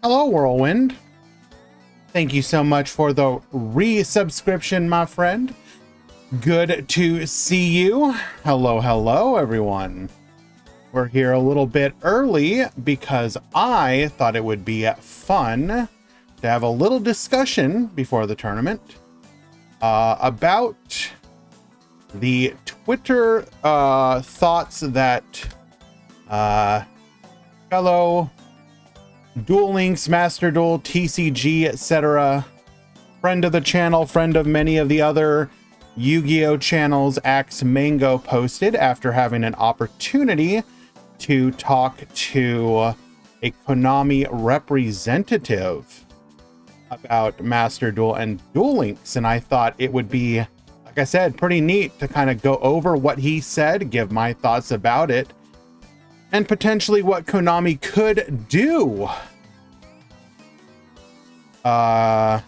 Hello, Whirlwind. Thank you so much for the resubscription, my friend. Good to see you. Hello, everyone. We're here a little bit early because I thought it would be fun to have a little discussion before the tournament about the Twitter thoughts that fellow Duel Links, Master Duel, TCG, etc., friend of the channel, friend of many of the other Yu-Gi-Oh channels, Axe Mango posted after having an opportunity to talk to a Konami representative about Master Duel and Duel Links. And I thought it would be, like I said, pretty neat to kind of go over what he said, give my thoughts about it, and potentially what Konami could do. I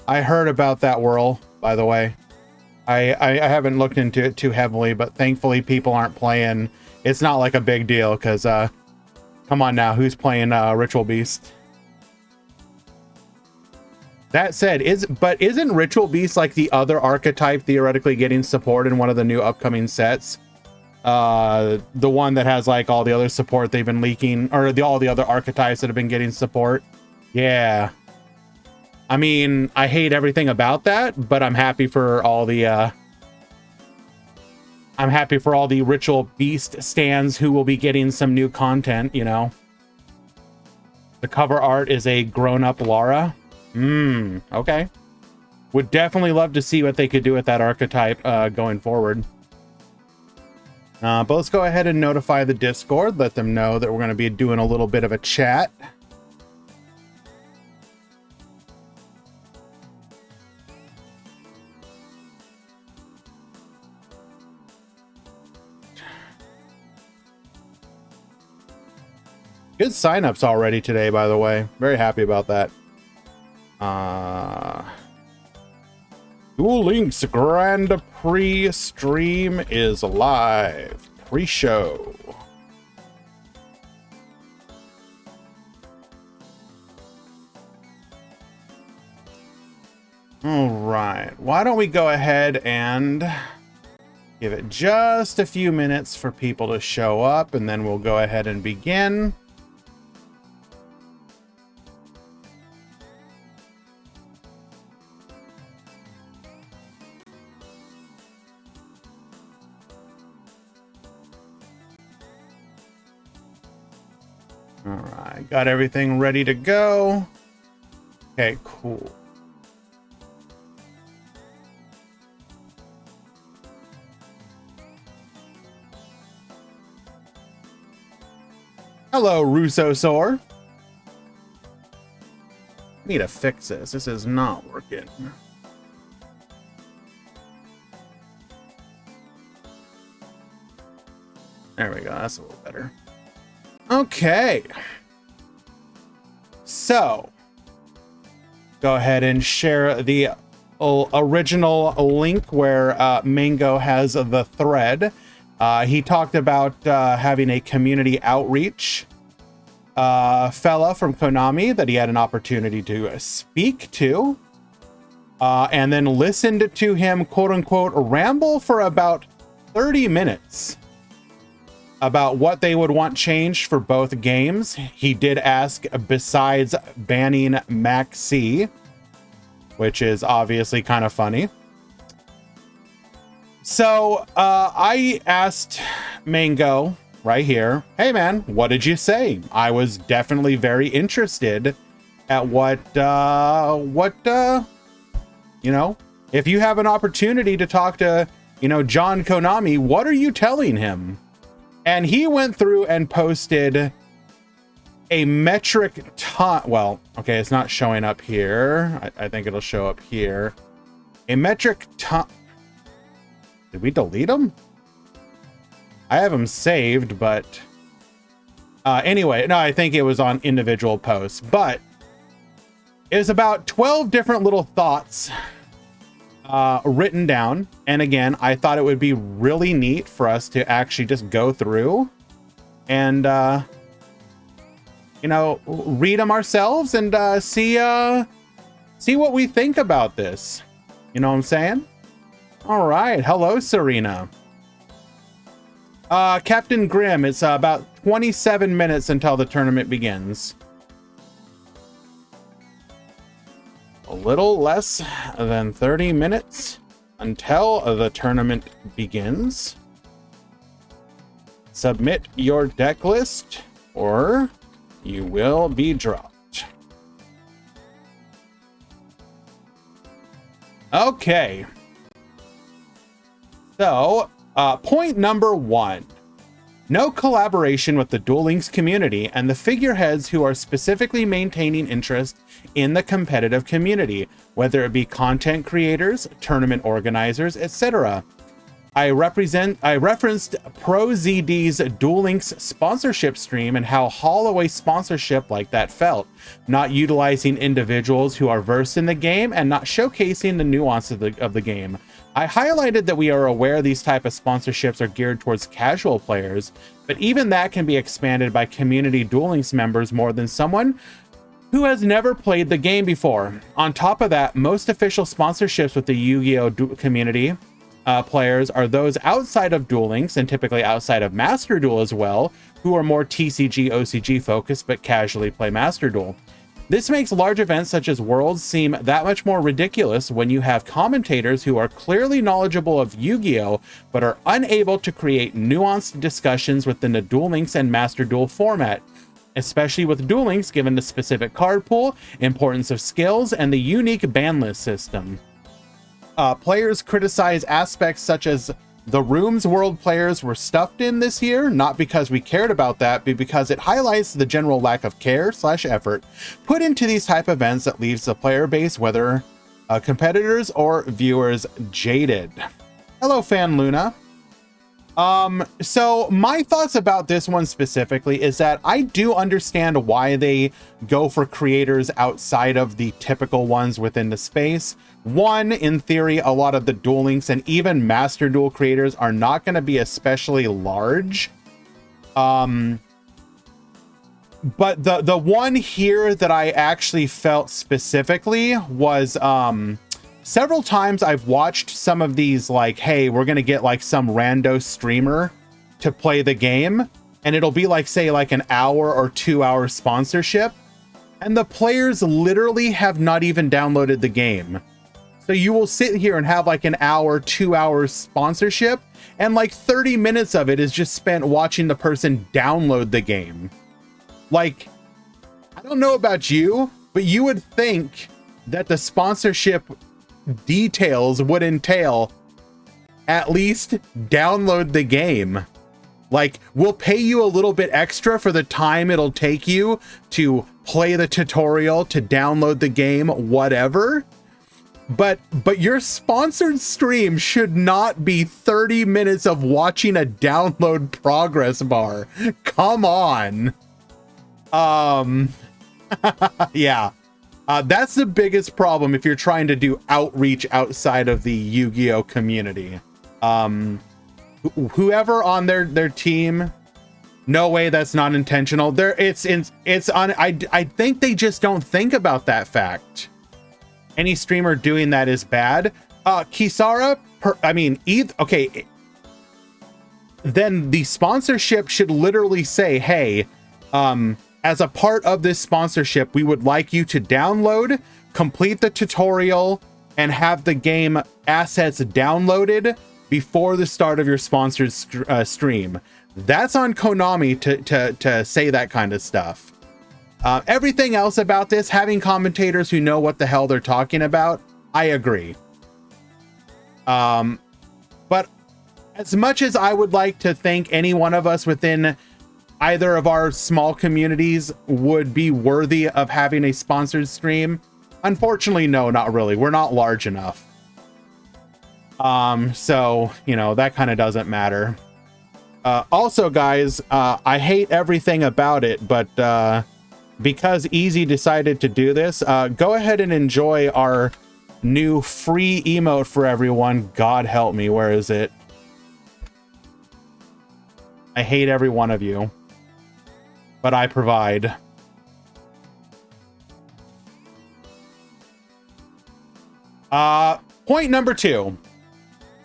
heard about that whirl, by the way. I haven't looked into it too heavily, but thankfully people aren't playing. It's not like a big deal because, come on now, who's playing Ritual Beast? That said, isn't Ritual Beast like the other archetype theoretically getting support in one of the new upcoming sets? The one that has like all the other support they've been leaking, or all the other archetypes that have been getting support. Yeah. I mean, I hate everything about that, but I'm happy for all the Ritual Beast stands who will be getting some new content, you know. The cover art is a grown-up Lara. Okay. Would definitely love to see what they could do with that archetype going forward. But let's go ahead and notify the Discord, let them know that we're going to be doing a little bit of a chat. Good signups already today, by the way. Very happy about that. Duel Links Grand Prix stream is live. Pre-show. All right. Why don't we go ahead and give it just a few minutes for people to show up, and then we'll go ahead and begin. All right, got everything ready to go. Okay, cool. Hello, Russosaur. Need to fix this. This is not working. There we go. That's a little better. Okay, so go ahead and share the original link where Mango has the thread. He talked about having a community outreach fella from Konami that he had an opportunity to speak to, and then listened to him, quote unquote, ramble for about 30 minutes. About what they would want changed for both games. He did ask, besides banning Maxi, which is obviously kind of funny. So I asked Mango right here, hey man, what did you say? I was definitely very interested at what you know, if you have an opportunity to talk to, you know, John Konami, what are you telling him? And he went through and posted a metric ton. Well, okay, it's not showing up here. I think it'll show up here. A metric ton. Did we delete them? I have them saved, but anyway, no, I think it was on individual posts. But it was about 12 different little thoughts written down. And again, I thought it would be really neat for us to actually just go through and you know, read them ourselves and see what we think about this. You know what I'm saying? All right. Hello, Serena. Captain Grimm, it's about 27 minutes until the tournament begins. A little less than 30 minutes until the tournament begins. Submit your deck list or you will be dropped. Okay. So, point number 1. No collaboration with the Duel Links community and the figureheads who are specifically maintaining interest in the competitive community, whether it be content creators, tournament organizers, etc. I referenced Pro ZD's Duel Links sponsorship stream and how Holloway sponsorship like that felt, not utilizing individuals who are versed in the game and not showcasing the nuances of the game. I highlighted that we are aware these type of sponsorships are geared towards casual players, but even that can be expanded by community Duel Links members more than someone who has never played the game before. On top of that, most official sponsorships with the Yu-Gi-Oh! Community players are those outside of Duel Links and typically outside of Master Duel as well, who are more TCG, OCG focused but casually play Master Duel. This makes large events such as Worlds seem that much more ridiculous when you have commentators who are clearly knowledgeable of Yu-Gi-Oh! But are unable to create nuanced discussions within the Duel Links and Master Duel format, especially with Duel Links given the specific card pool, importance of skills, and the unique ban list system. Players criticize aspects such as the rooms world players were stuffed in this year, not because we cared about that, but because it highlights the general lack of care/effort put into these type of events that leaves the player base, whether competitors or viewers, jaded. Hello, Fan Luna. So my thoughts about this one specifically is that I do understand why they go for creators outside of the typical ones within the space. One, in theory, a lot of the Duel Links and even Master Duel creators are not going to be especially large. But the one here that I actually felt specifically was, several times I've watched some of these, like, hey, we're going to get like some rando streamer to play the game, and it'll be like, say, like an hour or 2 hour sponsorship, and the players literally have not even downloaded the game. So you will sit here and have like an hour, 2 hours sponsorship, and like 30 minutes of it is just spent watching the person download the game. Like, I don't know about you, but you would think that the sponsorship details would entail at least download the game. Like, we'll pay you a little bit extra for the time it'll take you to play the tutorial, to download the game, whatever. But your sponsored stream should not be 30 minutes of watching a download progress bar. Come on. Yeah. That's the biggest problem if you're trying to do outreach outside of the Yu-Gi-Oh! Community. Whoever on their team, no way, that's not intentional. I think they just don't think about that fact. Any streamer doing that is bad. Kisara, okay. Then the sponsorship should literally say, hey, as a part of this sponsorship, we would like you to download, complete the tutorial, and have the game assets downloaded before the start of your sponsored stream. That's on Konami to say that kind of stuff. Everything else about this, having commentators who know what the hell they're talking about, I agree. But as much as I would like to think any one of us within either of our small communities would be worthy of having a sponsored stream, unfortunately, no, not really. We're not large enough. So, you know, that kind of doesn't matter. Also, guys, I hate everything about it, but because Easy decided to do this, go ahead and enjoy our new free emote for everyone. God help me, where is it? I hate every one of you, but I provide. Point number 2.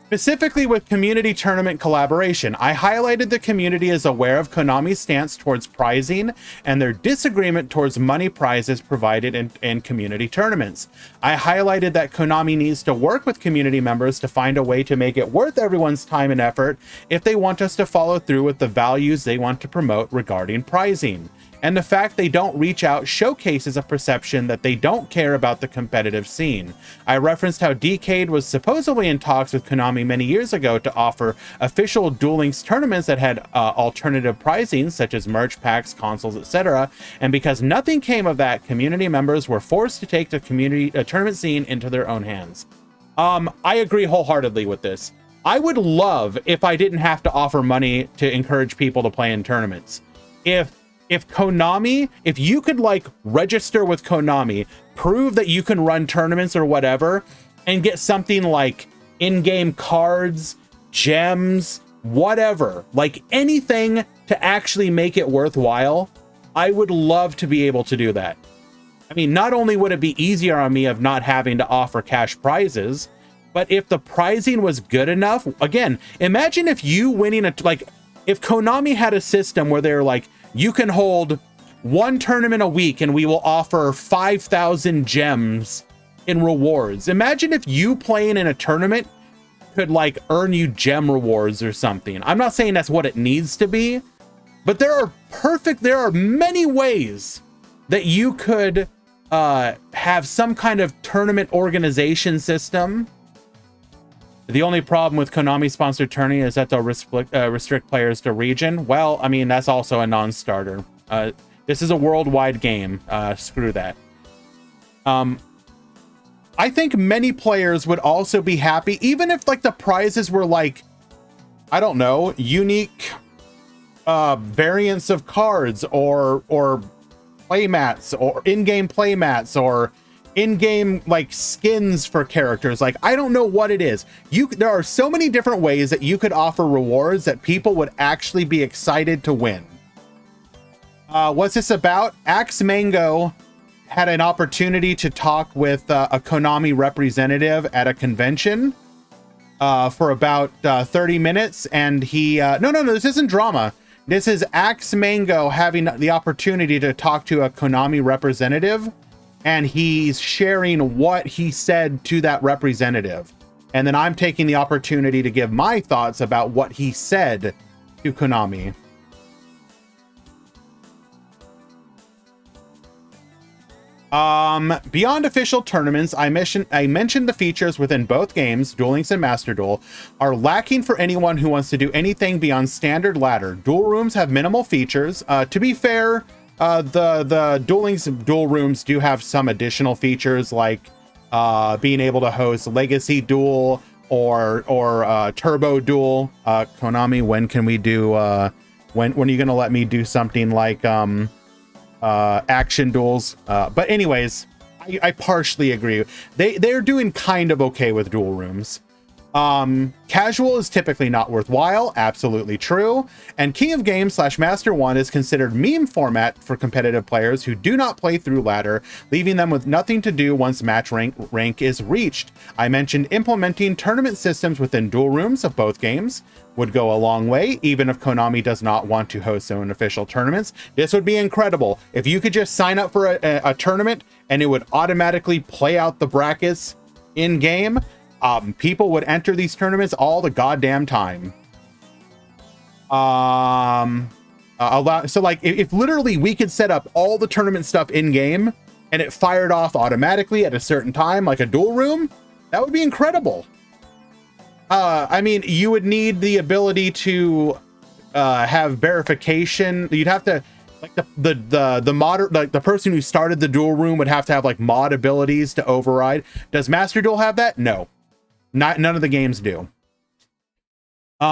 Specifically with community tournament collaboration, I highlighted the community is aware of Konami's stance towards prizing and their disagreement towards money prizes provided in community tournaments. I highlighted that Konami needs to work with community members to find a way to make it worth everyone's time and effort if they want us to follow through with the values they want to promote regarding prizing. And the fact they don't reach out showcases a perception that they don't care about the competitive scene. I referenced how Decade was supposedly in talks with Konami many years ago to offer official Duel Links tournaments that had alternative prizing, such as merch packs, consoles, etc. And because nothing came of that, community members were forced to take the community tournament scene into their own hands. I agree wholeheartedly with this. I would love if I didn't have to offer money to encourage people to play in tournaments. If Konami, if you could like register with Konami, prove that you can run tournaments or whatever, and get something like in-game cards, gems, whatever, like anything to actually make it worthwhile, I would love to be able to do that. I mean, not only would it be easier on me of not having to offer cash prizes, but if the prizing was good enough, again, imagine if you winning if Konami had a system where they're like, you can hold one tournament a week and we will offer 5,000 gems in rewards. Imagine if you playing in a tournament could like earn you gem rewards or something. I'm not saying that's what it needs to be, but there are many ways that you could have some kind of tournament organization system. The only problem with Konami-sponsored tourney is that they'll restrict players to region. Well, I mean, that's also a non-starter. This is a worldwide game. Screw that. I think many players would also be happy, even if like the prizes were like, I don't know, unique variants of cards or playmats or in-game playmats or in-game like skins for characters. Like, I don't know what it is. There are so many different ways that you could offer rewards that people would actually be excited to win. What's this about? Axe Mango had an opportunity to talk with a Konami representative at a convention for about 30 minutes, and he no, this isn't drama. This is Axe Mango having the opportunity to talk to a Konami representative, and he's sharing what he said to that representative. And then I'm taking the opportunity to give my thoughts about what he said to Konami. Beyond official tournaments, I mentioned the features within both games, Duel Links and Master Duel, are lacking for anyone who wants to do anything beyond standard ladder. Duel rooms have minimal features. To be fair, the Duel Links duel rooms do have some additional features, like being able to host Legacy Duel or Turbo Duel. Konami, when can we do when are you gonna let me do something like action duels? But anyways, I partially agree. They're doing kind of okay with duel rooms. Casual is typically not worthwhile, absolutely true. And King of Games / Master 1 is considered meme format for competitive players who do not play through ladder, leaving them with nothing to do once match rank is reached. I mentioned implementing tournament systems within duel rooms of both games would go a long way, even if Konami does not want to host their own official tournaments. This would be incredible. If you could just sign up for a tournament and it would automatically play out the brackets in game. People would enter these tournaments all the goddamn time. So like if literally we could set up all the tournament stuff in game and it fired off automatically at a certain time, like a duel room, that would be incredible. I mean, you would need the ability to have verification. You'd have to, like the mod, like the person who started the duel room would have to have like mod abilities to override. Does Master Duel have that? No. None of the games do. They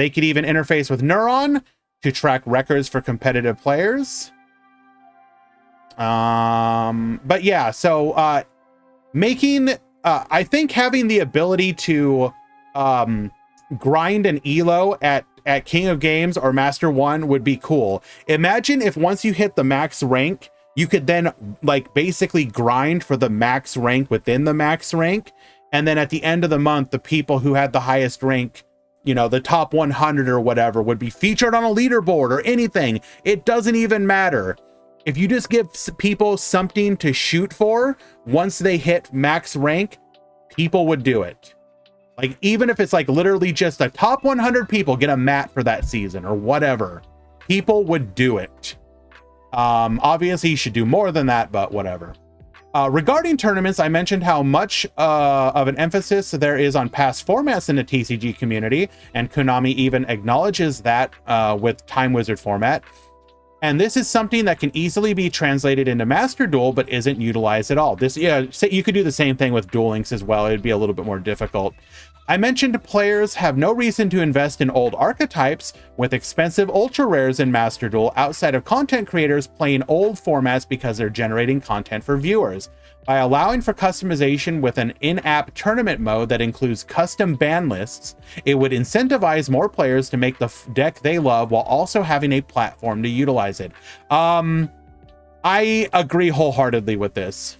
could even interface with Neuron to track records for competitive players. But yeah, so I think having the ability to grind an elo at King of Games or Master 1 would be cool. Imagine if once you hit the max rank, you could then like basically grind for the max rank within the max rank. And then at the end of the month, the people who had the highest rank, you know, the top 100 or whatever, would be featured on a leaderboard or anything. It doesn't even matter. If you just give people something to shoot for, once they hit max rank, people would do it. Like, even if it's like literally just a top 100 people get a mat for that season or whatever, people would do it. Obviously you should do more than that, but whatever. Regarding tournaments, I mentioned how much of an emphasis there is on past formats in the TCG community, and Konami even acknowledges that with Time Wizard format. And this is something that can easily be translated into Master Duel, but isn't utilized at all. This, yeah, you could do the same thing with Duel Links as well. It'd be a little bit more difficult. I mentioned players have no reason to invest in old archetypes with expensive ultra rares in Master Duel outside of content creators playing old formats because they're generating content for viewers. By allowing for customization with an in-app tournament mode that includes custom ban lists, it would incentivize more players to make the deck they love while also having a platform to utilize it. I agree wholeheartedly with this.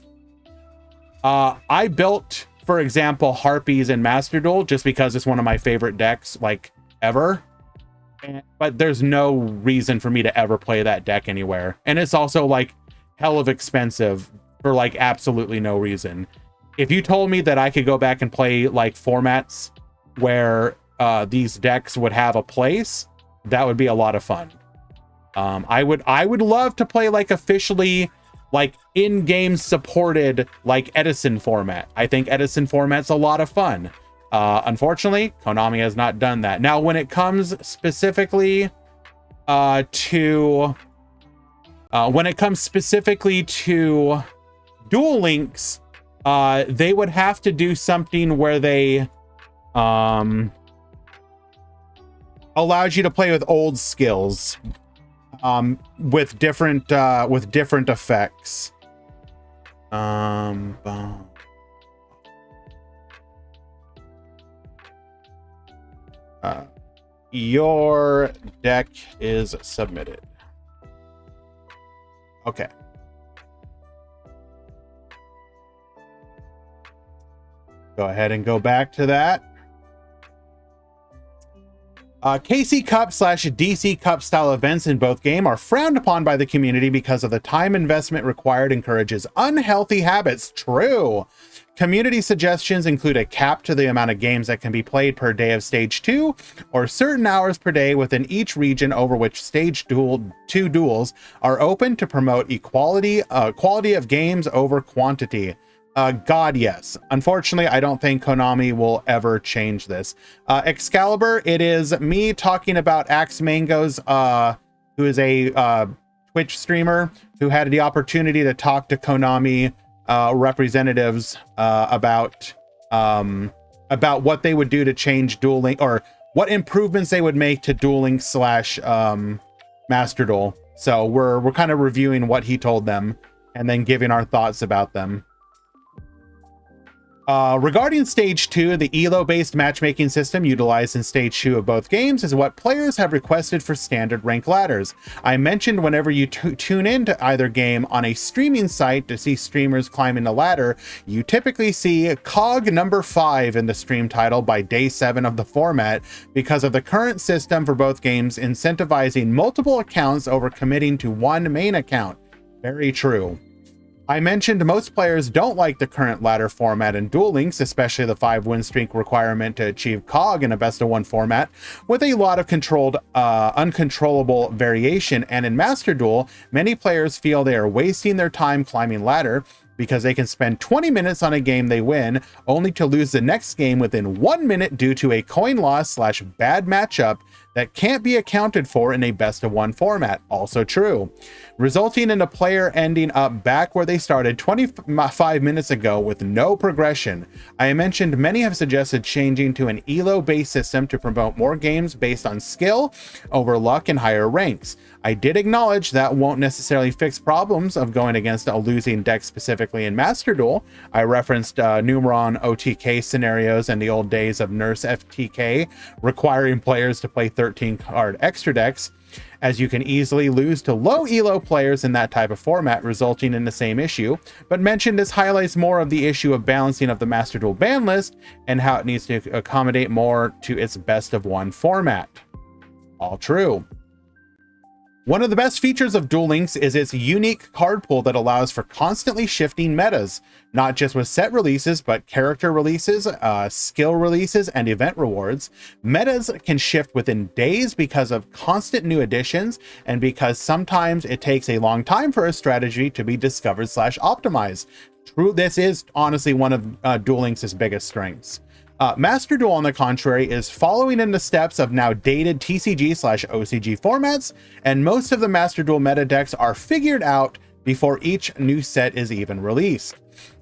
I built, for example, Harpies in Master Duel just because it's one of my favorite decks, like, ever. But there's no reason for me to ever play that deck anywhere. And it's also, like, hell of expensive for, like, absolutely no reason. If you told me that I could go back and play, like, formats where these decks would have a place, that would be a lot of fun. I would love to play, like, officially, like, in-game supported, like, Edison format. I think Edison format's a lot of fun. Unfortunately, Konami has not done that. Now, when it comes specifically to Duel Links, they would have to do something where they allowed you to play with old skills. With different effects. Your deck is submitted. Okay. Go ahead and go back to that. KC Cup / DC Cup style events in both games are frowned upon by the community because of the time investment required encourages unhealthy habits. True. Community suggestions include a cap to the amount of games that can be played per day of Stage 2, or certain hours per day within each region over which Stage 2 duels are open to promote quality of games over quantity. God, yes. Unfortunately, I don't think Konami will ever change this. Excalibur, it is me talking about Axe Mango's, who is a Twitch streamer who had the opportunity to talk to Konami representatives about what they would do to change Duel Link, or what improvements they would make to Duel Link / Master Duel. So we're kind of reviewing what he told them and then giving our thoughts about them. Regarding Stage 2, the ELO-based matchmaking system utilized in Stage 2 of both games is what players have requested for standard rank ladders. I mentioned whenever you tune into either game on a streaming site to see streamers climbing the ladder, you typically see COG number 5 in the stream title by day 7 of the format because of the current system for both games incentivizing multiple accounts over committing to one main account. Very true. I mentioned most players don't like the current ladder format in Duel Links, especially the 5-win streak requirement to achieve COG in a best-of-1 format, with a lot of uncontrollable variation, and in Master Duel, many players feel they are wasting their time climbing ladder because they can spend 20 minutes on a game they win, only to lose the next game within 1 minute due to a coin loss / bad matchup that can't be accounted for in a best-of-1 format. Also true. Resulting in a player ending up back where they started 25 minutes ago with no progression. I mentioned many have suggested changing to an ELO-based system to promote more games based on skill over luck and higher ranks. I did acknowledge that won't necessarily fix problems of going against a losing deck specifically in Master Duel. I referenced Numeron OTK scenarios and the old days of Nurse FTK requiring players to play 13-card extra decks. as you can easily lose to low elo players in that type of format, resulting in the same issue, but mentioned this highlights more of the issue of balancing of the Master Duel ban list and how it needs to accommodate more to its best of one format. All true. One of the best features of Duel Links is its unique card pool that allows for constantly shifting metas, not just with set releases, but character releases, skill releases, and event rewards. Metas can shift within days because of constant new additions, and because sometimes it takes a long time for a strategy to be discovered / optimized. True, this is honestly one of Duel Links' biggest strengths. Master Duel, on the contrary, is following in the steps of now dated TCG / OCG formats, and most of the Master Duel meta decks are figured out before each new set is even released.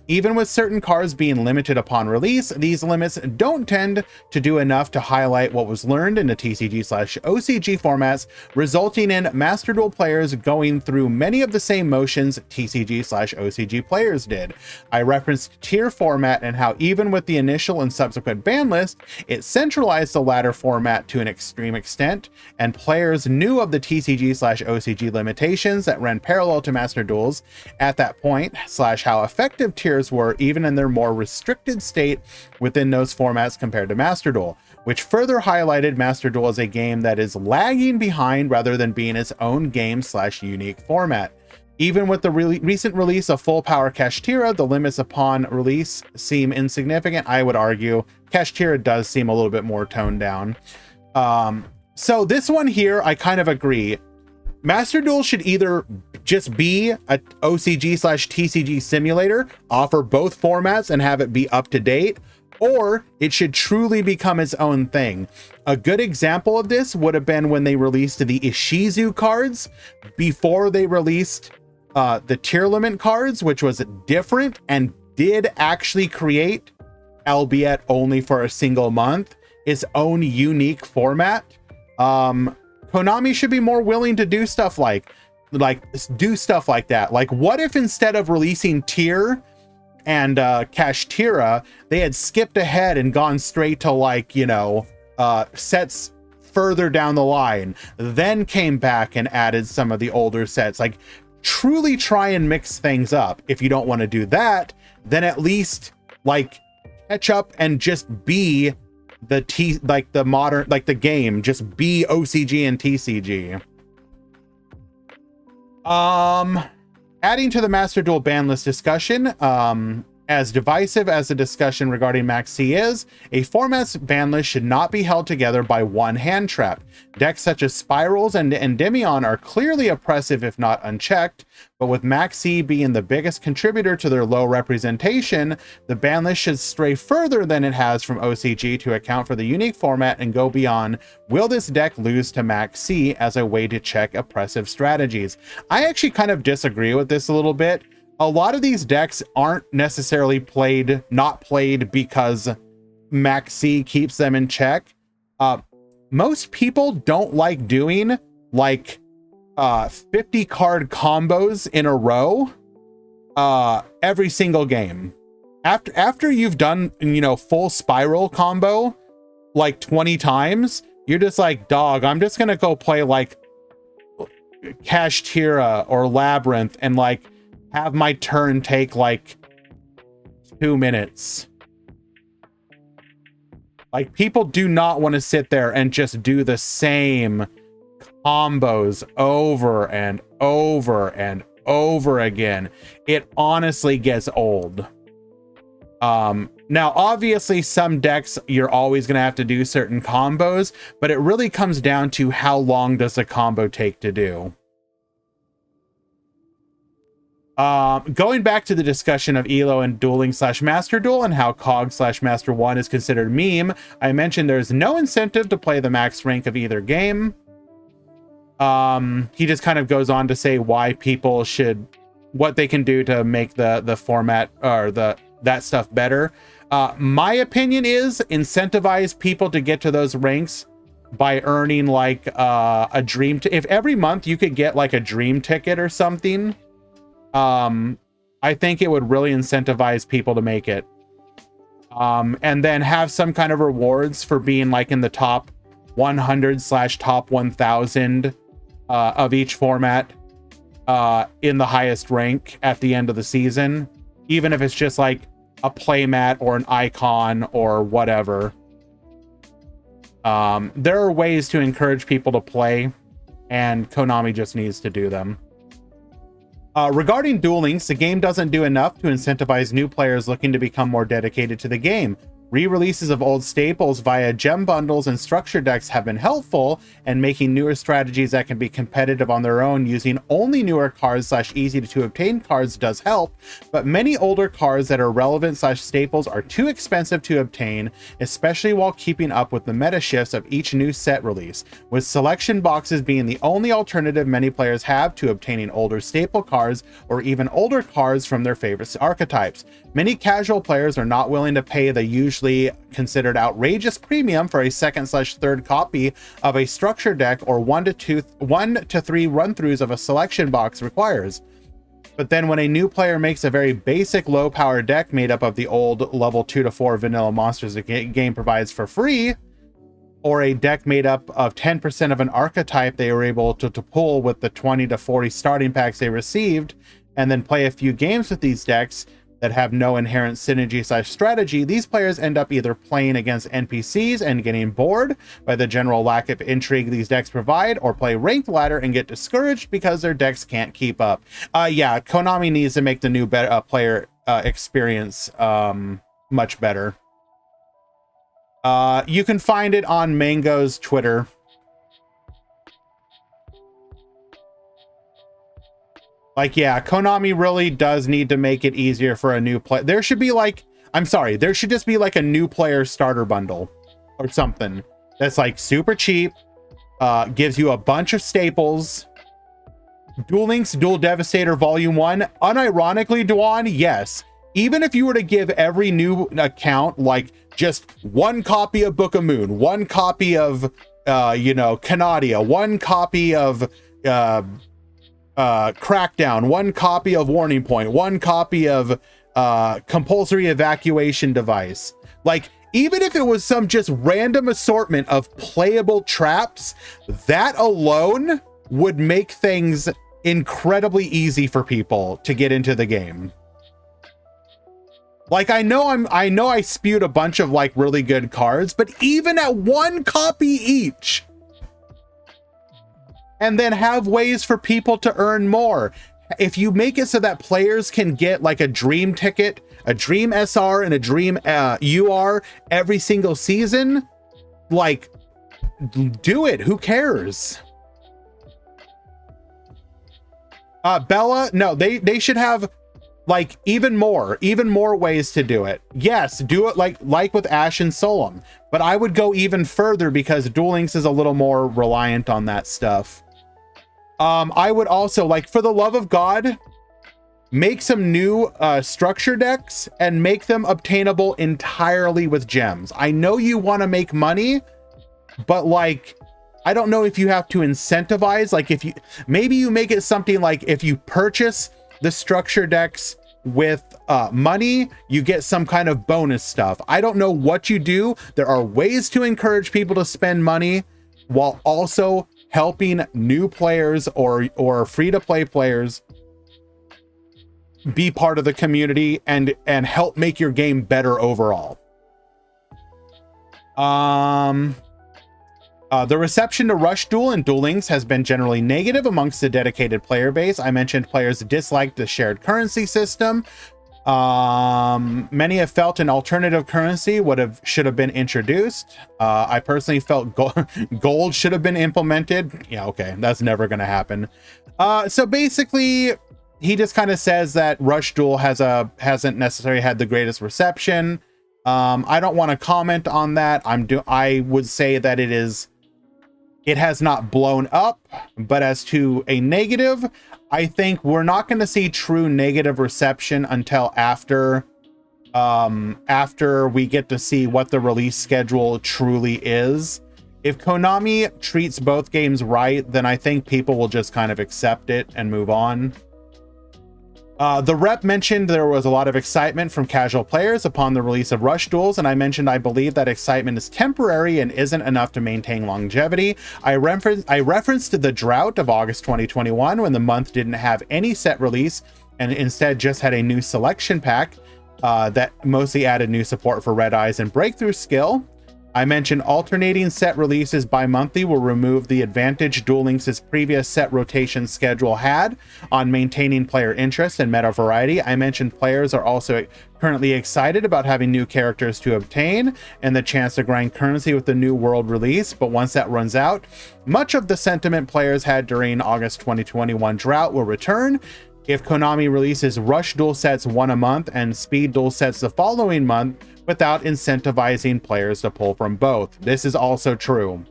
Even with certain cards being limited upon release, these limits don't tend to do enough to highlight what was learned in the TCG / OCG formats, resulting in Master Duel players going through many of the same motions TCG / OCG players did. I referenced tier format and how even with the initial and subsequent ban list, it centralized the latter format to an extreme extent, and players knew of the TCG / OCG limitations that ran parallel to Master Duels at that point, / how effective tier were even in their more restricted state within those formats compared to Master Duel, which further highlighted Master Duel as a game that is lagging behind rather than being its own game / unique format. Even with the recent release of Full Power Kashtira, the limits upon release seem insignificant. I would argue Kashtira does seem a little bit more toned down. So this one here, I kind of agree. Master Duel should either just be a OCG / TCG simulator, offer both formats and have it be up to date, or it should truly become its own thing. A good example of this would have been when they released the Ishizu cards before they released the tier limit cards, which was different and did actually create, albeit only for a single month, its own unique format. Konami should be more willing to do stuff like that. Like, what if instead of releasing tier and Kashtira, they had skipped ahead and gone straight to, like, you know, sets further down the line, then came back and added some of the older sets. Like, truly try and mix things up. If you don't want to do that, then at least, like, catch up and just be the modern, like the game, just be OCG and TCG. Adding to the Master Duel ban list discussion, as divisive as the discussion regarding Max C is, a format's ban list should not be held together by one hand trap. Decks such as Spirals and Endymion are clearly oppressive if not unchecked, but with Max C being the biggest contributor to their low representation, the ban list should stray further than it has from OCG to account for the unique format and go beyond, will this deck lose to Max C as a way to check oppressive strategies? I actually kind of disagree with this a little bit. A lot of these decks aren't necessarily not played because Max C keeps them in check. Most people don't like doing like 50 card combos in a row every single game. After you've done, you know, full spiral combo like 20 times, you're just like, dog, I'm just gonna go play like Kashtira or Labyrinth and like have my turn take like 2 minutes. Like, people do not want to sit there and just do the same combos over and over and over again. It honestly gets old. Now, obviously, some decks you're always going to have to do certain combos, but it really comes down to how long does a combo take to do. Going back to the discussion of ELO and dueling / Master Duel and how COG / Master 1 is considered meme, I mentioned there's no incentive to play the max rank of either game. He just kind of goes on to say why people should, what they can do to make the format or that stuff better. My opinion is incentivize people to get to those ranks by earning like a dream. If every month you could get like a dream ticket or something, I think it would really incentivize people to make it. And then have some kind of rewards for being like in the top 100 / top 1000 of each format in the highest rank at the end of the season, even if it's just like a playmat or an icon or whatever. There are ways to encourage people to play, and Konami just needs to do them. Regarding Duel Links, the game doesn't do enough to incentivize new players looking to become more dedicated to the game. Re-releases of old staples via gem bundles and structure decks have been helpful, and making newer strategies that can be competitive on their own using only newer cards / easy to obtain cards does help, but many older cards that are relevant / staples are too expensive to obtain, especially while keeping up with the meta shifts of each new set release, with selection boxes being the only alternative many players have to obtaining older staple cards or even older cards from their favorite archetypes. Many casual players are not willing to pay the usually considered outrageous premium for a second / third copy of a structure deck or 1 to 3 run-throughs of a selection box requires. But then when a new player makes a very basic low power deck made up of the old level 2 to 4 vanilla monsters the game provides for free, or a deck made up of 10% of an archetype they were able to pull with the 20 to 40 starting packs they received, and then play a few games with these decks that have no inherent synergy / strategy, these players end up either playing against NPCs and getting bored by the general lack of intrigue these decks provide, or play ranked ladder and get discouraged because their decks can't keep up. Yeah, Konami needs to make the new player experience much better. You can find it on Mango's Twitter. Like, yeah, Konami really does need to make it easier for a new player. There should be like, there should just be like a new player starter bundle or something that's like super cheap, gives you a bunch of staples. Duel Links Duel Devastator Volume 1, unironically, Duan, yes. Even if you were to give every new account like just one copy of Book of Moon, one copy of, Canadia, one copy of, Crackdown, one copy of Warning Point, one copy of Compulsory Evacuation Device. Like, even if it was some just random assortment of playable traps, that alone would make things incredibly easy for people to get into the game. Like, I know I spewed a bunch of like really good cards, but even at one copy each, and then have ways for people to earn more. If you make it so that players can get like a dream ticket, a dream SR, and a dream UR every single season, like, do it. Who cares? Bella, no, they should have like even more ways to do it. Yes, do it like with Ash and Solum, but I would go even further because Duel Links is a little more reliant on that stuff. I would also, like, for the love of God, make some new structure decks and make them obtainable entirely with gems. I know you want to make money, but like, I don't know if you have to incentivize, like if you, maybe you make it something like if you purchase the structure decks with money, you get some kind of bonus stuff. I don't know what you do. There are ways to encourage people to spend money while also helping new players or free-to-play players be part of the community and help make your game better overall. The reception to Rush Duel and Duel Links has been generally negative amongst the dedicated player base. I mentioned players disliked the shared currency system. Many have felt an alternative currency should have been introduced. I personally felt gold should have been implemented. Yeah, okay, that's never going to happen. So basically, he just kind of says that Rush Duel hasn't necessarily had the greatest reception. I don't want to comment on that. I would say that it has not blown up, but as to a negative, I think we're not going to see true negative reception until after we get to see what the release schedule truly is. If Konami treats both games right, then I think people will just kind of accept it and move on. The rep mentioned there was a lot of excitement from casual players upon the release of Rush Duels, and I mentioned I believe that excitement is temporary and isn't enough to maintain longevity. I referenced the drought of August 2021 when the month didn't have any set release and instead just had a new selection pack that mostly added new support for Red Eyes and Breakthrough Skill. I mentioned alternating set releases bi-monthly will remove the advantage Duel Links' previous set rotation schedule had on maintaining player interest and meta variety. I mentioned players are also currently excited about having new characters to obtain and the chance to grind currency with the new world release, but once that runs out, much of the sentiment players had during August 2021 drought will return. If Konami releases Rush Duel sets one a month and Speed Duel sets the following month, without incentivizing players to pull from both. This is also true.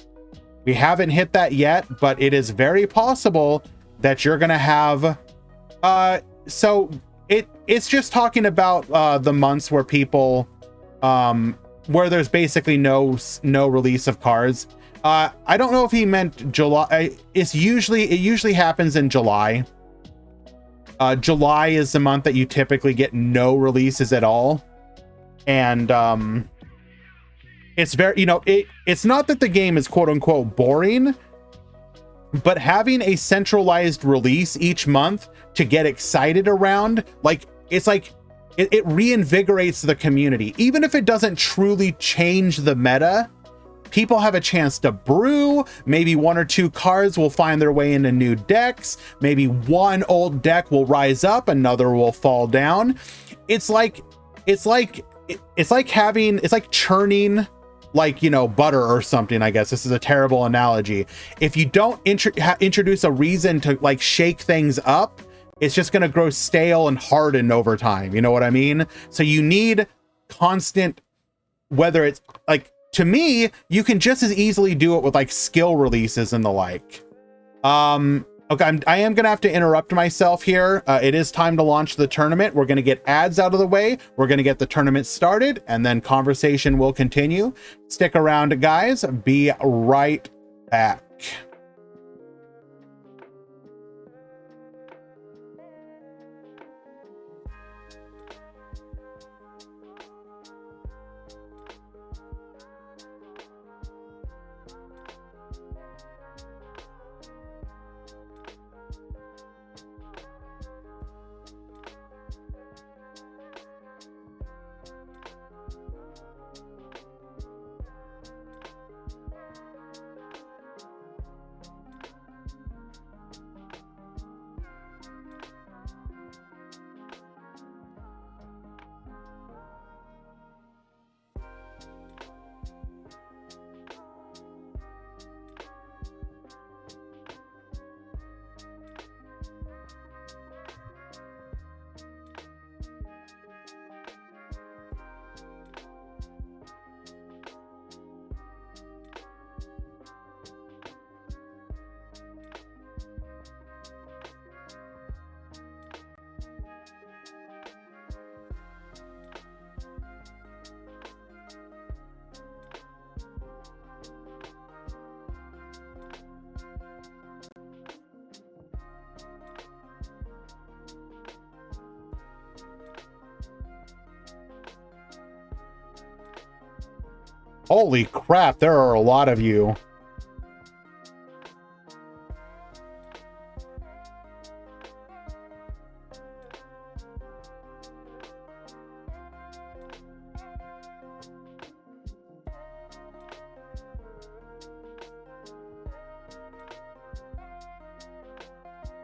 We haven't hit that yet, but it is very possible that you're gonna have so it's just talking about the months where people where there's basically no release of cards. I don't know if he meant July. It usually happens in July. July is the month that you typically get no releases at all. And it's very, you know, it's not that the game is quote unquote boring, but having a centralized release each month to get excited around, like it's like it reinvigorates the community. Even if it doesn't truly change the meta, people have a chance to brew. Maybe one or two cards will find their way into new decks. Maybe one old deck will rise up, another will fall down. It's like churning, like, you know, butter or something. I guess this is a terrible analogy. If you don't introduce a reason to like shake things up, it's just going to grow stale and harden over time. You know what I mean? So you need constant, whether it's like, to me, you can just as easily do it with like skill releases and the like. Okay, I am going to have to interrupt myself here. It is time to launch the tournament. We're going to get ads out of the way. We're going to get the tournament started, and then conversation will continue. Stick around, guys. Be right back. Holy crap, there are a lot of you.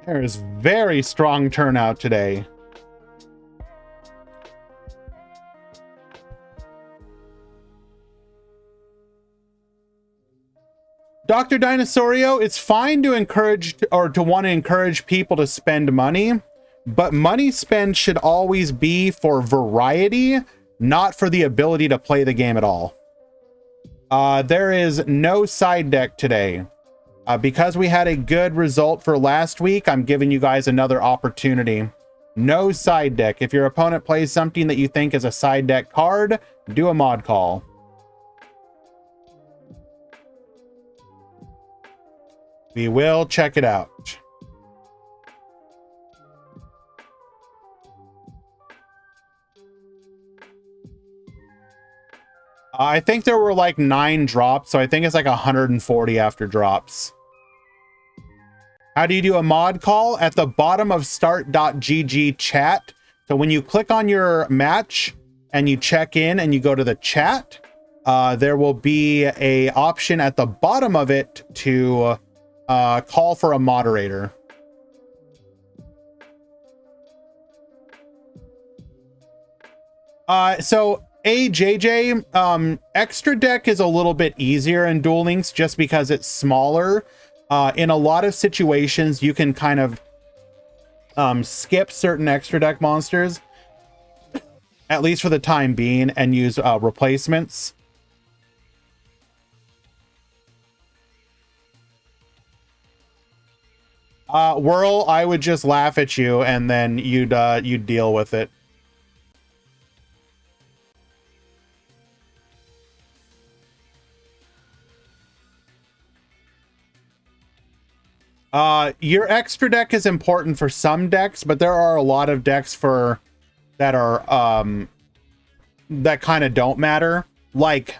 There is very strong turnout today. Dr. Dinosaurio, it's fine to encourage or to want to encourage people to spend money, but money spent should always be for variety, not for the ability to play the game at all. There is no side deck today. Because we had a good result for last week, I'm giving you guys another opportunity. No side deck. If your opponent plays something that you think is a side deck card, do a mod call. We will check it out. I think there were like 9 drops, so I think it's like 140 after drops. How do you do a mod call? At the bottom of start.gg chat. So when you click on your match and you check in and you go to the chat, there will be a option at the bottom of it to call for a moderator. So AJJ, extra deck is a little bit easier in Duel Links just because it's smaller. In a lot of situations, you can kind of skip certain extra deck monsters, at least for the time being, and use replacements. Whirl, I would just laugh at you and then you'd deal with it. Your extra deck is important for some decks, but there are a lot of decks that are that kind of don't matter. Like,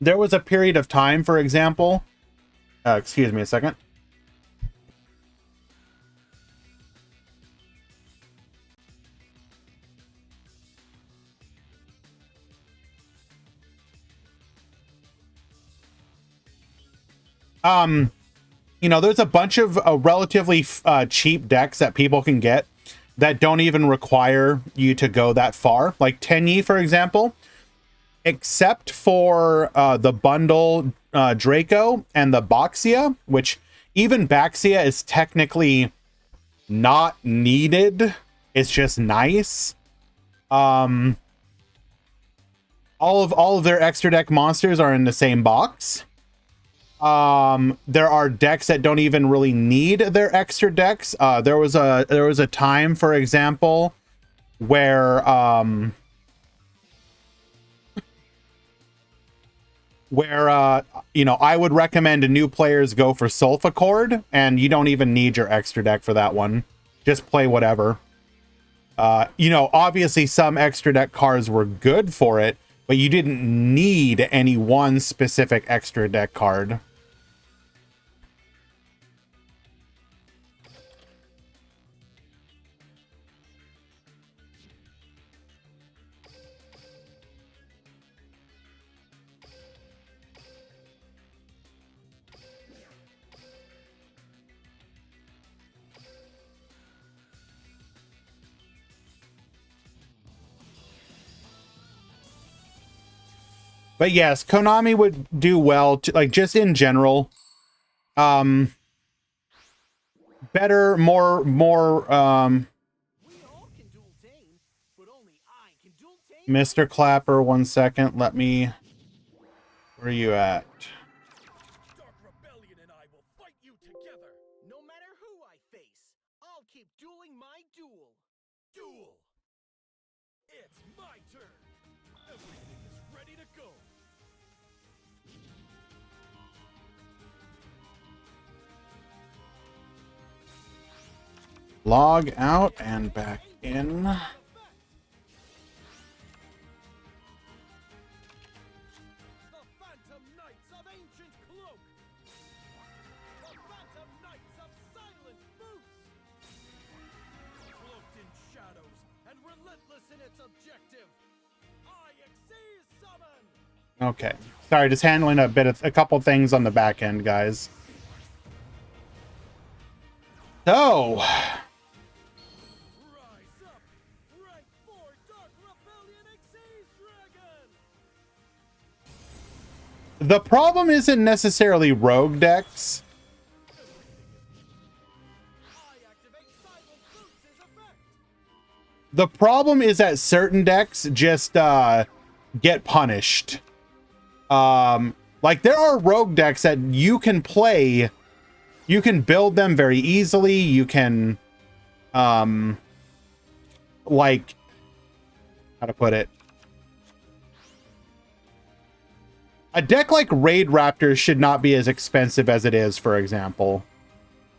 there was a period of time, for example. Excuse me a second. You know, there's a bunch of relatively cheap decks that people can get that don't even require you to go that far. Like Tenyi, for example, except for the bundle Draco and the Baxia, which even Baxia is technically not needed. It's just nice. All of their extra deck monsters are in the same box. There are decks that don't even really need their extra decks. There was a time, for example, where you know, I would recommend new players go for Sulfachord, and you don't even need your extra deck for that one. Just play whatever. You know, obviously some extra deck cards were good for it, but you didn't need any one specific extra deck card. But yes, Konami would do well to, like, just in general. Better, more Mr. Clapper, 1 second. Let me, where are you at? Dark Rebellion and I will fight you together. No matter who I face, I'll keep dueling my duel. Duel! It's my turn. Everything is ready to go. Log out and back in. The Phantom Knights of Ancient Cloak. The Phantom Knights of Silent Boots. Cloaked in shadows and relentless in its objective. I exceed summon. Okay. Sorry, just handling a couple things on the back end, guys. So, Rise up! Rank 4 Dark Rebellion Exceeds Dragon! the problem isn't necessarily rogue decks. I activate Silent Boots' effect! The problem is that certain decks just get punished. Like, there are rogue decks that you can play. You can build them very easily. You can, like, how to put it? A deck like Raid Raptors should not be as expensive as it is, for example.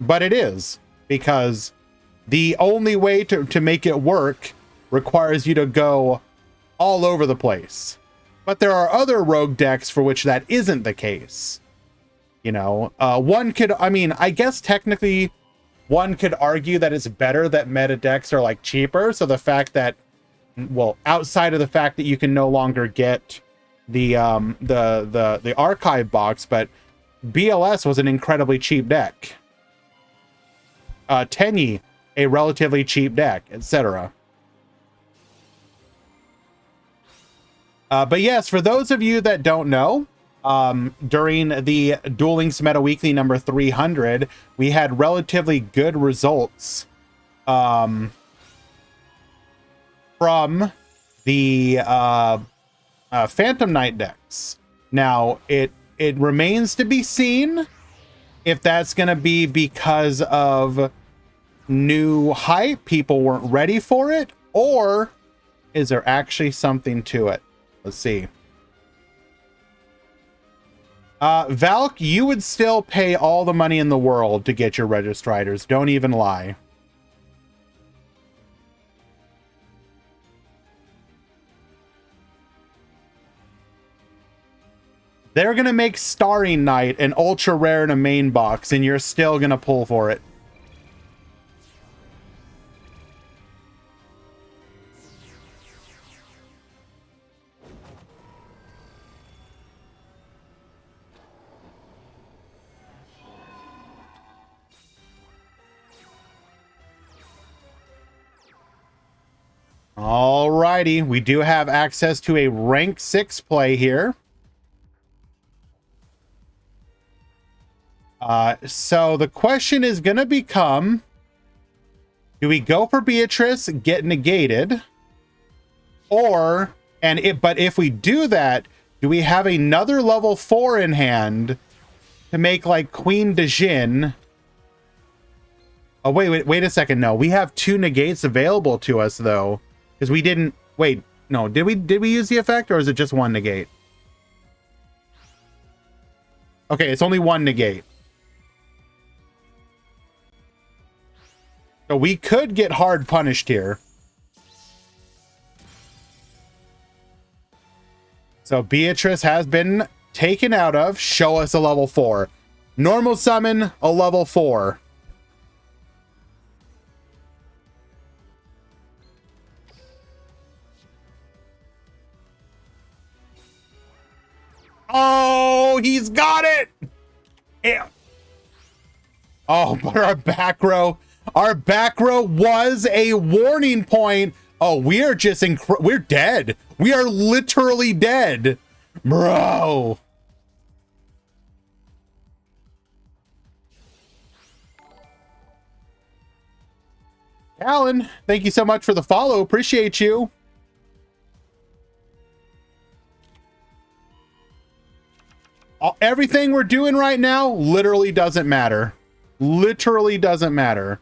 But it is, because the only way to make it work requires you to go all over the place. But there are other rogue decks for which that isn't the case. You know, one could, I mean, I guess technically one could argue that it's better that meta decks are like cheaper. So the fact that, well, outside of the fact that you can no longer get the archive box, but BLS was an incredibly cheap deck. Tenyi, a relatively cheap deck, etc. But yes, for those of you that don't know, during the Duel Links Meta Weekly number 300, we had relatively good results from the Phantom Knight decks. Now, it remains to be seen if that's going to be because of new hype, people weren't ready for it, or is there actually something to it? Let's see. Valk, you would still pay all the money in the world to get your Registriders. Don't even lie. They're going to make Starry Night an ultra rare in a main box, and you're still going to pull for it. Alrighty, we do have access to a rank 6 play here. So the question is going to become, do we go for Beatrice, get negated? Or, but if we do that, do we have another level 4 in hand to make like Queen de Jin? Oh, wait a second. No, we have 2 negates available to us though. Because we didn't, wait, no, did we use the effect or is it just 1 negate? Okay, it's only 1 negate. So we could get hard punished here. So Beatrice has been taken out of. Show us a level 4. Normal summon, a level 4. Oh, he's got it. Yeah. Oh, but our back row was a warning point. Oh, we are just we're dead. We are literally dead, bro. Alan, thank you so much for the follow. Appreciate you. Everything we're doing right now literally doesn't matter. Literally doesn't matter.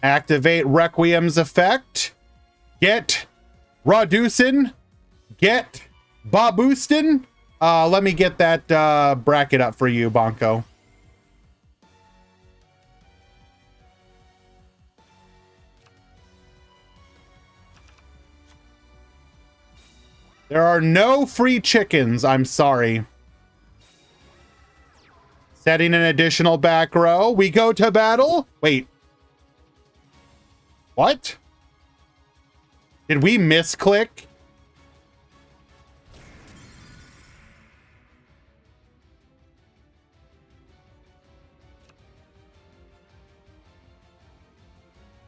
Activate Requiem's effect. Get Radusin. Get Babustin. Let me get that bracket up for you, Bonko. There are no free chickens. I'm sorry. Setting an additional back row. We go to battle. Wait. What? Did we misclick?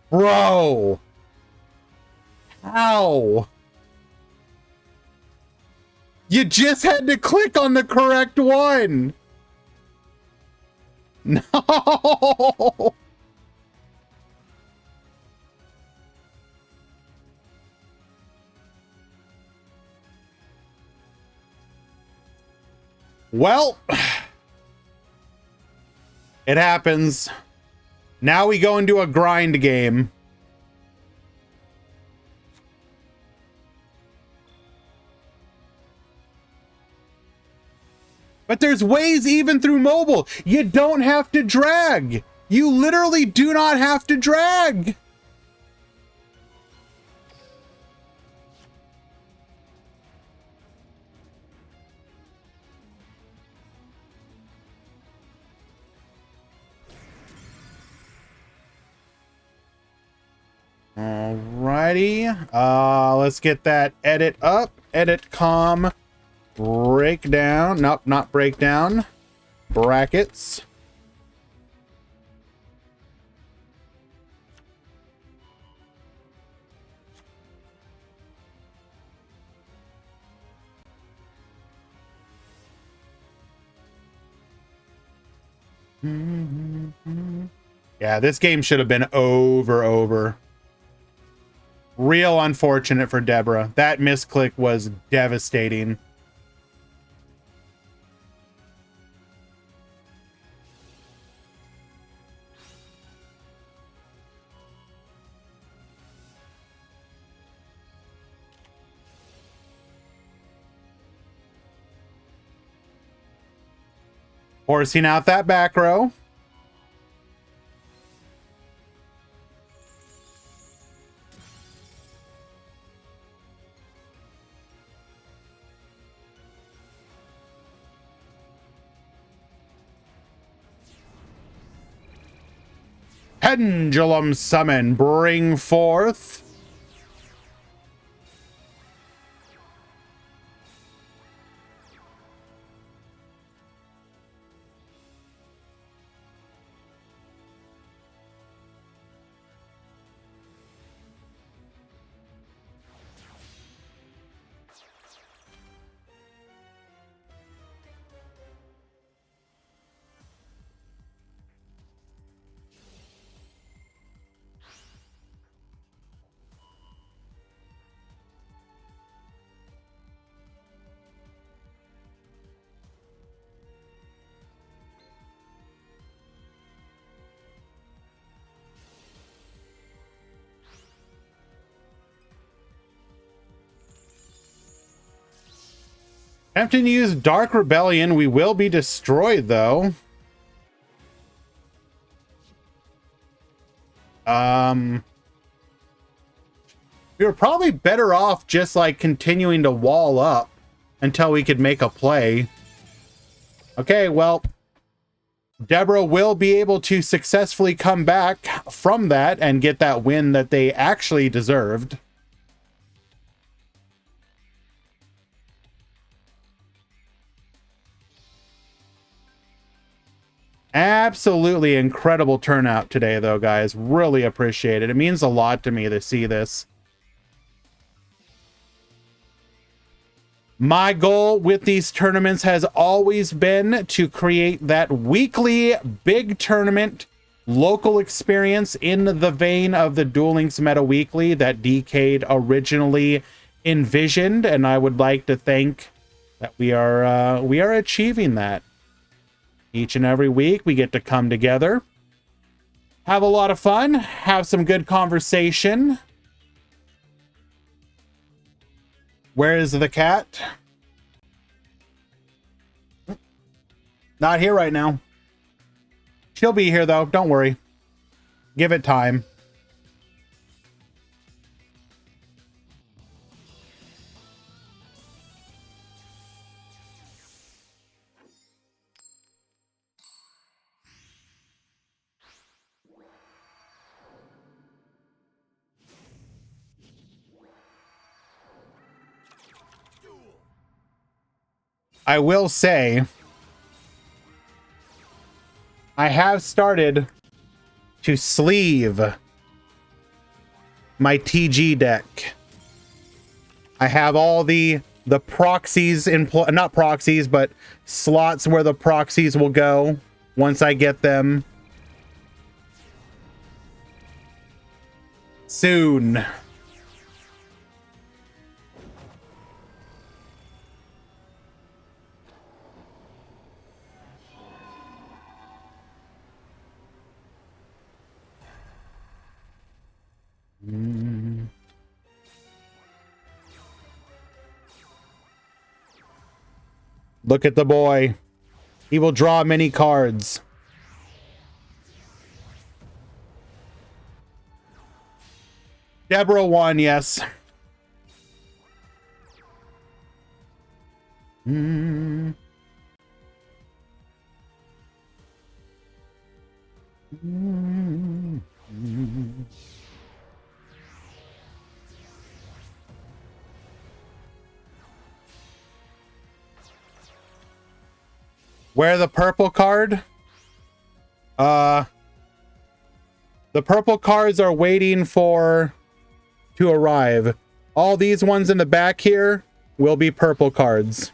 Bro. How? You just had to click on the correct one. No. Well, it happens. Now we go into a grind game. But there's ways even through mobile. You don't have to drag. You literally do not have to drag. Alrighty. Let's get that edit up. Edit com breakdown. Nope, not breakdown. Brackets. Yeah, this game should have been over. Real unfortunate for Deborah. That misclick was devastating. Forcing out that back row. Pendulum summon, bring forth. Attempting to use Dark Rebellion, we will be destroyed though. We were probably better off just like continuing to wall up until we could make a play. Okay, well, Deborah will be able to successfully come back from that and get that win that they actually deserved. Absolutely incredible turnout today, though, guys. Really appreciate it. It means a lot to me to see this. My goal with these tournaments has always been to create that weekly big tournament local experience in the vein of the Duel Links Meta Weekly that Decade originally envisioned, and I would like to think that we are achieving that. Each and every week, we get to come together, have a lot of fun, have some good conversation. Where is the cat? Not here right now. She'll be here, though. Don't worry. Give it time. I will say, I have started to sleeve my TG deck. I have all the proxies in, not proxies, but slots where the proxies will go once I get them. Soon. Look at the boy. He will draw many cards. Deborah won, yes. Where the purple card? The purple cards are waiting to arrive. All these ones in the back here will be purple cards.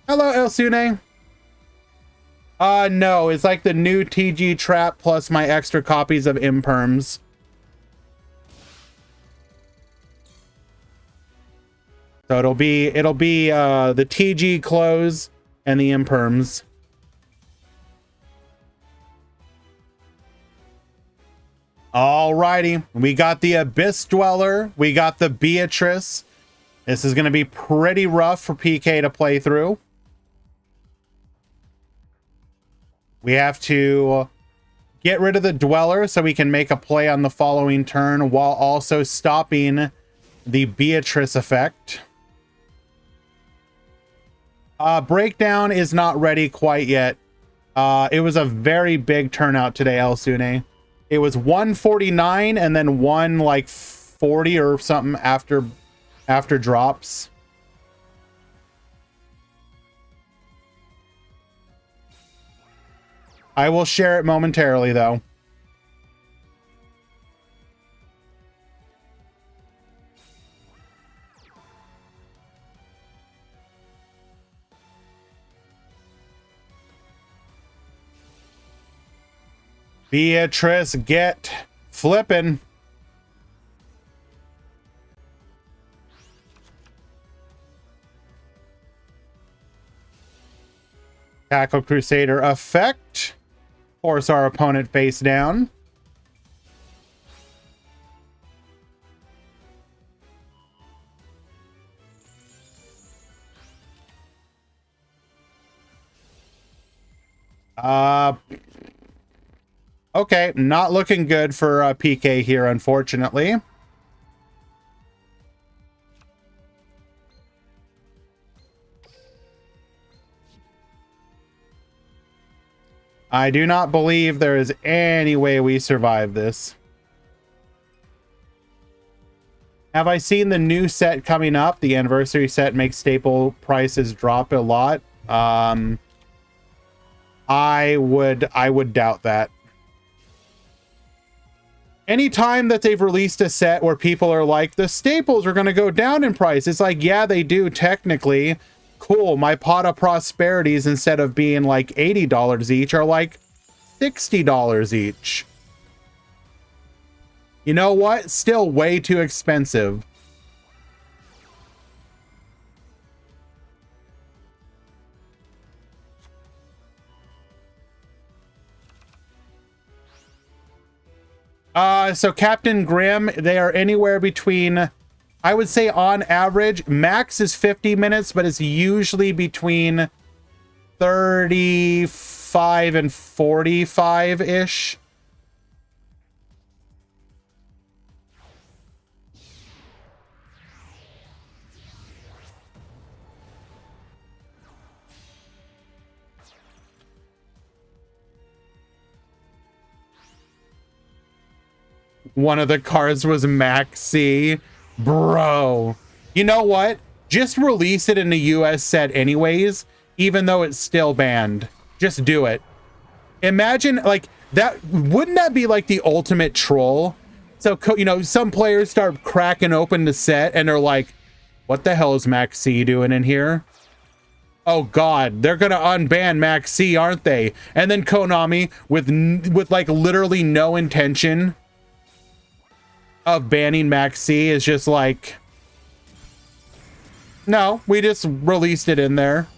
Hello, Elsune. No, it's like the new TG trap plus my extra copies of Imperms. So it'll be the TG close and the Imperms. Alrighty, we got the Abyss Dweller, we got the Beatrice. This is going to be pretty rough for PK to play through. We have to get rid of the Dweller so we can make a play on the following turn while also stopping the Beatrice effect. Breakdown is not ready quite yet. It was a very big turnout today, Elsune. It was 149 and then 140 or something after drops. I will share it momentarily though. Beatrice, get flippin'. Tackle Crusader effect. Force our opponent face down. Okay, not looking good for PK here, unfortunately. I do not believe there is any way we survive this. Have I seen the new set coming up? The anniversary set makes staple prices drop a lot. I would doubt that. Anytime that they've released a set where people are like, the staples are going to go down in price, it's like, yeah, they do technically. Cool, my pot of prosperities, instead of being like $80 each, are like $60 each. You know what? Still way too expensive. So Captain Grimm, they are anywhere between, I would say on average, max is 50 minutes, but it's usually between 35 and 45-ish. One of the cards was Maxi. Bro. You know what? Just release it in the US set anyways, even though it's still banned. Just do it. Imagine, like, that. Wouldn't that be like the ultimate troll? So, you know, some players start cracking open the set and they're like, what the hell is Maxi doing in here? Oh god, they're gonna unban Maxi, aren't they? And then Konami, with like literally no intention of banning Maxi, is just like, no, we just released it in there.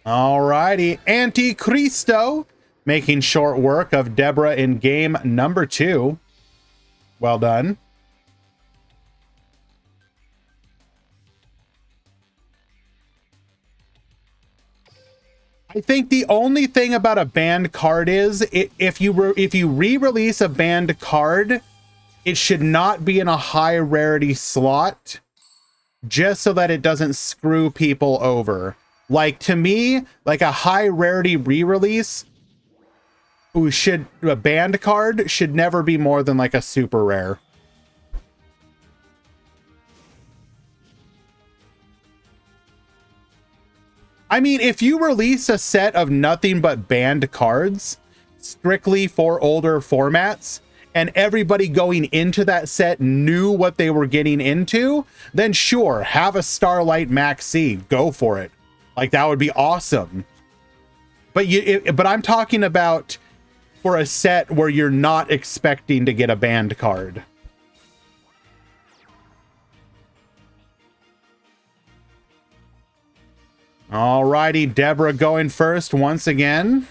Alrighty, Anticristo making short work of Deborah in game number 2. Well done. I think the only thing about a banned card is if you re-release a banned card, it should not be in a high rarity slot, just so that it doesn't screw people over. Like, to me, like a high rarity re-release, a banned card should never be more than like a super rare. I mean, if you release a set of nothing but banned cards strictly for older formats, and everybody going into that set knew what they were getting into, then sure, have a Starlight Maxi, go for it. Like, that would be awesome. But but I'm talking about for a set where you're not expecting to get a banned card. Alrighty, Deborah going first once again.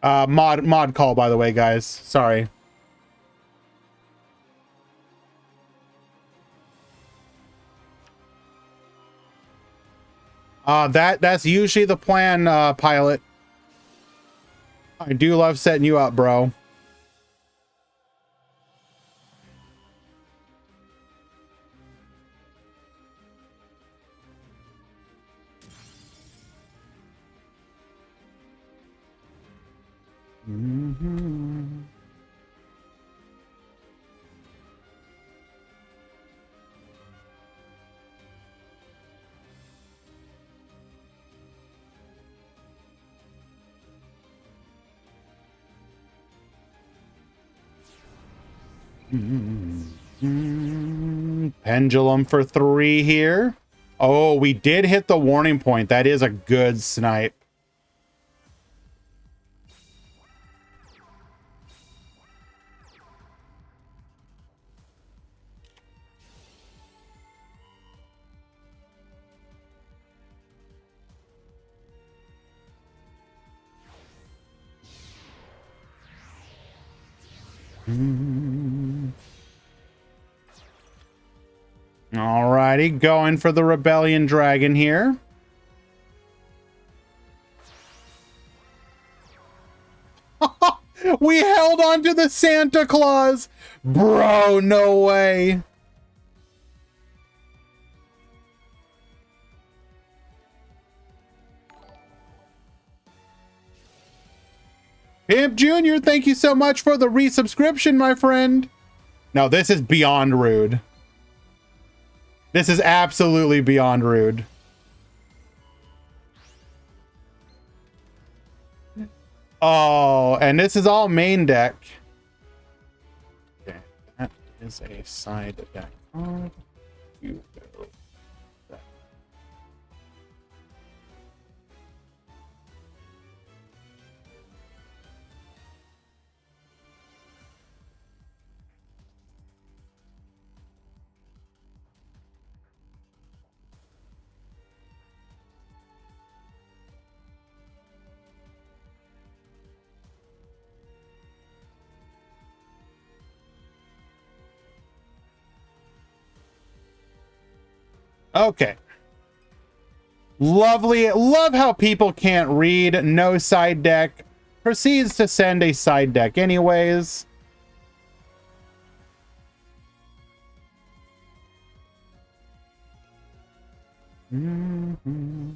Mod call, by the way, guys. Sorry. That's usually the plan, Pilot. I do love setting you up, bro. Mm-hmm. Pendulum for 3 here. Oh, we did hit the warning point. That is a good snipe. Alrighty, going for the Rebellion Dragon here. We held on to the Santa Claus! Bro, no way! Pimp Jr., thank you so much for the resubscription, my friend. No, this is beyond rude. This is absolutely beyond rude. Oh, and this is all main deck. Okay, that is a side deck card. You go. Okay. Lovely. Love how people can't read. No side deck. Proceeds to send a side deck anyways. Mm-hmm.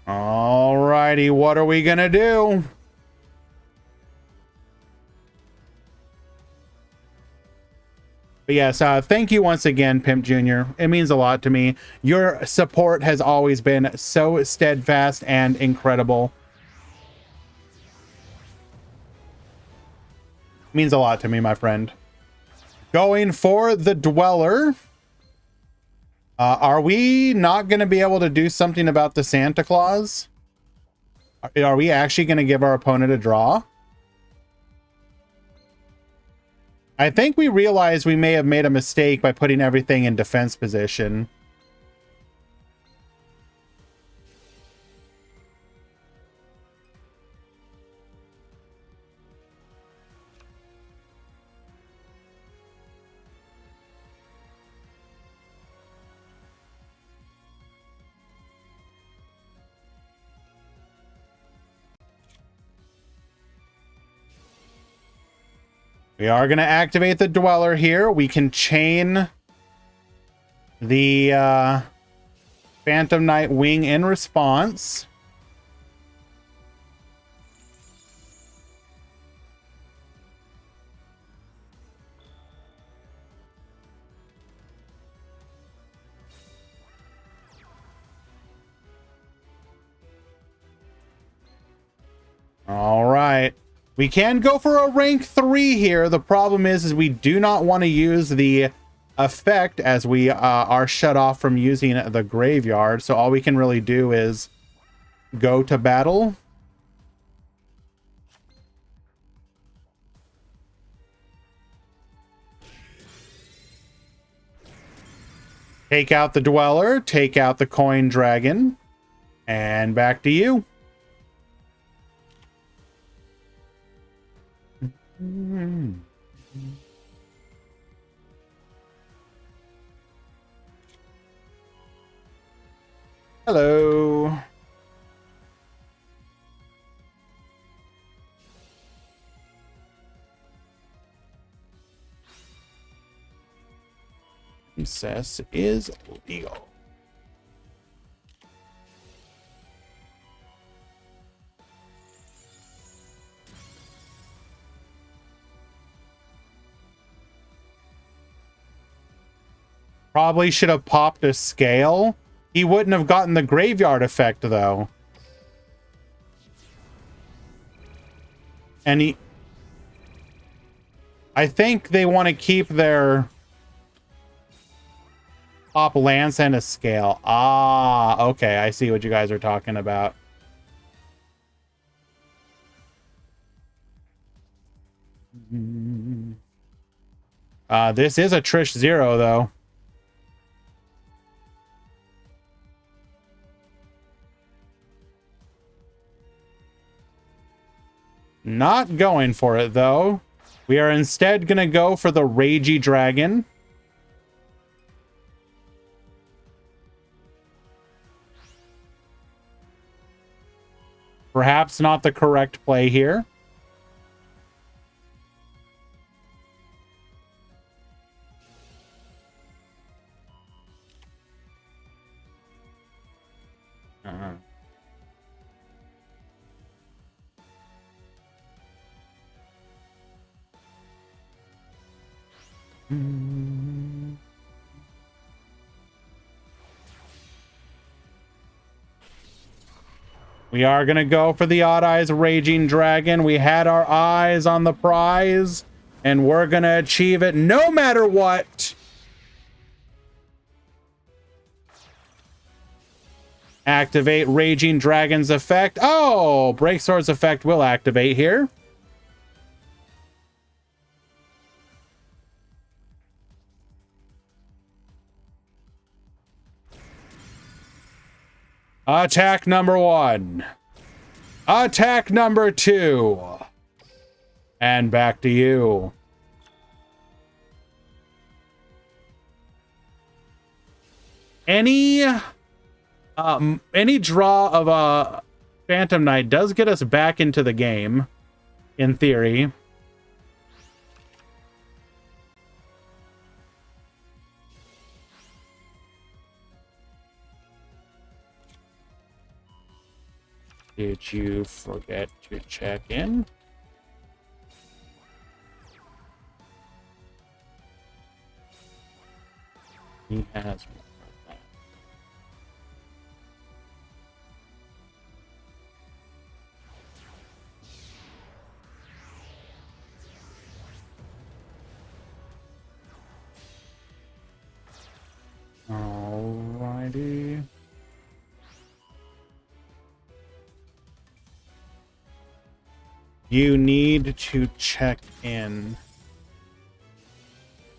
Alrighty, what are we gonna do? But yes, thank you once again, Pimp Jr. It means a lot to me. Your support has always been so steadfast and incredible. Means a lot to me, my friend. Going for the Dweller. Are we not going to be able to do something about the Santa Claus? Are we actually going to give our opponent a draw? I think we realize we may have made a mistake by putting everything in defense position. We are going to activate the Dweller here. We can chain the Phantom Knight Wing in response. All right. We can go for a rank 3 here. The problem is we do not want to use the effect as we are shut off from using the graveyard. So all we can really do is go to battle. Take out the Dweller, take out the Coin Dragon, and back to you. Hello. Princess is legal. Probably should have popped a scale. He wouldn't have gotten the graveyard effect, though. And I think they want to keep their pop lance and a scale. Ah, okay. I see what you guys are talking about. This is a Trish 0, though. Not going for it, though. We are instead going to go for the Ragey Dragon. Perhaps not the correct play here. We are going to go for the Odd Eyes Raging Dragon. We had our eyes on the prize, and we're going to achieve it no matter what. Activate Raging Dragon's effect. Oh, Breaksword's effect will activate here. Attack number 1. Attack number 2. And back to you. Any draw of a Phantom Knight does get us back into the game, in theory. Did you forget to check in? He has more of that. Alrighty. You need to check in.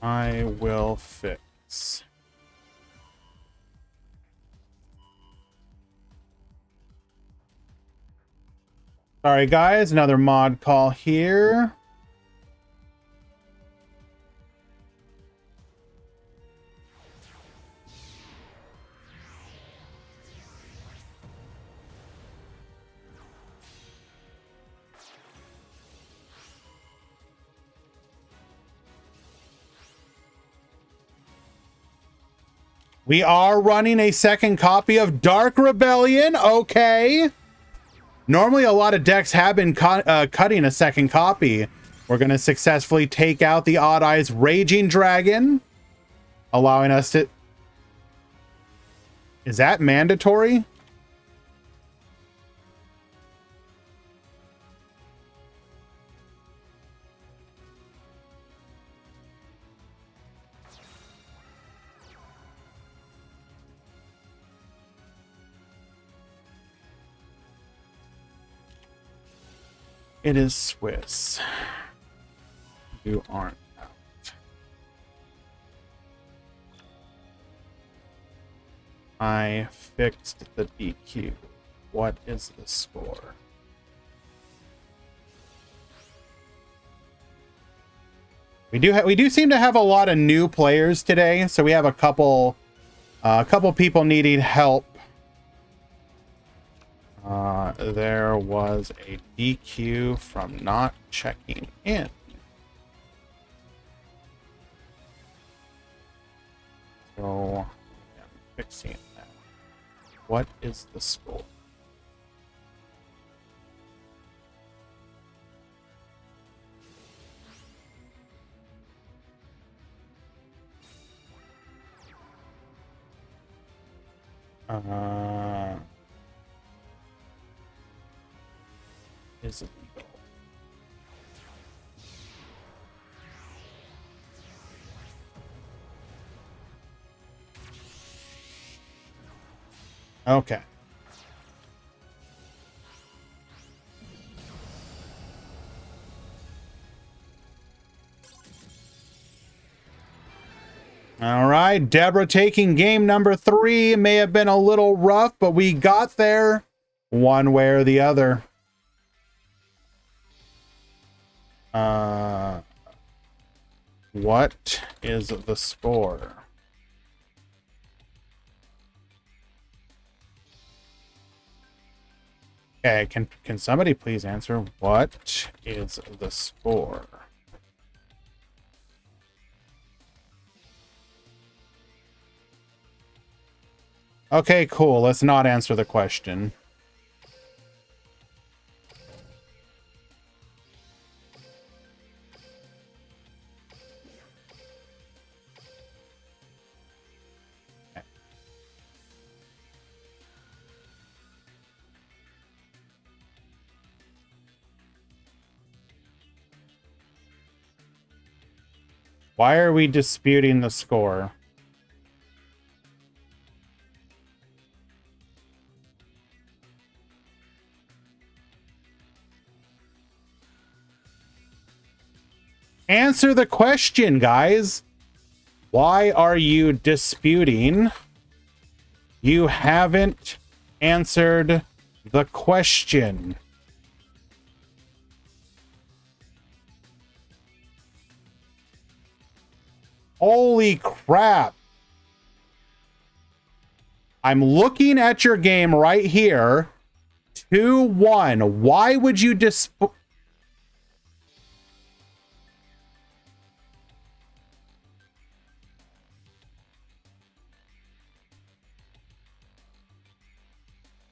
I will fix. Sorry guys, another mod call here. We are running a second copy of Dark Rebellion. Okay. Normally, a lot of decks have been cutting a second copy. We're going to successfully take out the Odd Eyes Raging Dragon, allowing us to... Is that mandatory? It is Swiss. You aren't out. I fixed the DQ. What is the score? We do seem to have a lot of new players today, so we have a couple people needing help. There was a DQ from not checking in. So I'm fixing that. What is the score? Is illegal. Okay. All right, Deborah taking game number 3. May have been a little rough, but we got there one way or the other. What is the score? Okay, can somebody please answer? What is the score? Okay, cool. Let's not answer the question. Why are we disputing the score? Answer the question, guys. Why are you disputing? You haven't answered the question. Holy crap. I'm looking at your game right here. 2-1. Why would you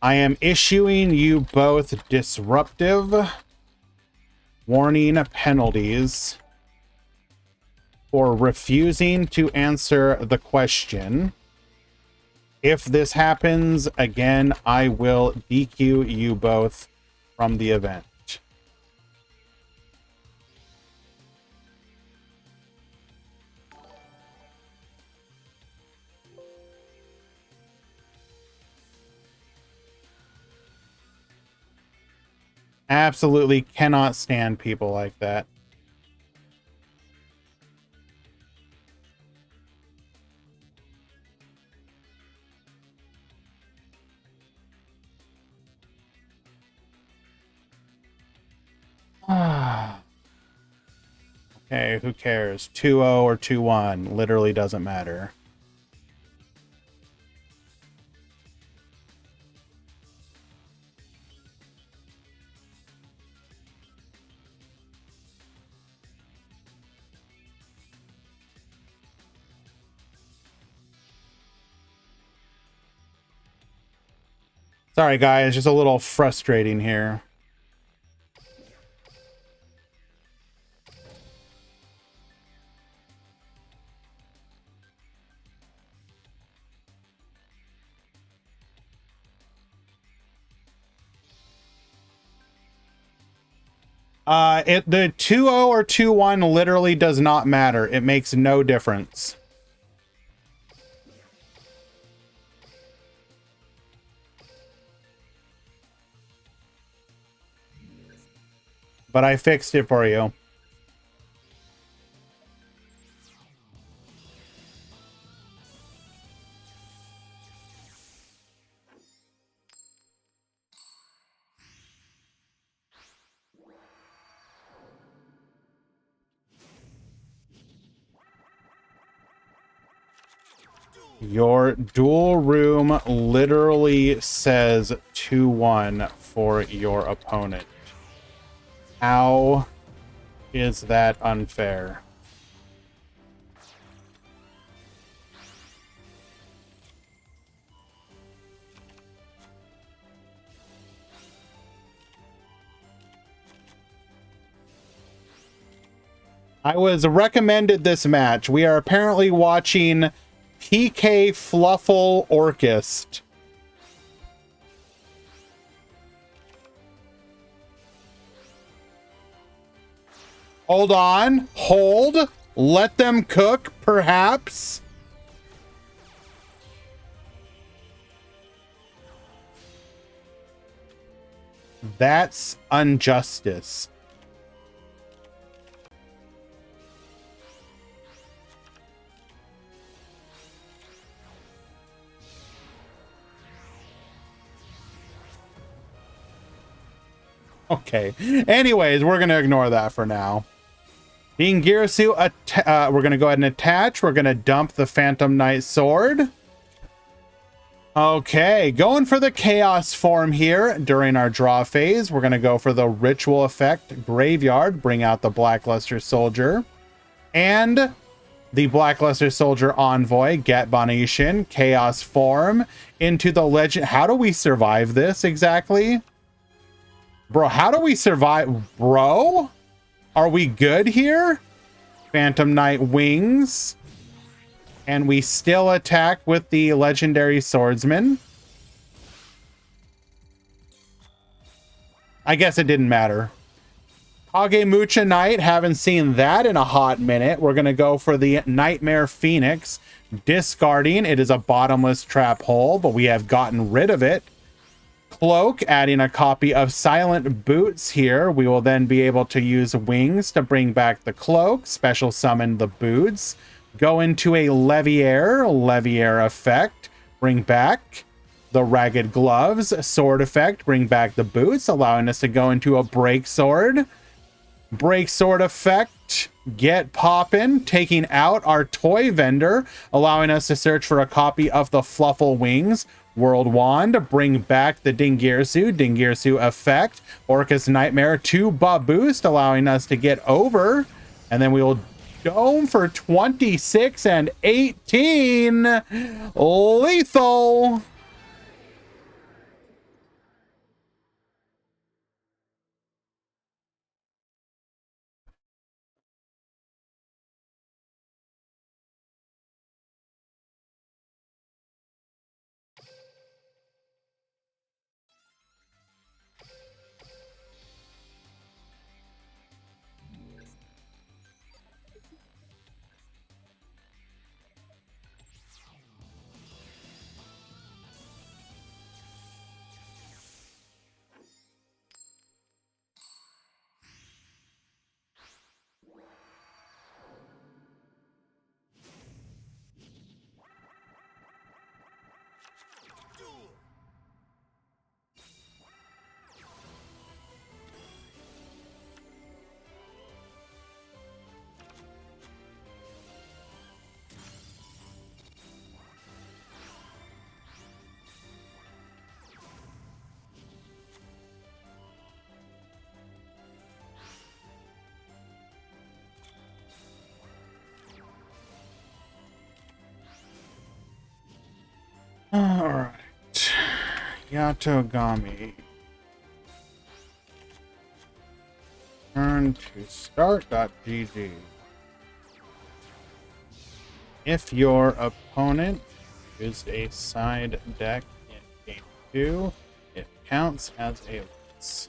I am issuing you both disruptive warning penalties for refusing to answer the question. If this happens again, I will DQ you both from the event. Absolutely cannot stand people like that. Okay, who cares? 2-0 or 2-1 literally doesn't matter. Sorry, guys, just a little frustrating here. The 2-0 or 2-1 literally does not matter. It makes no difference. But I fixed it for you. Your duel room literally says 2-1 for your opponent. How is that unfair? I was recommended this match. We are apparently watching PK Fluffle Orchest. Hold on. Hold. Let them cook, perhaps. That's injustice. Okay. Anyways, we're going to ignore that for now. Being Girasu, we're going to go ahead and attach. We're going to dump the Phantom Knight Sword. Okay, going for the Chaos form here during our draw phase. We're going to go for the Ritual Effect Graveyard, bring out the Blackluster Soldier. And the Blackluster Soldier Envoy, Get Bonishin, Chaos form into the Legend. How do we survive this exactly? Bro, how do we survive? Bro? Are we good here? Phantom Knight Wings. And we still attack with the Legendary Swordsman. I guess it didn't matter. Kagemucha Knight, haven't seen that in a hot minute. We're going to go for the Nightmare Phoenix. Discarding, it is a bottomless trap hole, but we have gotten rid of it. Cloak, adding a copy of Silent Boots here. We will then be able to use Wings to bring back the Cloak. Special summon the Boots. Go into a Leviair effect. Bring back the ragged gloves. Sword effect, bring back the boots, allowing us to go into a break sword. Break sword effect, get poppin', taking out our toy vendor, allowing us to search for a copy of the Fluffle Wings. World Wand, bring back the Dingirsu effect. Orcus Nightmare 2 buff boost, allowing us to get over. And then we will dome for 26 and 18. Lethal. Duel. All right. Yatogami. Turn to start.gg. If your opponent used a side deck in game 2, it counts as a loss.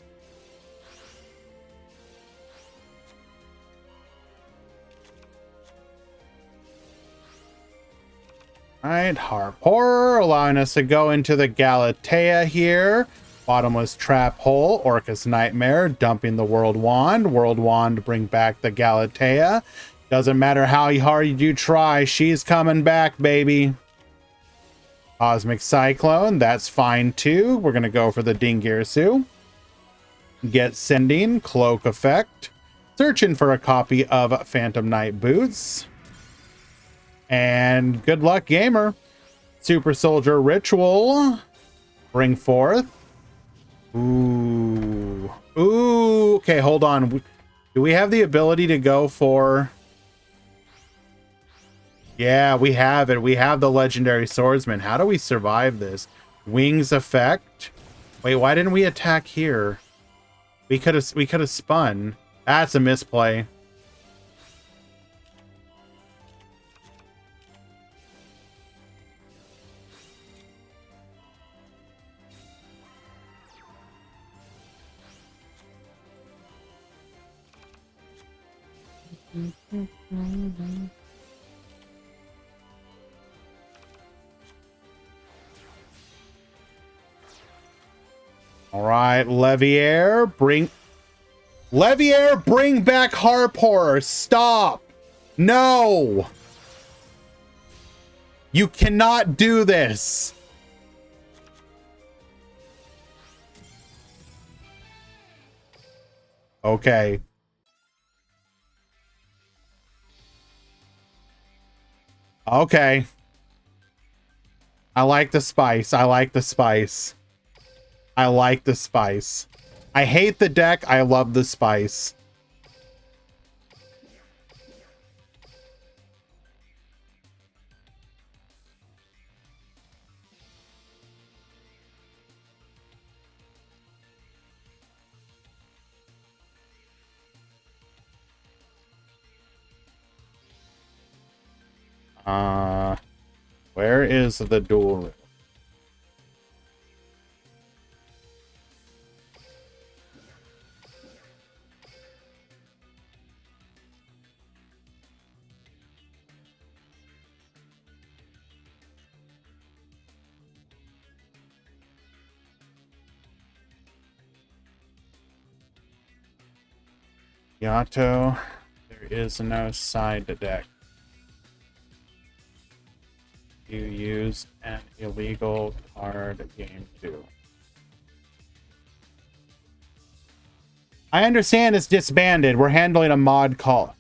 Alright, Harp Horror, allowing us to go into the Galatea here. Bottomless Trap Hole, Orcus Nightmare, dumping the World Wand. World Wand, bring back the Galatea. Doesn't matter how hard you try, she's coming back, baby. Cosmic Cyclone, that's fine too. We're going to go for the Dingirsu. Get Sending, Cloak Effect. Searching for a copy of Phantom Knight Boots. And good luck, gamer. Super Soldier Ritual. Bring forth. Ooh. Ooh. Okay, hold on. Do we have the ability to go for... Yeah, we have it. We have the Legendary Swordsman. How do we survive this? Wings effect. Wait, why didn't we attack here? We could have spun. That's a misplay. All right, Leviair, bring back Harp Horror. Stop. No. You cannot do this. Okay. Okay. I like the spice. I like the spice. I like the spice. I hate the deck. I love the spice. Where is the duel? Yato, there is no side deck. You use an illegal card game too. I understand it's disbanded. We're handling a mod call.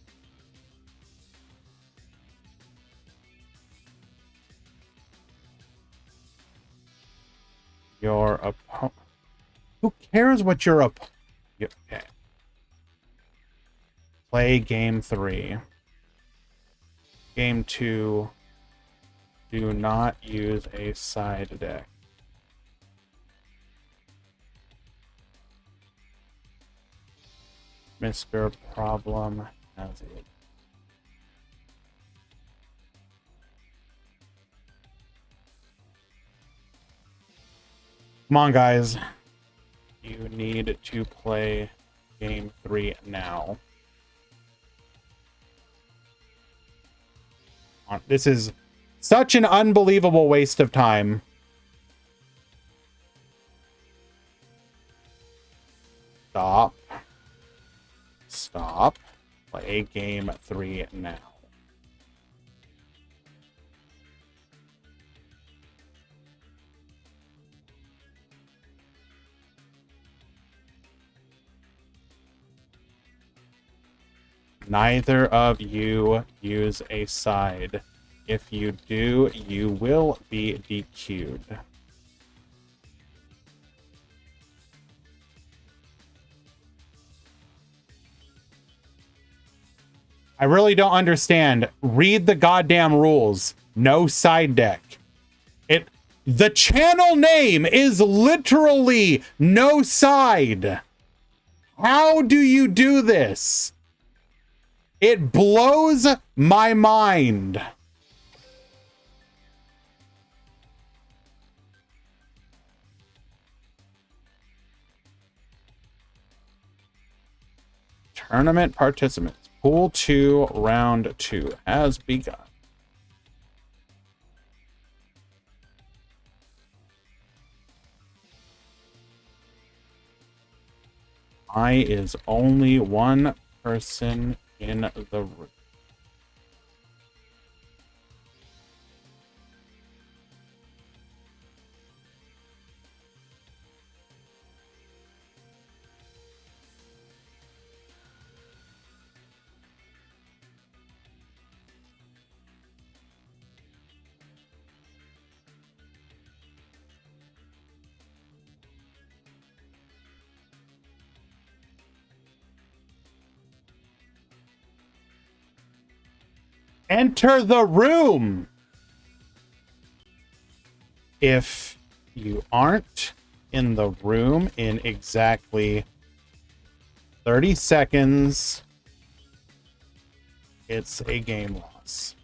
Your opponent. Who cares what your opponent? Okay. Play game 3. Game 2. Do not use a side deck. Mr. Problem has it. Come on, guys. You need to play game 3 now. This is such an unbelievable waste of time. Stop. Stop. Play game 3 now. Neither of you use a side. If you do, you will be DQ'd. I really don't understand. Read the goddamn rules. No side deck. The channel name is literally no side. How do you do this? It blows my mind. Tournament participants. Pool 2, round 2 has begun. Is only one person in the room. Enter the room. If you aren't in the room in exactly 30 seconds, it's a game loss.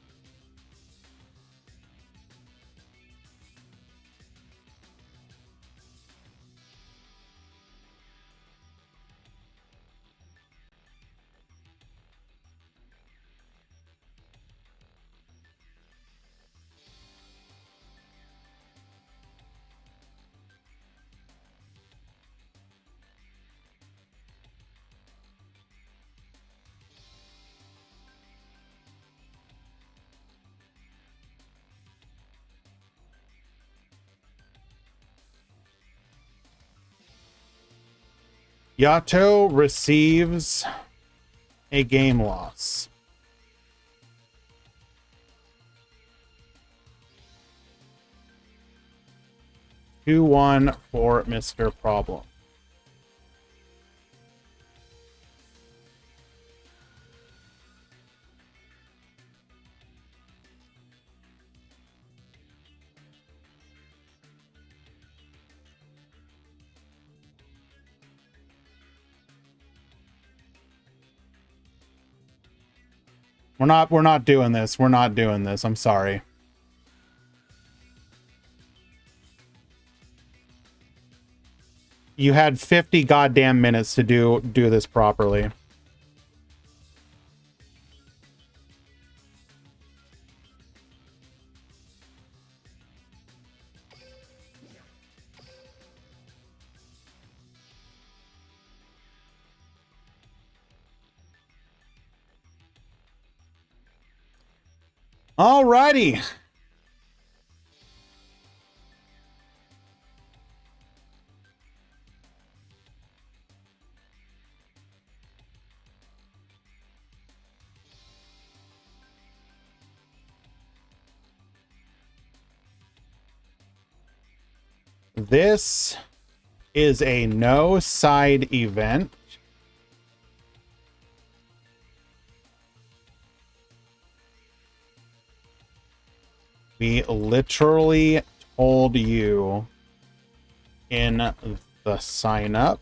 Yato receives a game loss. 2-1 for Mr. Problem. We're not doing this. We're not doing this. I'm sorry. You had 50 goddamn minutes to do this properly. Alrighty. This is a no side event. We literally told you in the sign up,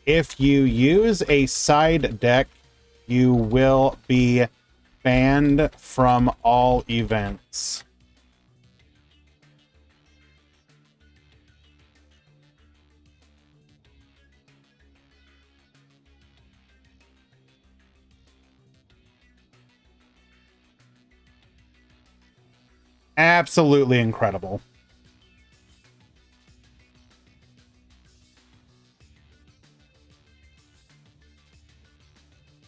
if you use a side deck, you will be banned from all events. Absolutely incredible.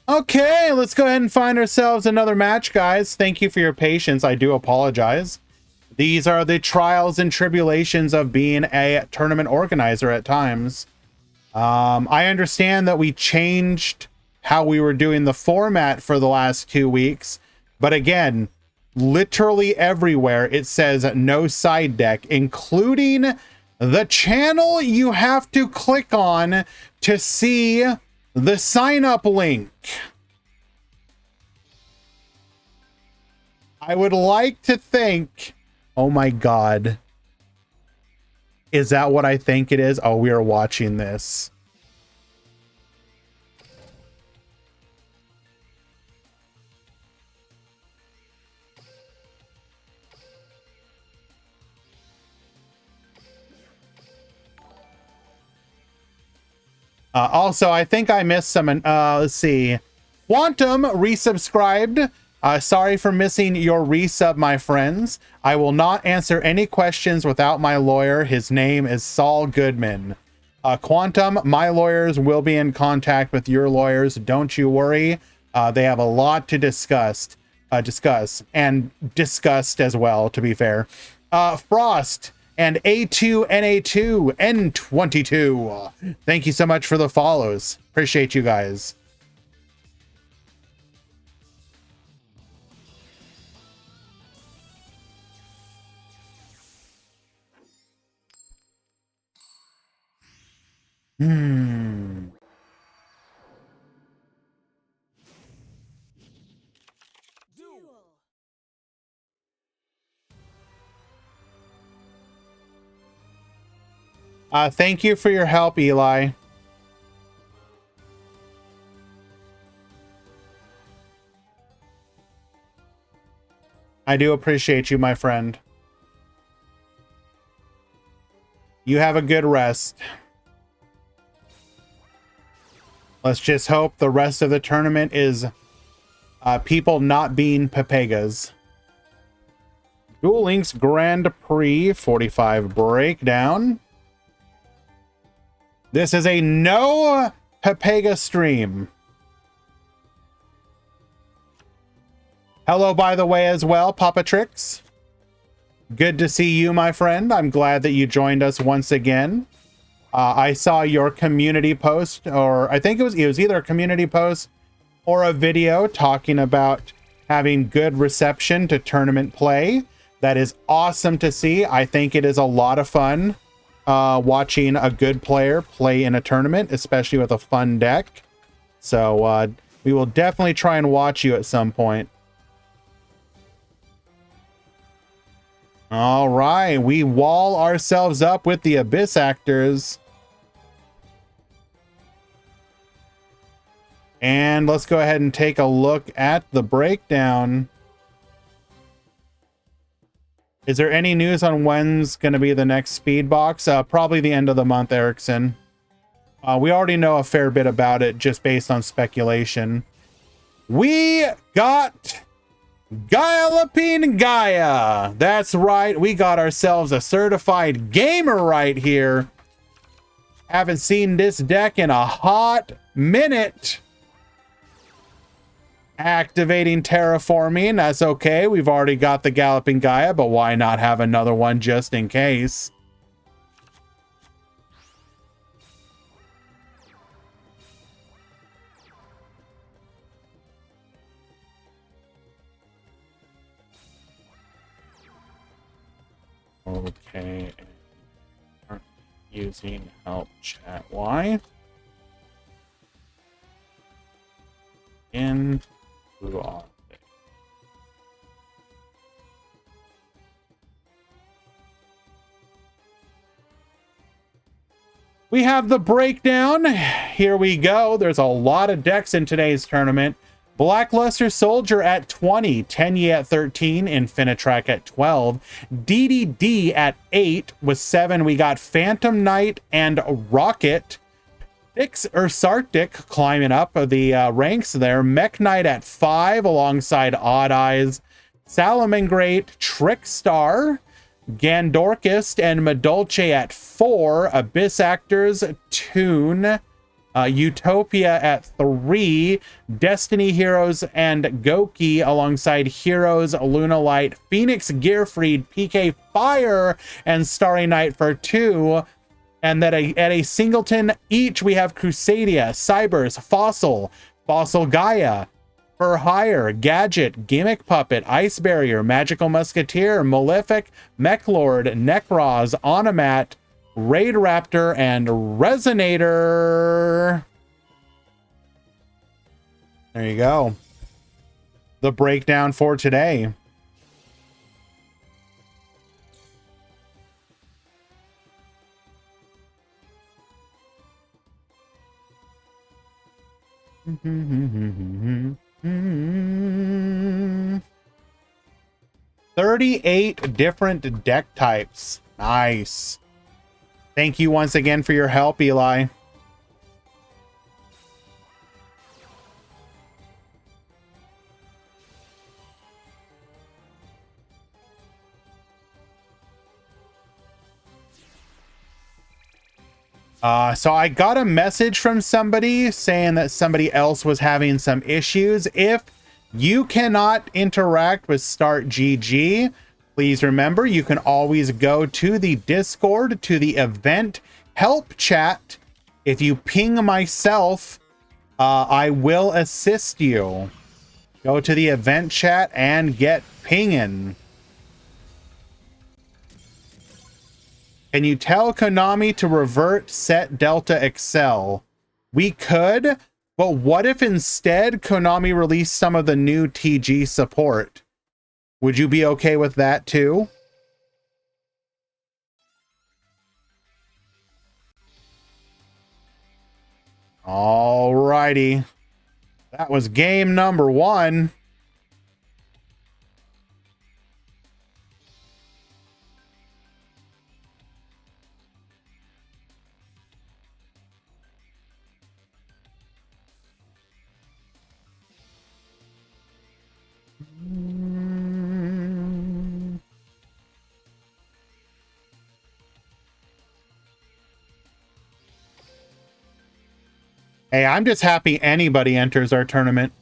Okay, let's go ahead and find ourselves another match, guys. Thank you for your patience. I do apologize. These are the trials and tribulations of being a tournament organizer at times. I understand that we changed how we were doing the format for the last 2 weeks, but again, literally everywhere it says no side deck, including the channel you have to click on to see the sign up link. I would like to think, oh my God. Is that what I think it is? Oh, we are watching this. Also, I think I missed some. Let's see. Quantum resubscribed. Sorry for missing your resub, my friends. I will not answer any questions without my lawyer. His name is Saul Goodman. Quantum, my lawyers will be in contact with your lawyers. Don't you worry. They have a lot to discuss and discussed as well, to be fair. Frost and A2NA2N22. Thank you so much for the follows. Appreciate you guys. Duel. Thank you for your help, Eli. I do appreciate you, my friend. You have a good rest. Let's just hope the rest of the tournament is people not being Pepegas. Duel Links Grand Prix 45 breakdown. This is a no Pepega stream. Hello, by the way, as well, Papa Tricks. Good to see you, my friend. I'm glad that you joined us once again. I saw your community post, or I think it was either a community post or a video talking about having good reception to tournament play. That is awesome to see. I think it is a lot of fun watching a good player play in a tournament, especially with a fun deck. So we will definitely try and watch you at some point. All right, we wall ourselves up with the Abyss actors. And let's go ahead and take a look at the breakdown. Is there any news on when's going to be the next speed box? Probably the end of the month, Erickson. We already know a fair bit about it just based on speculation. We got Galloping Gaia. That's right. We got ourselves a certified gamer right here. Haven't seen this deck in a hot minute. Activating terraforming. That's okay. We've already got the Galloping Gaia, but why not have another one just in case? Okay. using help chat. Why? In who are they? We have the breakdown. Here we go. There's a lot of decks in today's tournament. Blackluster Soldier at 20, Tenyi at 13, Infinitrack at 12, DDD at 8. With 7, we got Phantom Knight and Rocket. Sarctic climbing up the ranks there. Mech Knight at 5 alongside Odd Eyes, Salamangreat, Trickstar, Gandorkist, and Medolce at 4. Abyss Actors, Toon, Utopia at 3, Destiny Heroes and Goki alongside Heroes, Lunalight, Phoenix Gearfried, PK Fire, and Starry Night for 2. And that at a singleton each, we have Crusadia, Cybers, Fossil Gaia, For Hire, Gadget, Gimmick Puppet, Ice Barrier, Magical Musketeer, Malefic, Mechlord, Necroz, Onomat, Raid Raptor, and Resonator. There you go. The breakdown for today. Mm-hmm. 38 different deck types. Nice. Thank you once again for your help, Eli. So I got a message from somebody saying that somebody else was having some issues. If you cannot interact with Start GG, please remember you can always go to the Discord, to the event help chat. If you ping myself, I will assist you. Go to the event chat and get pinging. Can you tell Konami to revert set Delta Excel? We could, but what if instead Konami released some of the new TG support? Would you be okay with that too? Alrighty. That was game number 1. Hey, I'm just happy anybody enters our tournament.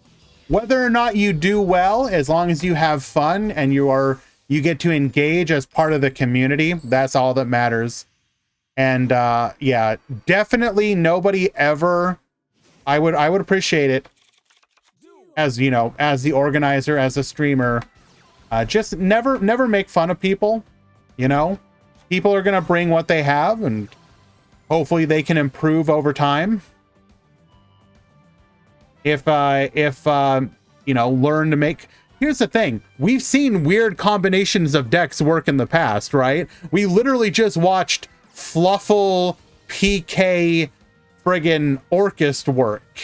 Whether or not you do well, as long as you have fun and you get to engage as part of the community, that's all that matters. And yeah, definitely nobody ever, I would appreciate it, as you know, as the organizer, as a streamer, just never make fun of people. You know, people are gonna bring what they have, and hopefully they can improve over time. If you know, learn to make. Here's the thing. We've seen weird combinations of decks work in the past, right? We literally just watched Fluffle PK friggin' Orchest work.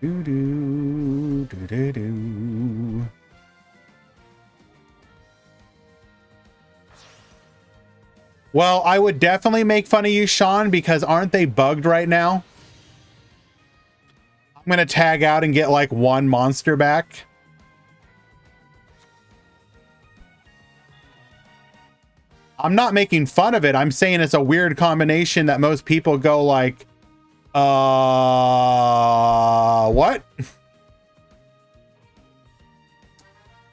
Do. Well, I would definitely make fun of you, Sean, because aren't they bugged right now? I'm going to tag out and get like 1 monster back. I'm not making fun of it. I'm saying it's a weird combination that most people go like, what?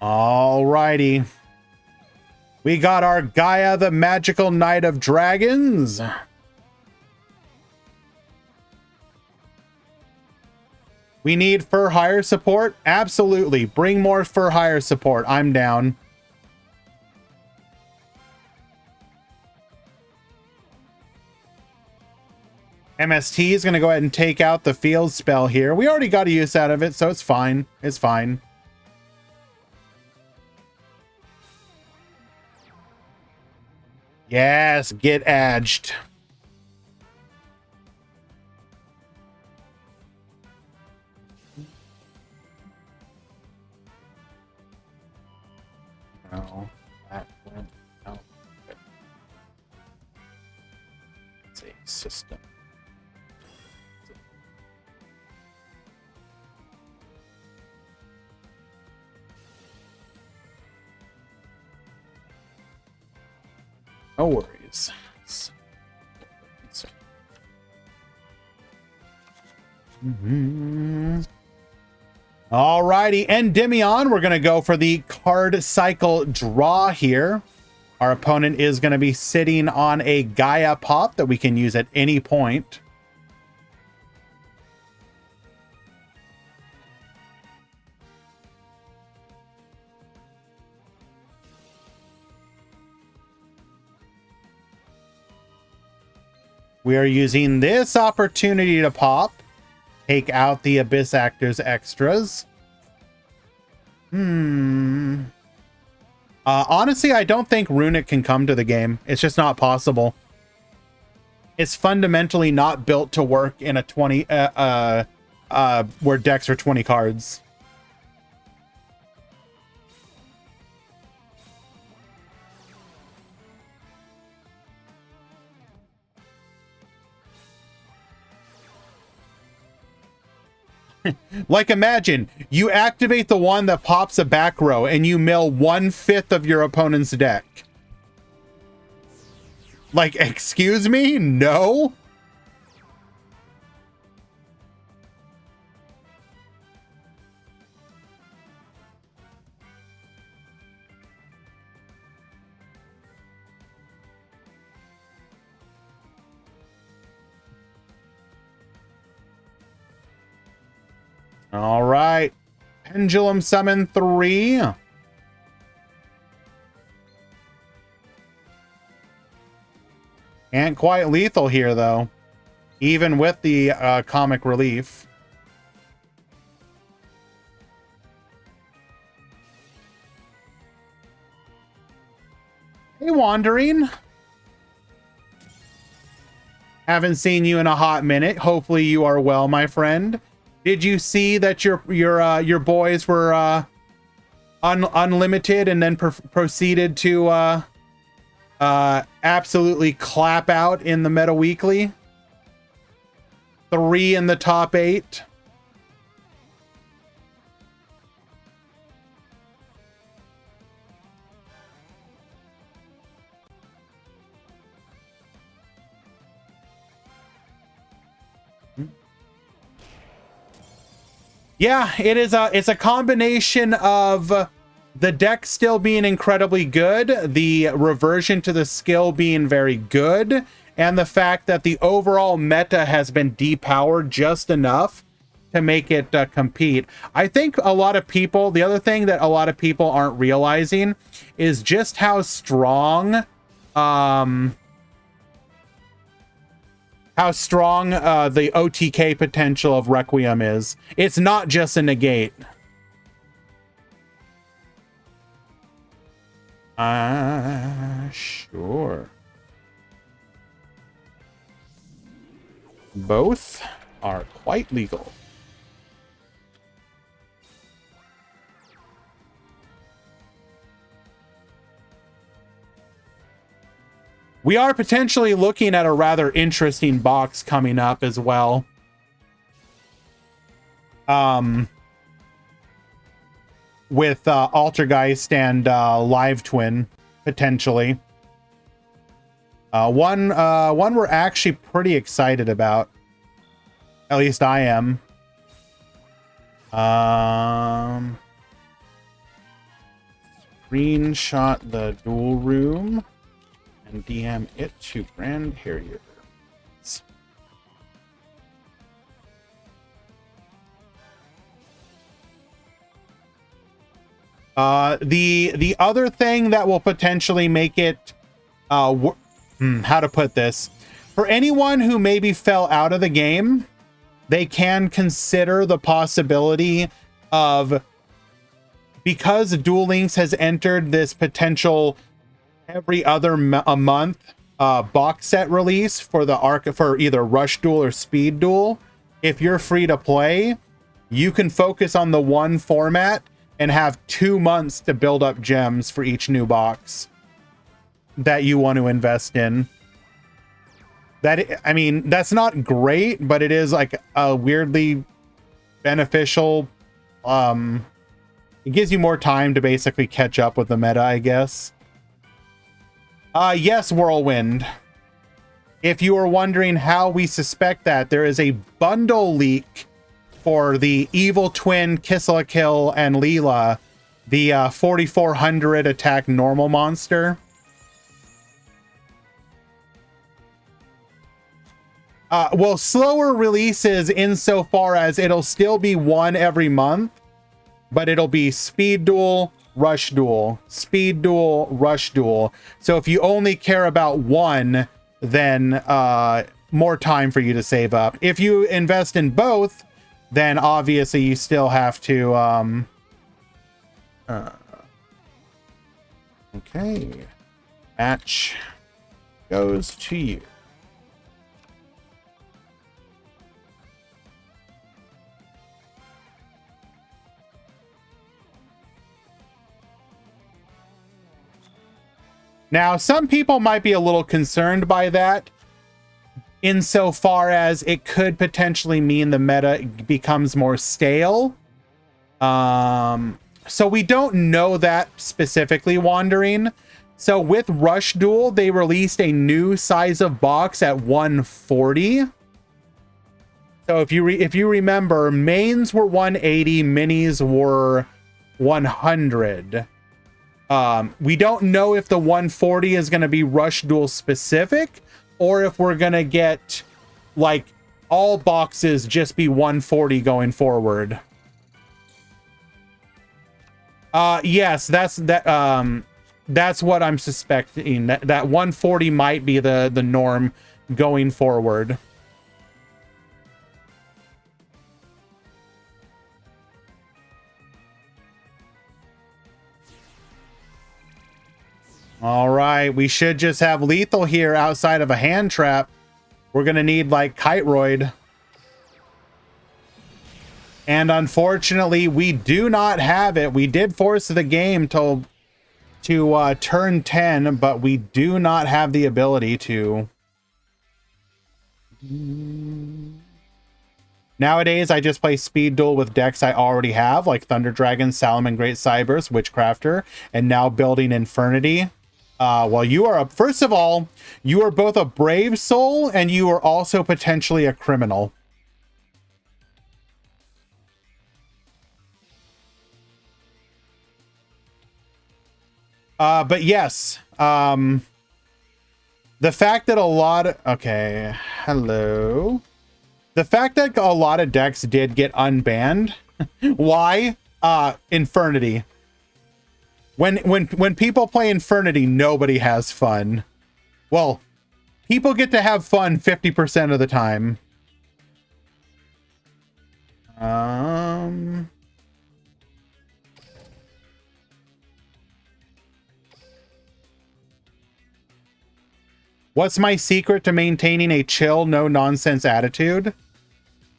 Alrighty. We got our Gaia, the Magical Knight of Dragons. We need For Hire support? Absolutely. Bring more For Hire support. I'm down. MST is going to go ahead and take out the field spell here. We already got a use out of it, so it's fine. It's fine. Yes, get edged. No, that went out. It's a system. No worries. Alrighty, Endymion, we're going to go for the card cycle draw here. Our opponent is going to be sitting on a Gaia Pop that we can use at any point. We are using this opportunity to pop. Take out the Abyss Actor's extras. Honestly, I don't think Runic can come to the game. It's just not possible. It's fundamentally not built to work in a 20 where decks are 20 cards. Like, imagine you activate the one that pops a back row and you mill 1/5 of your opponent's deck. Like, excuse me? No? All right. Pendulum Summon 3. Can't quite lethal here, though. Even with the comic relief. Hey, Wandering. Haven't seen you in a hot minute. Hopefully you are well, my friend. Did you see that your boys were unlimited and then proceeded to absolutely clap out in the Meta Weekly? 3 in the top 8. Yeah, it's a combination of the deck still being incredibly good, the reversion to the skill being very good, and the fact that the overall meta has been depowered just enough to make it compete. I think a lot of people, the other thing that a lot of people aren't realizing is just how strong the OTK potential of Requiem is. It's not just a negate. Sure. Both are quite legal. We are potentially looking at a rather interesting box coming up as well. With Altergeist and Live Twin, potentially. One we're actually pretty excited about. At least I am. Screenshot the duel room. And DM it to Grand Harrier. The other thing that will potentially make it how to put this, For anyone who maybe fell out of the game, they can consider the possibility of, because Duel Links has entered this potential every other a month box set release for the for either Rush Duel or Speed Duel. If you're free to play, you can focus on the one format and have 2 months to build up gems for each new box that you want to invest in. That, I mean, that's not great, but it is like a weirdly beneficial. It gives you more time to basically catch up with the meta, I guess. Yes, Whirlwind. If you are wondering how we suspect that, there is a bundle leak for the Evil Twin, Kill, and Leela, the 4400 attack normal monster. Well, slower releases insofar as it'll still be one every month, but it'll be Speed Duel, Rush Duel, Speed Duel, Rush Duel. So if you only care about one, then more time for you to save up. If you invest in both, then obviously you still have to okay. Match goes to you. Now, some people might be a little concerned by that, insofar as it could potentially mean the meta becomes more stale. So we don't know that specifically, Wandering. So with Rush Duel, they released a new size of box at 140. So if you remember, mains were 180, minis were 100. We don't know if the 140 is going to be Rush Duel specific, or if we're going to get like all boxes just be 140 going forward. Yes, that's what I'm suspecting. That 140 might be the norm going forward. All right, we should just have lethal here outside of a hand trap. We're gonna need like Kiteroid. And unfortunately, we do not have it. We did force the game to turn 10, but we do not have the ability to. Nowadays, I just play Speed Duel with decks I already have, like Thunder Dragon, Salaman, Great Cybers, Witchcrafter, and now building Infernity. Well, you are first of all, you are both a brave soul and you are also potentially a criminal. But yes, the fact that a lot of, okay, hello. The fact that a lot of decks did get unbanned. Why? Infernity. When people play Infernity, nobody has fun. Well, people get to have fun 50% of the time. What's my secret to maintaining a chill, no nonsense attitude?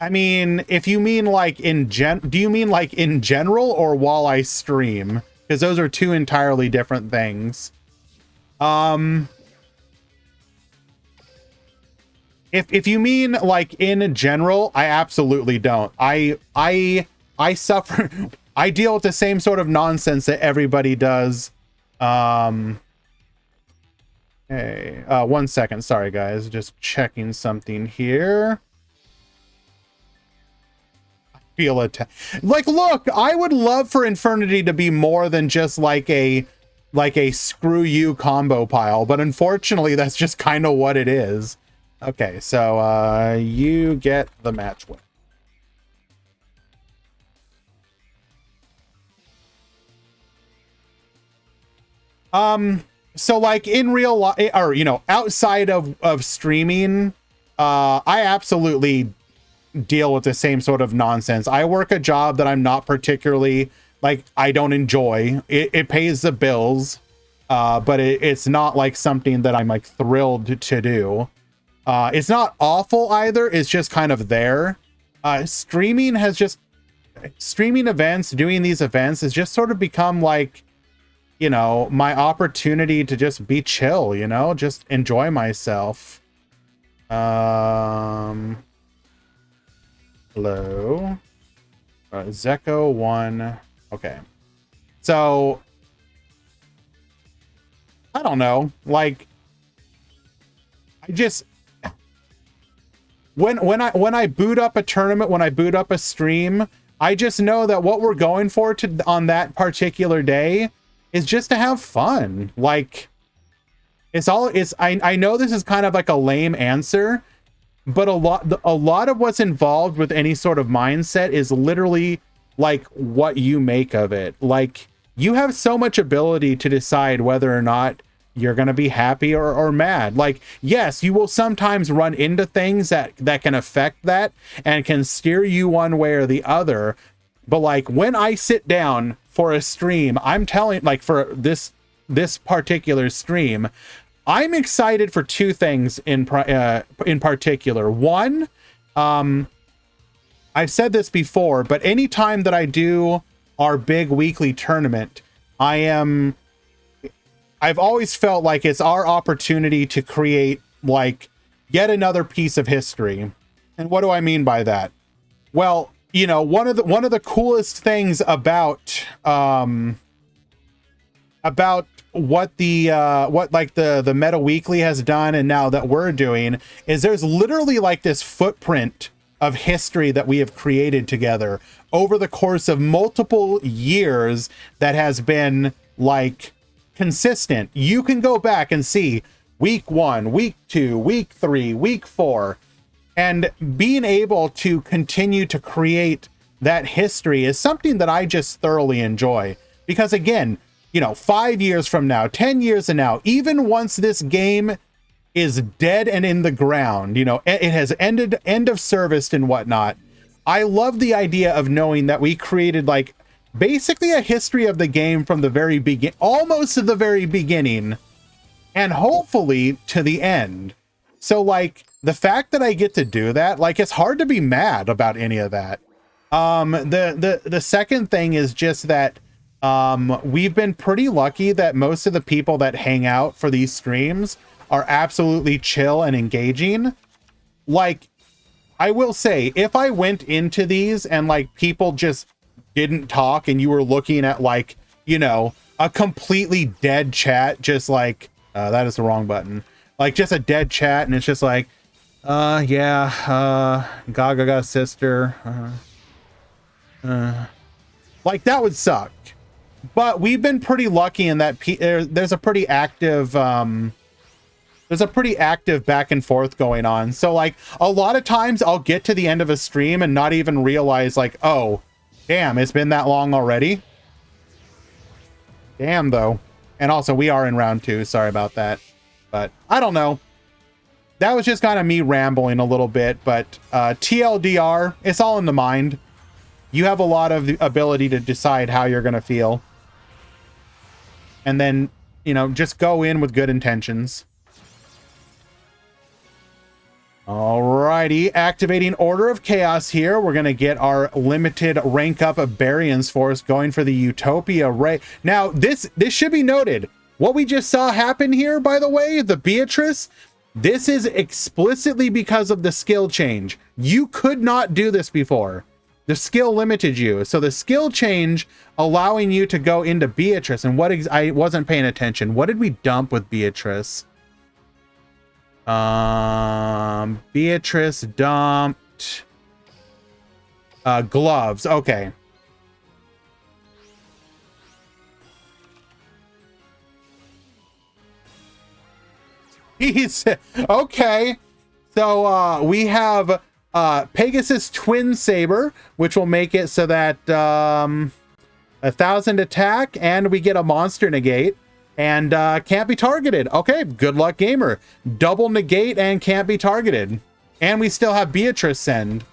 I mean, if you mean like do you mean like in general or while I stream? Because those are two entirely different things. If you mean like in general, I absolutely don't. I suffer. I deal with the same sort of nonsense that everybody does. Hey, 1 second. Sorry, guys. Just checking something here. Feel it. Like, look, I would love for Infernity to be more than just like a screw you combo pile, but unfortunately that's just kind of what it is. Okay, so you get the match win. So like in real life, or, you know, outside of streaming, I absolutely deal with the same sort of nonsense. I work a job that I'm not particularly, like, I don't enjoy. It pays the bills, but it's not like something that I'm like thrilled to do. It's not awful either. It's just kind of there. Streaming events, doing these events has just sort of become like, you know, my opportunity to just be chill, you know, just enjoy myself. Hello. Zeko 1. Okay. So I don't know. Like, I just when I boot up a tournament, when I boot up a stream, I just know that what we're going for on that particular day is just to have fun. Like, I know this is kind of like a lame answer, but a lot of what's involved with any sort of mindset is literally like what you make of it. Like, you have so much ability to decide whether or not you're going to be happy or mad. Like, yes, you will sometimes run into things that can affect that and can steer you one way or the other. But like, when I sit down for a stream, I'm telling, like, for this particular stream, I'm excited for two things in particular. One, I've said this before, but anytime that I do our big weekly tournament, I've always felt like it's our opportunity to create like yet another piece of history. And what do I mean by that? Well, you know, one of the coolest things about what the Meta Weekly has done, and now that we're doing, is there's literally like this footprint of history that we have created together over the course of multiple years that has been like consistent. You can go back and see week 1, week 2, week 3, week 4, and being able to continue to create that history is something that I just thoroughly enjoy. Because again, you know, 5 years from now, 10 years from now, even once this game is dead and in the ground, you know, it has end of service and whatnot, I love the idea of knowing that we created like basically a history of the game from the very beginning, almost to the very beginning, and hopefully to the end. So like, the fact that I get to do that, like, it's hard to be mad about any of that. The second thing is just that we've been pretty lucky that most of the people that hang out for these streams are absolutely chill and engaging. Like, I will say, if I went into these and like people just didn't talk and you were looking at like, you know, a completely dead chat, just like, that is the wrong button. Like, just a dead chat, and it's just like, yeah, Gaga sister. Like, that would suck. But we've been pretty lucky in that there's a pretty active back and forth going on. So like, a lot of times I'll get to the end of a stream and not even realize like, oh, damn, it's been that long already. Damn, though. And also, we are in round 2. Sorry about that. But I don't know. That was just kind of me rambling a little bit. But TLDR, it's all in the mind. You have a lot of the ability to decide how you're going to feel. And then, you know, just go in with good intentions. Alrighty, activating Order of Chaos here. We're going to get our limited rank up of Barians Force going for the Utopia Ray. Now, this should be noted. What we just saw happen here, by the way, the Beatrice, this is explicitly because of the skill change. You could not do this before. The skill limited you. So the skill change allowing you to go into Beatrice. And what I wasn't paying attention. What did we dump with Beatrice? Beatrice dumped gloves. Okay. He's okay. So we have Pegasus Twin Saber, which will make it so that 1,000 attack, and we get a monster negate. And can't be targeted. Okay, good luck, gamer. Double negate and can't be targeted. And we still have Beatrice send.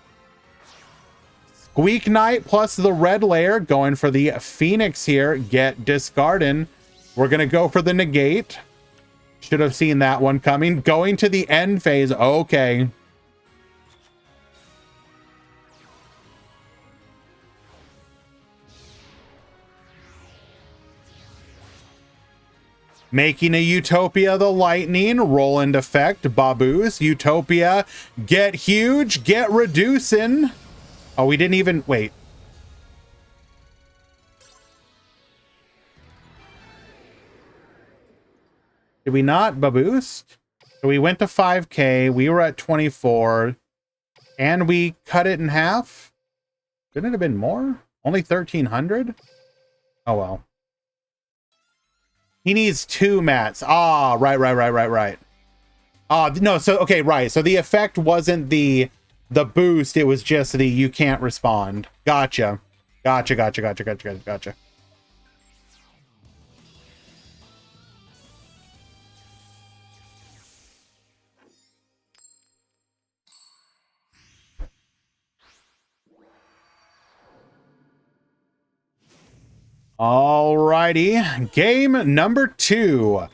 Squeak Knight plus the red layer, going for the Phoenix here. Get discarding. We're going to go for the negate. Should have seen that one coming. Going to the end phase. Okay. Making a Utopia the Lightning, Roland effect, Baboos, Utopia, get huge, get reducing. Oh, we didn't even, wait. Did we not Baboos? So we went to 5K, we were at 24, and we cut it in half? Couldn't it have been more? Only 1,300? Oh, well. He needs 2 mats. Ah, right. No, so, okay, right. So the effect wasn't the boost. It was just the you can't respond. Gotcha. Alrighty, game number 2.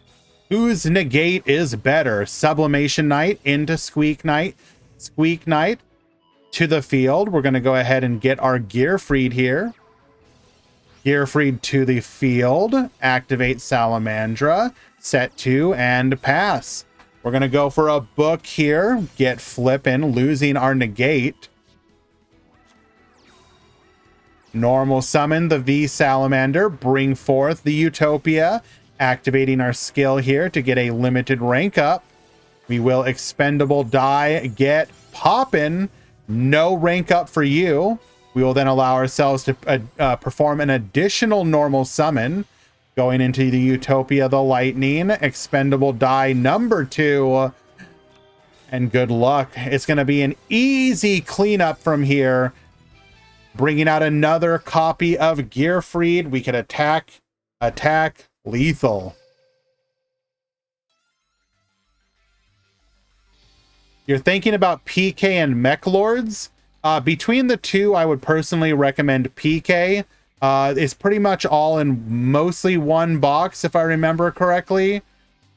Whose negate is better? Sublimation Knight into Squeak Knight. Squeak Knight to the field. We're going to go ahead and get our Gearfried here. Gearfried to the field. Activate Salamandra. Set 2 and pass. We're going to go for a book here. Get flippin', losing our negate. Normal summon the V Salamander, bring forth the Utopia, activating our skill here to get a limited rank up. We will expendable die, get poppin', no rank up for you. We will then allow ourselves to perform an additional normal summon, going into the Utopia the Lightning, expendable die number 2, and good luck. It's going to be an easy cleanup from here. Bringing out another copy of Gearfried. We can attack, lethal. You're thinking about PK and Mech Lords. Between the two, I would personally recommend PK. It's pretty much all in mostly one box, if I remember correctly.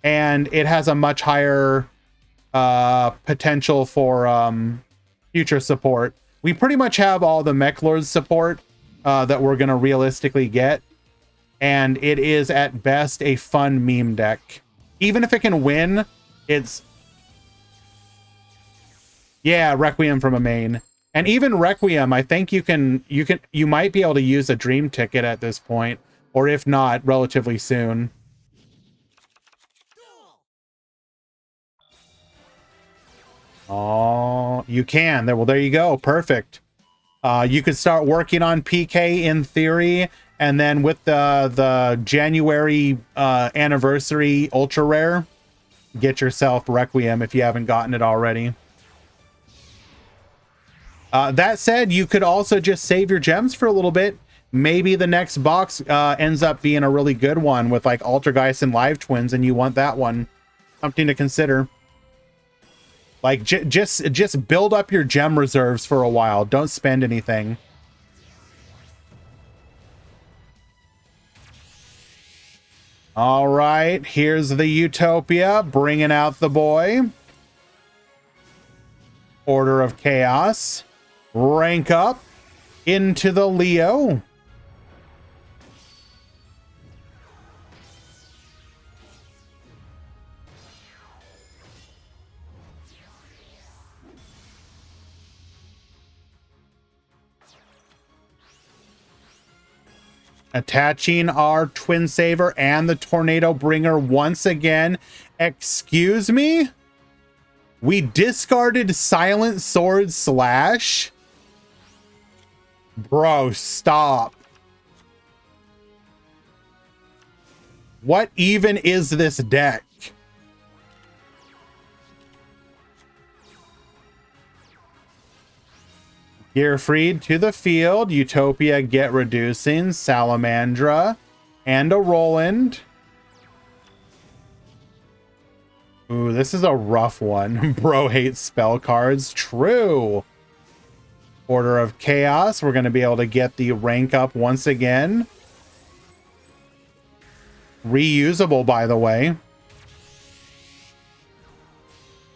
And it has a much higher potential for future support. We pretty much have all the Mech Lords support that we're going to realistically get. And it is at best a fun meme deck. Even if it can win, it's... Yeah, Requiem from a main. And even Requiem, I think you might be able to use a dream ticket at this point. Or if not, relatively soon. Oh, you can. Well, there you go. Perfect. You could start working on PK in theory, and then with the January anniversary ultra rare, get yourself Requiem if you haven't gotten it already. That said, you could also just save your gems for a little bit. Maybe the next box ends up being a really good one with like Altergeist and Live Twins, and you want that one. Something to consider. Like, just build up your gem reserves for a while. Don't spend anything. All right, here's the Utopia, bringing out the boy. Order of Chaos. Rank up into the Leo. Attaching our Twin Saver and the Tornado Bringer once again. Excuse me? We discarded Silent Sword Slash? Bro, stop. What even is this deck? Gearfried to the field. Utopia get reducing. Salamandra. And a Roland. this is a rough one. Bro hates spell cards. True. Order of Chaos. We're going to be able to get the rank up once again. Reusable, by the way.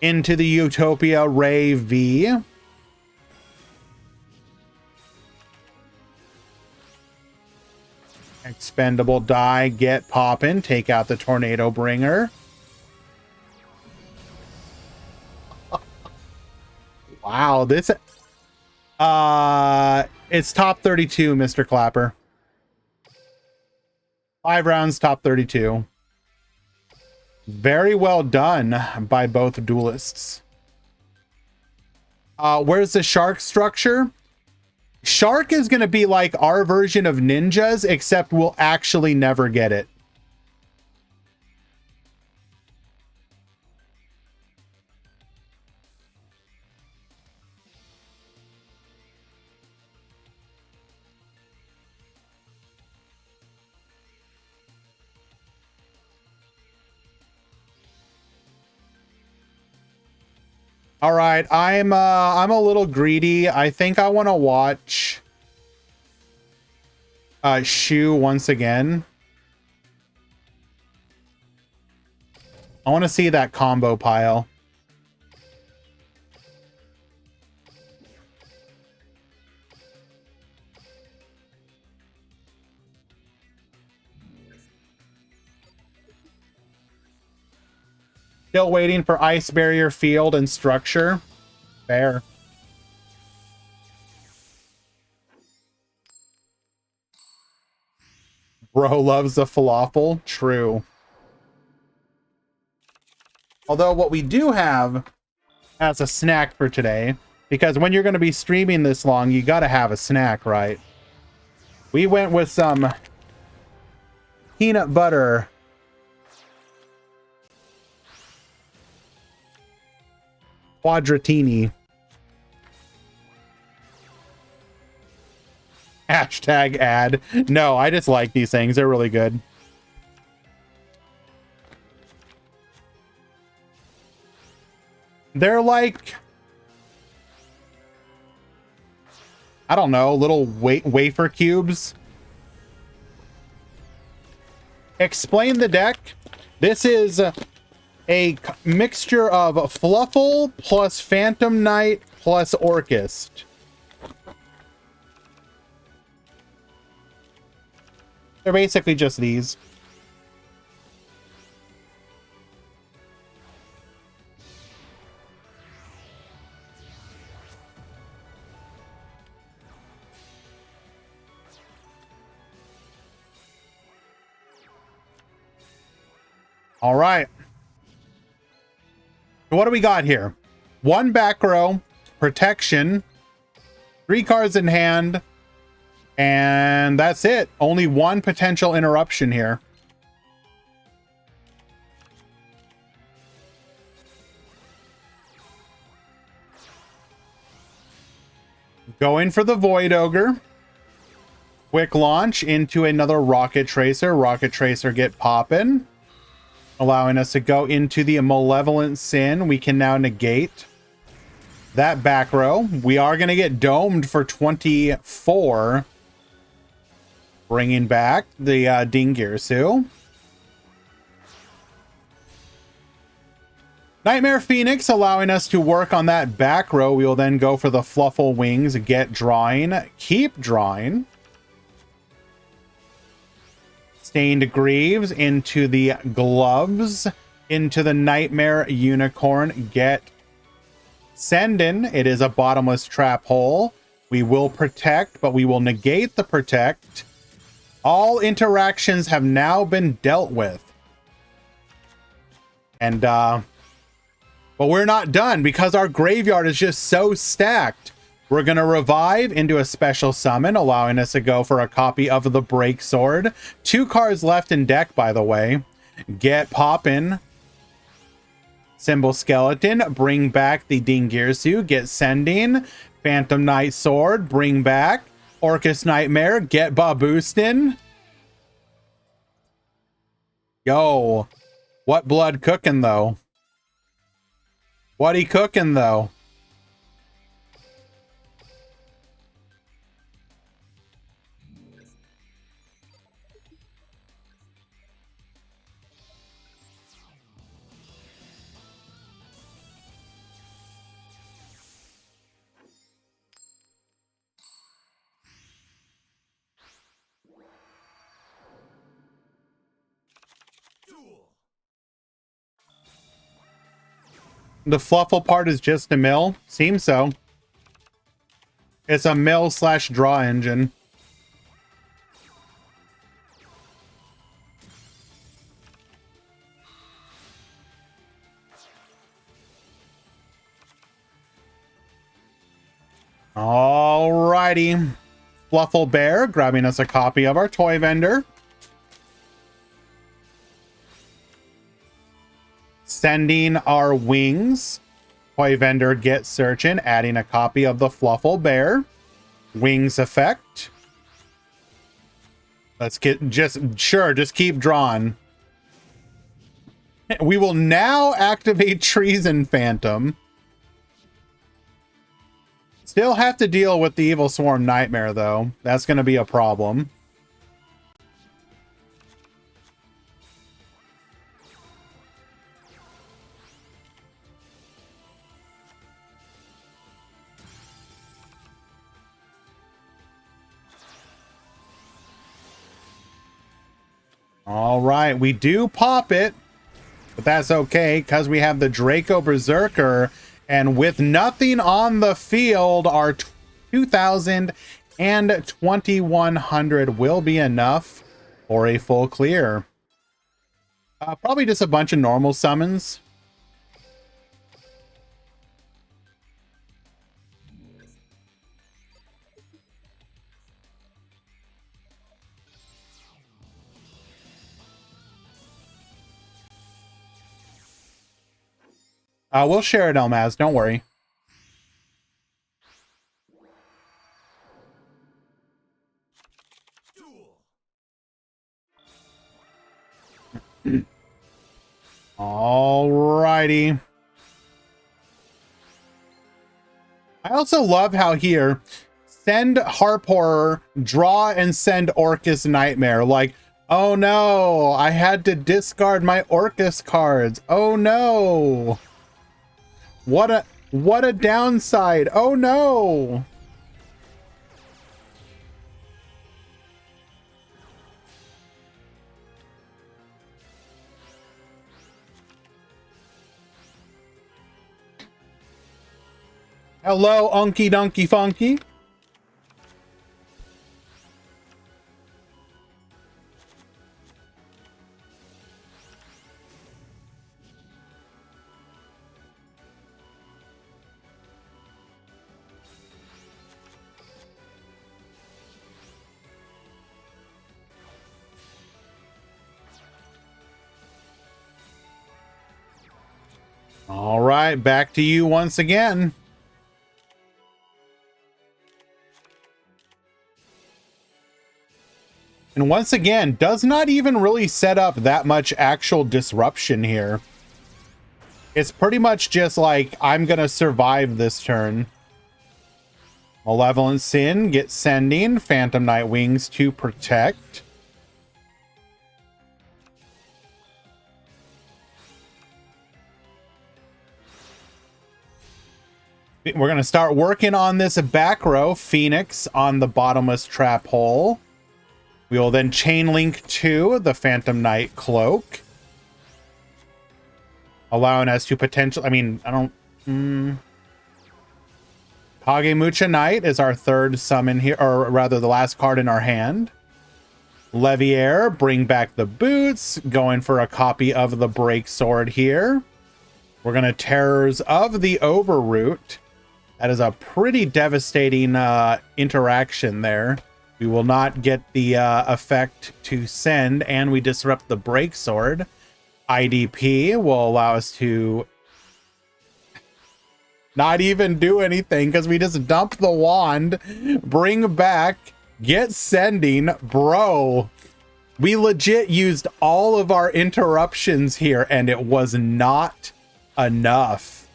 Into the Utopia Ray V. Expendable die, get poppin', take out the Tornado Bringer. Wow, this it's top 32, Mr. Clapper. 5 rounds, top 32. Very well done by both duelists. Where's the shark structure? Shark is going to be like our version of ninjas, except we'll actually never get it. All right, I'm a little greedy. I think I want to watch Shu once again. I want to see that combo pile. Still waiting for Ice Barrier Field and Structure. Fair. Bro loves the falafel. True. Although what we do have as a snack for today, because when you're going to be streaming this long, you got to have a snack, right? We went with some peanut butter quadratini. Hashtag ad. No, I just like these things. They're really good. They're like, I don't know, little wafer cubes. Explain the deck. This is a mixture of Fluffle plus Phantom Knight plus Orchist. They're basically just these. All right. What do we got here? 1 back row, protection, 3 cards in hand, and that's it. Only 1 potential interruption here. Going for the Void Ogre. Quick launch into another Rocket Tracer. Rocket Tracer get poppin'. Allowing us to go into the Malevolent Sin. We can now negate that back row. We are going to get domed for 24. Bringing back the Dingirsu. Nightmare Phoenix allowing us to work on that back row. We will then go for the Fluffle Wings. Get drawing. Keep drawing. Stained Greaves into the gloves, into the Nightmare Unicorn. Get Sendin. It is a bottomless trap hole. We will protect, but we will negate the protect. All interactions have now been dealt with. And, but we're not done because our graveyard is just so stacked. We're going to revive into a special summon, allowing us to go for a copy of the Break Sword. 2 cards left in deck, by the way. Get poppin'. Symbol Skeleton. Bring back the Dingirsu. Get sending. Phantom Knight Sword. Bring back. Orcus Nightmare. Get Baboostin. Yo. What blood cooking, though? What he cooking though? Duel. The fluffle part is just a mill? Seems so. It's a mill slash draw engine. Alrighty. Fluffle Bear grabbing us a copy of our toy vendor. Sending our wings. Toy vendor get searching, adding a copy of the Fluffle Bear. Wings effect. Let's get just keep drawing. We will now activate Treason Phantom. Still have to deal with the Evil Swarm Nightmare though. That's going to be a problem. All right, we do pop it, but that's okay because we have the Draco Berserker, and with nothing on the field, our 2,000 and 2,100 will be enough for a full clear. Probably just a bunch of normal summons. We'll share it, Elmaz. Don't worry. Alrighty. I also love how here, send Harp Horror, draw and send Orcus Nightmare. Like, oh no, I had to discard my Orcus cards. Oh no. What a downside. Oh no. Hello, Unky Dunky Funky. All right, back to you once again. And once again, does not even really set up that much actual disruption here. It's pretty much just like, I'm going to survive this turn. Malevolent Sin, get sending. Phantom Night Wings to protect. We're going to start working on this back row. Phoenix on the bottomless trap hole. We will then chain link to the Phantom Knight Cloak, allowing us to potentially, I mean, I don't, Kagemucha Knight is our third summon here, or rather the last card in our hand. Leviair, bring back the boots, going for a copy of the Break Sword here. We're going to Terrors of the Overroot. That is a pretty devastating interaction there. We will not get the effect to send, and we disrupt the Break Sword. IDP will allow us to not even do anything because we just dump the wand, bring back, get sending. Bro, we legit used all of our interruptions here, and it was not enough.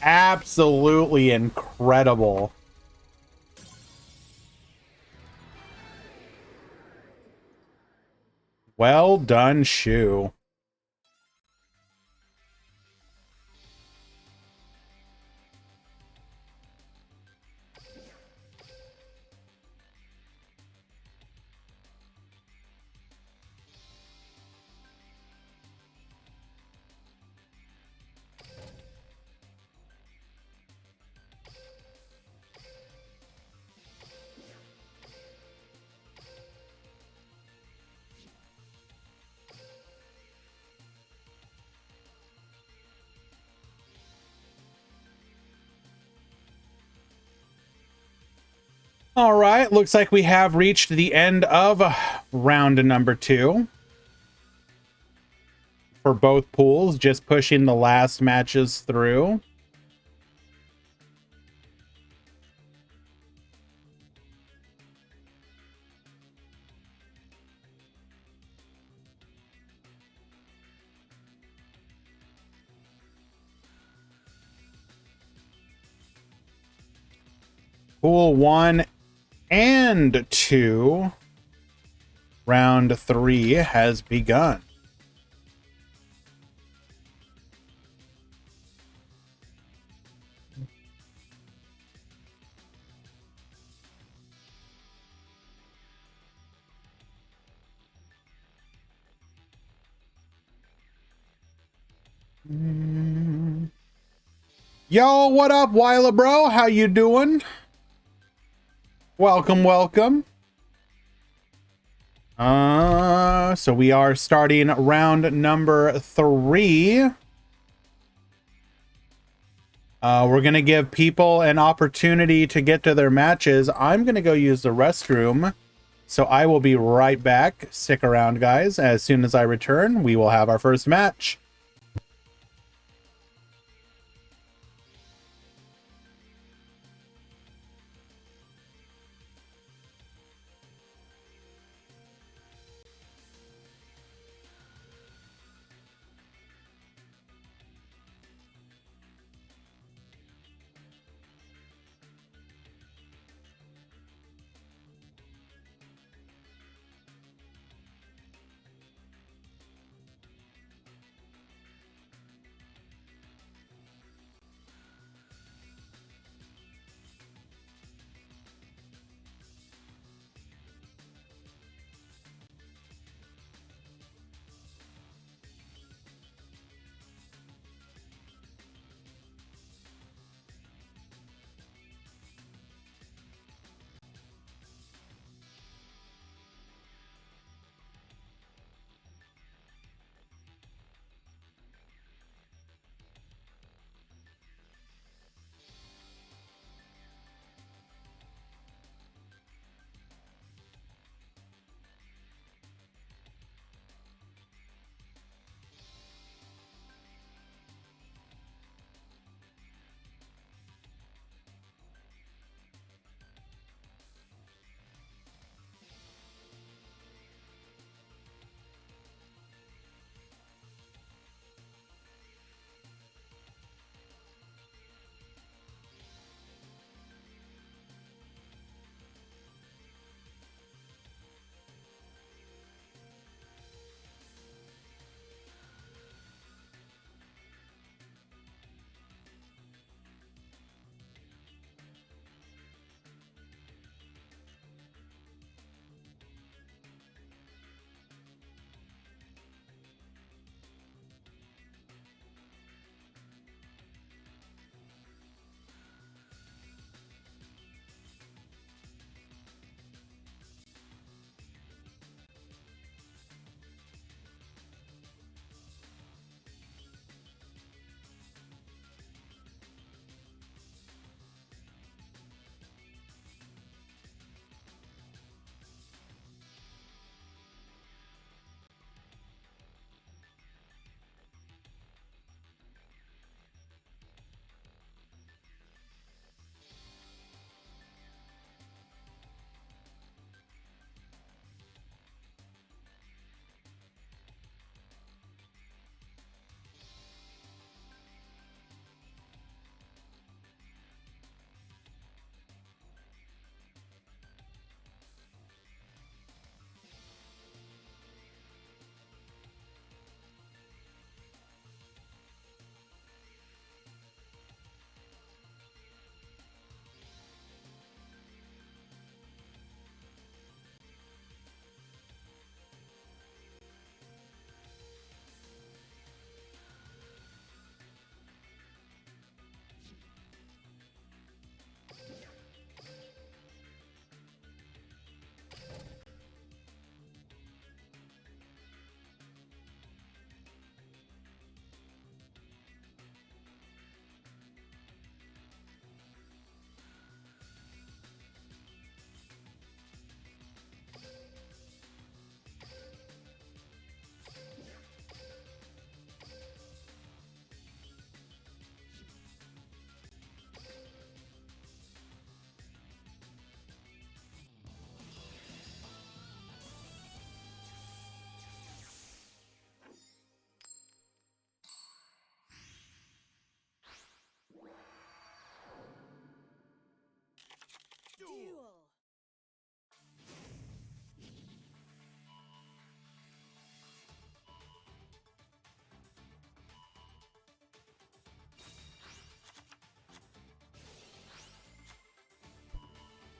absolutely incredible. Well done, Shu. All right, looks like we have reached the end of round number 2 for both pools, just pushing the last matches through. Pool 1 and 2, round 3 has begun. Yo, what up, Wila bro? How you doing? Welcome, welcome. So we are starting round number 3. We're gonna give people an opportunity to get to their matches. I'm gonna go use the restroom, so I will be right back. Stick around, guys. As soon as I return, we will have our first match.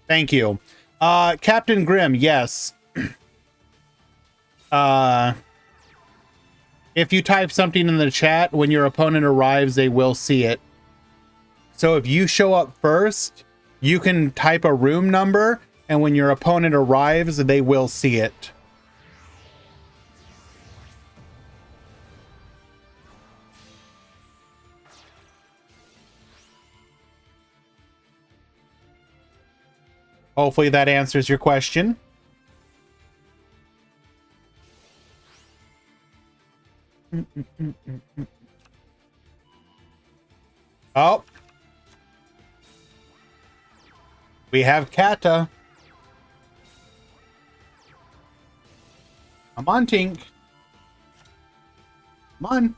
Thank you. Captain Grimm, yes. If you type something in the chat, when your opponent arrives, they will see it. So if you show up first, you can type a room number, and when your opponent arrives, they will see it. Hopefully that answers your question. Oh. We have Kata. Come on, Tink. Come on.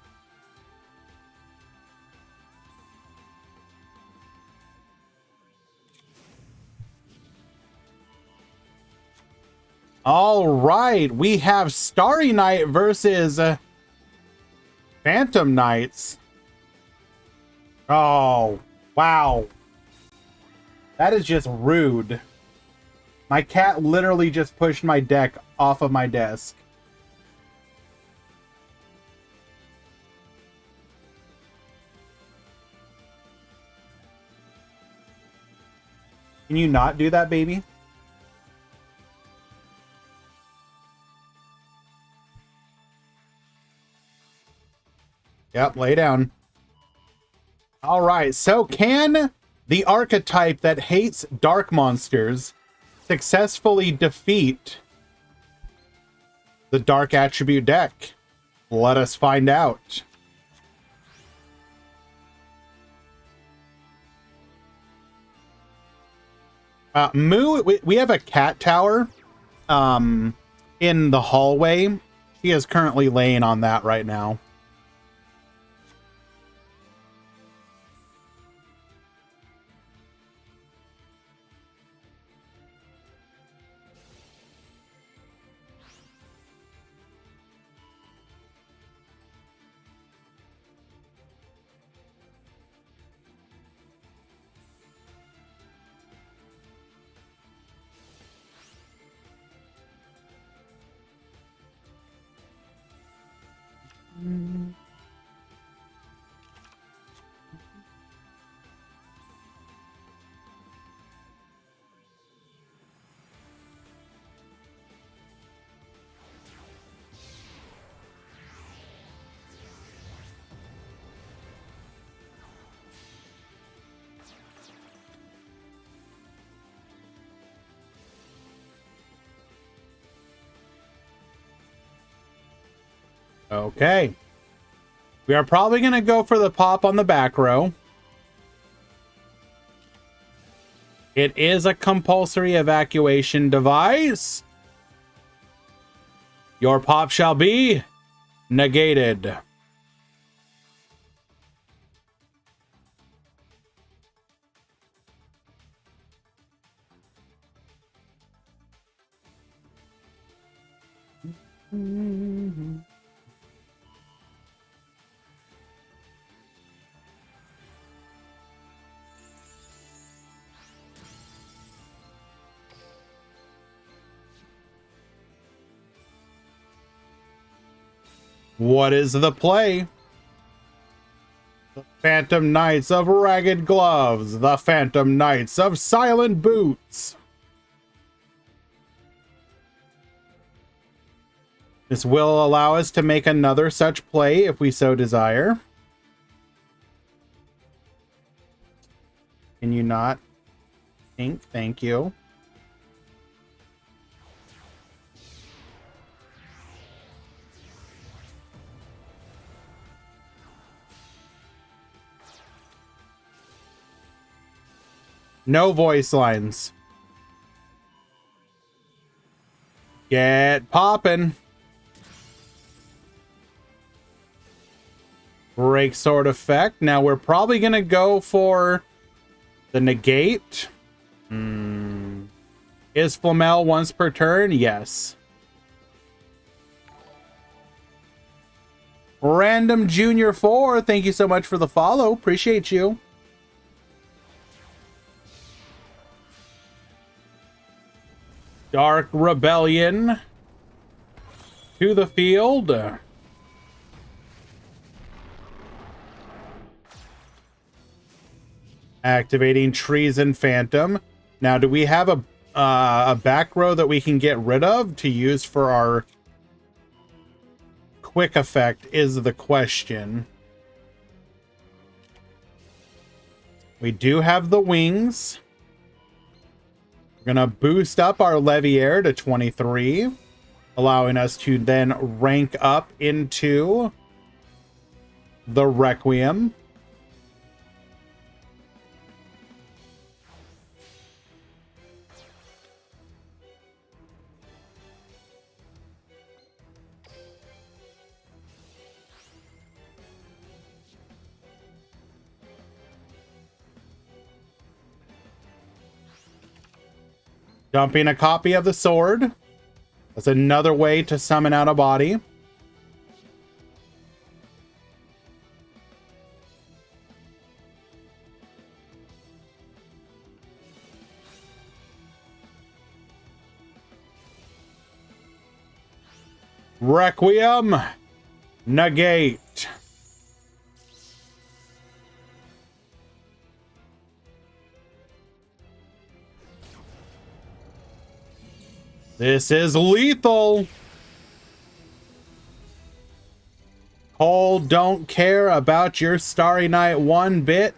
All right, we have Starry Night versus Phantom Knights. Oh, wow. That is just rude. My cat literally just pushed my deck off of my desk. Can you not do that, baby? Yep, lay down. All right, so can the archetype that hates dark monsters successfully defeat the dark attribute deck? Let us find out. Moo, we have a cat tower in the hallway. She is currently laying on that right now. Okay. We are probably going to go for the pop on the back row. It is a compulsory evacuation device. Your pop shall be negated. What is the play? The Phantom Knights of Ragged Gloves. The Phantom Knights of Silent Boots. This will allow us to make another such play if we so desire. Can you not? Pink, thank you. No voice lines. Get poppin'. Break sword effect. Now we're probably gonna go for the negate. Is Flamel once per turn? Yes. Random Junior 4, thank you so much for the follow. Appreciate you. Dark Rebellion to the field. Activating Treason Phantom. Now, do we have a back row that we can get rid of to use for our quick effect is the question. We do have the wings. We're going to boost up our Leviair to 23, allowing us to then rank up into the Requiem. Dumping a copy of the sword. That's another way to summon out a body. Requiem. Negate. This is lethal. Cole don't care about your Starry Night one bit.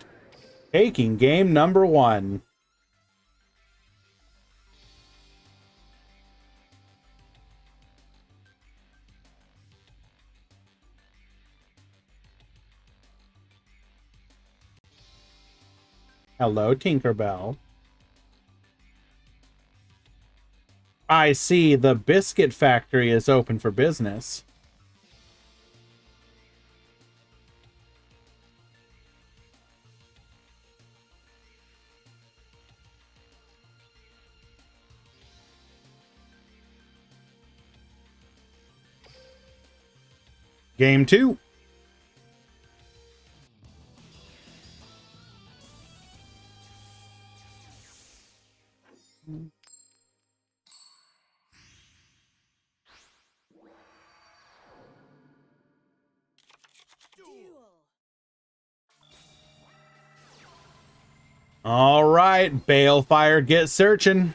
Taking game number 1. Hello, Tinkerbell. I see the biscuit factory is open for business. Game 2. All right, Balefire, get searching.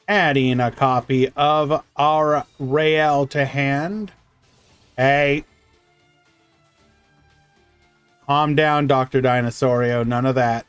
Adding a copy of our Rael to hand. Hey. Calm down, Dr. Dinosaurio. None of that.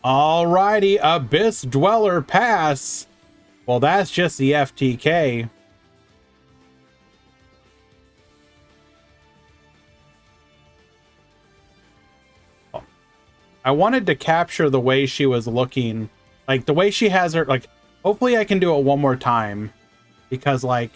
Alrighty, Abyss Dweller pass. Well, that's just the FTK. I wanted to capture the way she was looking. Like, the way she has her, like, hopefully I can do it one more time. Because, like...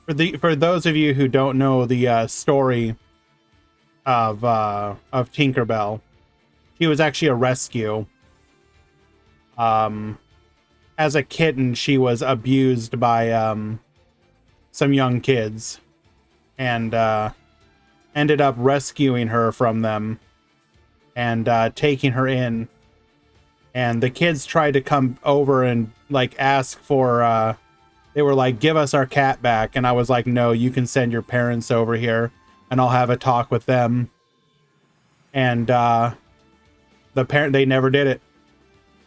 For those of you who don't know the story of Tinkerbell, she was actually a rescue. As a kitten, she was abused by some young kids, and ended up rescuing her from them and taking her in. And the kids tried to come over and like ask for they were like, give us our cat back. And I was like, no, you can send your parents over here and I'll have a talk with them. And they never did it.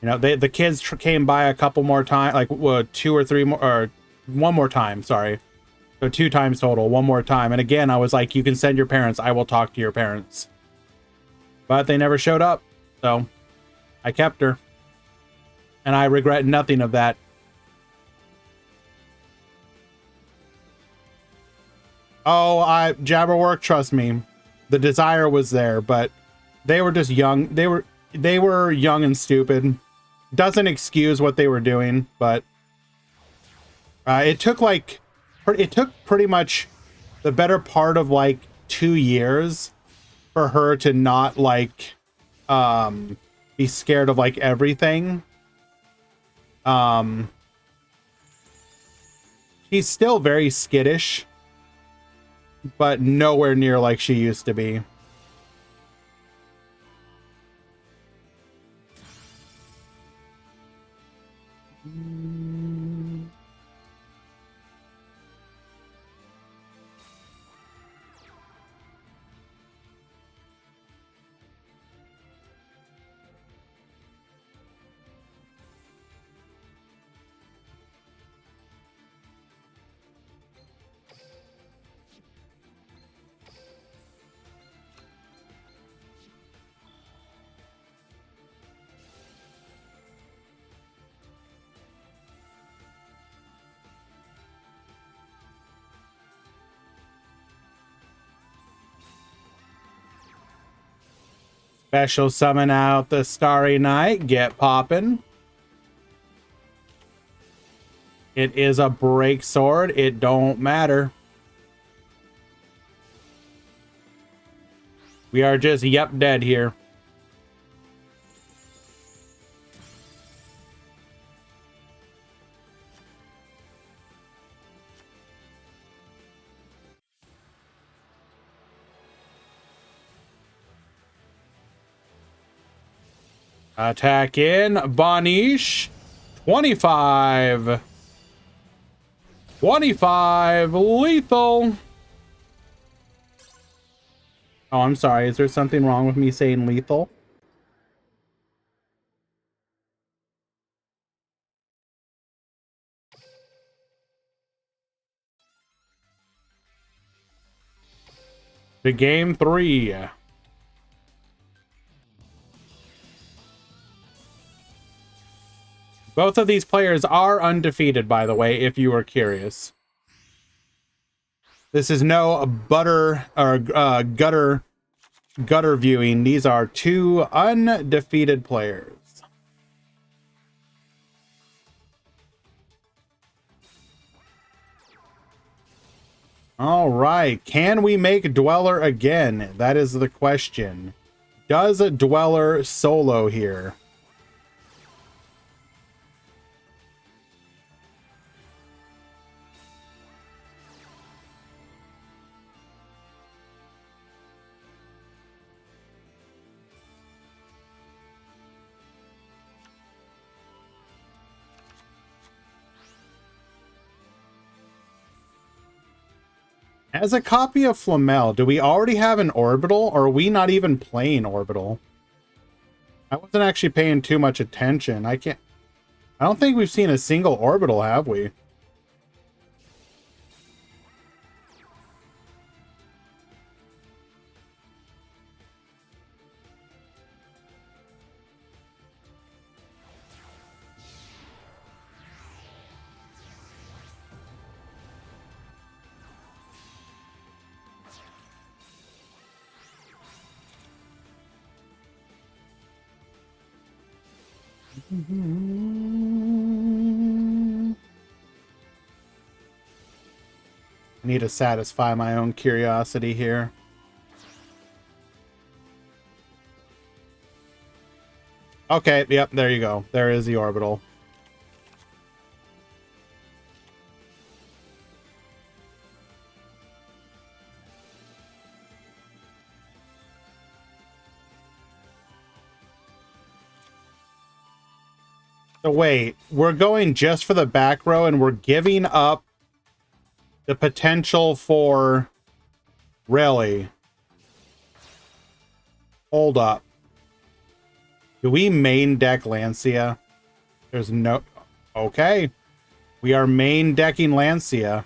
You know, the kids came by a couple more times, like two or three more, or one more time, sorry. So 2 times total, one more time. And again, I was like, you can send your parents. I will talk to your parents. But they never showed up. So I kept her. And I regret nothing of that. Oh, Jabberwork, trust me. The desire was there, but they were just young. They were young and stupid. Doesn't excuse what they were doing, but it took pretty much the better part of like 2 years for her to not like be scared of like everything. She's still very skittish, but nowhere near like she used to be. Special summon out the Starry Night. Get poppin'. It is a break sword. It don't matter. We are just dead here. Attack in. Banish. 25. 25. Lethal. Oh, I'm sorry. Is there something wrong with me saying lethal? To game 3. Both of these players are undefeated, by the way, if you were curious. This is no butter or gutter viewing. These are 2 undefeated players. All right. Can we make Dweller again? That is the question. Does a Dweller solo here? As a copy of Flamel, do we already have an Orbital, or are we not even playing Orbital? I wasn't actually paying too much attention. I don't think we've seen a single Orbital, have we? Need to satisfy my own curiosity here. Okay, yep, there you go. There is the orbital. So wait, we're going just for the back row and we're giving up the potential for... Really? Hold up. Do we main deck Lancia? There's no... Okay. We are main decking Lancia.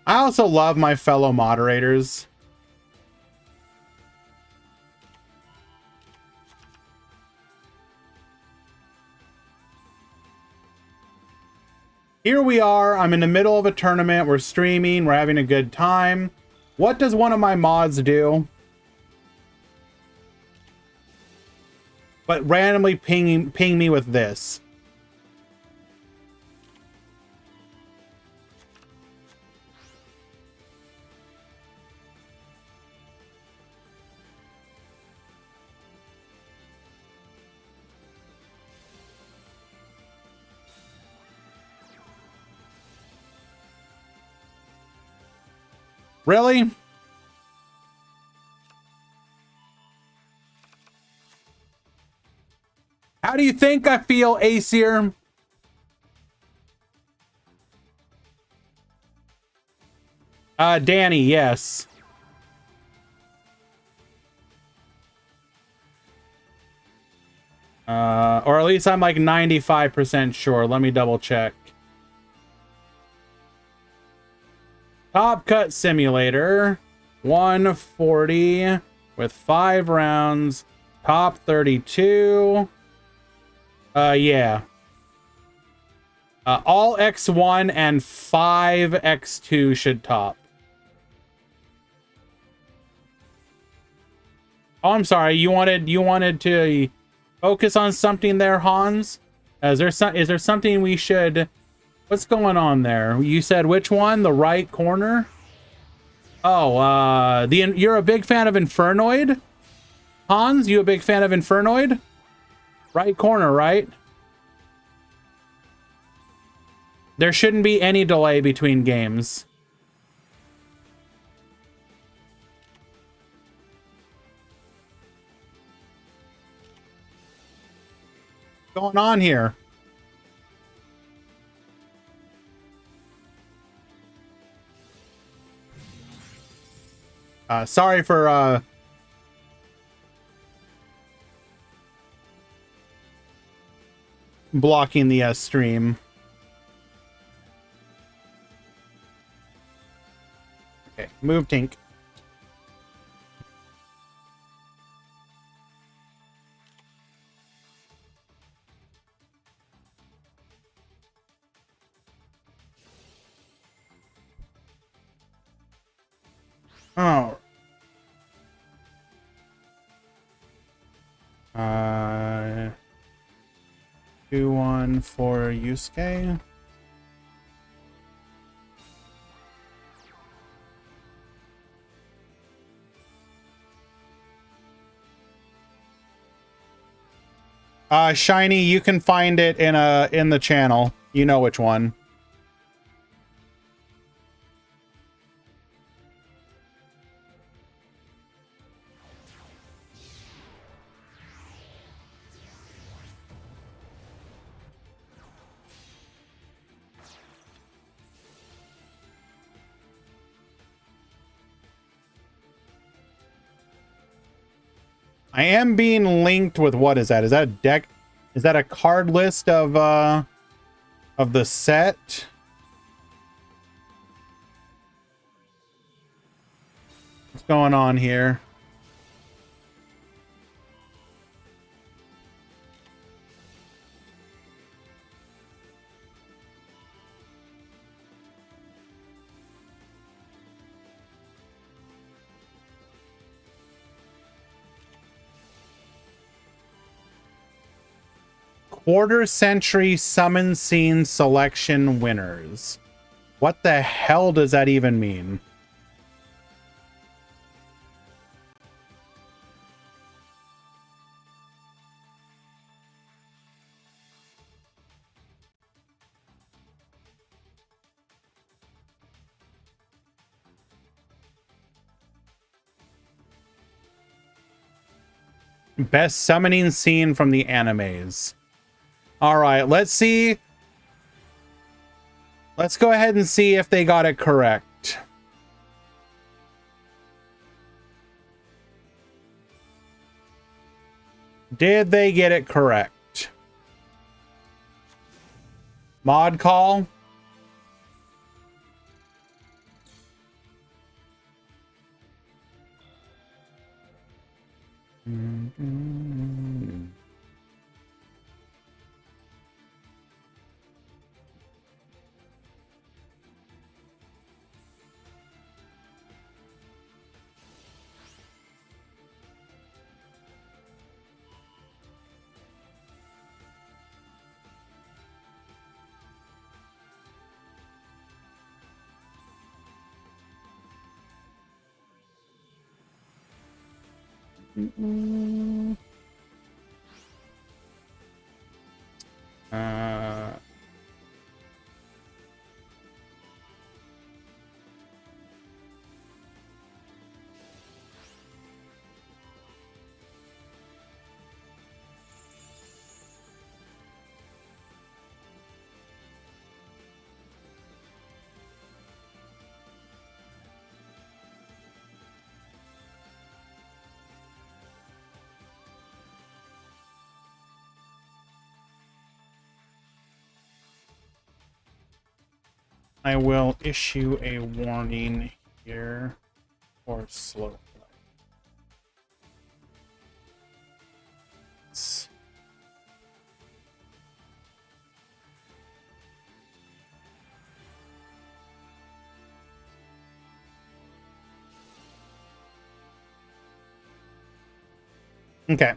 I also love my fellow moderators. Here we are. I'm in the middle of a tournament. We're streaming. We're having a good time. What does one of my mods do? But randomly ping me with this. Really? How do you think I feel, Aesir? Danny, yes. Or at least I'm like 95% sure. Let me double check. Top Cut Simulator. 140 with 5 rounds. Top 32. Yeah. All X1 and 5 X2 should top. Oh, I'm sorry. You wanted to focus on something there, Hans? Is there something we should... What's going on there? You said which one? The right corner? Oh, you're a big fan of Infernoid? Hans, you a big fan of Infernoid? Right corner, right? There shouldn't be any delay between games. What's going on here? Sorry for blocking the stream. Okay, move Tink. Oh. 2-1 for Yusuke. Shiny, you can find it in the channel. You know which one. I am being linked with, what is that? Is that a deck? Is that a card list of the set? What's going on here? Quarter century summon scene selection winners. What the hell does that even mean? Best summoning scene from the animes. All right, let's see. Let's go ahead and see if they got it correct. Did they get it correct? Mod call. I will issue a warning here for slow play. Okay.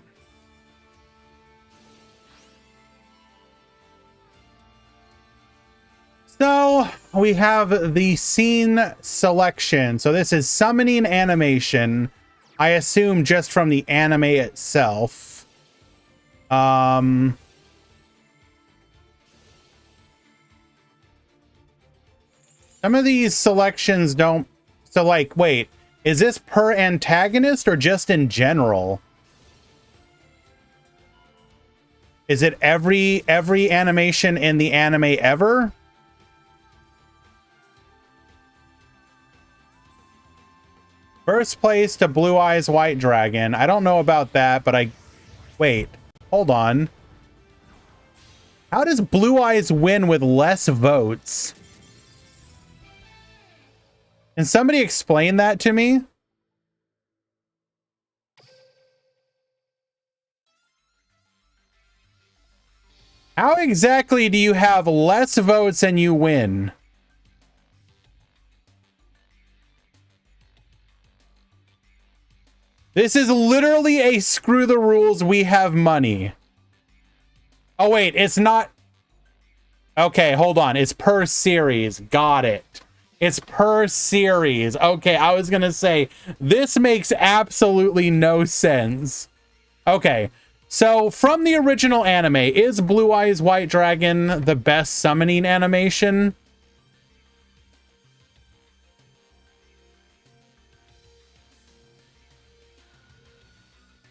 So we have the scene selection. So this is summoning animation. I assume just from the anime itself. Some of these selections don't. So like, wait, is this per antagonist or just in general? Is it every animation in the anime ever? First place to Blue Eyes White Dragon. I don't know about that, but wait, hold on. How does Blue Eyes win with less votes? Can somebody explain that to me? How exactly do you have less votes and you win? This is literally a screw the rules, we have money. Oh, wait, it's not. Okay, hold on. It's per series. Got it. It's per series. Okay, I was going to say, this makes absolutely no sense. Okay, so from the original anime, is Blue Eyes White Dragon the best summoning animation?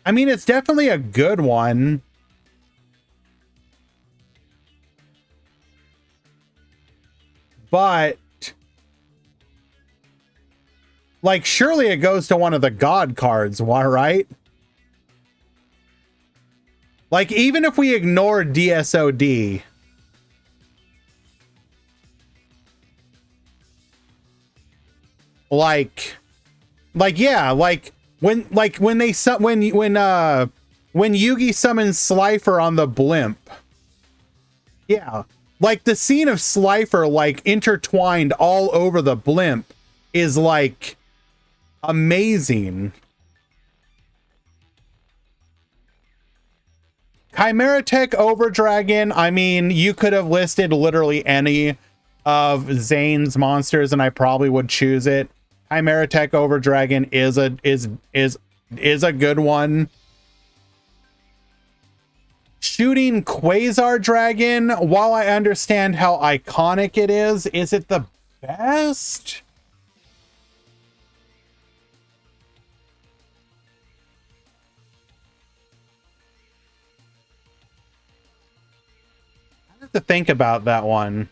I mean, it's definitely a good one. But, like, surely it goes to one of the god cards, right? Like, even if we ignore DSOD, yeah, when Yugi summons Slifer on the blimp. Yeah. Like the scene of Slifer like intertwined all over the blimp is like amazing. Chimera Tech Overdragon, I mean, you could have listed literally any of Zane's monsters and I probably would choose it. Chimera Tech Overdragon is a good one. Shooting Quasar Dragon, while I understand how iconic it is it the best? I have to think about that one.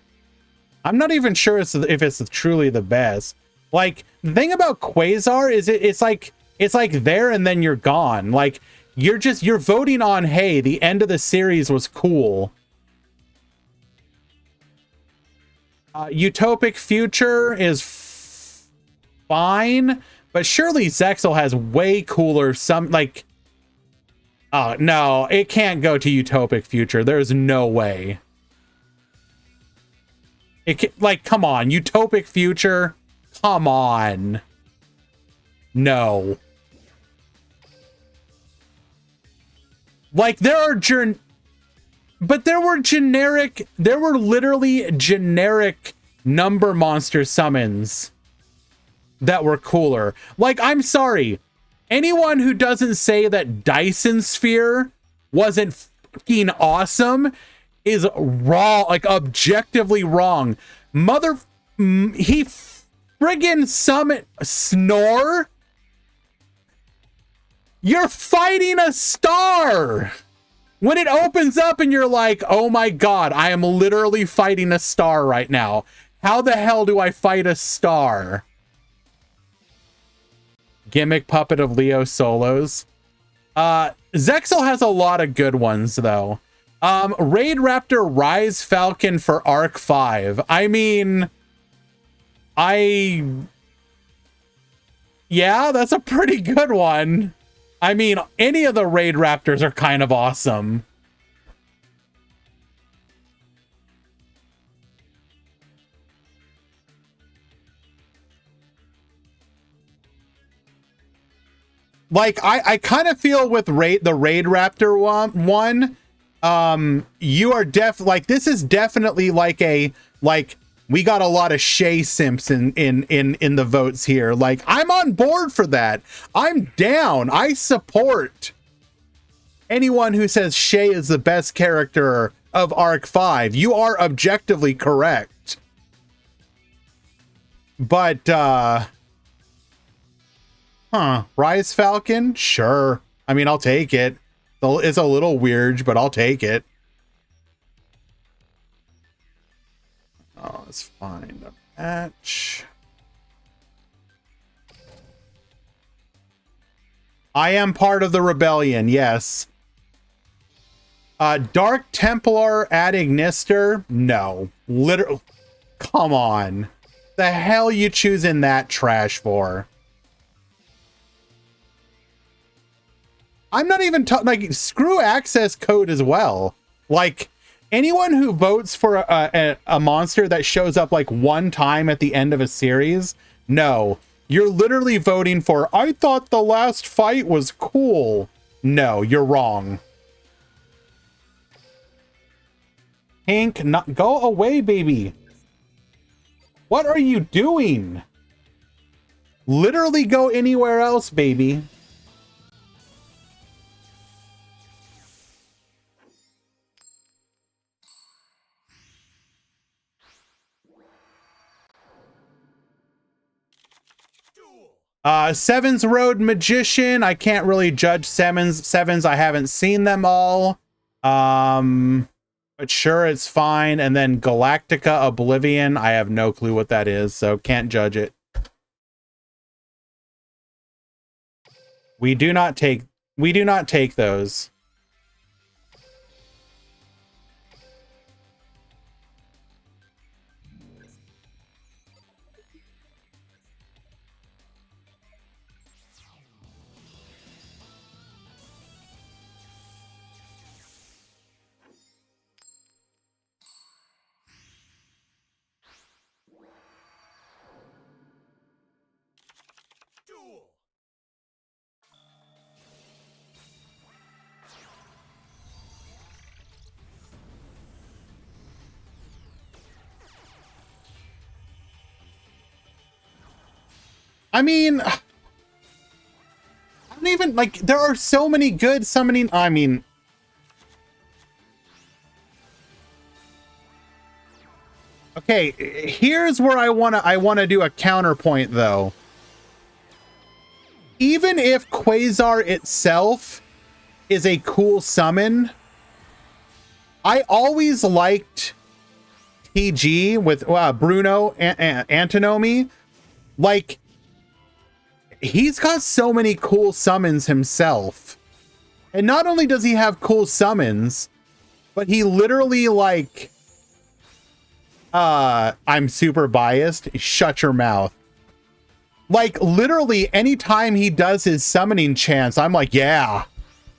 I'm not even sure if it's truly the best. Like, the thing about Quasar is it's like there and then you're gone. Like, you're voting on, hey, the end of the series was cool. Utopic Future is fine, but surely Zexal has way cooler like, oh no, it can't go to Utopic Future. There's no way. Like, come on, Utopic Future, come on. No. Like, there were literally generic number monster summons that were cooler. Like, I'm sorry, anyone who doesn't say that Dyson Sphere wasn't fucking awesome is wrong, like objectively wrong. He friggin' summon Snore. You're fighting a star when it opens up and you're like, oh my god, I am literally fighting a star right now. How the hell do I fight a star? Gimmick Puppet of Leo Solos. Zexal has a lot of good ones though. Raid Raptor Rise Falcon for Arc 5. I mean, yeah, that's a pretty good one. I mean, any of the Raid Raptors are kind of awesome. Like, I kind of feel with the Raid Raptor one, you are like, this is definitely like we got a lot of Shay simps in the votes here. Like, I'm on board for that. I'm down. I support anyone who says Shay is the best character of Arc 5. You are objectively correct. But, Rise Falcon? Sure. I mean, I'll take it. It's a little weird, but I'll take it. Oh, let's find a match. I am part of the rebellion, yes. Dark Templar ad Ignister? No. Literally. Come on. The hell you choosing that trash for? I'm not even like, screw access code as well. Like, anyone who votes for a monster that shows up like one time at the end of a series, no. You're literally voting for, I thought the last fight was cool. No, you're wrong. Hank, not go away, baby. What are you doing? Literally go anywhere else, baby. Seven's Road Magician. I can't really judge Sevens. I haven't seen them all. But sure, it's fine. And then Galactica Oblivion. I have no clue what that is, so can't judge it. We do not take those. I mean, I don't even, like, there are so many good summoning, I mean... Okay, here's where I wanna do a counterpoint, though. Even if Quasar itself is a cool summon, I always liked TG with Bruno Antinomy. Like, he's got so many cool summons himself. And not only does he have cool summons, but he literally, like... I'm super biased. Shut your mouth. Like, literally, anytime he does his summoning chants, I'm like, yeah.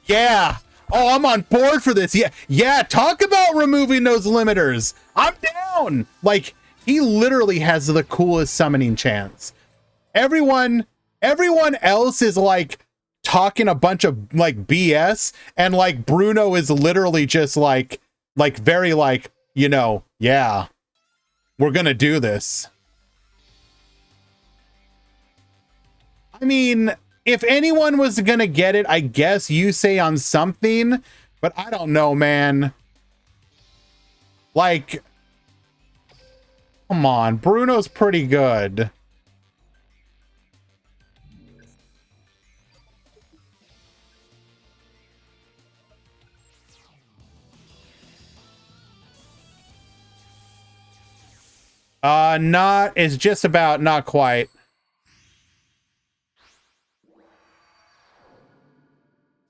Yeah. Oh, I'm on board for this. Yeah. Yeah. Talk about removing those limiters. I'm down. Like, he literally has the coolest summoning chants. Everyone else is, like, talking a bunch of, like, BS. And, like, Bruno is literally just, like very, like, you know, yeah. We're gonna do this. I mean, if anyone was gonna get it, I guess you say on something, but I don't know, man. Like, come on, Bruno's pretty good. It's just about, not quite.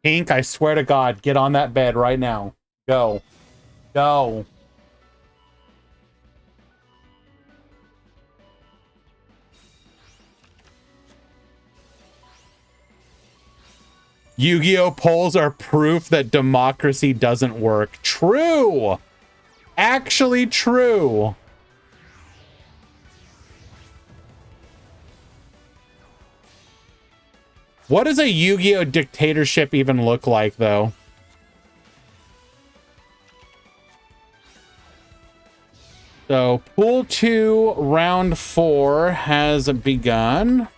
Pink, I swear to God, get on that bed right now. Go. Go. Yu-Gi-Oh! Polls are proof that democracy doesn't work. True! Actually true. What does a Yu-Gi-Oh! Dictatorship even look like, though? So, Pool 2, Round 4 has begun.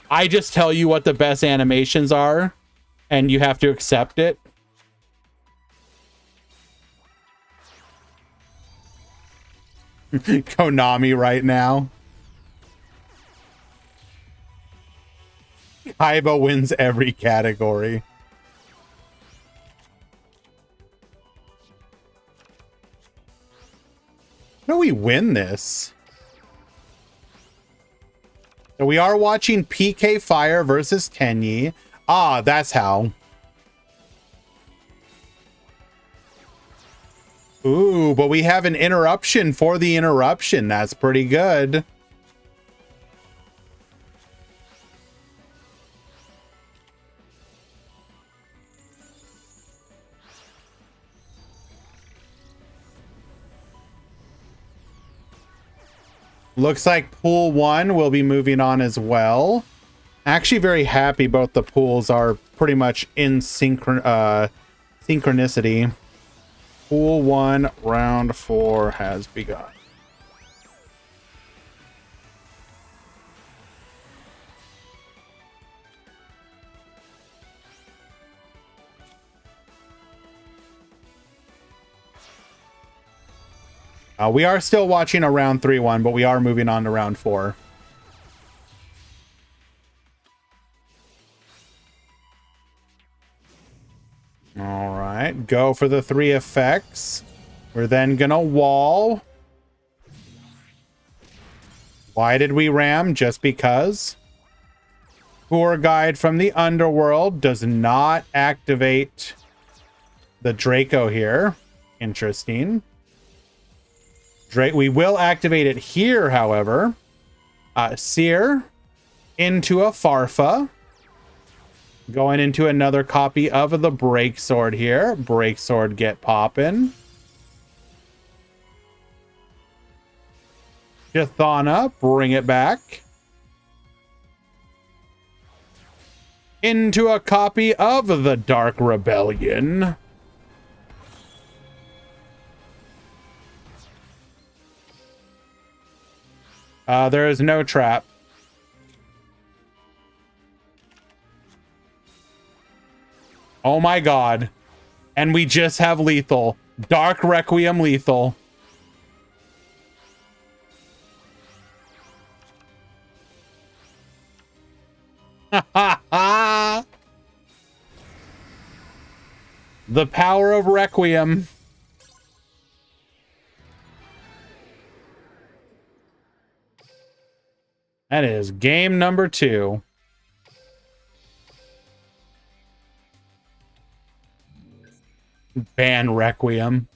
I just tell you what the best animations are, and you have to accept it. Konami right now. Kaiba wins every category. How do we win this? So we are watching PK Fire versus Tenyi. Ah, that's how. Ooh, but we have an interruption for the interruption. That's pretty good. Looks like pool 1 will be moving on as well. Actually very happy both the pools are pretty much in synchronicity. Pool 1, round 4 has begun. We are still watching a round 3-1, but we are moving on to round 4. All right, go for the 3 effects. We're then gonna wall. Why did we ram? Just because. Tour guide from the underworld does not activate the Draco here. Interesting. We will activate it here, however. Seer into a Farfa. Going into another copy of the Break Sword here. Break Sword get poppin'. Chthana, bring it back. Into a copy of the Dark Rebellion. There is no trap. Oh my god. And we just have lethal. Dark Requiem lethal. The power of Requiem. That is game number 2. Ban Requiem.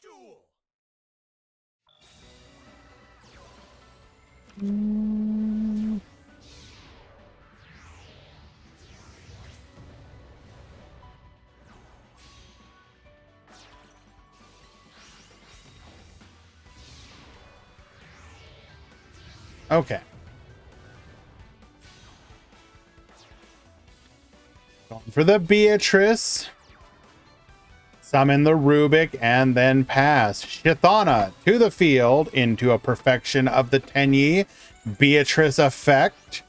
Duel. Okay. Going for the Beatrice. Summon the Rubik and then pass. Shithana to the field into a perfection of the Tenyi Beatrice effect.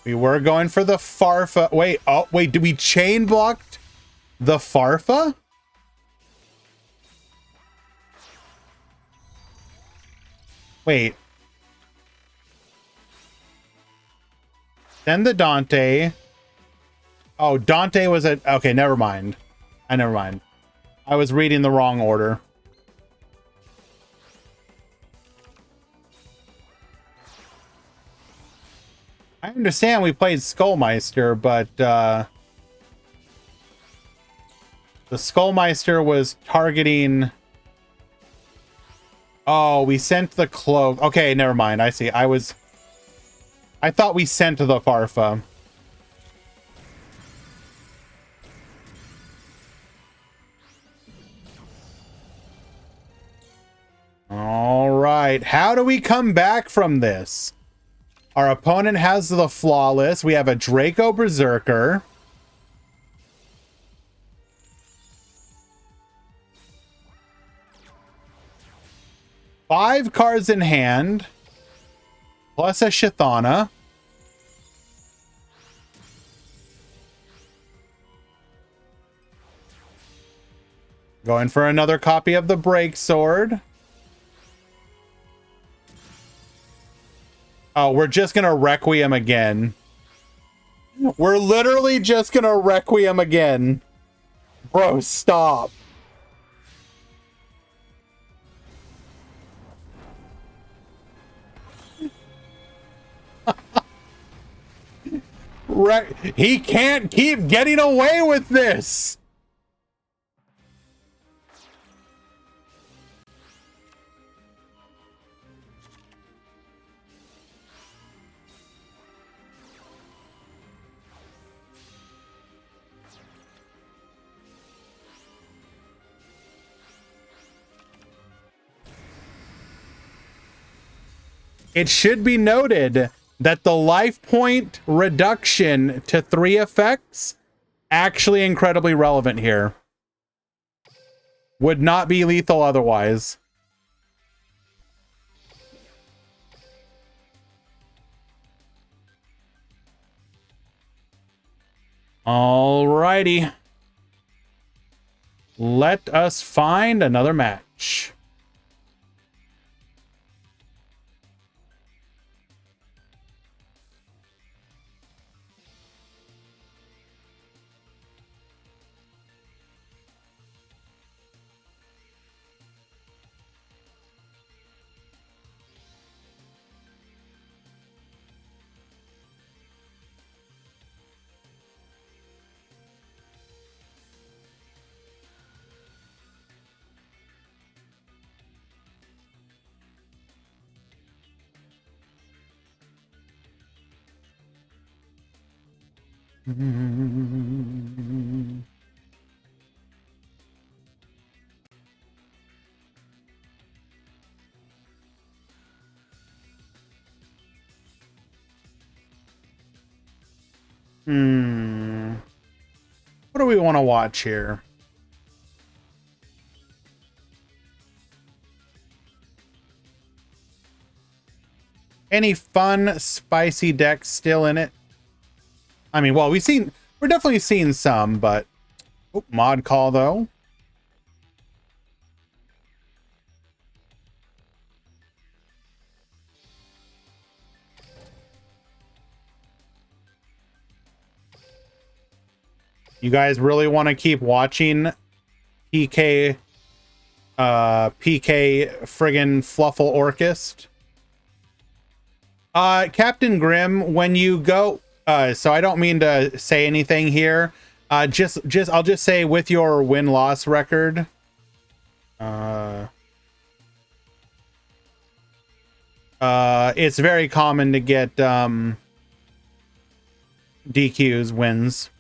We were going for the Farfa. Wait, oh, wait, did we chain blocked the Farfa? Wait. Then the Dante. Oh, Dante was at... Okay, never mind. Never mind. I was reading the wrong order. I understand we played Skullmeister, but the Skullmeister was targeting... Oh, we sent the cloak. Okay, never mind. I see. I thought we sent the Farfa. All right. How do we come back from this? Our opponent has the Flawless. We have a Draco Berserker. Five cards in hand. Plus a Shithana. Going for another copy of the Break Sword. Oh, we're just gonna Requiem again. We're literally just gonna Requiem again. Bro, stop. He can't keep getting away with this. It should be noted that the life point reduction to 3 effects actually incredibly relevant here. Would not be lethal otherwise. Alrighty. Let us find another match. What do we want to watch here? Any fun, spicy decks still in it? I mean, well, we're definitely seeing some, but mod call though. You guys really want to keep watching PK friggin' Fluffle Orchest? Captain Grimm, when you go, so I don't mean to say anything here. I'll just say with your win-loss record, it's very common to get DQs wins.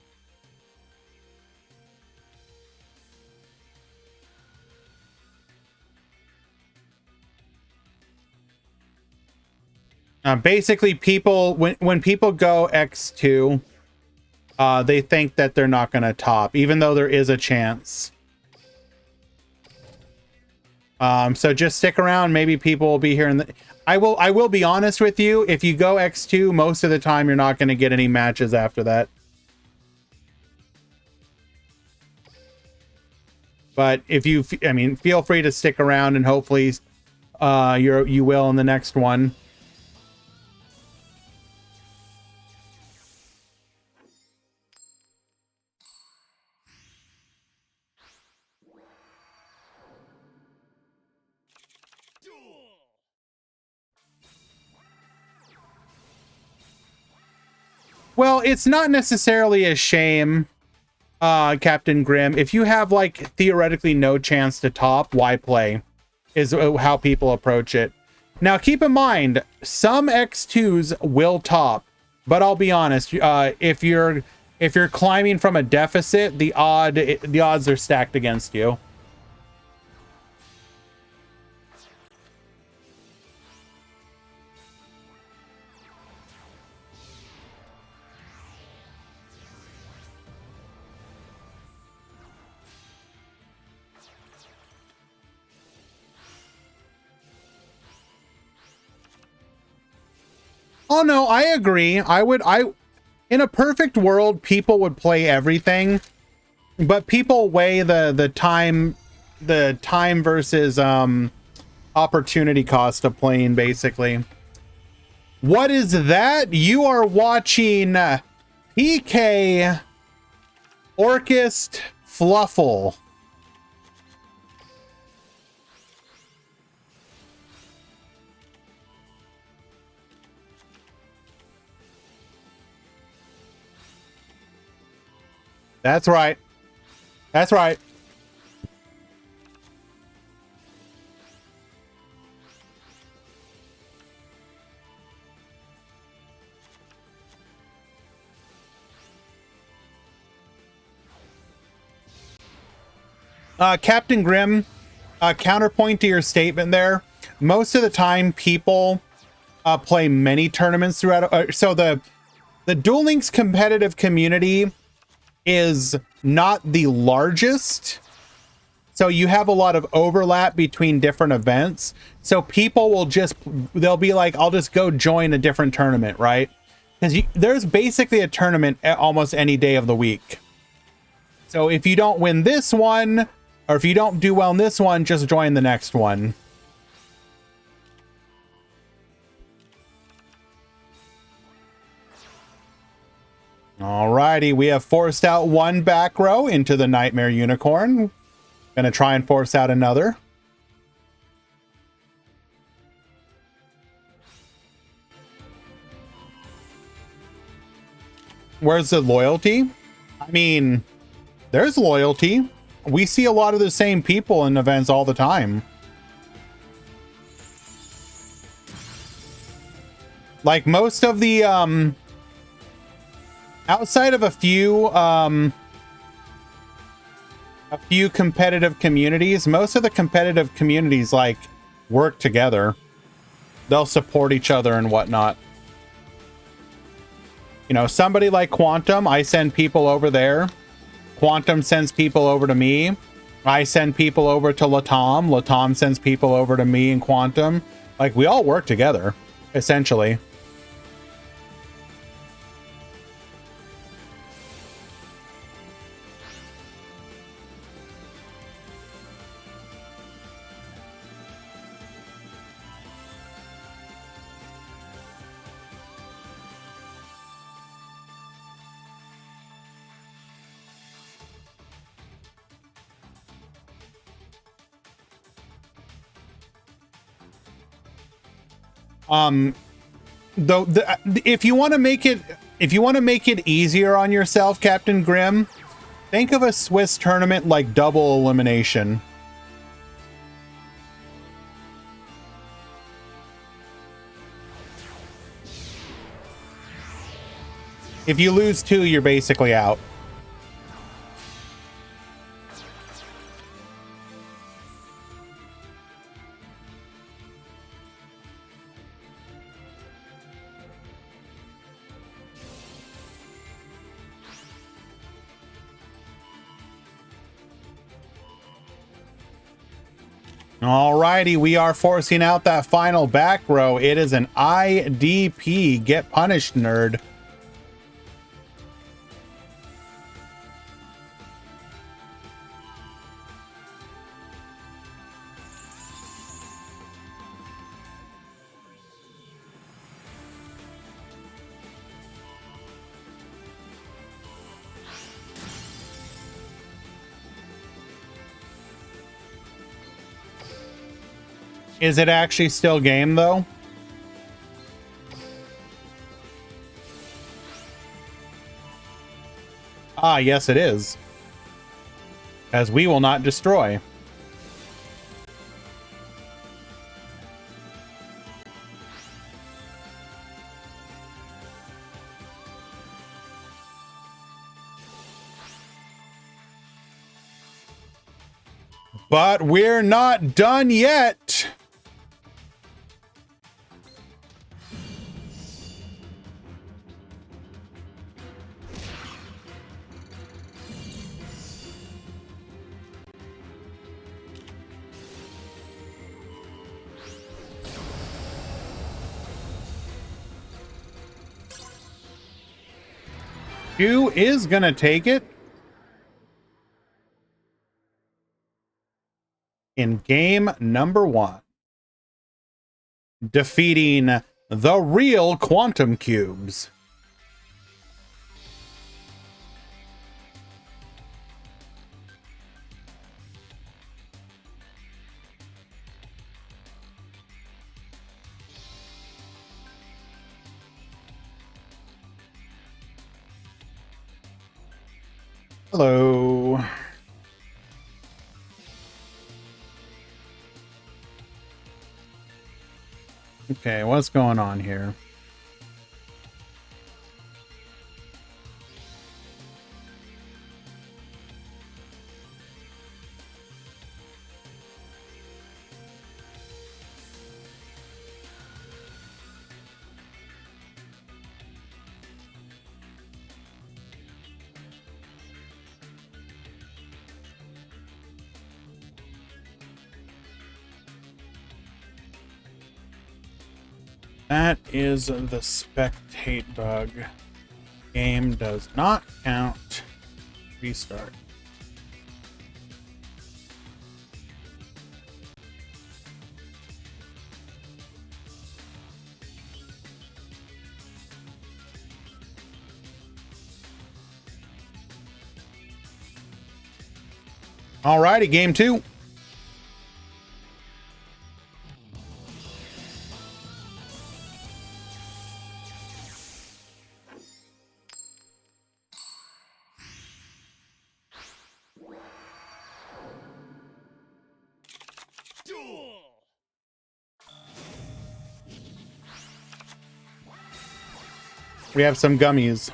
Basically, people when people go X2, they think that they're not going to top, even though there is a chance. So just stick around. Maybe people will be here. I will be honest with you. If you go X2, most of the time you're not going to get any matches after that. But if you, I mean, feel free to stick around, and hopefully, you will in the next one. Well, it's not necessarily a shame, Captain Grimm. If you have, like, theoretically no chance to top, why play? Is how people approach it. Now, keep in mind, some X2s will top, but I'll be honest, if you're climbing from a deficit, the odds are stacked against you. Oh no, I agree. In a perfect world, people would play everything, but people weigh the time versus opportunity cost of playing, basically. What is that? You are watching PK Orchest Fluffle. That's right. That's right. Captain Grimm, counterpoint to your statement there. Most of the time, people play many tournaments throughout. So the Duel Links competitive community is not the largest, so you have a lot of overlap between different events. So people will they'll be like, I'll just go join a different tournament, right? Because there's basically a tournament at almost any day of the week. So if you don't win this one, or if you don't do well in this one, just join the next one. Alrighty, we have forced out one back row into the Nightmare Unicorn. Gonna try and force out another. Where's the loyalty? I mean, there's loyalty. We see a lot of the same people in events all the time. Like most of the, outside of a few competitive communities, most of the competitive communities like work together. They'll support each other and whatnot. You know, somebody like Quantum, I send people over there. Quantum sends people over to me. I send people over to Latom. Latom sends people over to me and Quantum. Like, we all work together, essentially. Though if you want to make it easier on yourself, Captain Grimm, think of a Swiss tournament like double elimination. If you lose 2, you're basically out. Alrighty, we are forcing out that final back row. It is an IDP. Get punished, nerd. Is it actually still game, though? Ah, yes, it is. As we will not destroy. But we're not done yet. Who is gonna take it? In game number 1. Defeating the real Quantum Cubes. Hello. Okay, what's going on here? That is the spectate bug. Game does not count. Restart. Alrighty, game 2. Duel! We have some gummies.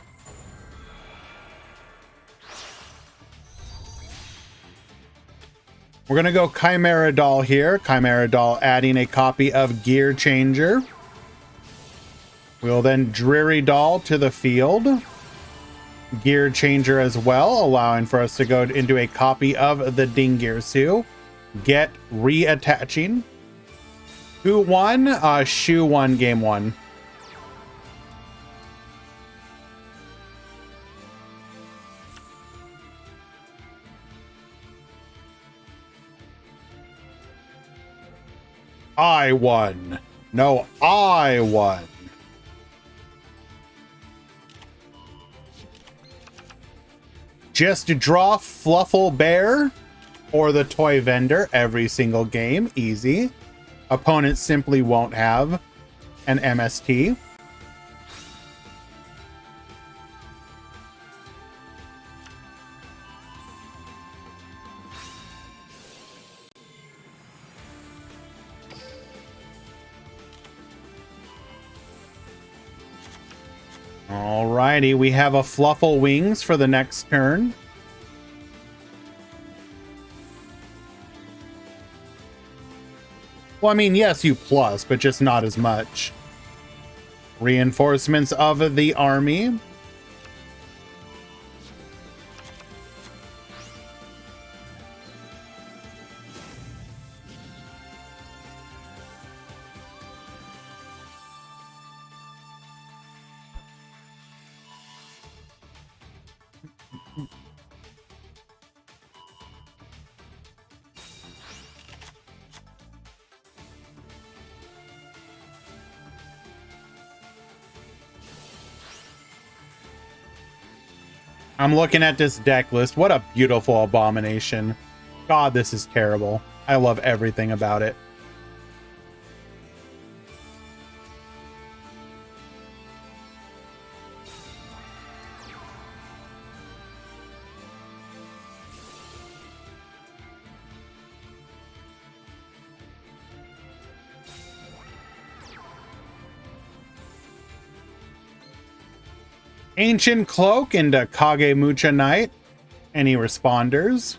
We're going to go Chimera Doll here. Chimera Doll adding a copy of Gear Changer. We'll then Dreary Doll to the field. Gear Changer as well, allowing for us to go into a copy of the Dingirsu. Get reattaching. Who won? Shu won game 1. I won. No, I won. Just draw Fluffle Bear or the Toy Vendor every single game. Easy. Opponents simply won't have an MST. Alrighty, we have a Fluffle Wings for the next turn. Well, I mean, yes, you plus, but just not as much. Reinforcements of the army. I'm looking at this deck list. What a beautiful abomination. God, this is terrible. I love everything about it. Ancient Cloak into Kagemucha Knight. Any responders?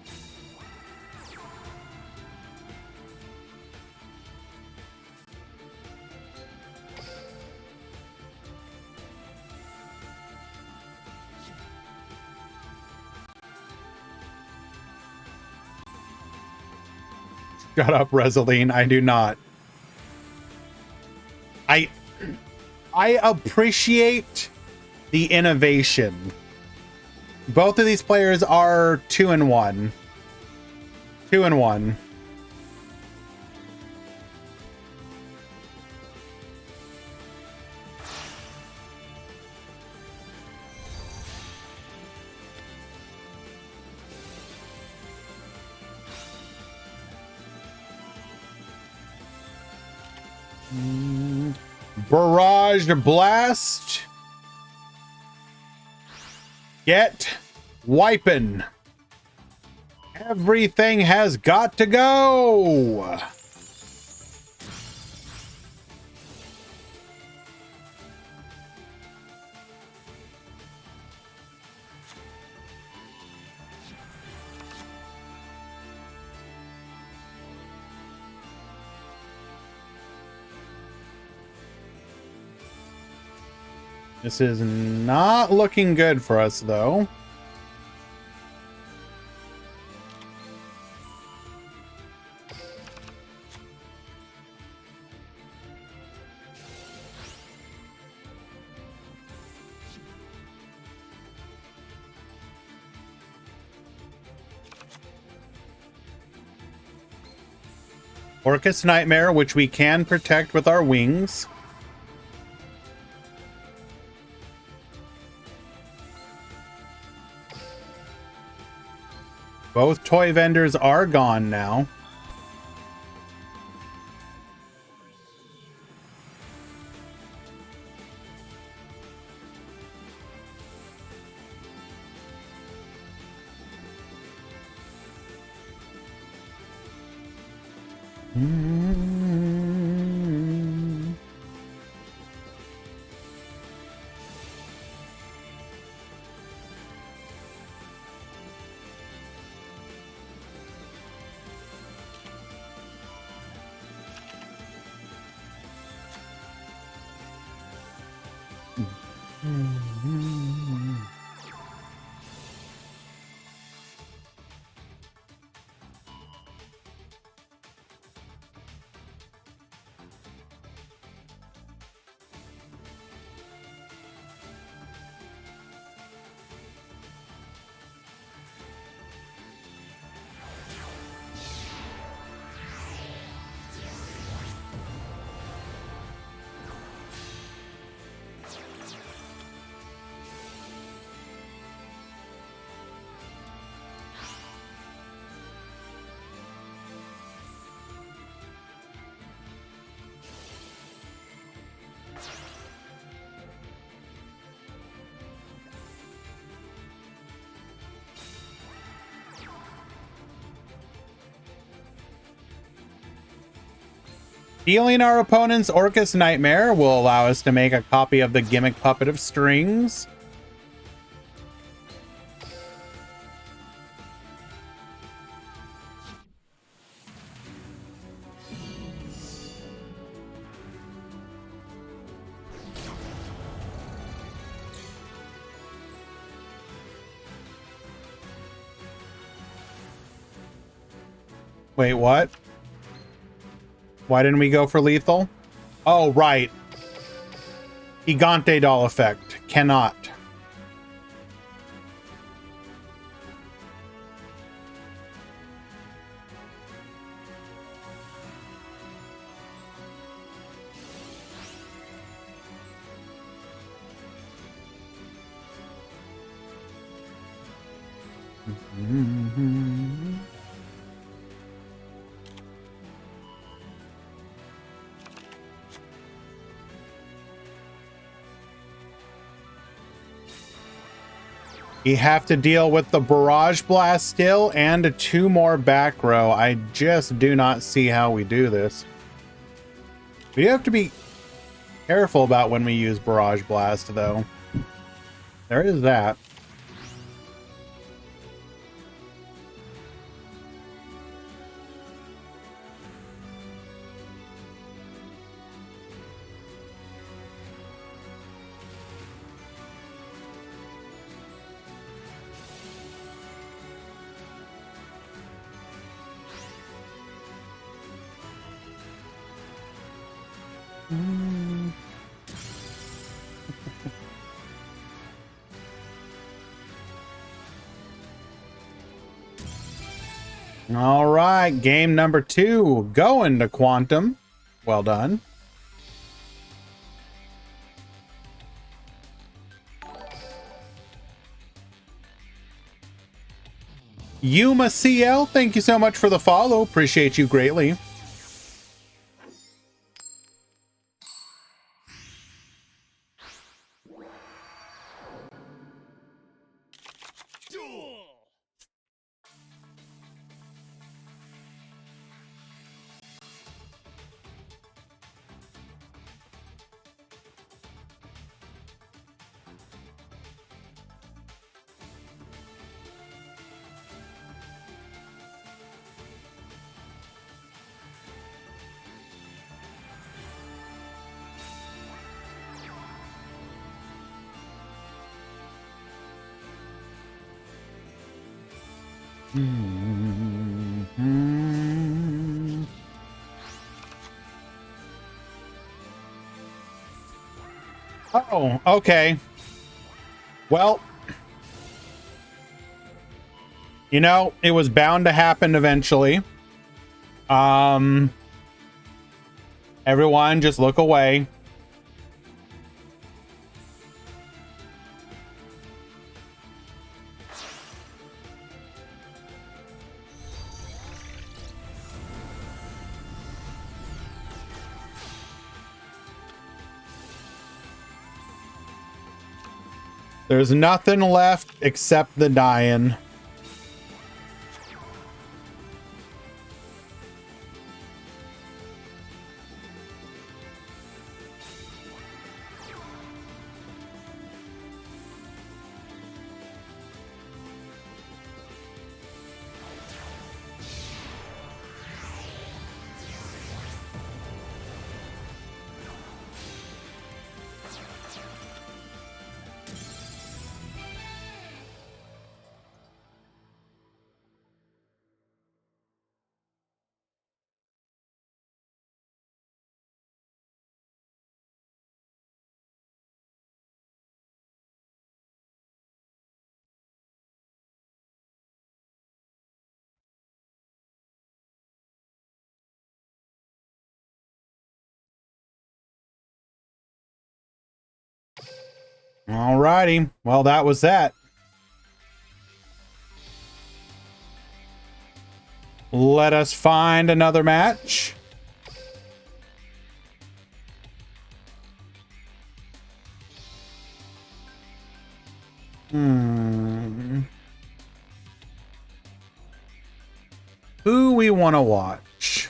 Shut up, Reseline. I do not. I appreciate the innovation. Both of these players are 2-1. 2-1. Barrage Blast. Get wiping. Everything has got to go. This is not looking good for us, though. Orcus Nightmare, which we can protect with our wings. Both toy vendors are gone now. Healing our opponent's Orcus Nightmare will allow us to make a copy of the Gimmick Puppet of Strings. Wait, what? Why didn't we go for lethal? Oh, right. Gigante doll effect. Cannot. You have to deal with the Barrage Blast still and 2 more back row. I just do not see how we do this. We have to be careful about when we use Barrage Blast, though. There is that. All right, game number 2, going to Quantum. Well done. Yuma CL, thank you so much for the follow. Appreciate you greatly. Duel! Oh, okay. Well, you know, it was bound to happen eventually. Everyone just look away. There's nothing left except the dying. Alrighty. Well, that was that. Let us find another match. Who we want to watch?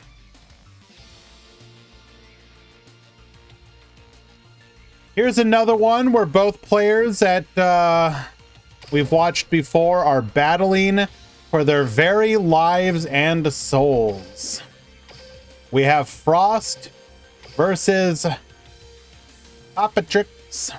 Here's another one where both players that we've watched before are battling for their very lives and souls. We have Frost versus Papatrix.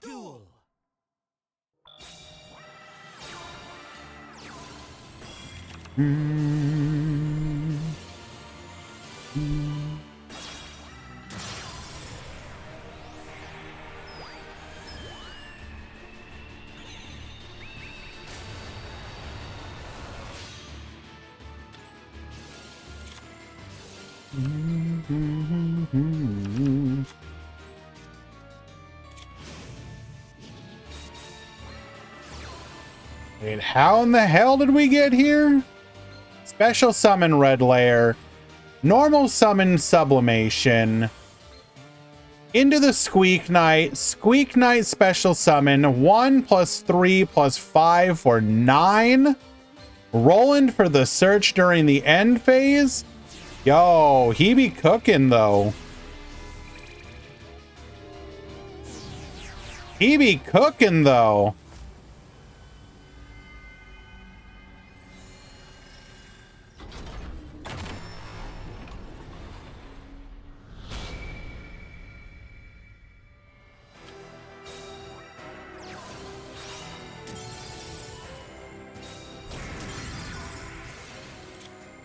Duel. Wait, how in the hell did we get here? Special summon Red Layer. Normal summon Sublimation. Into the Squeak Knight. Squeak Knight special summon. 1 + 3 + 5 for 9. Roland for the search during the end phase. Yo, he be cooking though. He be cooking though.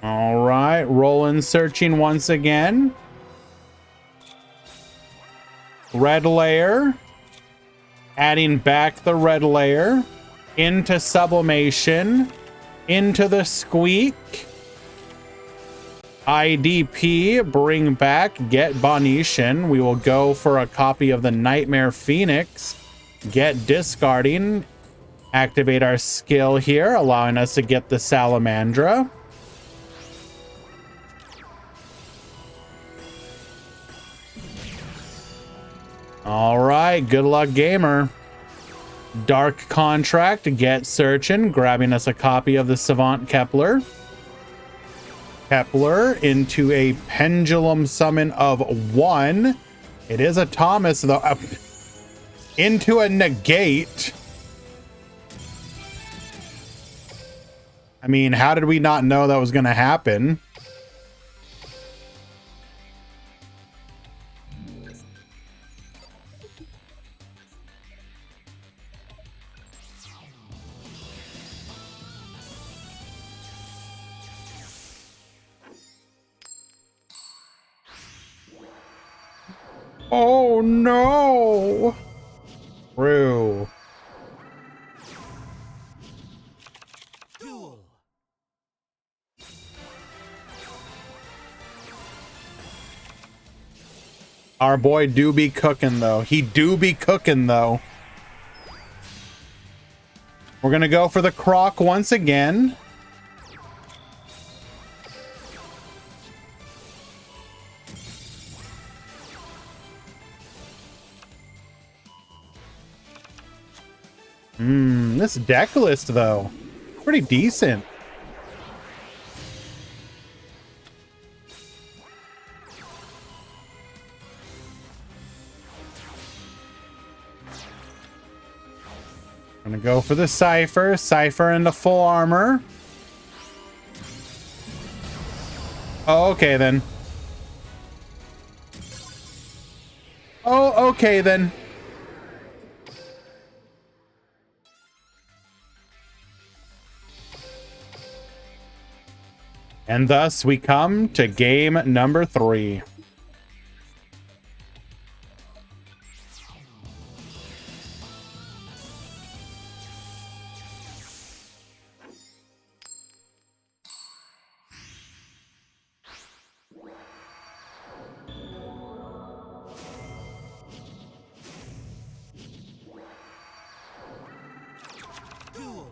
All right, Roland searching once again. Red Layer. Adding back the Red Layer. Into Sublimation. Into the Squeak. IDP, bring back, get Bonetian. We will go for a copy of the Nightmare Phoenix. Get discarding. Activate our skill here, allowing us to get the Salamandra. All right, good luck, gamer. Dark Contract, get searching, grabbing us a copy of the Savant Kepler. Kepler into a Pendulum summon of 1. It is a Thomas, though. Into a Negate. I mean, how did we not know that was going to happen? Oh no! True. Duel. Our boy do be cooking though. He do be cooking though. We're gonna go for the Croc once again. This deck list, though, pretty decent. Gonna go for the Cypher. Cypher into full armor. Oh, okay then. Oh, okay then. And thus we come to game number 3. Duel.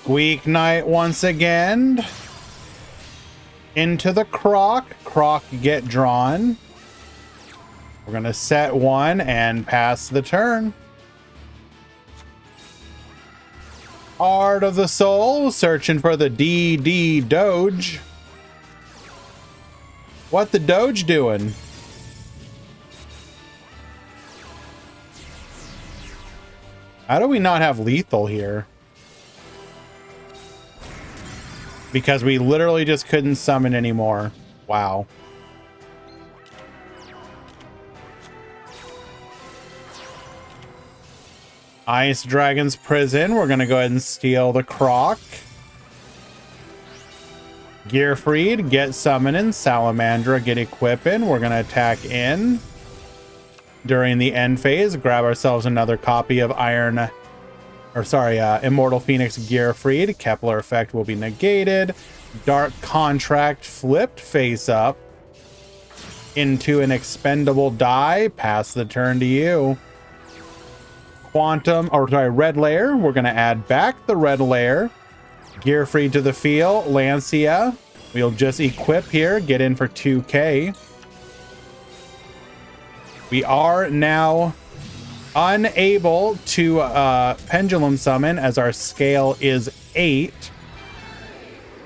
Weeknight once again. Into the Croc. Croc get drawn. We're going to set 1 and pass the turn. Heart of the Soul, searching for the DD Doge. What the Doge doing? How do we not have lethal here? Because we literally just couldn't summon anymore. Wow. Ice Dragon's Prison. We're going to go ahead and steal the Croc. Gearfried, get summoning. Salamandra, get equipping. We're going to attack in. During the end phase, grab ourselves another copy of Immortal Phoenix Gearfried. Kepler effect will be negated. Dark Contract flipped face up into an expendable die. Pass the turn to you. Red Layer. We're going to add back the Red Layer. Gearfried to the field. Lancia. We'll just equip here. Get in for 2k. We are now unable to pendulum summon as our scale is 8.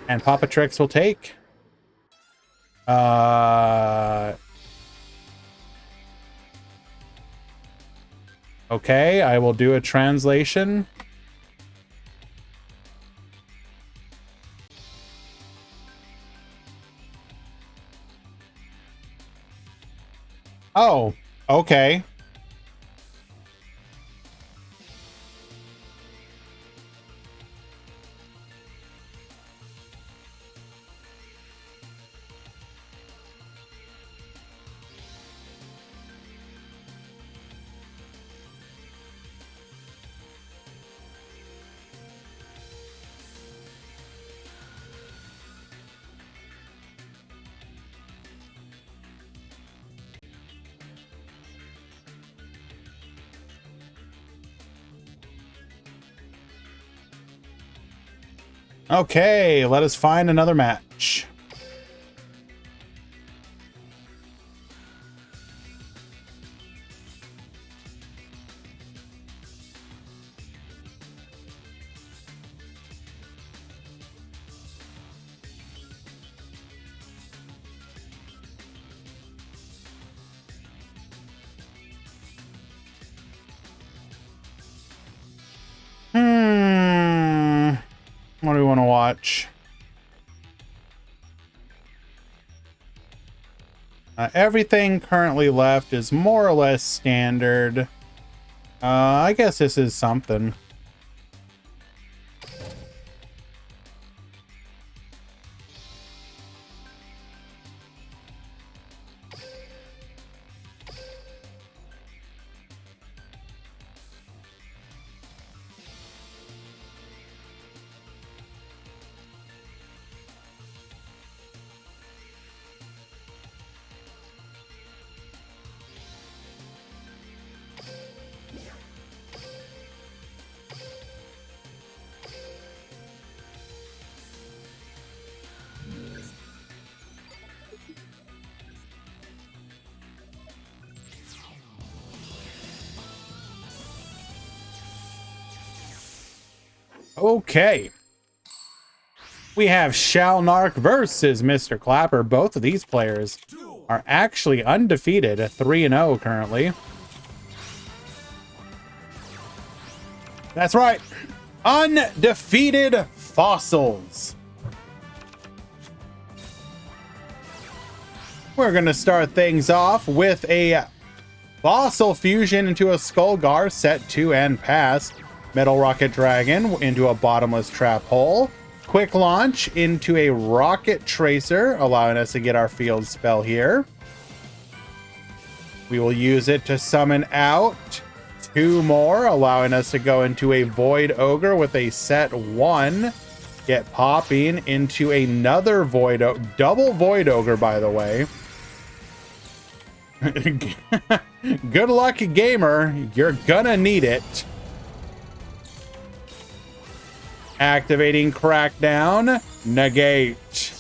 And Papa Trix will take. Okay, I will do a translation. Oh, okay. Okay, let us find another match. What do we want to watch? Everything currently left is more or less standard. I guess this is something. Okay. We have Shalnark versus Mr. Clapper. Both of these players are actually undefeated at 3-0 currently. That's right. Undefeated fossils. We're going to start things off with a Fossil Fusion into a Skullgar, set 2 and pass. Metal Rocket Dragon into a Bottomless Trap Hole. Quick Launch into a Rocket Tracer, allowing us to get our field spell here. We will use it to summon out 2 more, allowing us to go into a Void Ogre with a set 1. Get popping into another double Void Ogre, by the way. Good luck, gamer. You're gonna need it. Activating Crackdown. Negate.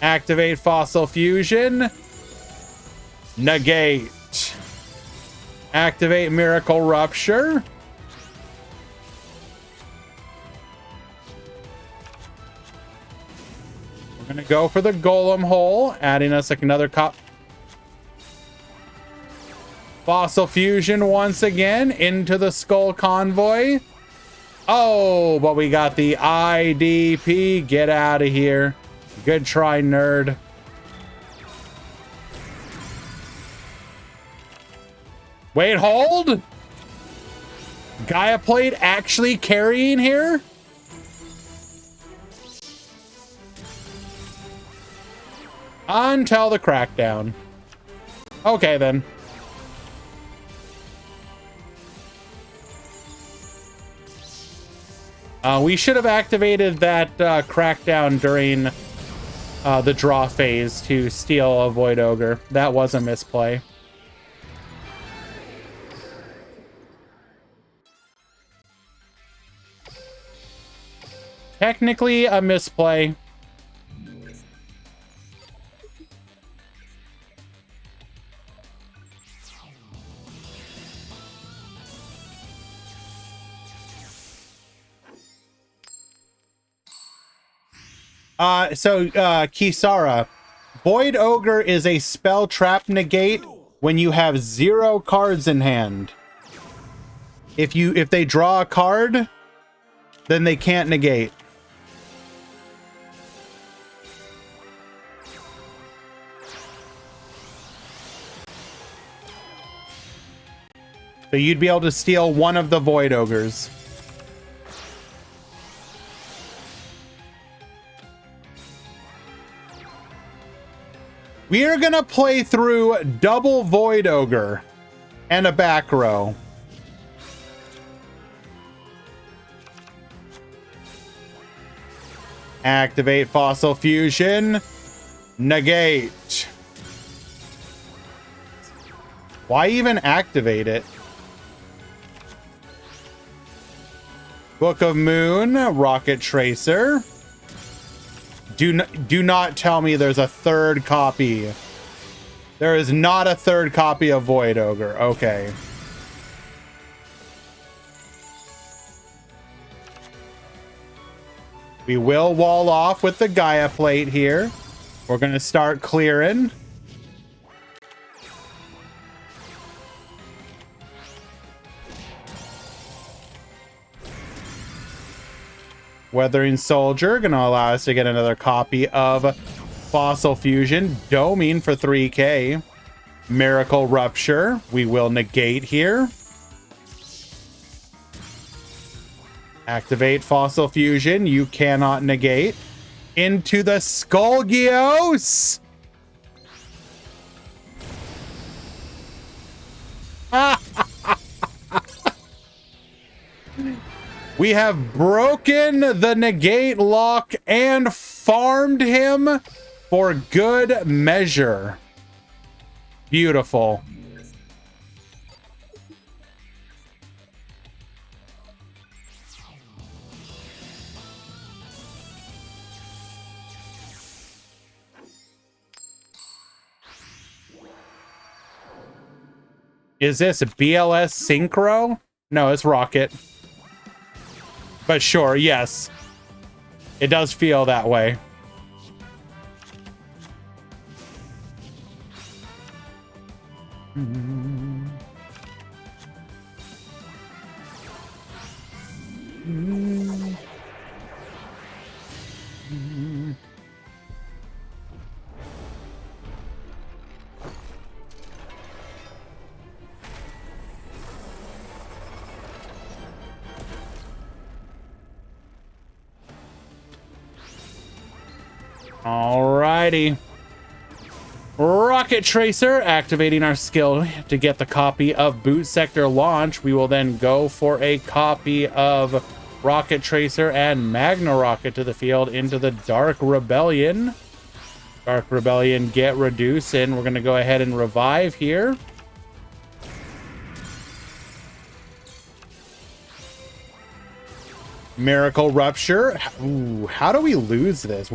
Activate Fossil Fusion. Negate. Activate Miracle Rupture. We're gonna go for the Golem Hole, adding us another Fossil Fusion once again into the Skull Convoy. Oh, but we got the IDP. Get out of here. Good try, nerd. Wait, hold? Gaia Plate actually carrying here? Until the Crackdown. Okay, then. We should have activated that Crackdown during the draw phase to steal a Void Ogre. That was a misplay. Technically a misplay. Kisara, Void Ogre is a spell trap negate when you have 0 cards in hand. If they draw a card, then they can't negate. So you'd be able to steal one of the Void Ogres. We are gonna play through double Void Ogre and a back row. Activate Fossil Fusion. Negate. Why even activate it? Book of Moon, Rocket Tracer. Do not tell me there's a third copy. There is not a third copy of Void Ogre. Okay. We will wall off with the Gaia Plate here. We're going to start clearing. Weathering Soldier, gonna allow us to get another copy of Fossil Fusion. Doming for 3k. Miracle Rupture, we will negate here. Activate Fossil Fusion, you cannot negate. Into the Skullgios! We have broken the negate lock and farmed him for good measure. Beautiful. Is this a BLS Synchro? No, it's Rocket. But sure, yes. It does feel that way. Alrighty. Rocket Tracer, activating our skill to get the copy of Boot Sector launch. We will then go for a copy of Rocket Tracer and Magna Rocket to the field into the Dark Rebellion. Dark Rebellion get reduced, and we're going to go ahead and revive here. Miracle Rupture. Ooh, how do we lose this?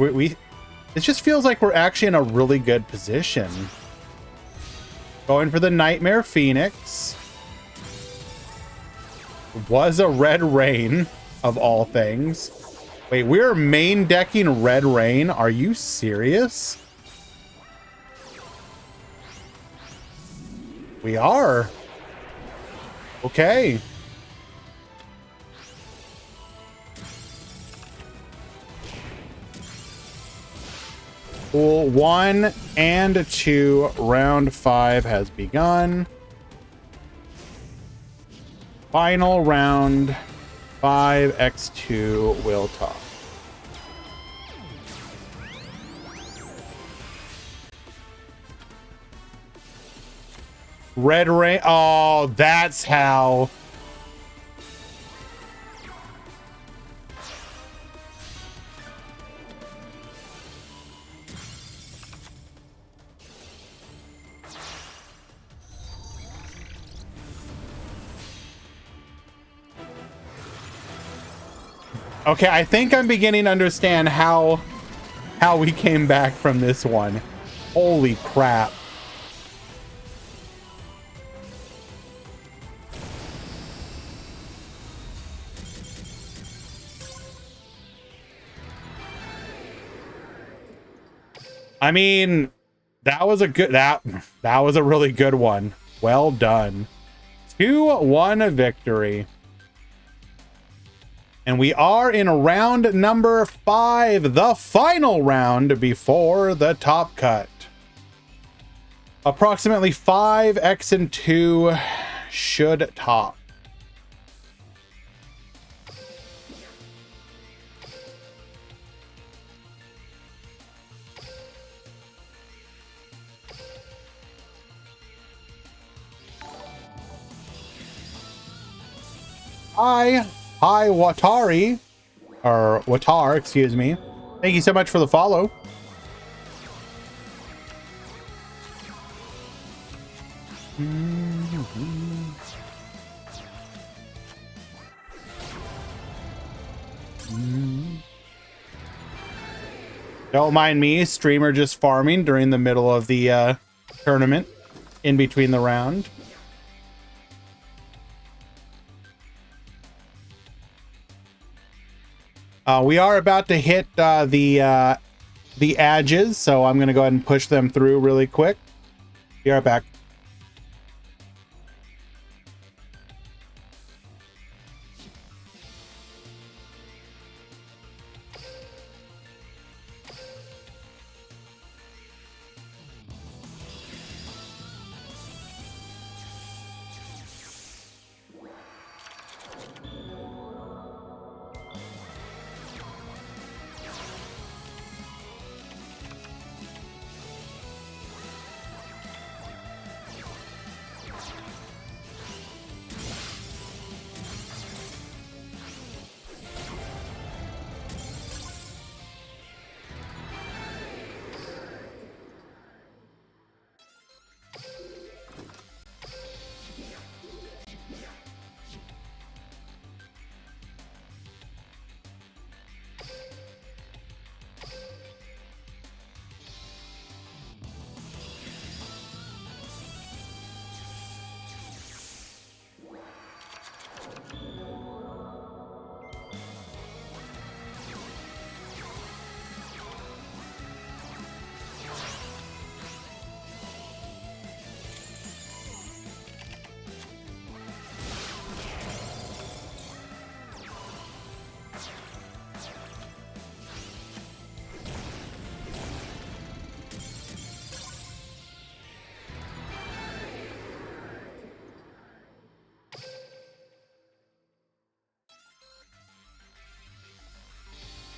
It just feels like we're actually in a really good position. Going for the Nightmare Phoenix. Was a Red Rain, of all things. Wait, we're main decking Red Rain? Are you serious? We are. Okay. Cool. 1 and 2. Round 5 has begun. Final round. 5x2 will talk. Red Rain. Oh, that's how. Okay, I think I'm beginning to understand how we came back from this one. Holy crap. I mean, that was a good that was a really good one. Well done. 2-1 victory. And we are in round number 5, the final round before the top cut. Approximately 5x and 2 should top. Hi, Watari, or Watar, excuse me. Thank you so much for the follow. Don't mind me, streamer just farming during the middle of the tournament, in between the round. We are about to hit the edges, so I'm going to go ahead and push them through really quick. Be right back.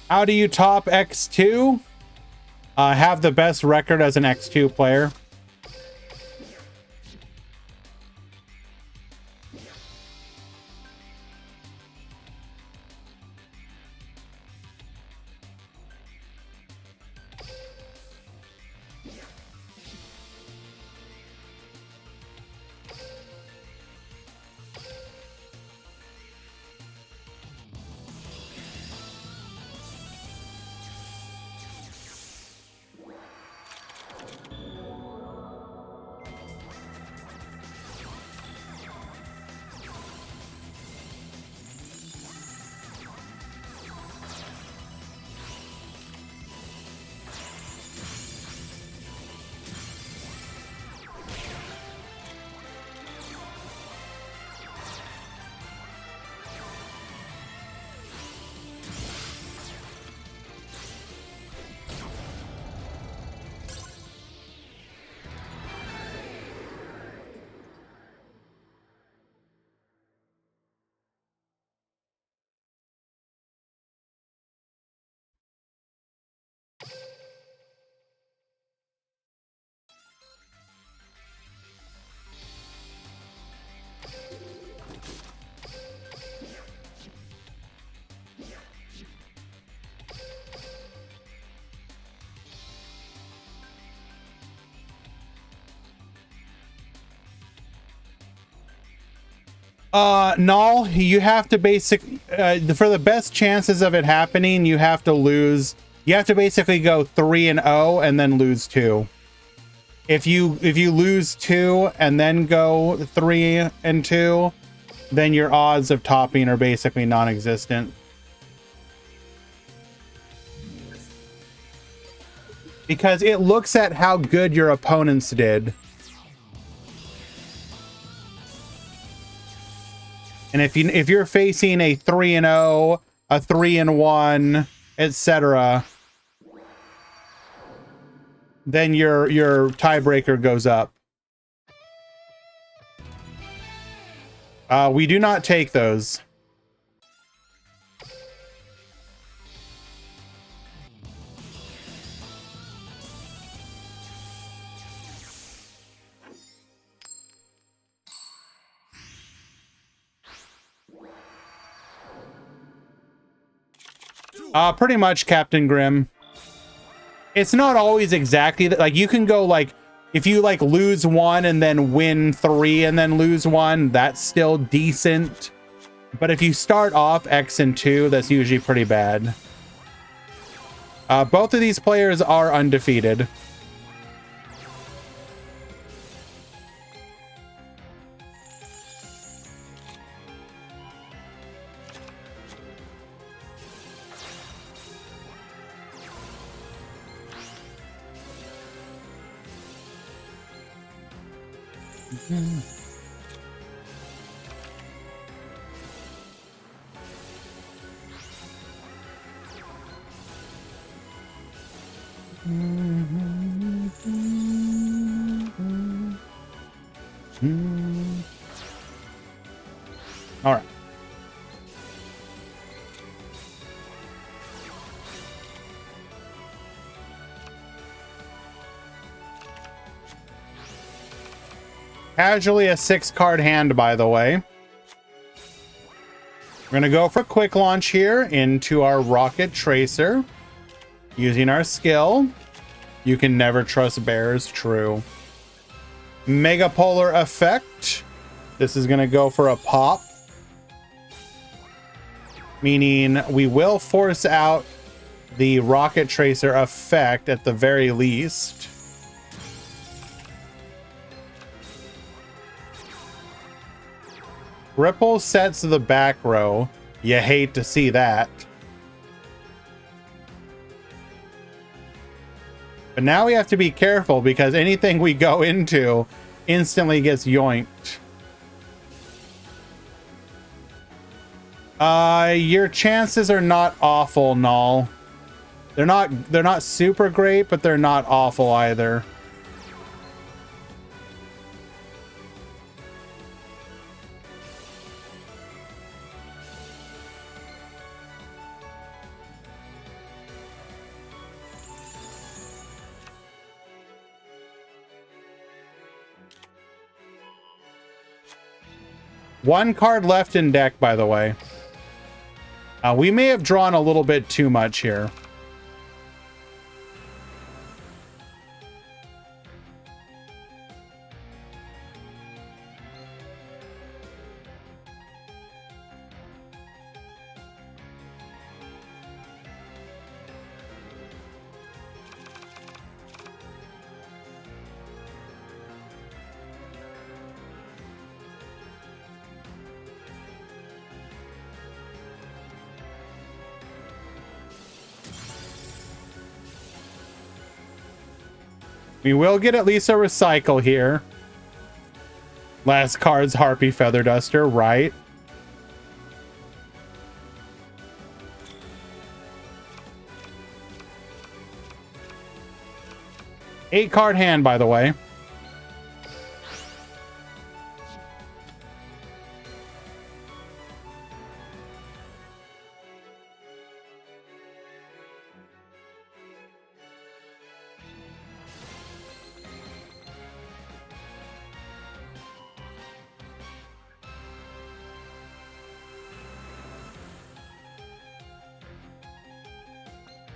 How do you top X2? Have the best record as an X2 player. Null, you have to for the best chances of it happening, you have to lose. You have to basically go 3-0 and then lose 2. If you lose 2 and then go 3-2, then your odds of topping are basically non-existent. Because it looks at how good your opponents did. And if you're facing a 3-0, a 3-1, etc., then your tiebreaker goes up. We do not take those. Pretty much, Captain Grimm. It's not always exactly that. Like, you can go, like, if you, like, lose 1 and then win 3 and then lose 1, that's still decent. But if you start off X and 2, that's usually pretty bad. Both of these players are undefeated. All right. Casually a 6-card hand, by the way. We're going to go for a quick launch here into our Rocket Tracer. Using our skill. You can never trust bears, true. Mega Polar Effect. This is going to go for a pop. Meaning we will force out the Rocket Tracer effect at the very least. Ripple sets the back row. You hate to see that. But now we have to be careful because anything we go into instantly gets yoinked. Your chances are not awful, Null. They're not super great, but they're not awful either. One card left in deck, by the way. We may have drawn a little bit too much here. We will get at least a recycle here. Last card's Harpy Feather Duster, right? Eight card hand, by the way.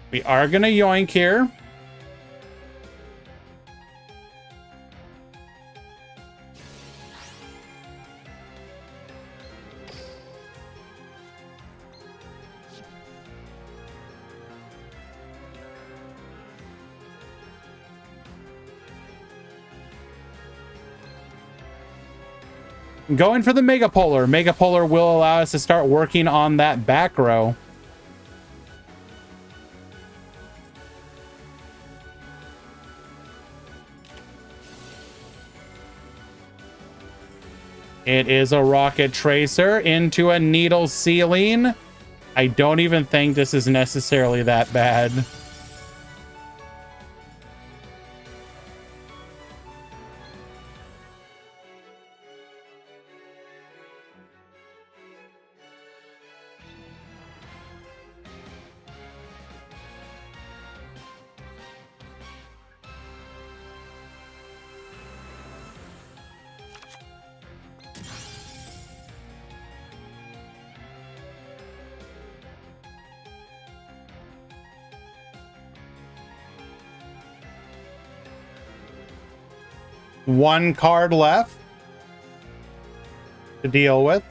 We are gonna yoink here. Going for the Megapolar. Megapolar will allow us to start working on that back row. It is a Rocket Tracer into a Needle Ceiling. I don't even think this is necessarily that bad. One card left to deal with.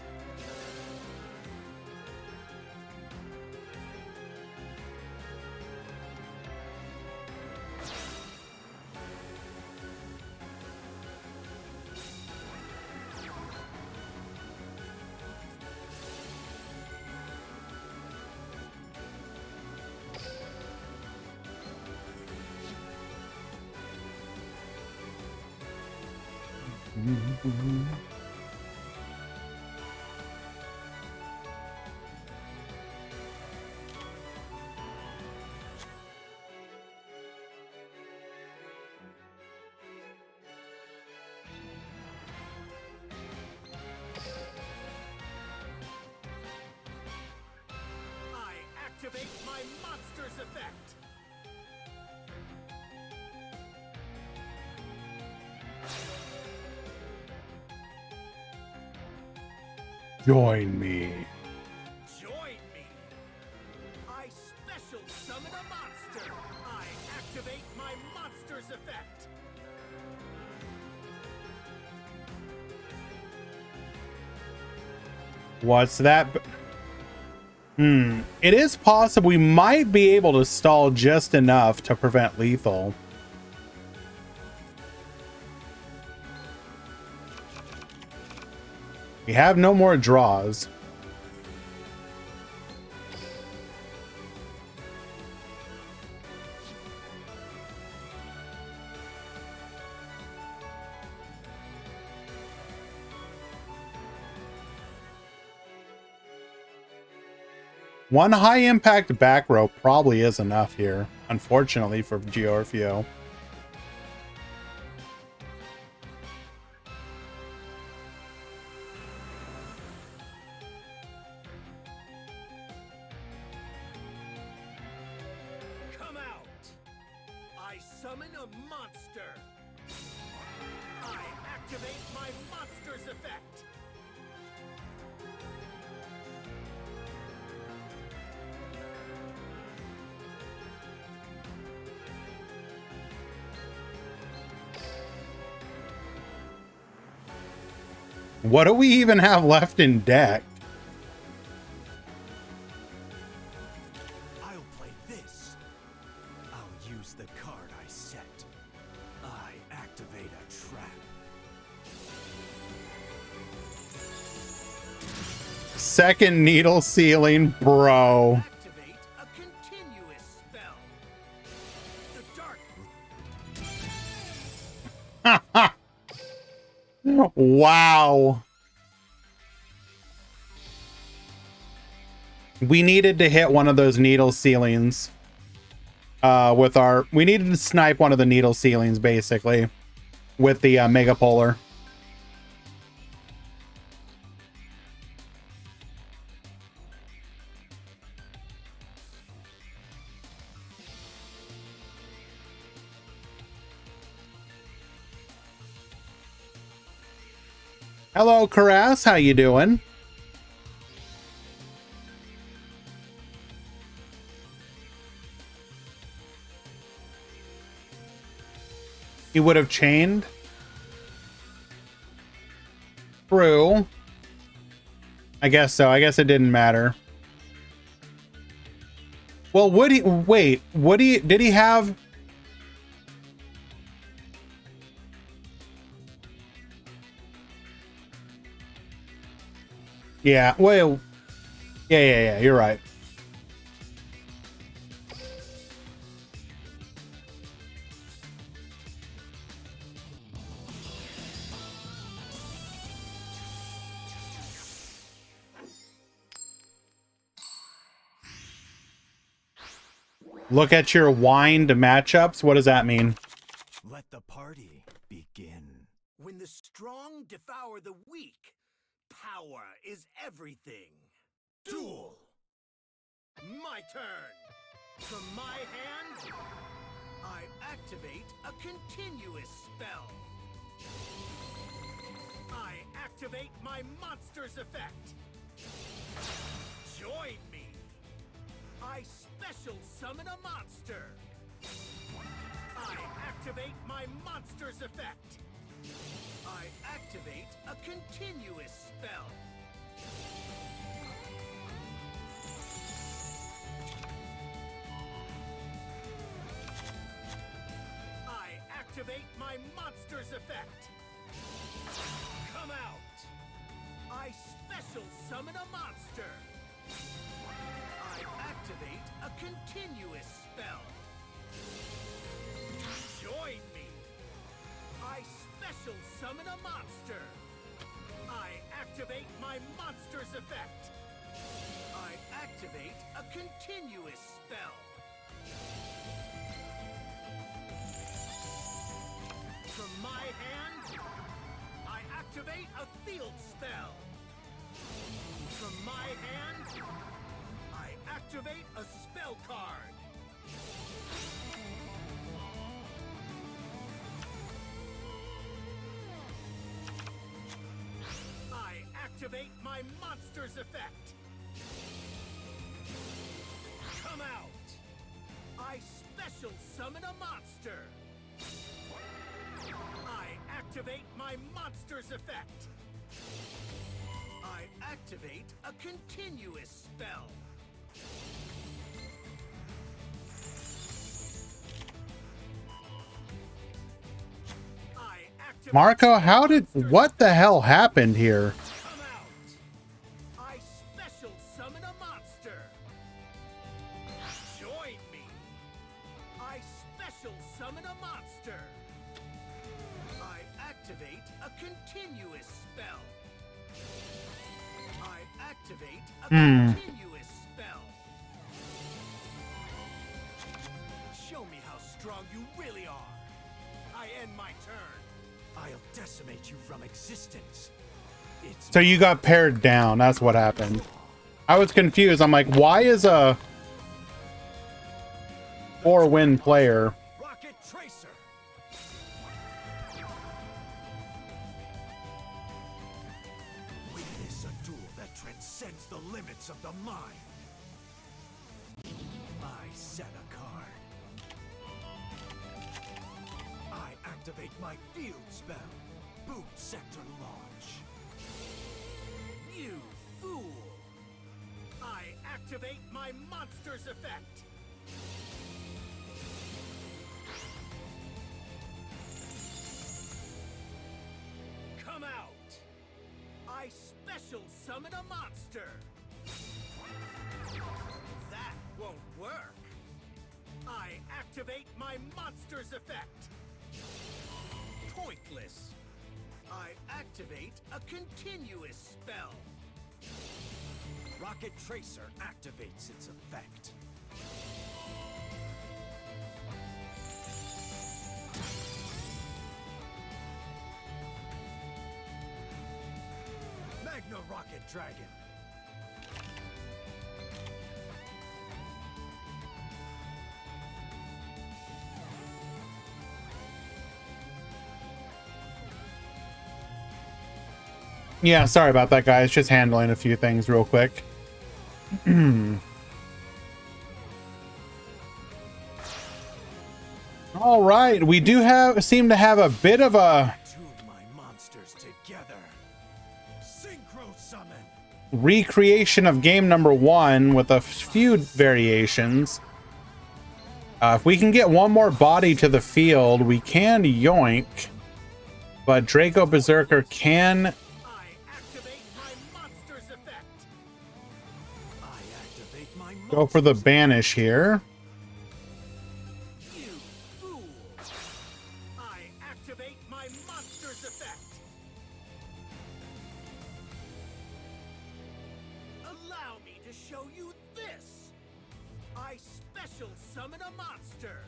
Activate my monster's effect. Join me. Join me. I special summon a monster. I activate my monster's effect. What's that? It is possible we might be able to stall just enough to prevent lethal. We have no more draws. One high impact back row probably is enough here, unfortunately for Giorfio. Come out. I summon a monster. I activate my monster's effect. What do we even have left in deck? I'll play this. I'll use the card I set. I activate a trap. Second needle ceiling, bro. Activate a continuous spell. The dark. Wow. We needed to hit one of those needle ceilings. We needed to snipe one of the needle ceilings, basically, with the Mega Polar. Hello, Karas. How you doing? He would have chained. True. I guess so. I guess it didn't matter. Well, would he... Wait. Would he... Did he have... Yeah. Well... Yeah. You're right. Look at your wind matchups. What does that mean? Let the party begin. When the strong devour the weak, power is everything. Duel. My turn. From my hand, I activate a continuous spell. I activate my monster's effect. Join me. I special summon a monster. I activate my monster's effect. I activate a continuous spell. I activate my monster's effect. Come out. I special summon a monster. I activate a continuous spell. Join me. I special summon a monster. I activate my monster's effect. I activate a continuous spell. From my hand, I activate a field spell. From my hand, I activate a spell card. I activate my monster's effect. Come out. I special summon a monster. I activate my monster's effect. I activate a continuous spell. Marco, what the hell happened here? Come out. I special summon a monster. Join me. I special summon a monster. I activate a continuous spell. I activate a continuous spell. Show me how strong you really are. I end my turn. I'll decimate you from existence. So you got paired down. That's what happened. I was confused. I'm like, why is a 4-win player? Rocket Tracer. Witness a duel that transcends the limits of the mind. I set a card. I activate my field spell. Boot Sector Launch. You fool! I activate my monster's effect! Come out! I special summon a monster! That won't work! I activate my monster's effect! Pointless! I activate a continuous spell! Rocket Tracer activates its effect. Magna Rocket Dragon. Yeah, sorry about that, guys. Just handling a few things real quick. All right, we do seem to have a bit of a recreation of game number 1 with a few variations. If we can get one more body to the field, we can yoink. But Draco Berserker can go for the banish here. You fool! I activate my monster's effect. Allow me to show you this. I special summon a monster.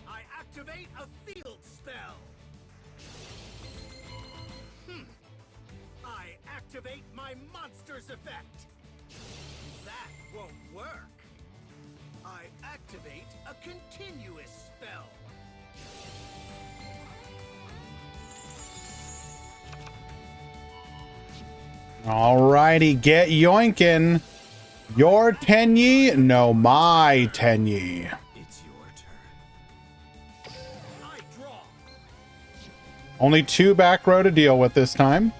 I activate a field spell. I activate my monster's effect. That won't work. I activate a continuous spell. Alrighty, get yoinkin'. Your Tenyi? No, my Tenyi. It's your turn. I draw. Only 2 back row to deal with this time.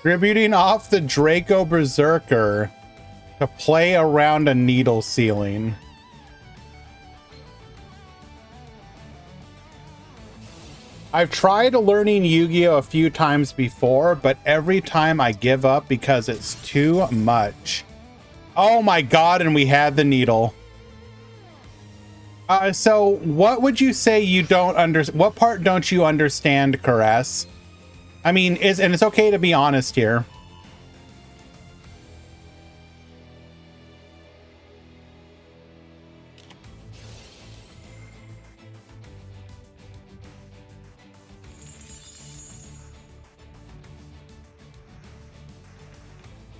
Distributing off the Draco Berserker to play around a needle ceiling. I've tried learning Yu-Gi-Oh! A few times before, but every time I give up because it's too much. Oh my god, and we had the needle. So what would you say you don't understand? What part don't you understand, Caress? I mean, and it's okay to be honest here.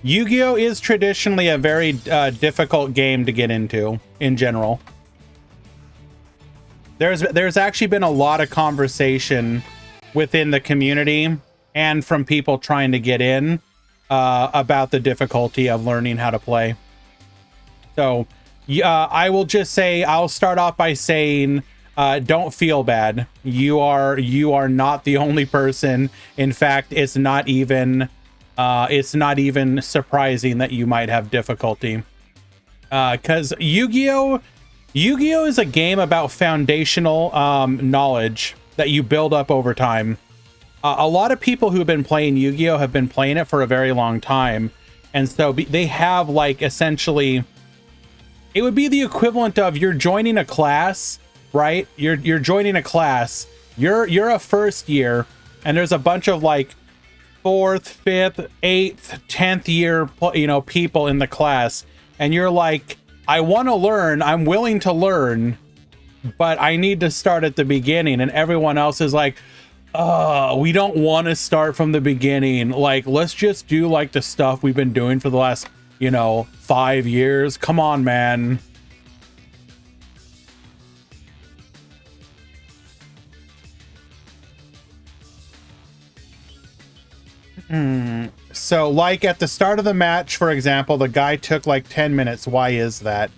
Yu-Gi-Oh! Is traditionally a very difficult game to get into in general. There's actually been a lot of conversation within the community and from people trying to get in about the difficulty of learning how to play. So I will just say, I'll start off by saying, don't feel bad. You are not the only person. In fact, it's not even surprising that you might have difficulty. Because Yu-Gi-Oh! Is a game about foundational knowledge that you build up over time. A lot of people who've been playing Yu-Gi-Oh! Have been playing it for a very long time. And so they have, like, essentially, it would be the equivalent of you're joining a class, right? You're joining a class. You're a first year, and there's a bunch of, like, 4th, 5th, 8th, 10th year, people in the class. And you're like, I want to learn. I'm willing to learn, but I need to start at the beginning. And everyone else is like, we don't want to start from the beginning. Like, let's just do like the stuff we've been doing for the last, 5 years. Come on, man. So like at the start of the match, for example, the guy took like 10 minutes. Why is that?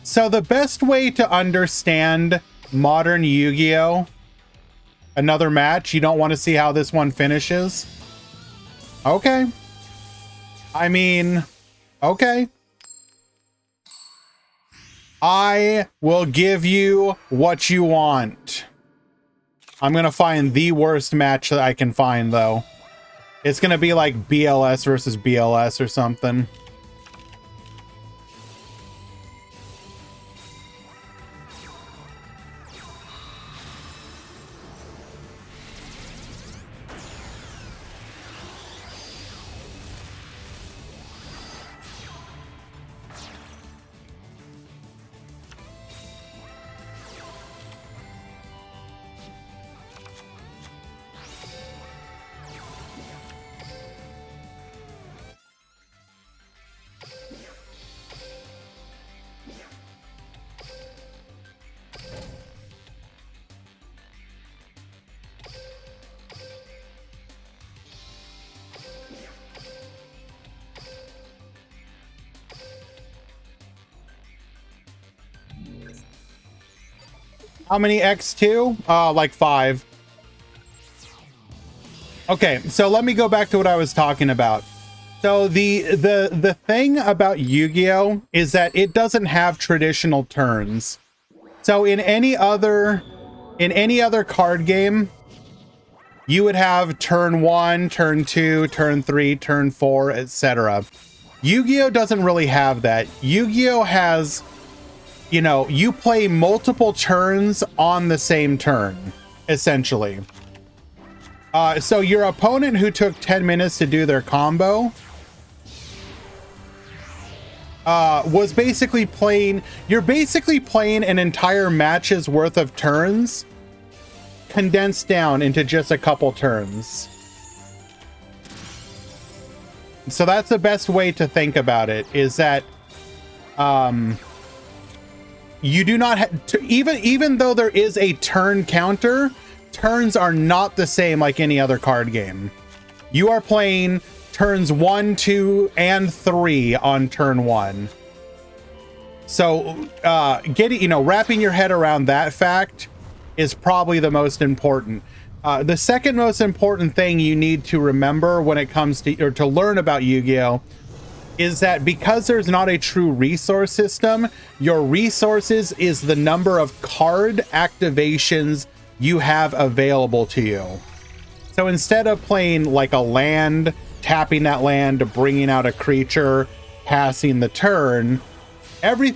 So the best way to understand modern Yu-Gi-Oh! Another match, you don't want to see how this one finishes? Okay. I mean, okay. I will give you what you want. I'm going to find the worst match that I can find, though. It's going to be like BLS versus BLS or something. How many X2? Like 5. Okay, so let me go back to what I was talking about. So the thing about Yu-Gi-Oh! Is that it doesn't have traditional turns. So in any other card game, you would have turn 1, turn 2, turn 3, turn 4, etc. Yu-Gi-Oh! Doesn't really have that. Yu-Gi-Oh! Has, you know, you play multiple turns on the same turn, essentially. So your opponent who took 10 minutes to do their combo was basically playing, you're basically playing an entire match's worth of turns condensed down into just a couple turns. So that's the best way to think about it, is that you do not have even though there is a turn counter, turns are not the same like any other card game. You are playing turns 1, 2, and 3 on turn 1. So wrapping your head around that fact is probably the most important. The second most important thing you need to remember when it comes to, or to learn about Yu-Gi-Oh! Is that because there's not a true resource system, your resources is the number of card activations you have available to you. So instead of playing like a land, tapping that land, bringing out a creature, passing the turn, every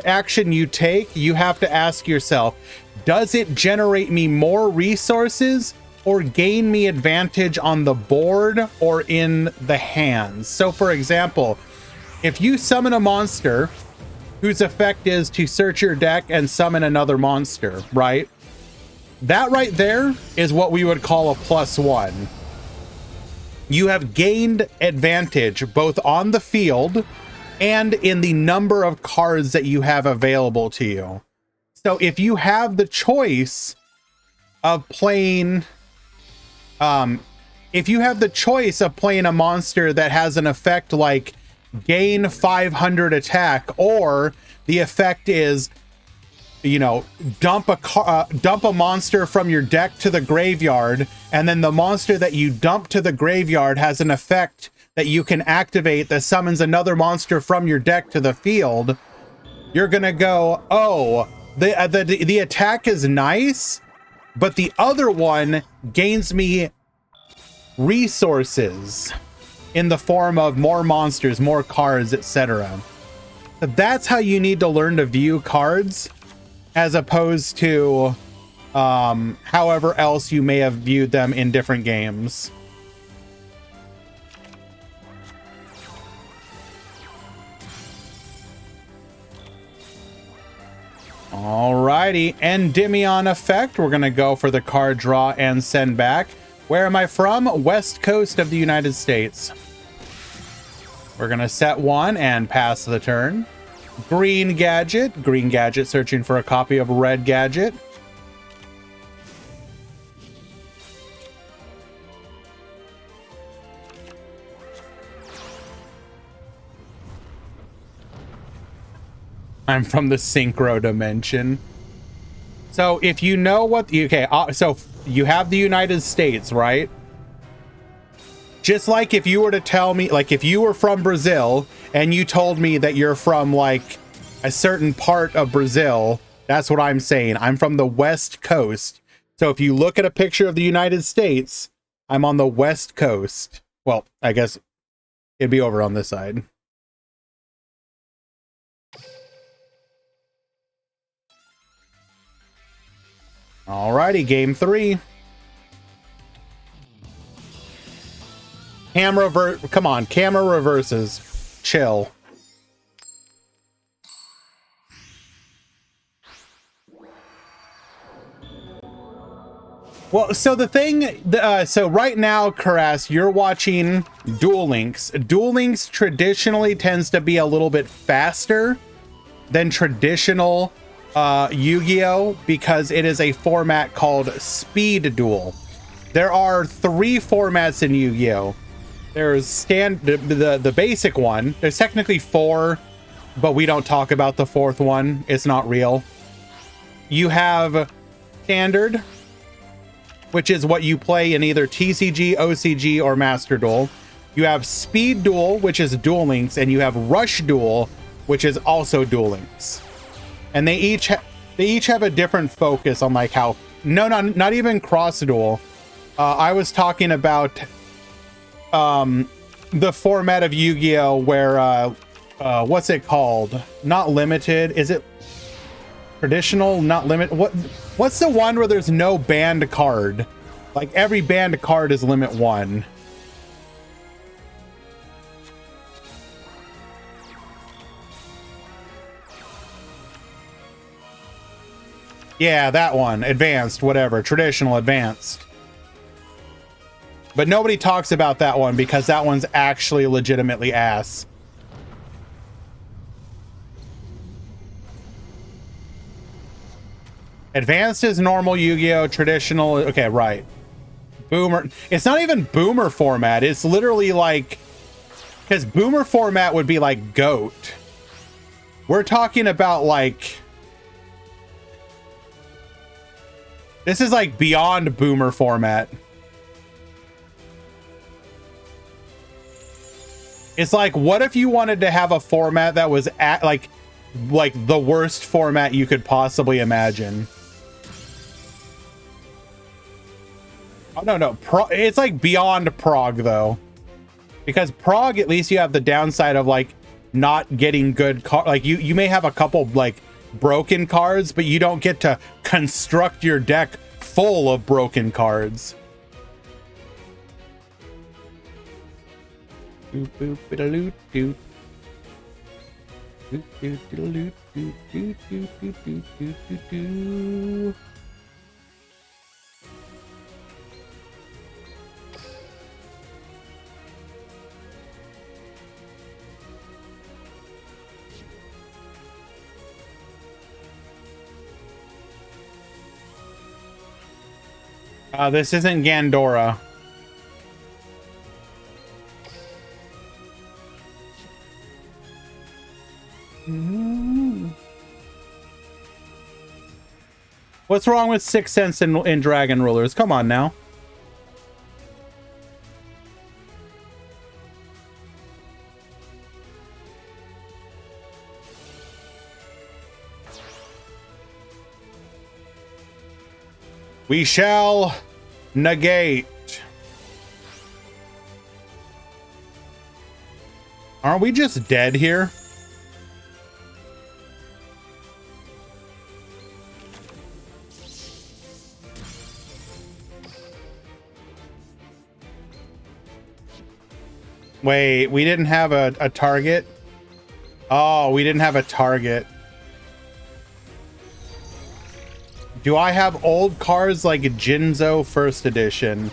action you take, you have to ask yourself, does it generate me more resources or gain me advantage on the board or in the hands? So for example, if you summon a monster whose effect is to search your deck and summon another monster, right? That right there is what we would call a +1. You have gained advantage both on the field and in the number of cards that you have available to you. So if you have the choice of playing, if you have the choice of playing a monster that has an effect like gain 500 attack, or the effect is, you know, dump a monster from your deck to the graveyard, and then the monster that you dump to the graveyard has an effect that you can activate that summons another monster from your deck to the field, you're gonna go, oh, the attack is nice, but the other one gains me resources in the form of more monsters, more cards, etc. That's how you need to learn to view cards, as opposed to however else you may have viewed them in different games. Alrighty, Endymion effect. We're gonna go for the card draw and send back. Where am I from? West Coast of the United States. We're gonna set 1 and pass the turn. Green Gadget searching for a copy of Red Gadget. I'm from the synchro dimension. So if you know what, okay, so you have the United States, right? Just like if you were to tell me, like if you were from Brazil and you told me that you're from like a certain part of Brazil, that's what I'm saying. I'm from the West Coast. So if you look at a picture of the United States, I'm on the West Coast. Well, I guess it'd be over on this side. Alrighty, game 3. Come on, camera reverses. Chill. Well, so the thing, so right now, Karas, you're watching Duel Links. Duel Links traditionally tends to be a little bit faster than traditional Yu-Gi-Oh! Because it is a format called Speed Duel. There are 3 formats in Yu-Gi-Oh! There's the basic one. There's technically 4, but we don't talk about the 4th one. It's not real. You have Standard, which is what you play in either TCG, OCG, or Master Duel. You have Speed Duel, which is Duel Links, and you have Rush Duel, which is also Duel Links. And they each have a different focus on like how not even Cross Duel. I was talking about the format of Yu-Gi-Oh! Where what's it called? Not limited. Is it traditional? Not limit. What's the one where there's no banned card? Like every banned card is limit 1. Yeah, that one. Advanced, whatever. Traditional, advanced. But nobody talks about that one because that one's actually legitimately ass. Advanced is normal Yu-Gi-Oh! Traditional, okay, right. Boomer. It's not even Boomer format. It's literally like... Because Boomer format would be like GOAT. We're talking about like... This is like beyond Boomer format. It's like, what if you wanted to have a format that was at like the worst format you could possibly imagine? Oh, no. It's like beyond Prog, though. Because Prog, at least you have the downside of like not getting good cards. Like you may have a couple like broken cards, but you don't get to construct your deck full of broken cards. Boop boop doop doop. Doop doop doop doop doop doop doop doop doop. This isn't Gandora. What's wrong with 6 cents in Dragon Rulers? Come on now. We shall negate. Aren't we just dead here? Wait, we didn't have a target? Oh, we didn't have a target. Do I have old cards like Jinzo First Edition?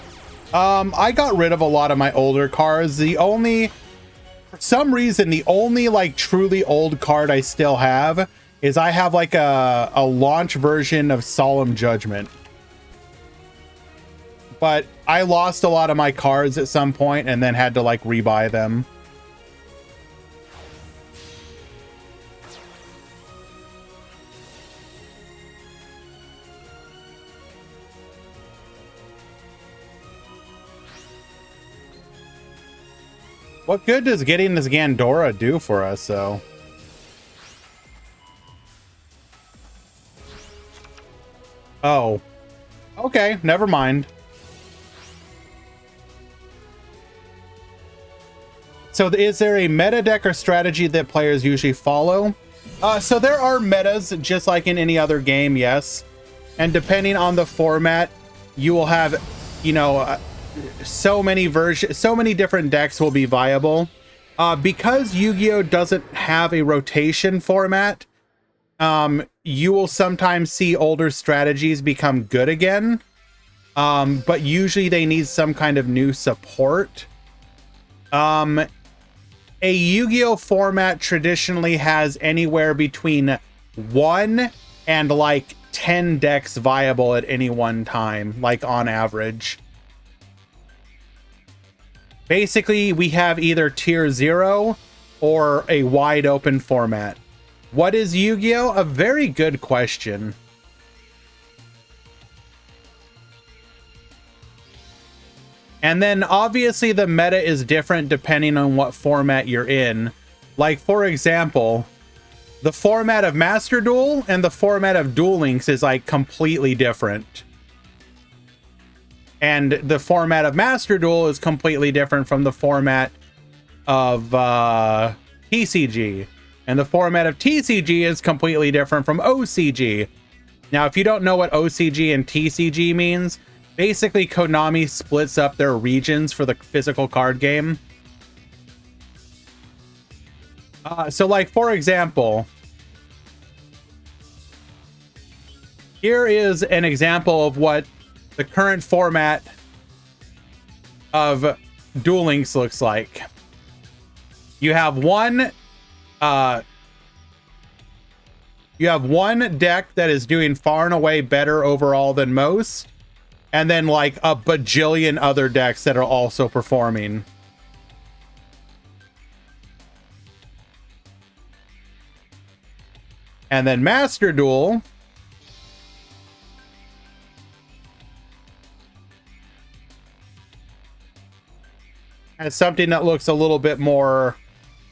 I got rid of a lot of my older cards. For some reason, the only like truly old card I still have is I have like a launch version of Solemn Judgment. But I lost a lot of my cards at some point and then had to like rebuy them. What good does getting this Gandora do for us, though? Oh. Okay, never mind. So is there a meta deck or strategy that players usually follow? So there are metas, just like in any other game, yes. And depending on the format, you will have, you know, so many different decks will be viable. Because Yu-Gi-Oh doesn't have a rotation format, you will sometimes see older strategies become good again. But usually they need some kind of new support. A Yu-Gi-Oh format traditionally has anywhere between 1 and like 10 decks viable at any one time, like on average. Basically, we have either tier 0 or a wide open format. What is Yu-Gi-Oh? A very good question. And then obviously the meta is different depending on what format you're in. Like, for example, the format of Master Duel and the format of Duel Links is like completely different. And the format of Master Duel is completely different from the format of TCG. And the format of TCG is completely different from OCG. Now, if you don't know what OCG and TCG means, basically Konami splits up their regions for the physical card game. So like, for example, here is an example of what the current format of Duel Links looks like. You have one deck that is doing far and away better overall than most, and then like a bajillion other decks that are also performing. And then Master Duel has something that looks a little bit more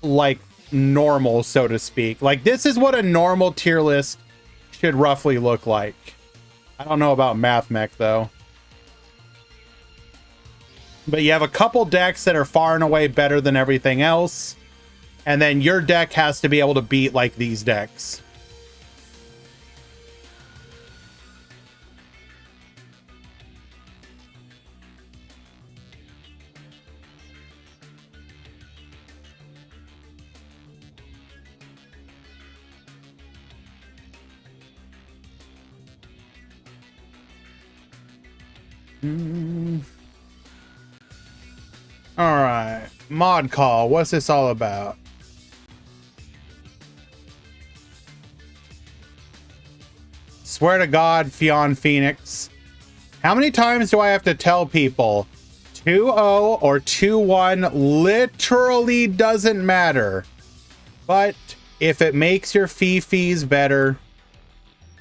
like normal, so to speak. Like, this is what a normal tier list should roughly look like. I don't know about MathMech though. But you have a couple decks that are far and away better than everything else. And then your deck has to be able to beat like these decks. All right, mod call. What's this all about? Swear to God, Fionn Phoenix. How many times do I have to tell people 2-0 or 2-1 literally doesn't matter? But if it makes your fees better,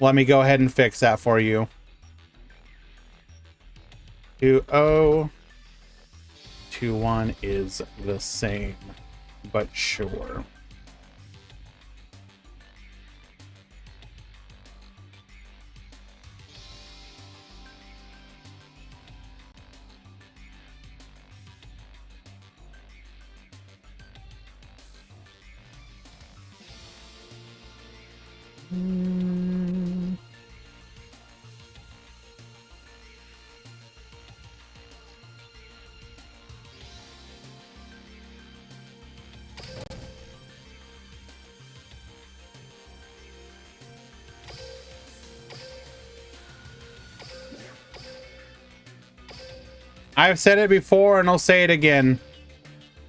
let me go ahead and fix that for you. 2-0. 2-1 is the same, but sure. I've said it before and I'll say it again.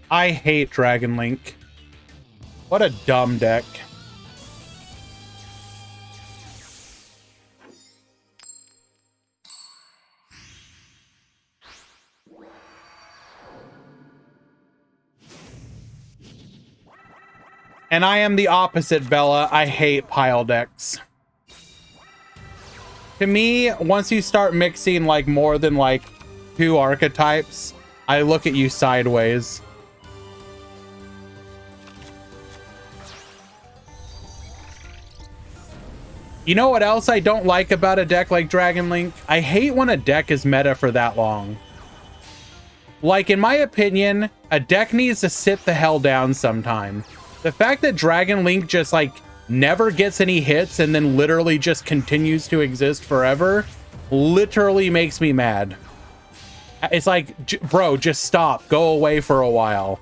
I hate Dragon Link. What a dumb deck. And I am the opposite, Bella. I hate pile decks. To me, once you start mixing like more than like 2 archetypes, I look at you sideways. You know what else I don't like about a deck like Dragon Link? I hate when a deck is meta for that long. Like, in my opinion, a deck needs to sit the hell down sometime. The fact that Dragon Link just, like, never gets any hits and then literally just continues to exist forever literally makes me mad. It's like, bro, just stop. Go away for a while.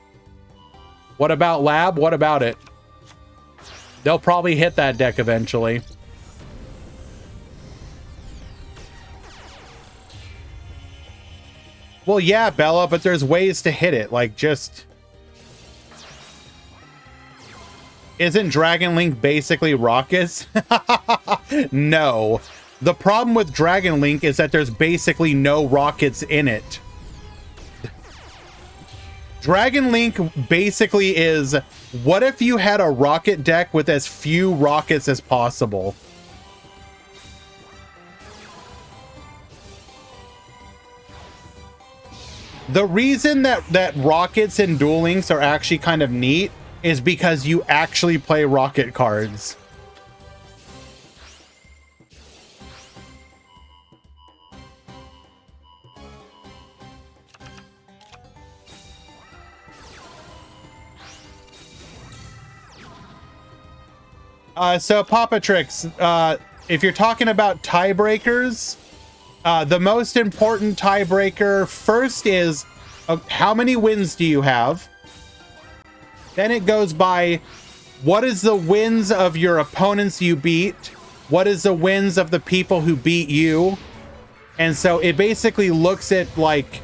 What about Lab? What about it? They'll probably hit that deck eventually. Well, yeah, Bella, but there's ways to hit it. Like, just... Isn't Dragon Link basically rockets? No. The problem with Dragon Link is that there's basically no rockets in it. Dragon Link basically is, what if you had a rocket deck with as few rockets as possible? The reason that rockets and Duel Links are actually kind of neat is because you actually play rocket cards. So Papa Tricks, if you're talking about tiebreakers, the most important tiebreaker first is how many wins do you have? Then it goes by what is the wins of your opponents you beat? What is the wins of the people who beat you? And so it basically looks at, like,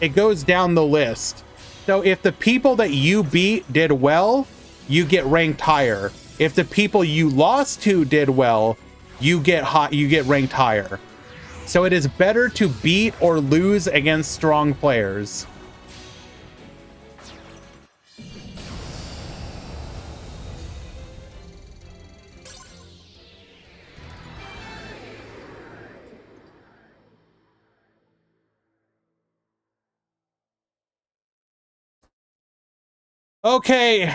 it goes down the list. So if the people that you beat did well, you get ranked higher. If the people you lost to did well, you get ranked higher. So it is better to beat or lose against strong players. Okay,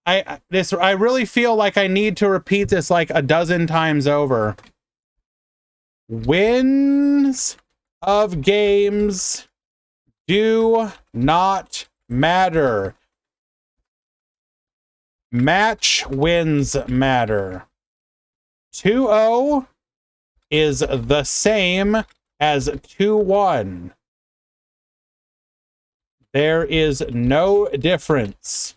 I really feel like I need to repeat this like a dozen times over. Wins of games do not matter. Match wins matter. 2-0 is the same as 2-1. There is no difference.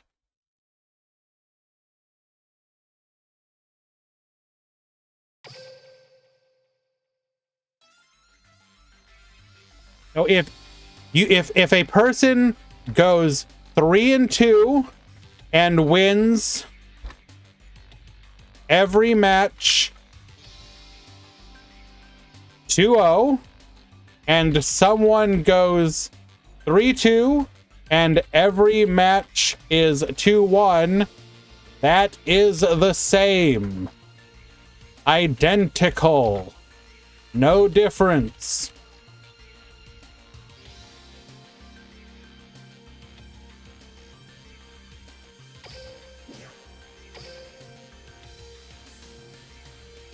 So if a person goes 3-2 and wins every match 2-0, and someone goes 3-2 and every match is 2-1, that is the same. Identical. No difference.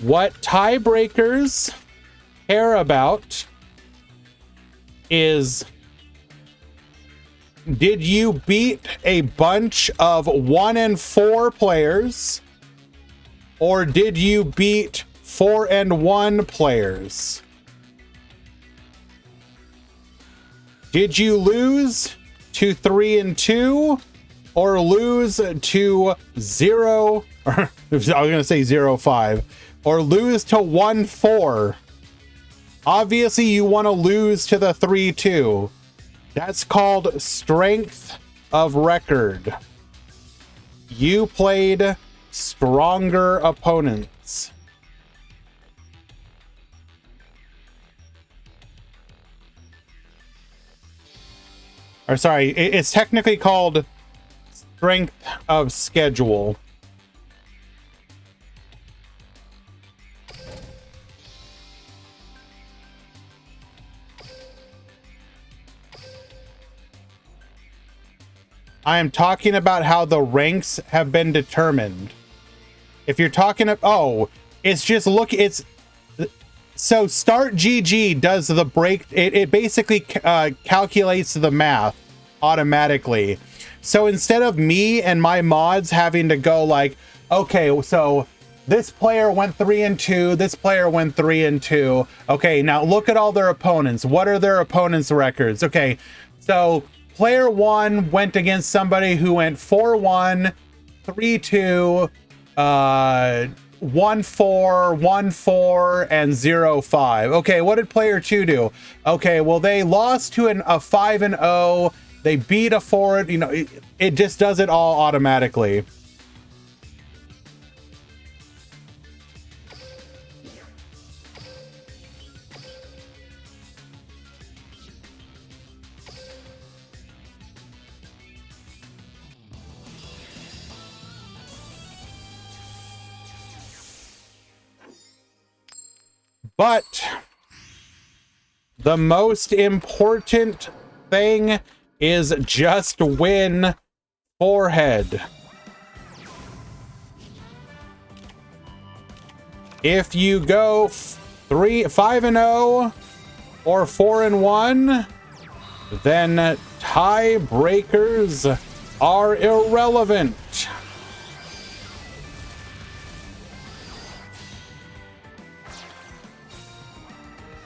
What tiebreakers care about is, did you beat a bunch of 1-4 players, or did you beat 4-1 players? Did you lose to 3-2 or lose to 0, or I was gonna say 0-5, or lose to 1-4? Obviously you want to lose to the 3-2. That's called strength of record. You played stronger opponents. Or sorry, it's technically called strength of schedule. I am talking about how the ranks have been determined. If you're talking about, oh, It's just look, it's so start GG does the break. It basically calculates the math automatically. So instead of me and my mods having to go like, okay, so this player went 3-2, this player went 3-2. Okay, now look at all their opponents. What are their opponents' records? Okay, so player 1 went against somebody who went 4-1, 3-2, 1-4, 1-4, and 0-5. Okay, what did player 2 do? Okay, well, they lost to a 5-0. They beat a 4. You know, it just does it all automatically. But the most important thing is just win forehead. If you go 5-0 or 4-1, then tiebreakers are irrelevant.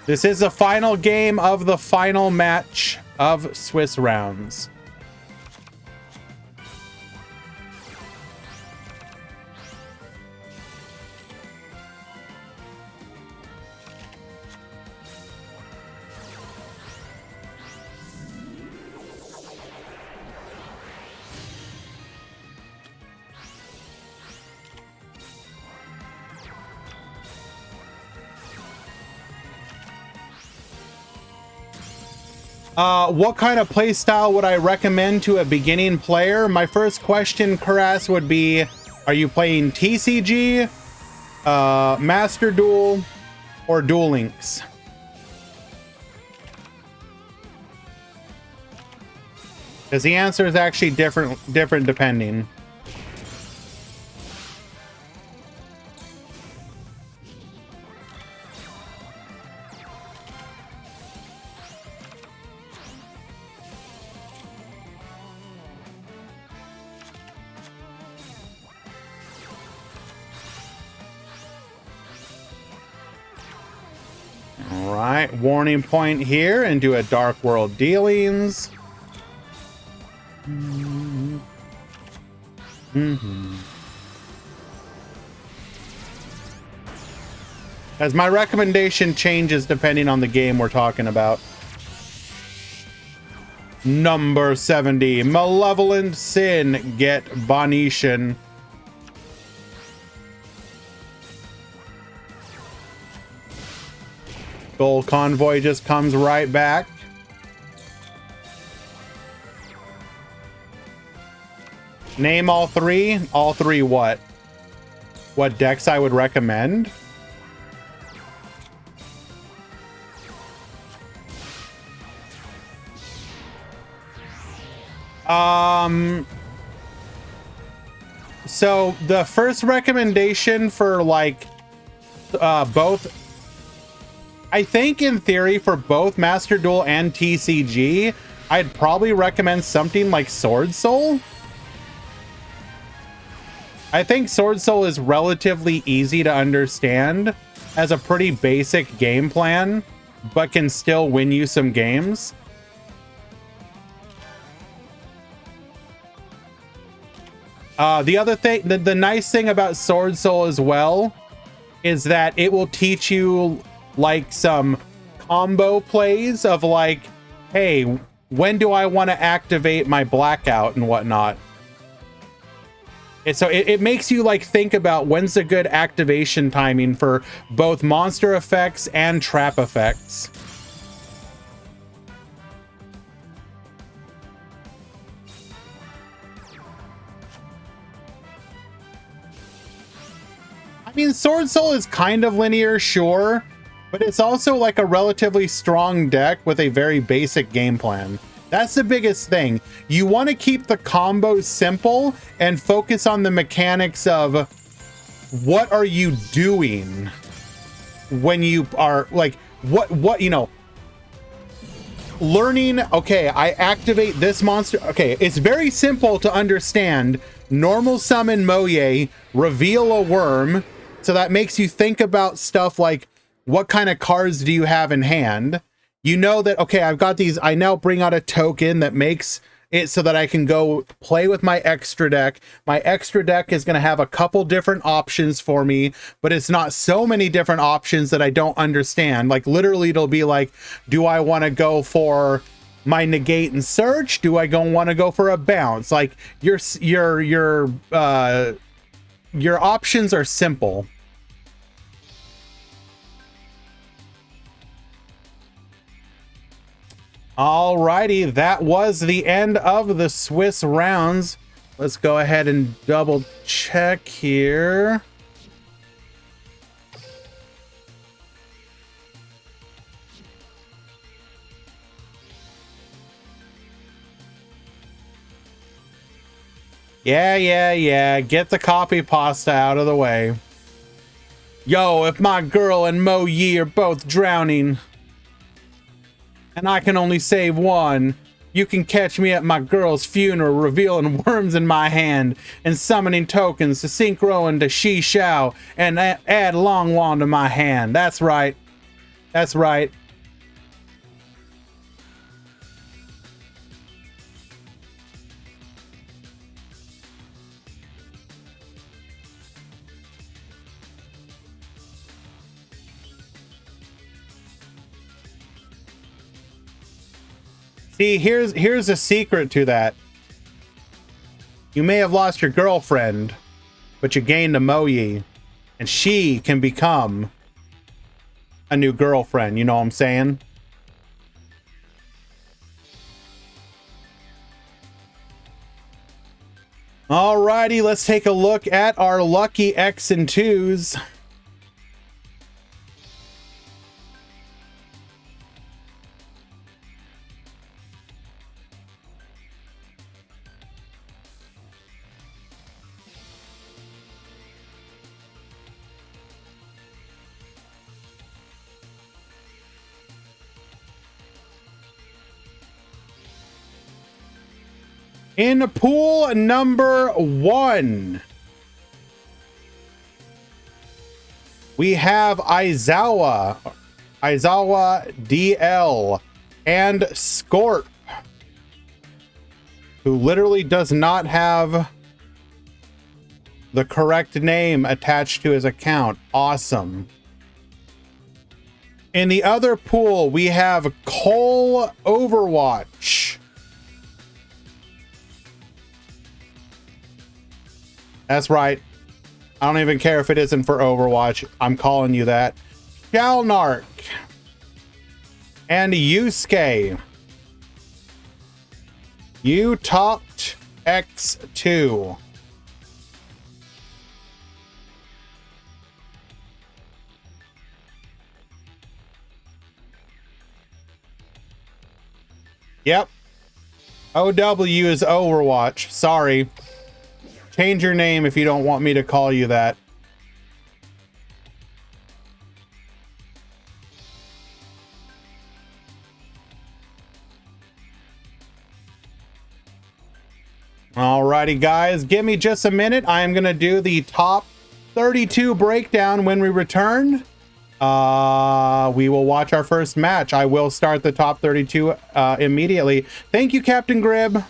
This is the final game of the final match of Swiss rounds. What kind of playstyle would I recommend to a beginning player? My first question, Karas, would be, are you playing TCG, Master Duel, or Duel Links? Because the answer is actually different depending. Alright, warning point here and do a Dark World Dealings. As my recommendation changes depending on the game we're talking about. Number 70, Malevolent Sin, get Bonetian. Gold Convoy just comes right back. Name all three. All three what? What decks I would recommend? So the first recommendation for like both, I think in theory for both Master Duel and TCG, I'd probably recommend something like Sword Soul. I think Sword Soul is relatively easy to understand, has a pretty basic game plan, but can still win you some games. The other thing, the nice thing about Sword Soul as well is that it will teach you like some combo plays of like, hey, when do I want to activate my blackout and whatnot. And so it makes you like think about when's a good activation timing for both monster effects and trap effects. I mean, Sword Soul is kind of linear, sure, but it's also like a relatively strong deck with a very basic game plan. That's the biggest thing. You want to keep the combos simple and focus on the mechanics of what are you doing when you are like, what, you know, learning, okay, I activate this monster. Okay, it's very simple to understand. Normal summon Moye, reveal a worm. So that makes you think about stuff like, what kind of cards do you have in hand? You know that, okay, I've got these. I now bring out a token that makes it so that I can go play with my extra deck. My extra deck is going to have a couple different options for me, but it's not so many different options that I don't understand. Like literally it'll be like, do I want to go for my negate and search? Do I want to go for a bounce? Like your options are simple. Alrighty, that was the end of the Swiss rounds. Let's go ahead and double check here. Yeah. Get the copy pasta out of the way. Yo, if my girl and Mo Yi are both drowning, and I can only save one, you can catch me at my girl's funeral, revealing worms in my hand and summoning tokens to synchro into Shi Shao and add Long Wan to my hand. That's right. That's right. See, here's a secret to that. You may have lost your girlfriend, but you gained a Moyi, and she can become a new girlfriend. You know what I'm saying? Alrighty, let's take a look at our lucky X and 2s. In pool number 1, we have Aizawa DL, and Scorp, who literally does not have the correct name attached to his account. Awesome. In the other pool, we have Cole Overwatch. That's right. I don't even care if it isn't for Overwatch. I'm calling you that. Shalnark. And Yusuke. You topped X2. Yep. OW is Overwatch. Sorry. Change your name if you don't want me to call you that. Alrighty, guys. Give me just a minute. I am going to do the top 32 breakdown when we return. We will watch our first match. I will start the top 32 immediately. Thank you, Captain Grib.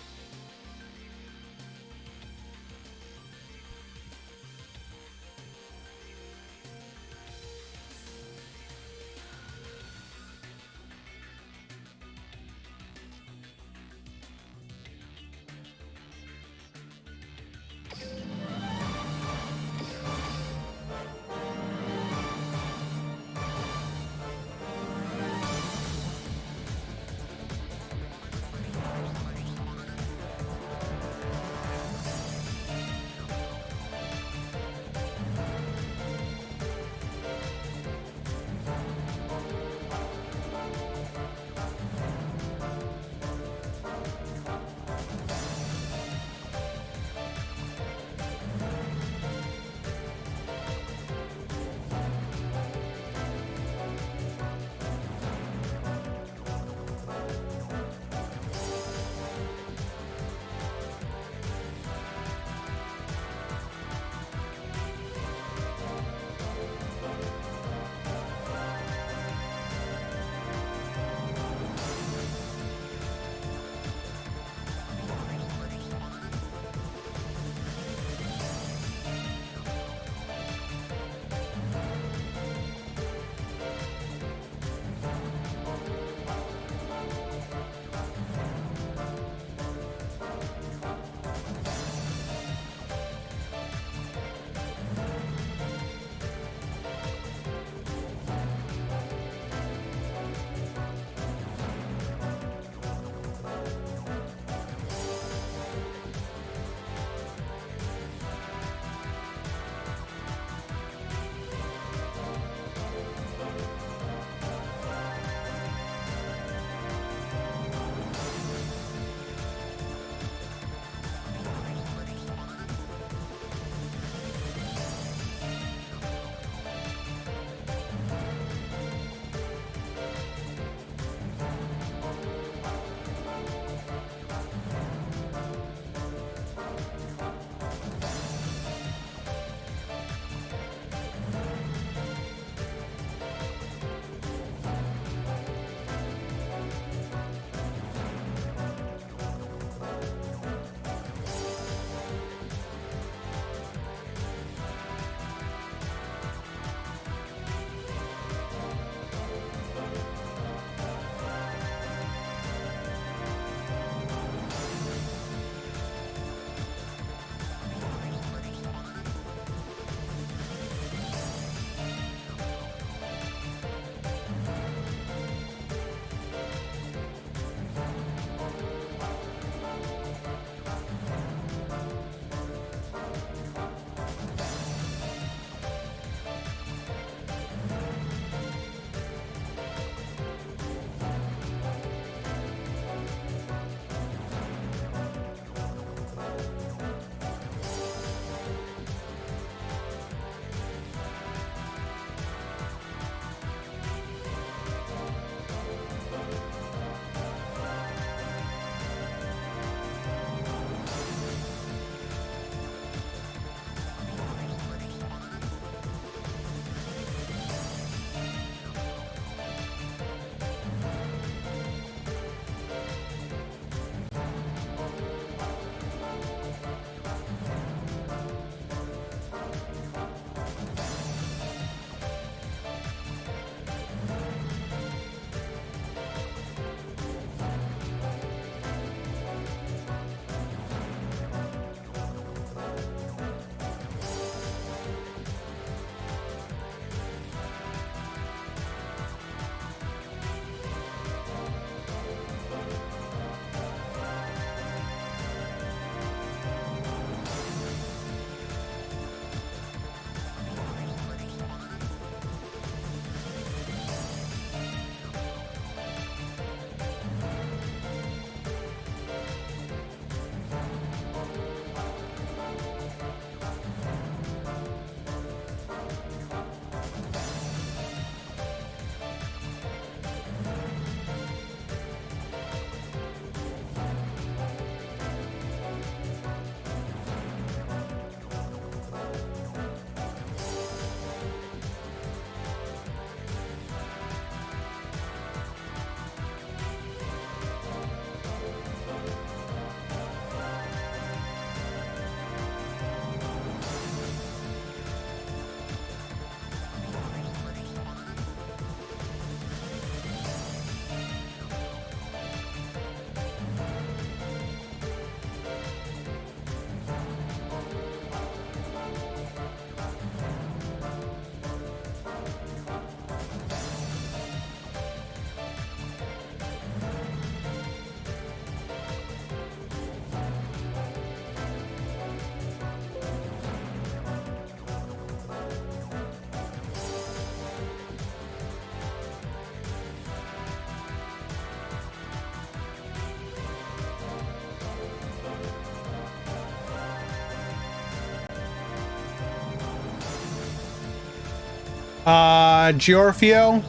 Giorfio,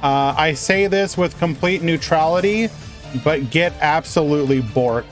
I say this with complete neutrality, but get absolutely borked.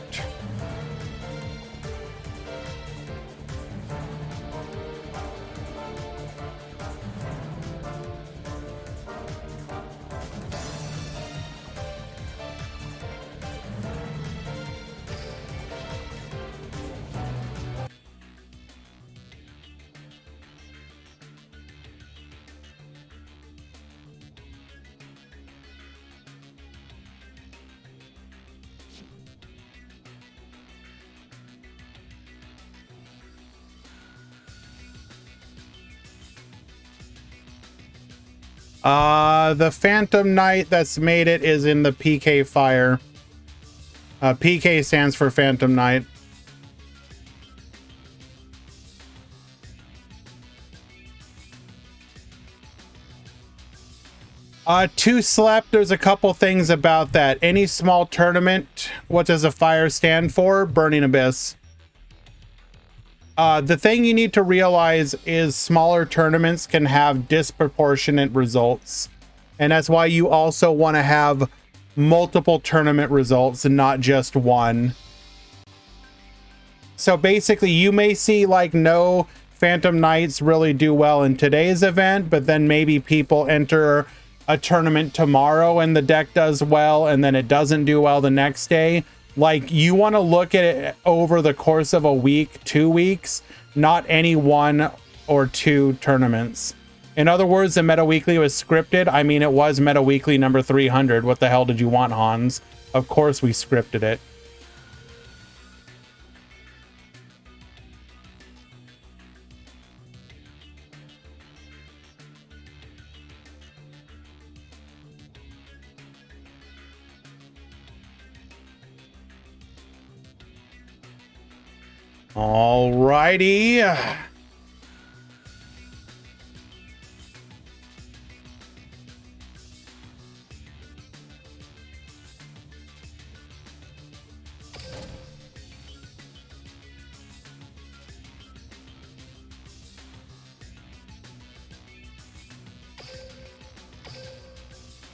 The Phantom Knight that's made it is in the PK Fire. PK stands for Phantom Knight. Two slept. There's a couple things about that. Any small tournament, what does a fire stand for? Burning Abyss. The thing you need to realize is smaller tournaments can have disproportionate results. And that's why you also want to have multiple tournament results and not just one. So basically, you may see like no Phantom Knights really do well in today's event, but then maybe people enter a tournament tomorrow and the deck does well, and then it doesn't do well the next day. Like, you want to look at it over the course of a week, 2 weeks, not any one or two tournaments. In other words, the Meta Weekly was scripted. I mean, it was Meta Weekly number 300. What the hell did you want, Hans? Of course we scripted it. Alrighty.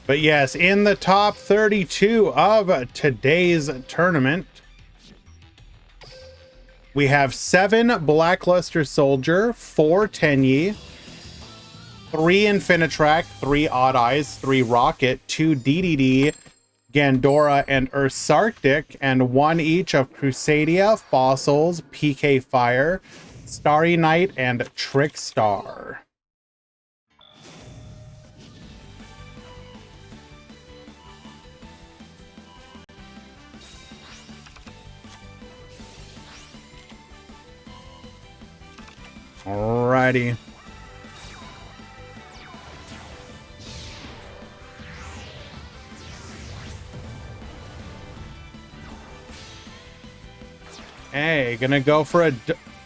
But yes, in the top 32 of today's tournament, we have 7 Blackluster Soldier, 4 Tenyi, 3 Infinitrack, 3 Odd Eyes, 3 Rocket, 2 DDD, Gandora, and Earth's Arctic, and 1 each of Crusadia, Fossils, PK Fire, Starry Night, and Trickstar. Alrighty. Hey, gonna go for a...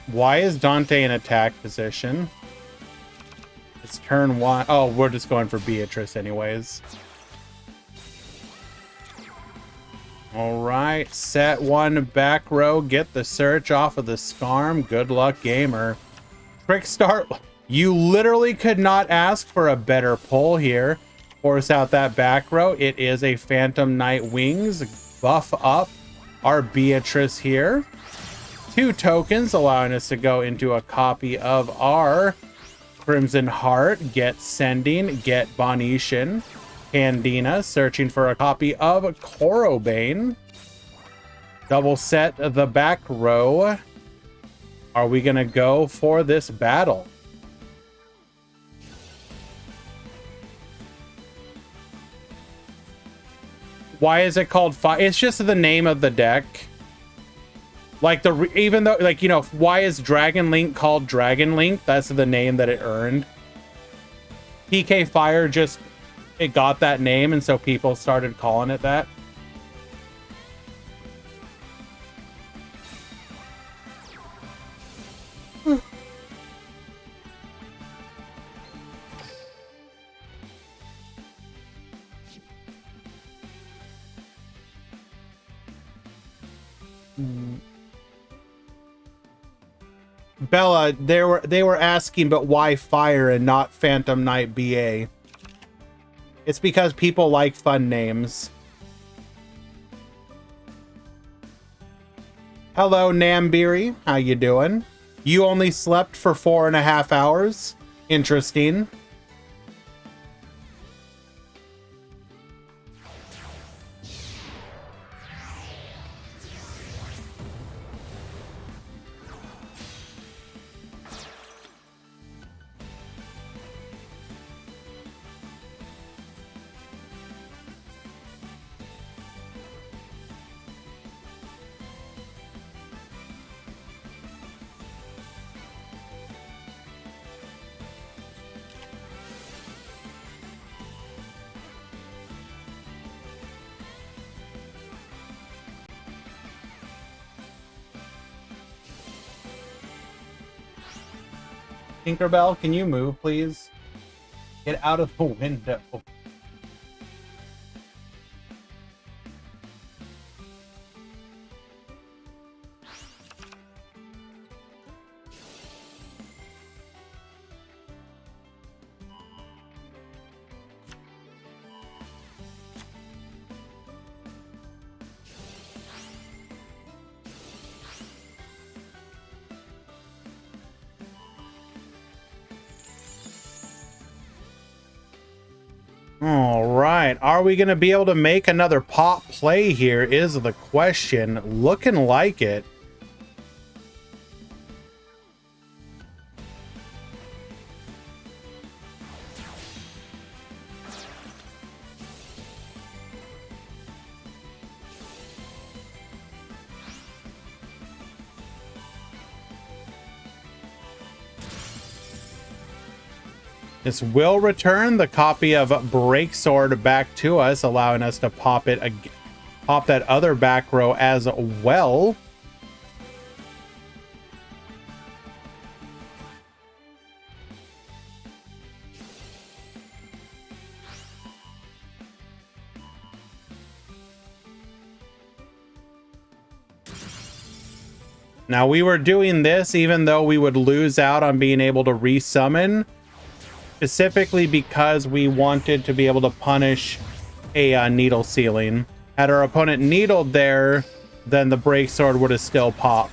Why is Dante in attack position? It's turn 1. Oh, we're just going for Beatrice anyways. Alright, set 1 back row. Get the search off of the Scarm. Good luck, gamer. Trickstar, you literally could not ask for a better pull here. Force out that back row. It is a Phantom Knight Wings. Buff up our Beatrice here. 2 tokens, allowing us to go into a copy of our Crimson Heart. Get Sending, get Bonetian. Candina, searching for a copy of Corobane. Double set the back row. Are we going to go for this battle? Why is it called fire? It's just the name of the deck. Like, even though, like, you know, why is Dragon Link called Dragon Link? That's the name that it earned. PK Fire just, it got that name, and so people started calling it that. Bella, they were asking, but why Fire and not Phantom Knight BA? It's because people like fun names. Hello, Nambiri. How you doing? You only slept for 4.5 hours? Interesting. Tinkerbell, can you move, please? Get out of the window. All right, are we going to be able to make another pop play here is the question. Looking like it. This will return the copy of Breaksword back to us, allowing us to pop that other back row as well. Now, we were doing this even though we would lose out on being able to resummon, specifically because we wanted to be able to punish a needle ceiling. Had our opponent needled there, then the Breaksword would have still popped.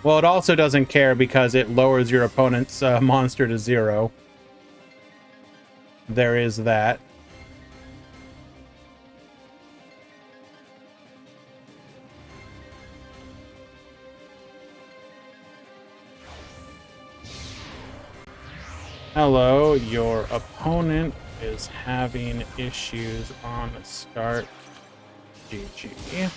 Well, it also doesn't care because it lowers your opponent's monster to 0. There is that. Hello, your opponent is having issues on start. GG.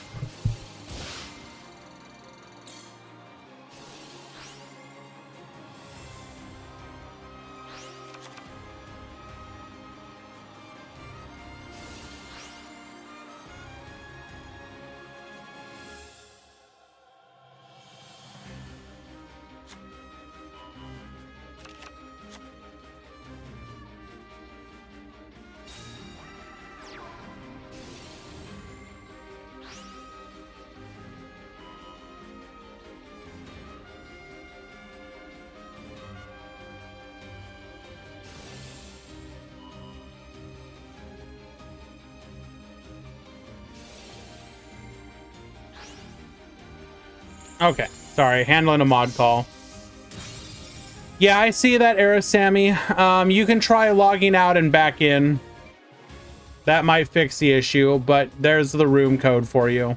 Okay, sorry, handling a mod call. Yeah, I see that error, Sammy. You can try logging out and back in. That might fix the issue, but there's the room code for you.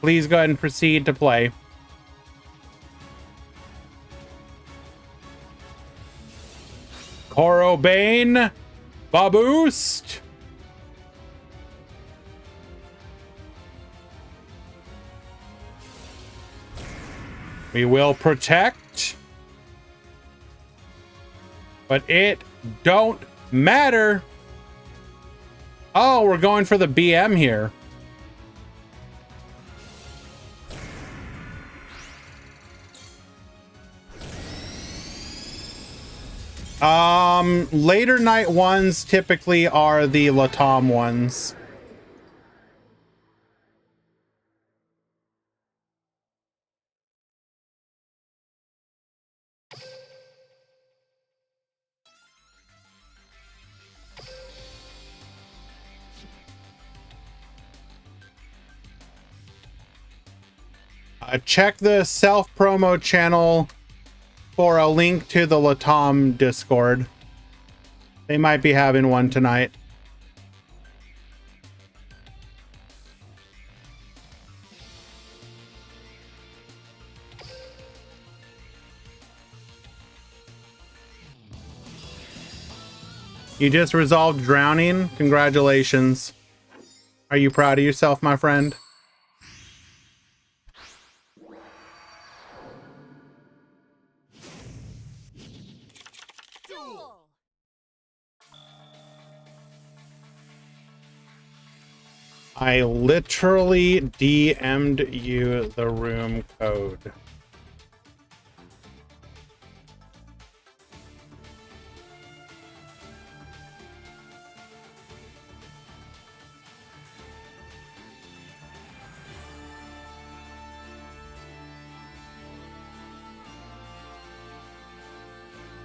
Please go ahead and proceed to play. Corobane, Boost. We will protect. But it don't matter. Oh, we're going for the BM here. Later night ones typically are the Latam ones. Check the self-promo channel for a link to the Latam Discord. They might be having one tonight. You just resolved drowning? Congratulations. Are you proud of yourself, my friend? Duel. I literally DM'd you the room code.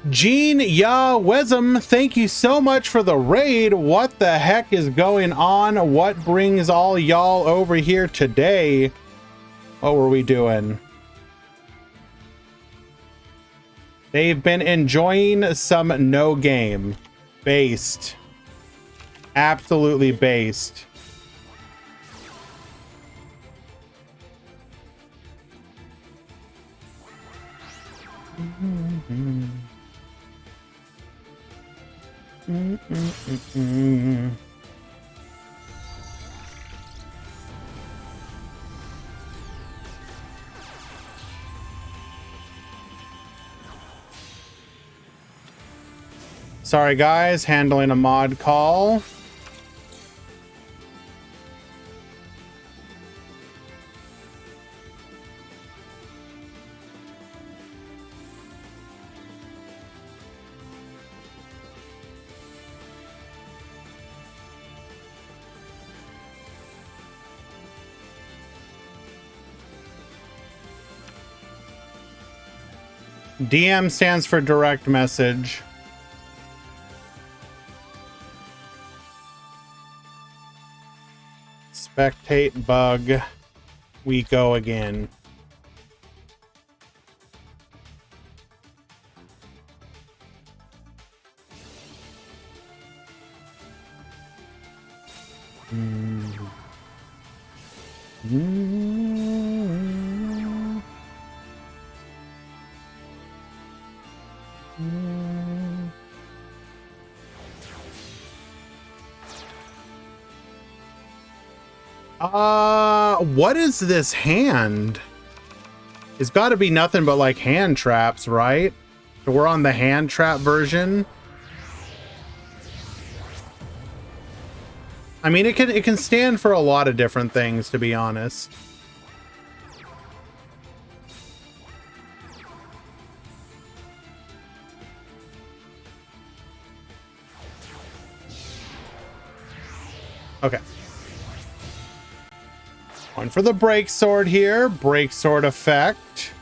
Gene Ya Wesum, thank you so much for the raid. What the heck is going on? What brings all y'all over here today? What were we doing? They've been enjoying some no game. Based. Absolutely based. Sorry guys, handling a mod call. DM stands for direct message. Spectate bug. We go again. What is this hand? It's got to be nothing but like hand traps, right? So we're on the hand trap version. I mean, it can stand for a lot of different things, to be honest. Okay. One for the break sword here. Break sword effect.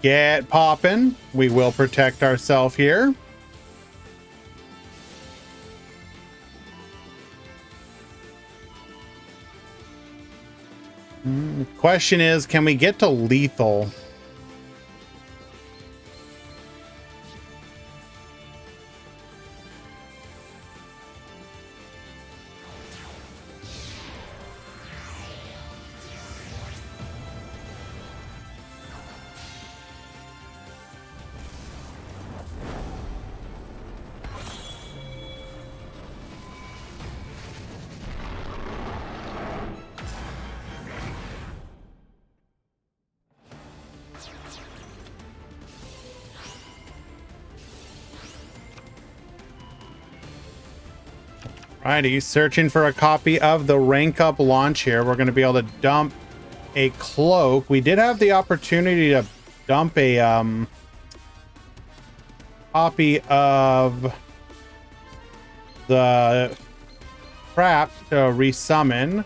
Get poppin'. We will protect ourselves here. Question is, can we get to lethal? Righty, searching for a copy of the rank up launch here. We're going to be able to dump a cloak. We did have the opportunity to dump a copy of the trap to resummon,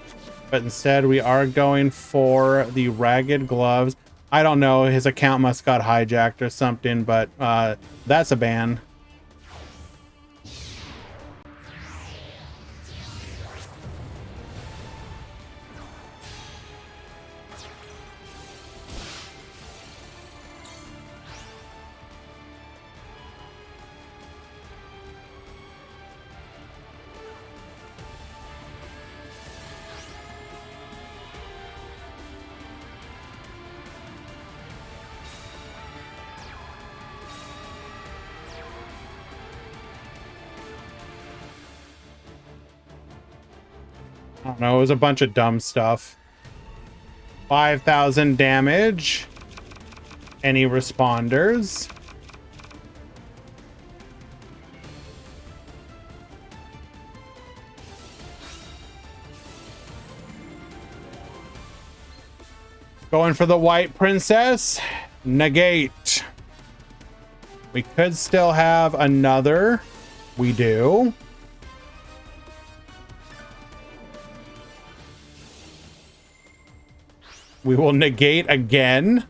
but instead we are going for the ragged gloves. I don't know, his account must got hijacked or something, but that's a ban. I don't know, it was a bunch of dumb stuff. 5,000 damage. Any responders? Going for the white princess. Negate. We could still have another. We do. We will negate again.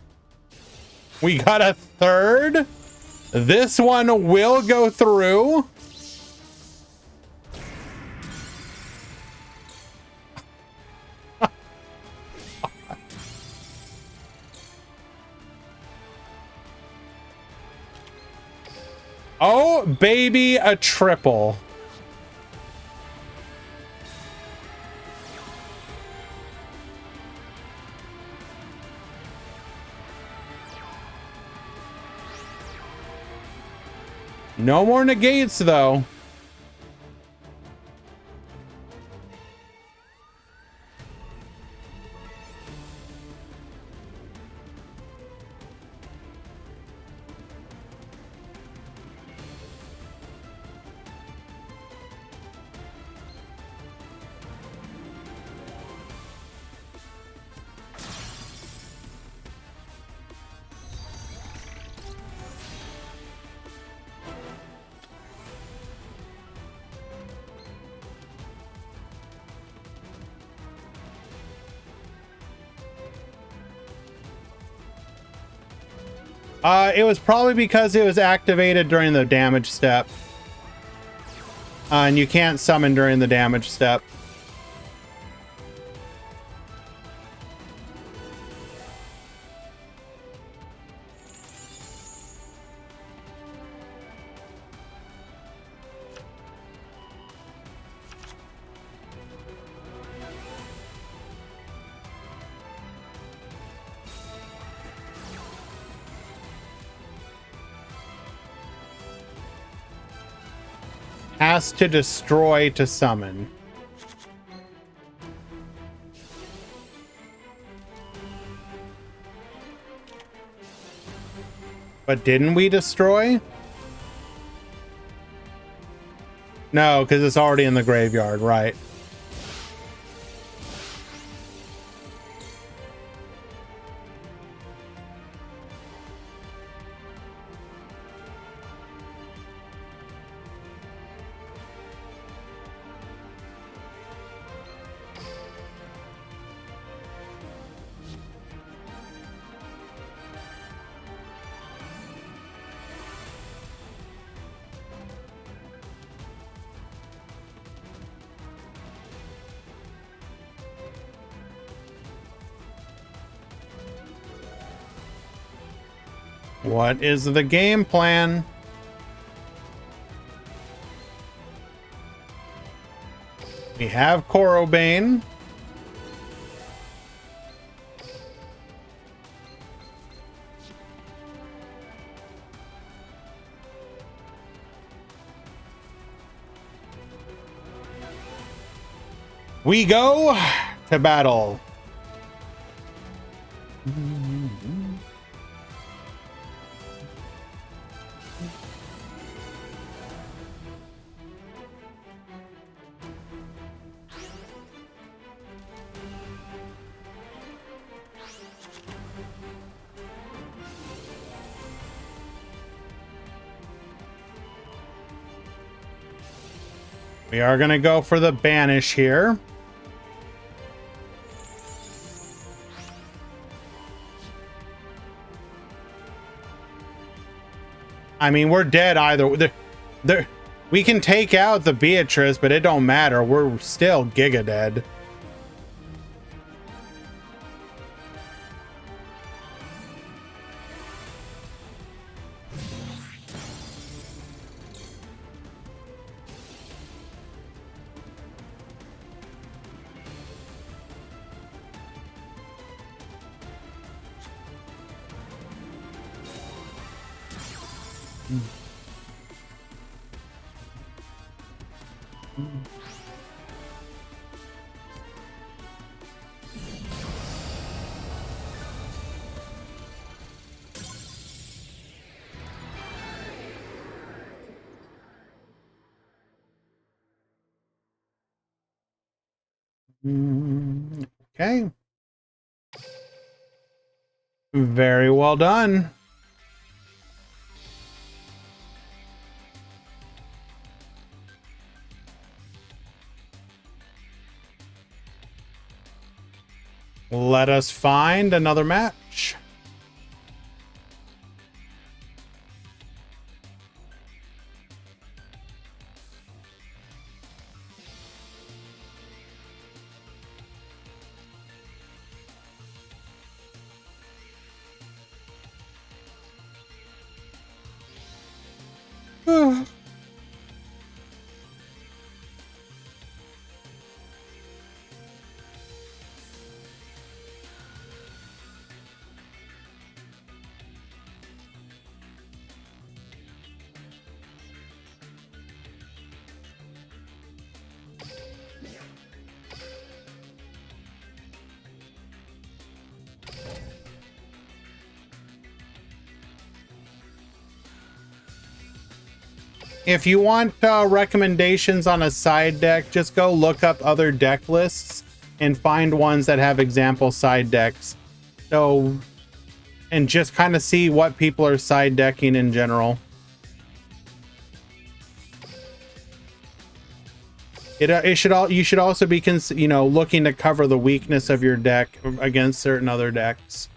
We got a third. This one will go through. Oh, baby, a triple. No more negates, though. It was probably because it was activated during the damage step. And you can't summon during the damage step. Has to destroy to summon. But didn't we destroy? No, because it's already in the graveyard, right? What is the game plan? We have Korobane. We go to battle. We are going to go for the banish here. I mean, we're dead either. We can take out the Beatrice, but it don't matter. We're still giga dead. Okay. Very well done. Let us find another match. If you want recommendations on a side deck, just go look up other deck lists and find ones that have example side decks. So, and just kind of see what people are side decking in general. You should also be looking to cover the weakness of your deck against certain other decks.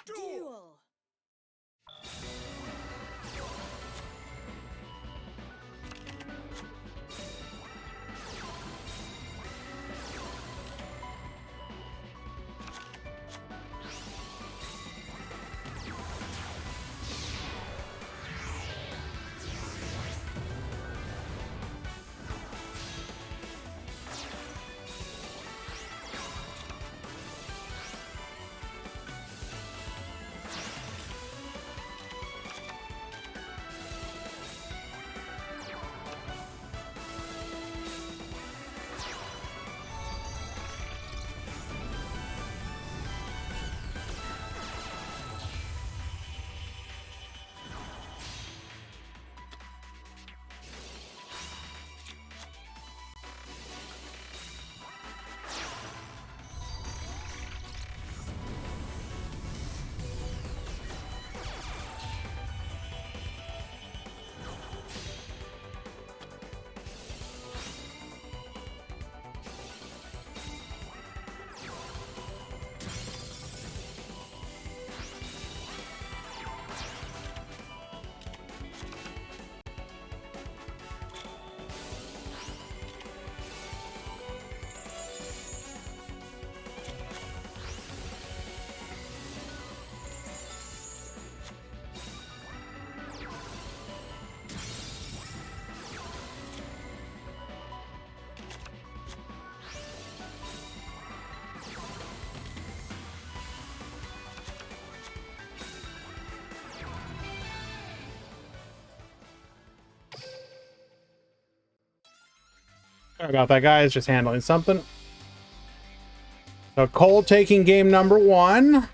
Duel. Sorry about that, guys. Just handling something. So Cole taking game number 1.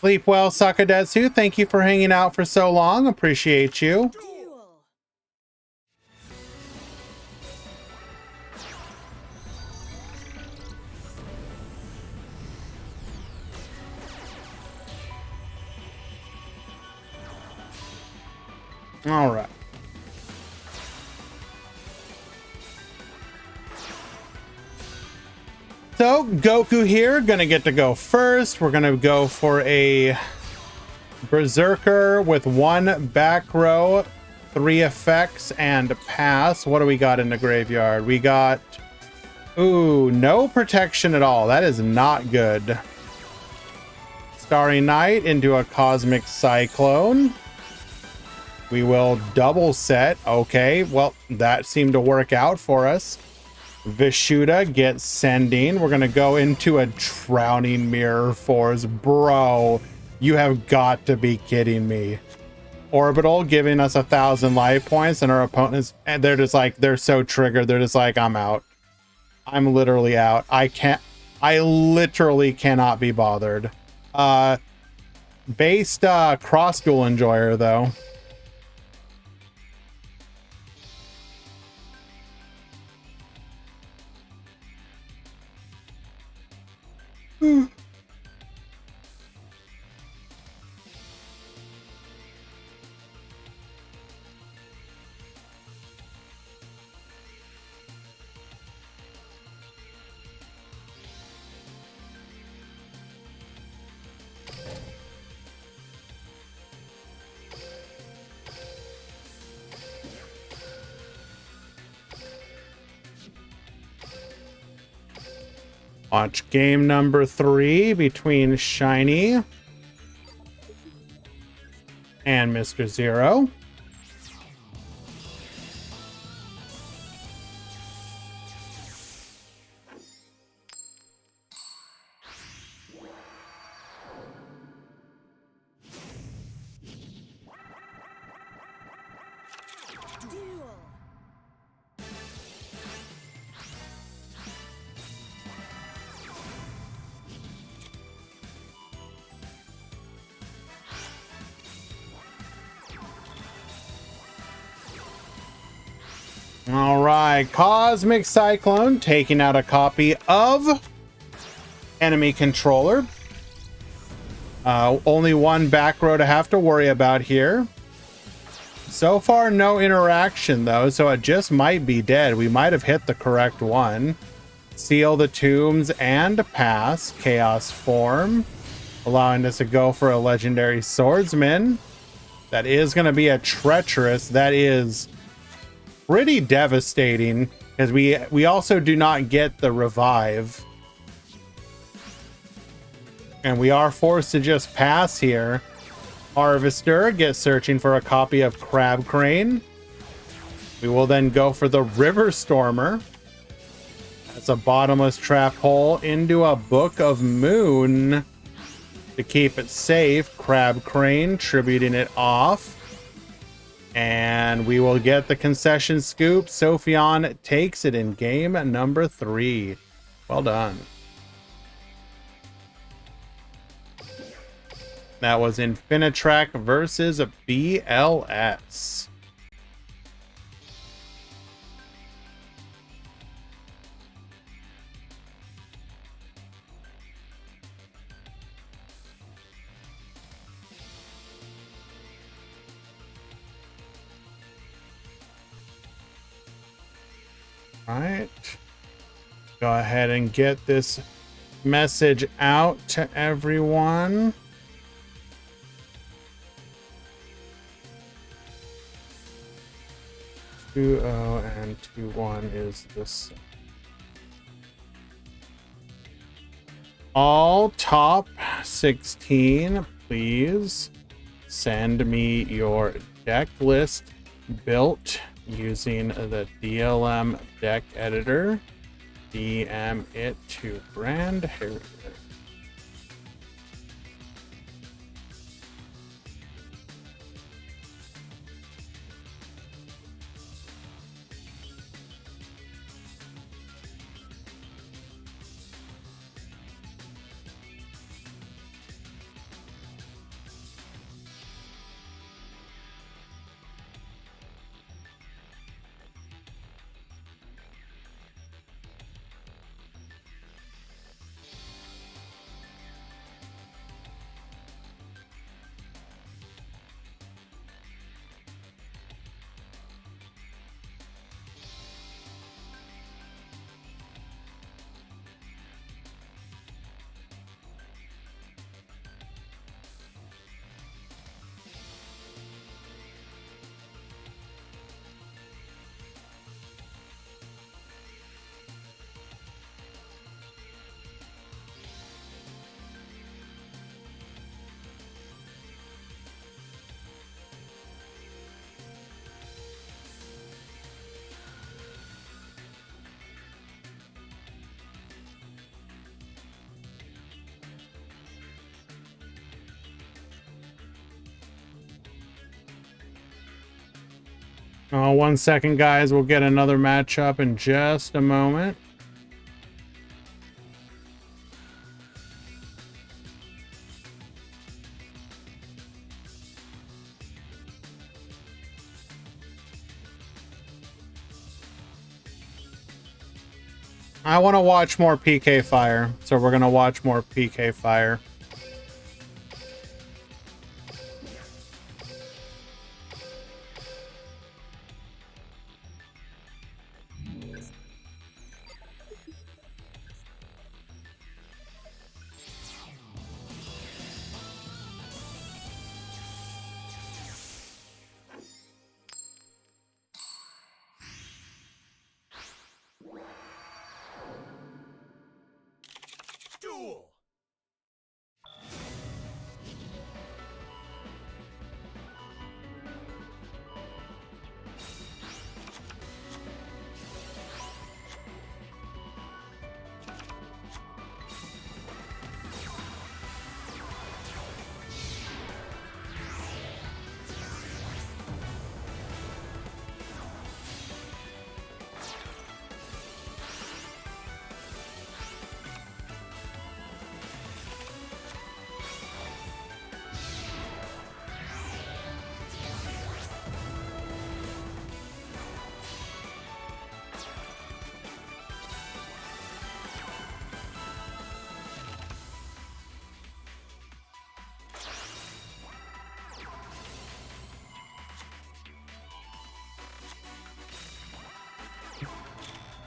Sleep well, Sakadetsu. Thank you for hanging out for so long. Appreciate you. Duel. All right. So Goku here, gonna get to go first. We're gonna go for a Berserker with 1 back row, 3 effects, and pass. What do we got in the graveyard? We got, ooh, no protection at all. That is not good. Starry Night into a Cosmic Cyclone. We will double set. Okay, well, that seemed to work out for us. Vishuddha gets Sending. We're going to go into a Drowning Mirror Force. Bro, you have got to be kidding me. Orbital giving us 1,000 life points, and our opponents, and they're just like, they're so triggered. They're just like, I'm out. I'm literally out. I literally cannot be bothered. Based cross duel enjoyer though. Watch game number 3 between Shiny and Mr. Zero. Duel. All right, Cosmic Cyclone taking out a copy of Enemy Controller. Only 1 back row to have to worry about here. So far, no interaction though, so it just might be dead. We might have hit the correct one. Seal the Tombs and pass. Chaos Form, allowing us to go for a Legendary Swordsman. That is going to be a Treacherous. That is pretty devastating, because we also do not get the revive, and we are forced to just pass here. Harvester gets searching for a copy of Crab Crane. We will then go for the River Stormer. That's a bottomless trap hole into a Book of Moon to keep it safe. Crab Crane tributing it off. And we will get the concession scoop. Sophion takes it in game number 3. Well done. That was Infinitrack versus BLS. Right. Go ahead and get this message out to everyone. Two O and 2-1 is this. All top 16, please send me your deck list built using the DLM deck editor. DM it to Brand Heritage. Oh, 1 second, guys. We'll get another matchup in just a moment. I want to watch more PK Fire, so we're going to watch more PK Fire. Duel!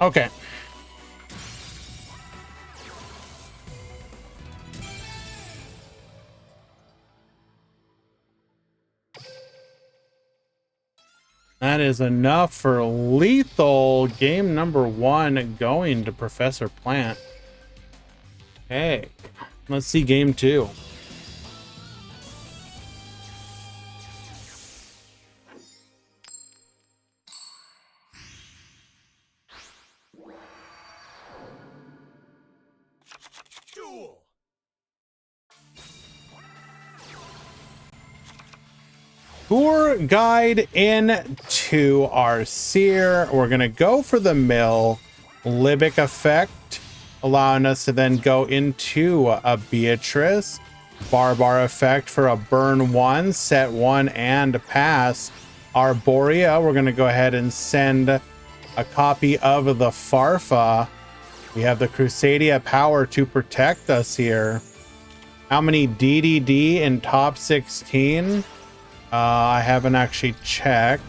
Okay. That is enough for lethal. Game number 1 going to Professor Plant. Hey, let's see game 2. Duel! Tour guide into our seer. We're going to go for the mill. Libic effect, allowing us to then go into a Beatrice. Barbar effect for a burn 1, set 1, and pass. Arborea, we're going to go ahead and send a copy of the Farfa. We have the Crusadia power to protect us here. How many DDD in top 16? I haven't actually checked.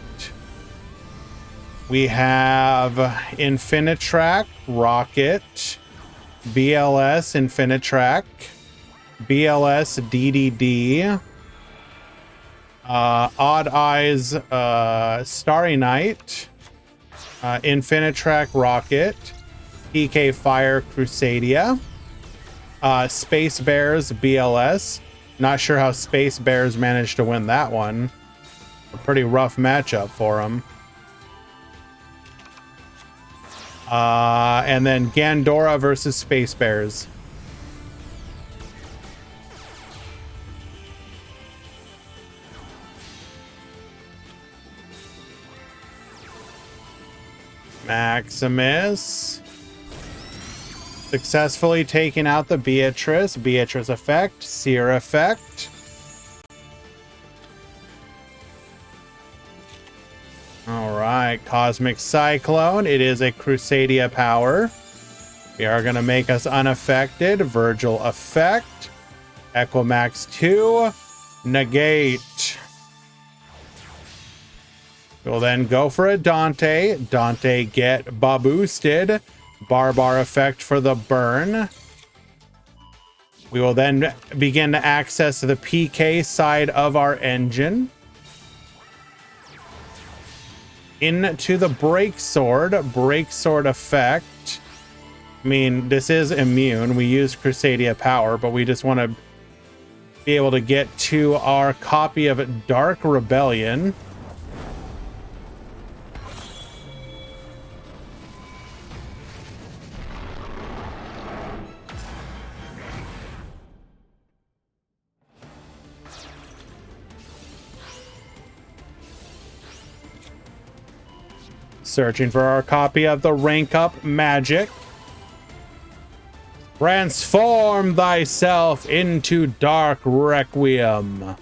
We have Infinitrack, Rocket, BLS, Infinitrack, BLS, DDD, Odd Eyes, Starry Night, Infinitrack, Rocket, PK Fire, Crusadia, Space Bears, BLS. Not sure how Space Bears managed to win that one. A pretty rough matchup for them. And then Gandora versus Space Bears. Maximus. Successfully taking out the Beatrice. Beatrice effect. Seer effect. Alright. Cosmic Cyclone. It is a Crusadia power. We are going to make us unaffected. Virgil effect. Equimax 2. Negate. We'll then go for a Dante. Dante get boosted. Barbar effect for the burn. We will then begin to access the PK side of our engine. Into the break sword effect. I mean, this is immune. We use Crusadia power, but we just want to be able to get to our copy of Dark Rebellion. Searching for our copy of the Rank Up Magic. Transform thyself into Dark Requiem.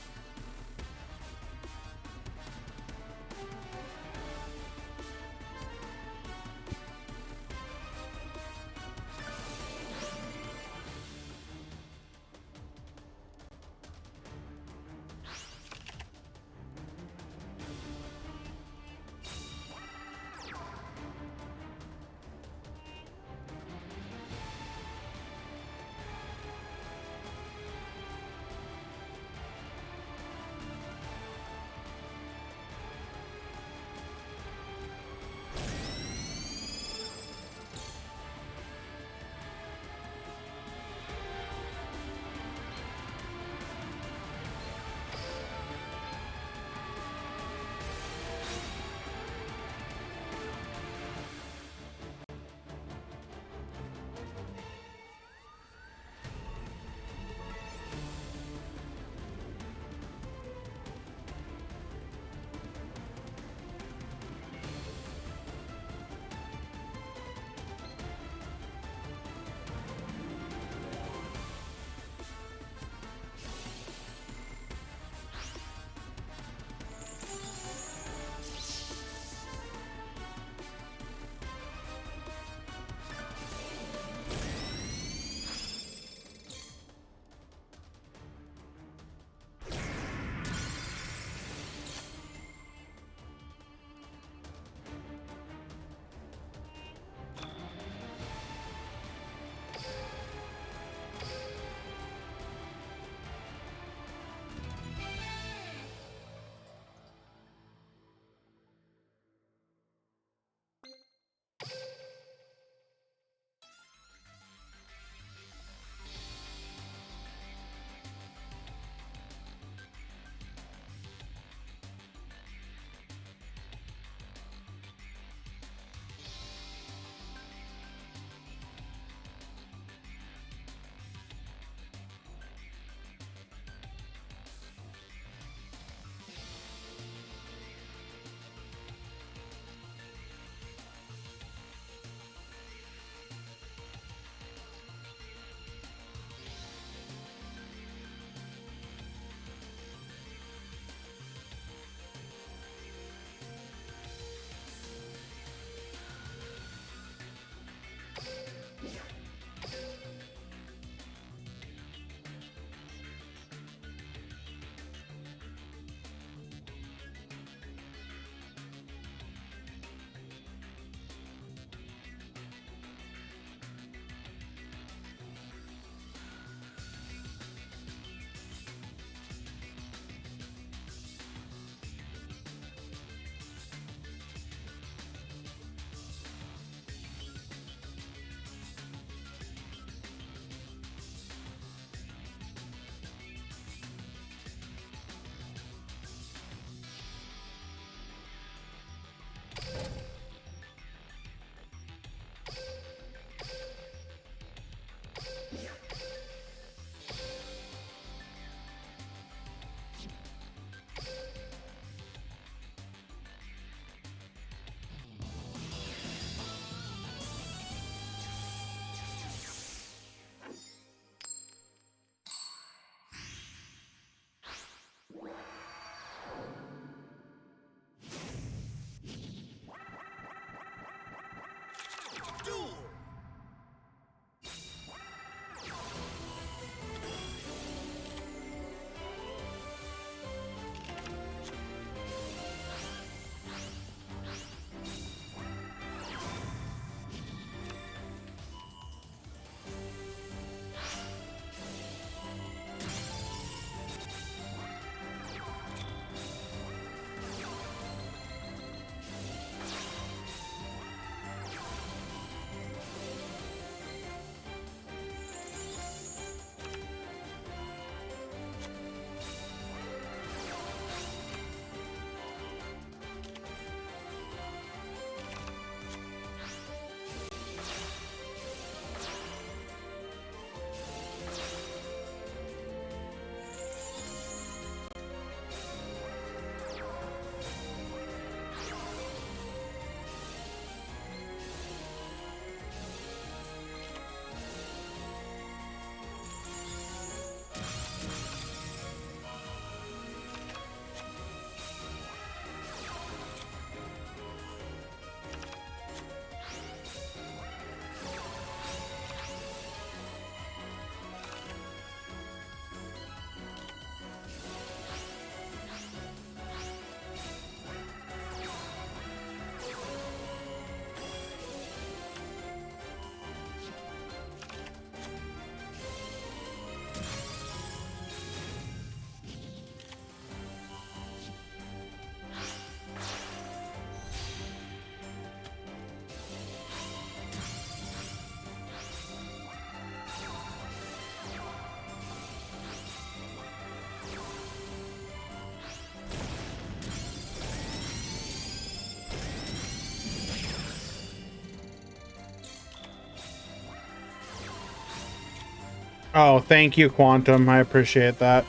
Oh, thank you, Quantum. I appreciate that.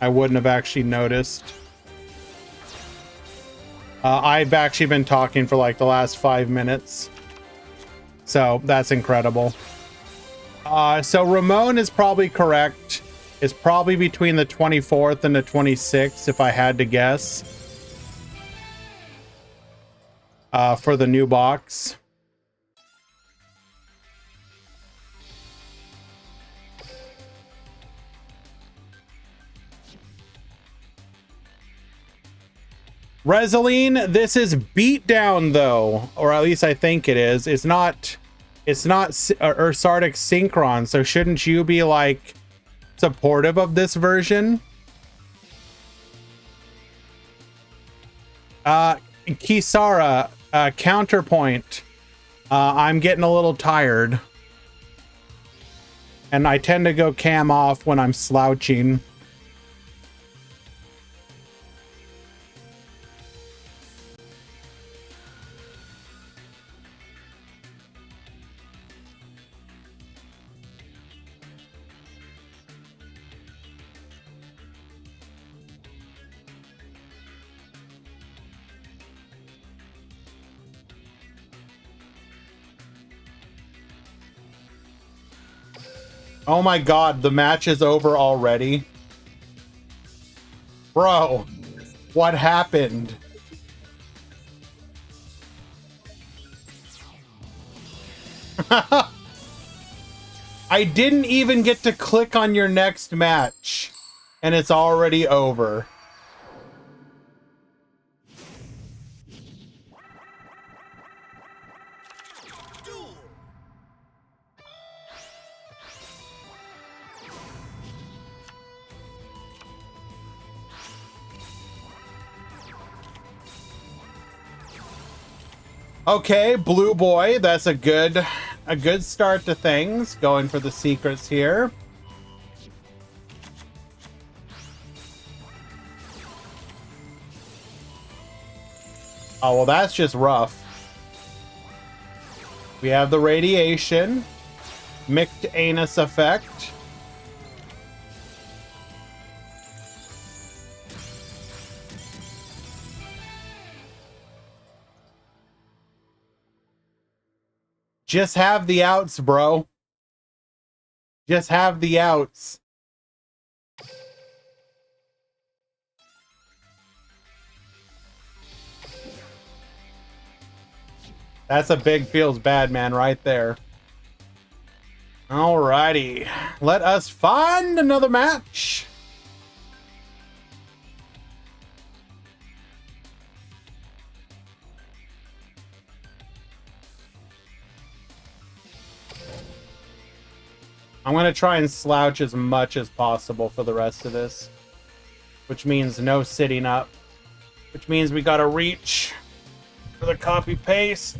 I wouldn't have actually noticed. I've actually been talking for like the last 5 minutes. So that's incredible. So Ramon is probably correct. It's probably between the 24th and the 26th, if I had to guess. For the new box. Reseline, this is Beatdown though, or at least I think it is. It's not Ursardic Synchron, so shouldn't you be like supportive of this version? Kisara, counterpoint. I'm getting a little tired. And I tend to go cam off when I'm slouching. Oh my god, the match is over already? Bro, what happened? I didn't even get to click on your next match, and it's already over. Duel. Okay, Blue Boy, that's a good start to things. Going for the secrets here. Oh, well, that's just rough. We have the radiation, mixed anus effect. Just have the outs, bro. Just have the outs. That's a big feels bad, man, right there. Alrighty. Let us find another match. I'm going to try and slouch as much as possible for the rest of this. Which means no sitting up. Which means we got to reach for the copy paste.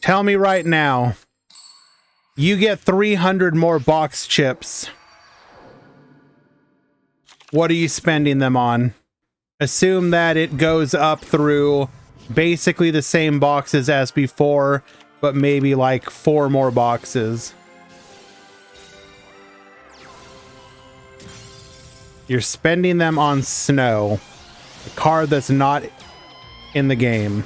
Tell me right now, you get 300 more box chips. What are you spending them on? Assume that it goes up through basically the same boxes as before, but maybe like 4 more boxes. You're spending them on Snow, a card that's not in the game.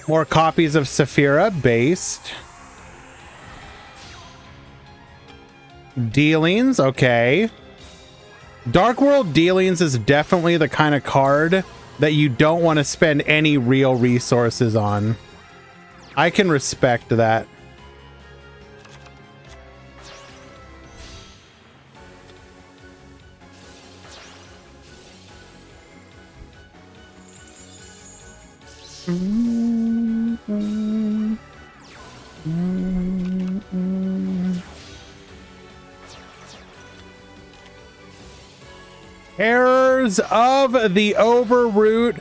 More copies of Saphira based. Dealings, okay. Dark World Dealings is definitely the kind of card that you don't want to spend any real resources on. I can respect that. Errors of the Overroot.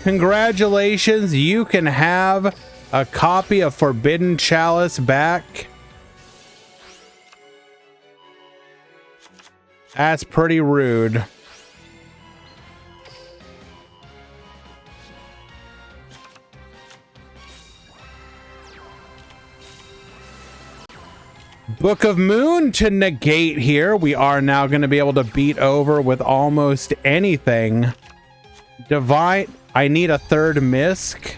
Congratulations, you can have A copy of Forbidden Chalice back. That's pretty rude. Book of Moon to negate here. We are now going to be able to beat over with almost anything. Divine. I need a third Misk,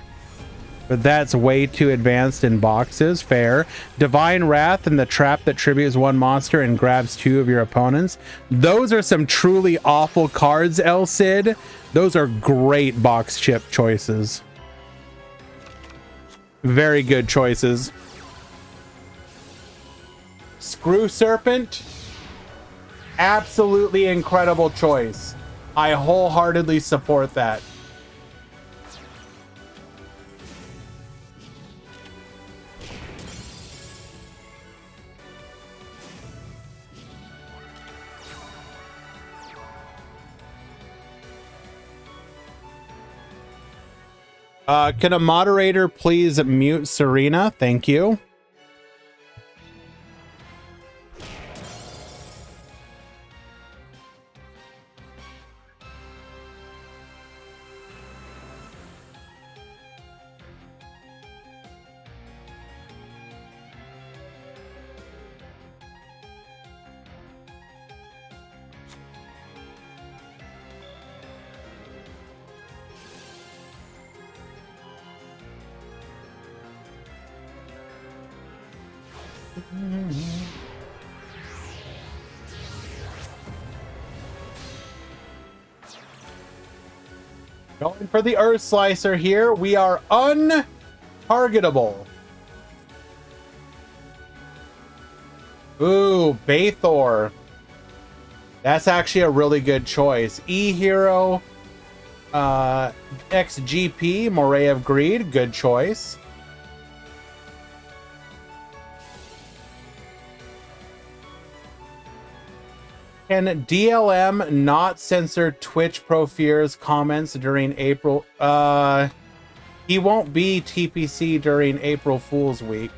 but that's way too advanced in boxes. Fair. Divine Wrath and the trap that tributes one monster and grabs two of your opponents. Those are some truly awful cards, El Cid. Those are great box chip choices. Very good choices. Screw Serpent. Absolutely incredible choice. I wholeheartedly support that. Can a moderator please mute Serena? Thank you. Going for the Earth Slicer here. We are untargetable. Ooh, Bathor. That's actually a really good choice. E-Hero, XGP, Moray of Greed, good choice. Can DLM not censor Twitch Profeer's comments during April? He won't be TPC during April Fool's Week.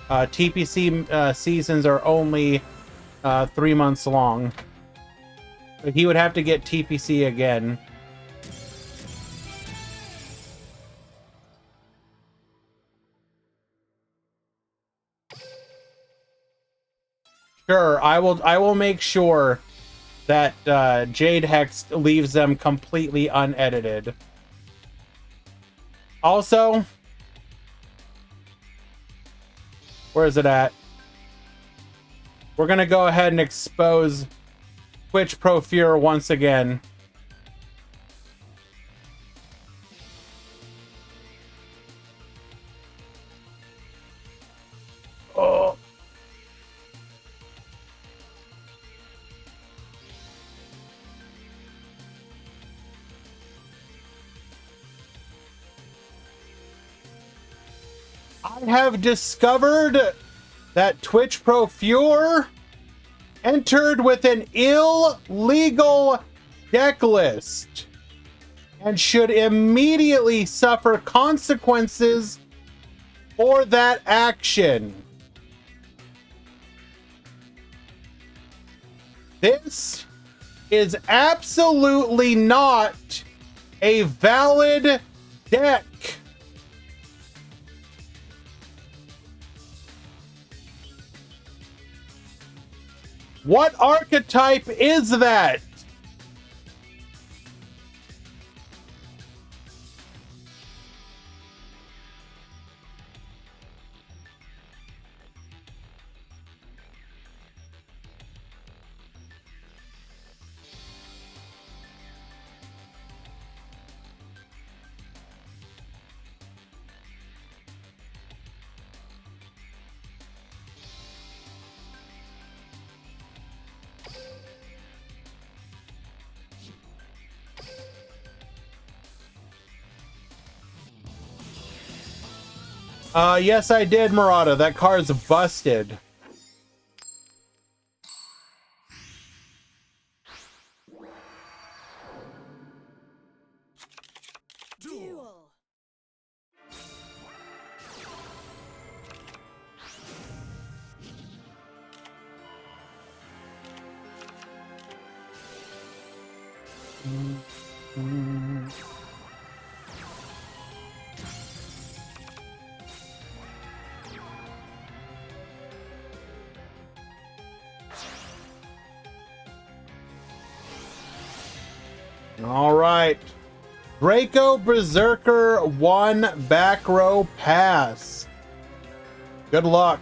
TPC seasons are only 3 months long. But he would have to get TPC again. Sure, I will make sure that Jade Hex leaves them completely unedited. Also, where is it at? We're gonna go ahead and expose Twitch Profeer once again. Oh. I have discovered that Twitch Profeer entered with an illegal deck list and should immediately suffer consequences for that action. This is absolutely not a valid deck. What archetype is that? Yes, I did, Murata. That card's busted. Duel. All right. Draco Berserker 1 back row pass. Good luck.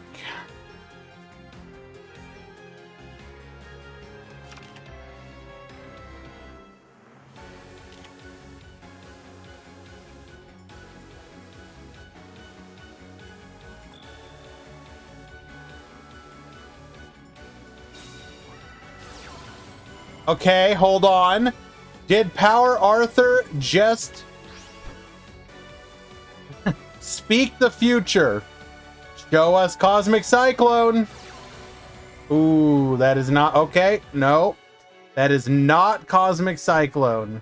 Okay, hold on. Did Power Arthur just speak the future? Show us Cosmic Cyclone. Ooh, that is not okay. No, that is not Cosmic Cyclone.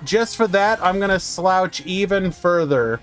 Just for that, I'm gonna slouch even further.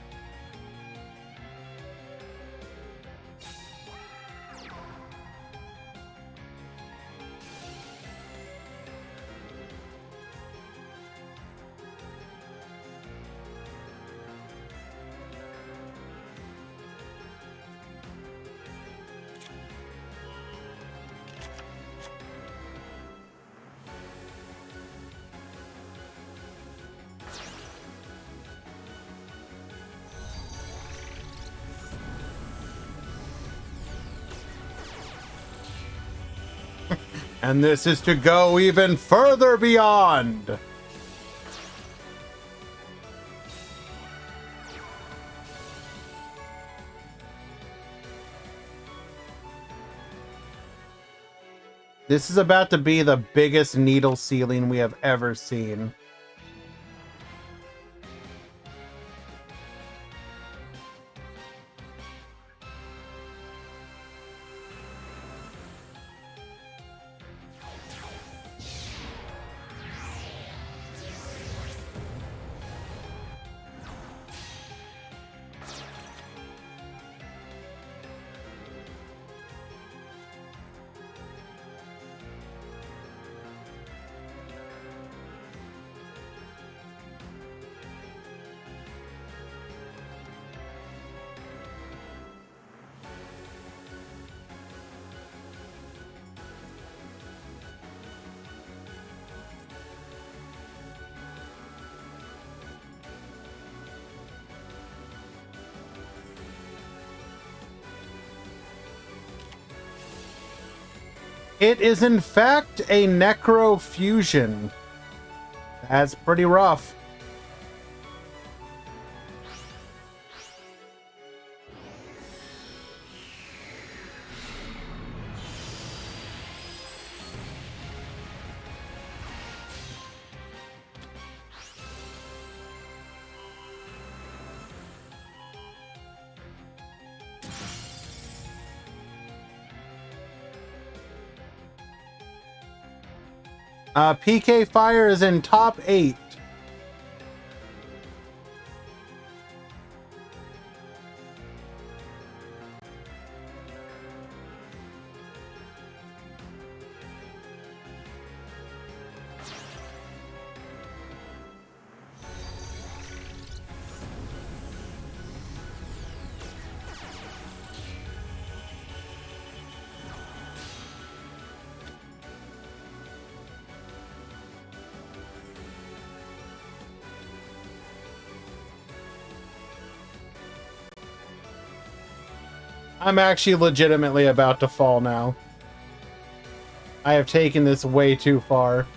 And this is to go even further beyond. This is about to be the biggest needle ceiling we have ever seen. It is in fact a Necro Fusion. That's pretty rough. PK Fire is in top 8. I'm actually legitimately about to fall now. I have taken this way too far.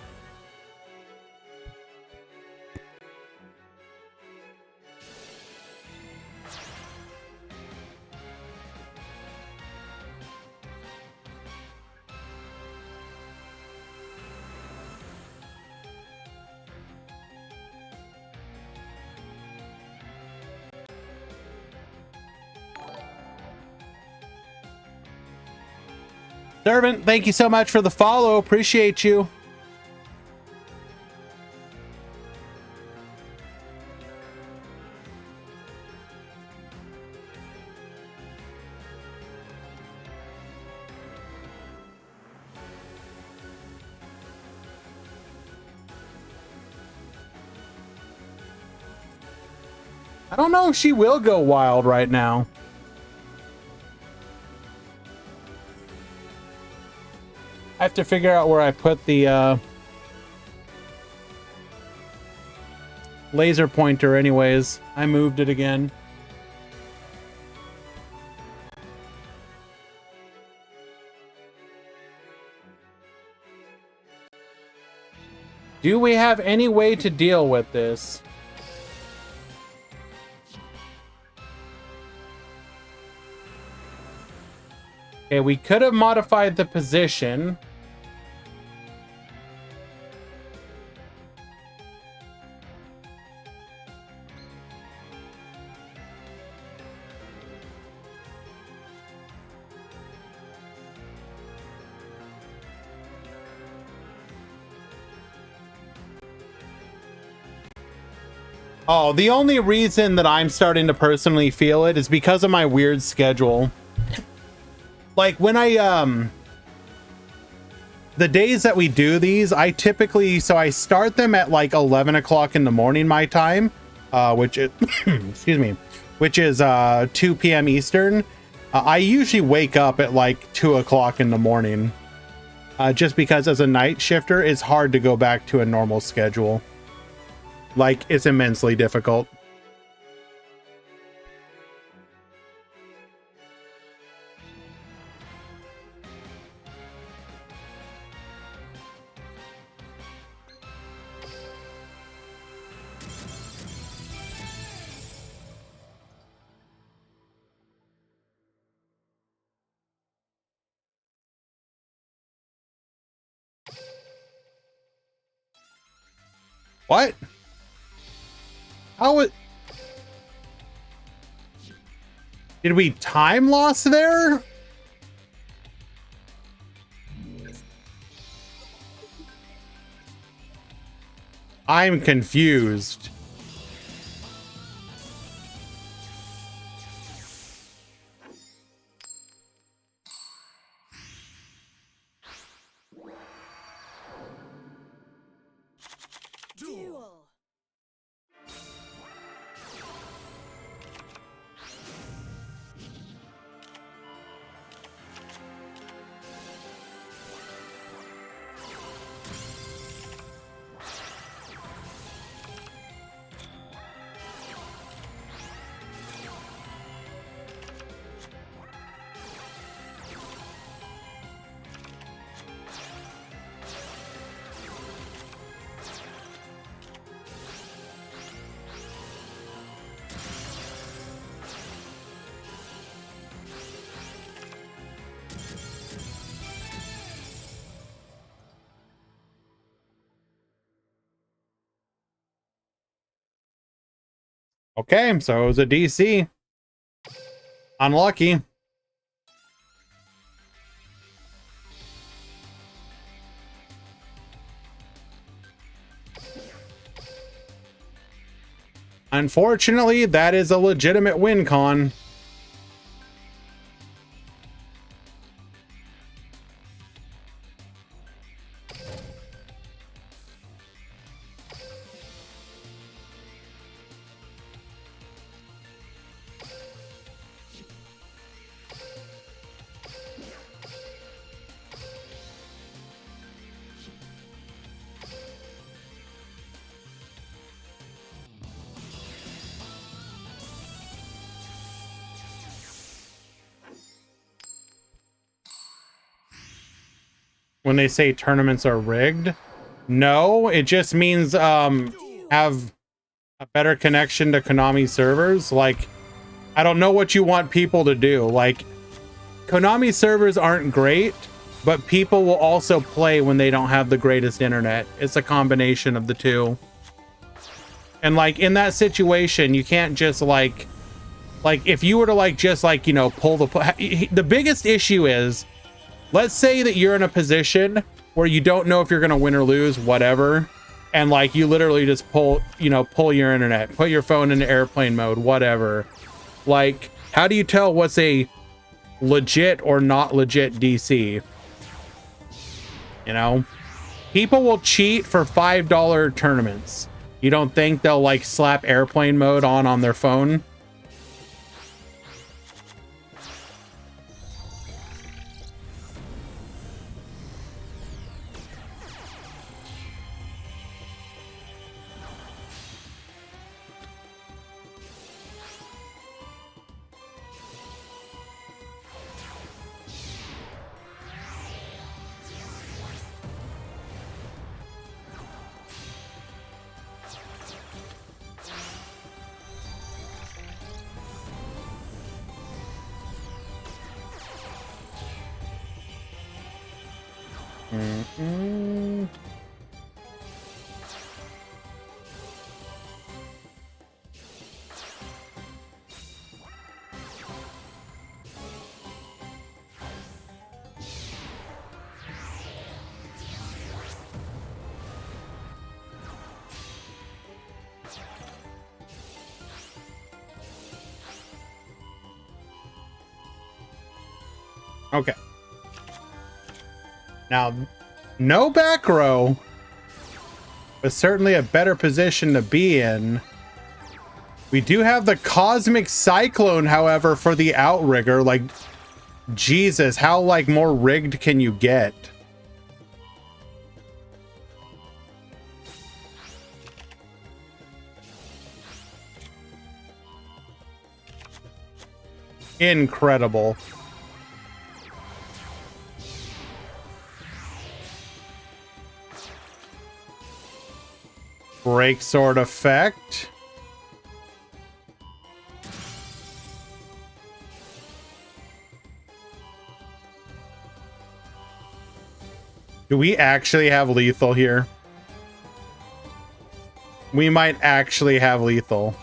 Servant, thank you so much for the follow. Appreciate you. I don't know if she will go wild right now. I have to figure out where I put the laser pointer anyways. I moved it again. Do we have any way to deal with this? Okay, we could have modified the position. Oh, the only reason that I'm starting to personally feel it is because of my weird schedule. Like when I, the days that we do these, I typically, so I start them at like 11 o'clock in the morning, my time, which is, excuse me, which is 2 p.m. Eastern. I usually wake up at like 2 o'clock in the morning, just because as a night shifter, it's hard to go back to a normal schedule. Like, it's immensely difficult. What? How it? Did we time loss there? I'm confused. Duel. Okay, so it was a DC. Unlucky. Unfortunately, that is a legitimate win con. When they say tournaments are rigged, no, it just means have a better connection to Konami servers. Like, I don't know what you want people to do. Like, Konami servers aren't great, but people will also play when they don't have the greatest internet. It's a combination of the two. And like in that situation, you can't just like if you were to like just like, you know, pull the biggest issue is, let's say that you're in a position where you don't know if you're going to win or lose, whatever. And like, you literally just pull your internet, put your phone into airplane mode, whatever. Like, how do you tell what's a legit or not legit DC? You know, people will cheat for $5 tournaments. You don't think they'll like slap airplane mode on their phone? Mm-mm. Okay. Now, no back row, but certainly a better position to be in. We do have the Cosmic Cyclone, however, for the Outrigger. Like, Jesus, how, like, more rigged can you get? Incredible. Break sword effect. Do we actually have lethal here? We might actually have lethal.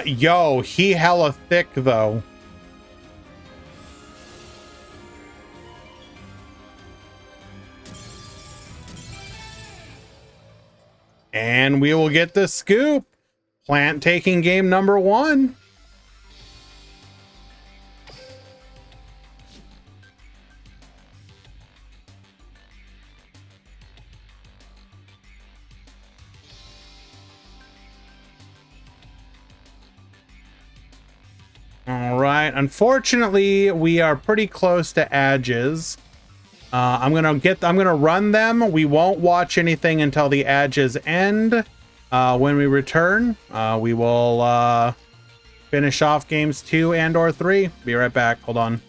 Yo, he hella thick though. And we will get the scoop. Plant taking game number 1. All right. Unfortunately, we are pretty close to edges. I'm gonna run them. We won't watch anything until the edges end. When we return, we will finish off games 2 and or 3. Be right back. Hold on.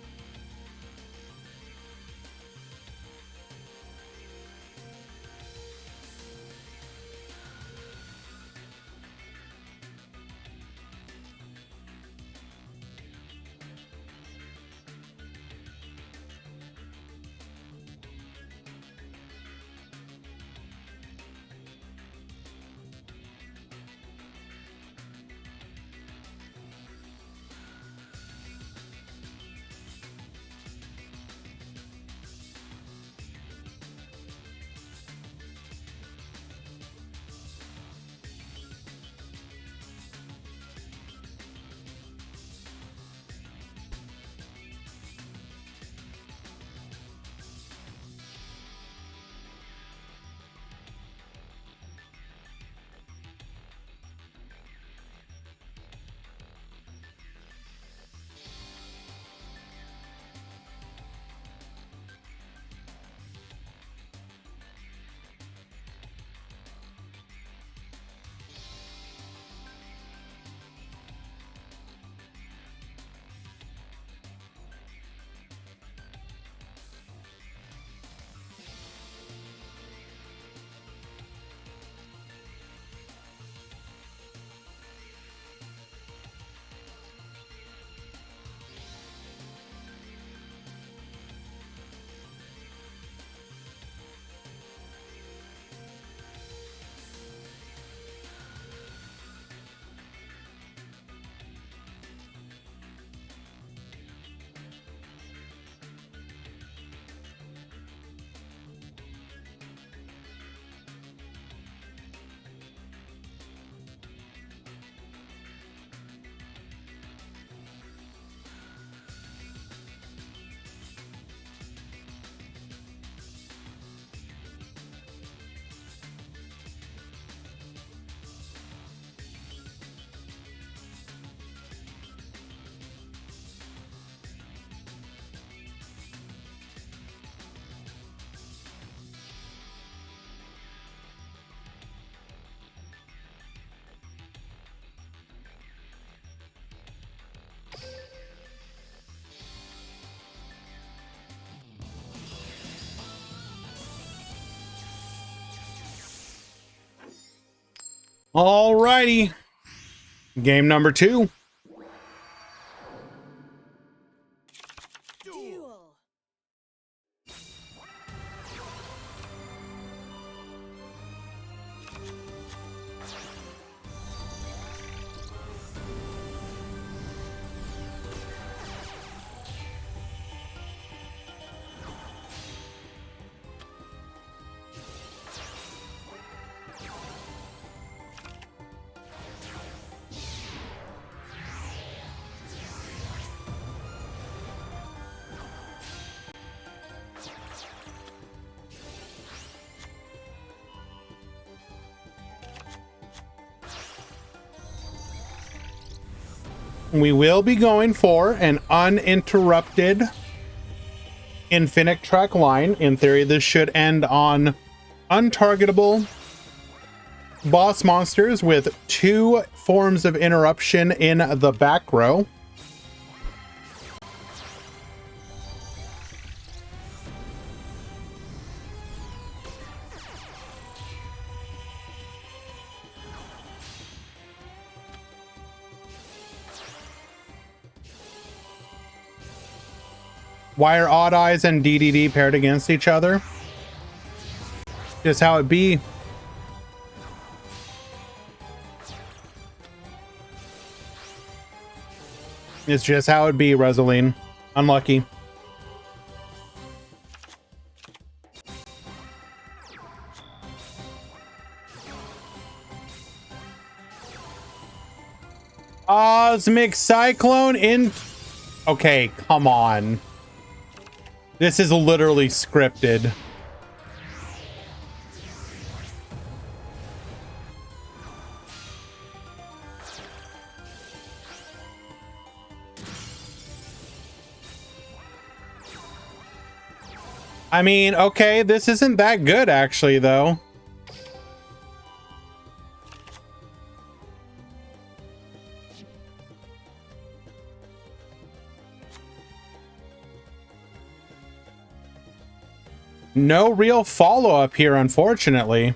Alrighty. Game number 2. Duel. We will be going for an uninterrupted infinite track line. In theory, this should end on untargetable boss monsters with 2 forms of interruption in the back row. Why are Odd Eyes and DDD paired against each other? Just how it be. It's just how it be, Rosaline. Unlucky. Osmic Cyclone in... Okay, come on. This is literally scripted. I mean, okay, this isn't that good actually, though. No real follow-up here, unfortunately.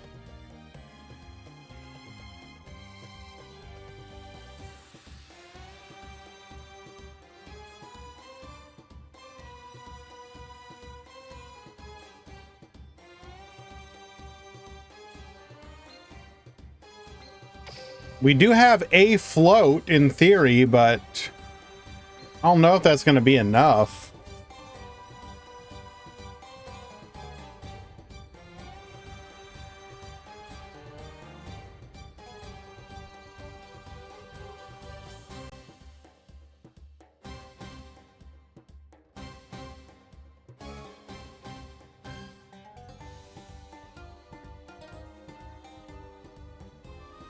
We do have a float in theory, but I don't know if that's going to be enough.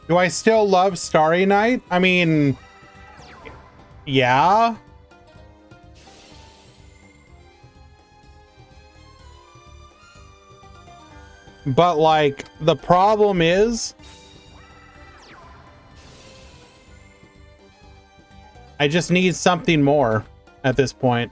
Do I still love Starry Night? I mean, yeah. But like, the problem is I just need something more at this point.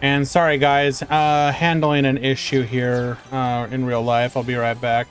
And sorry guys, handling an issue here in real life. I'll be right back.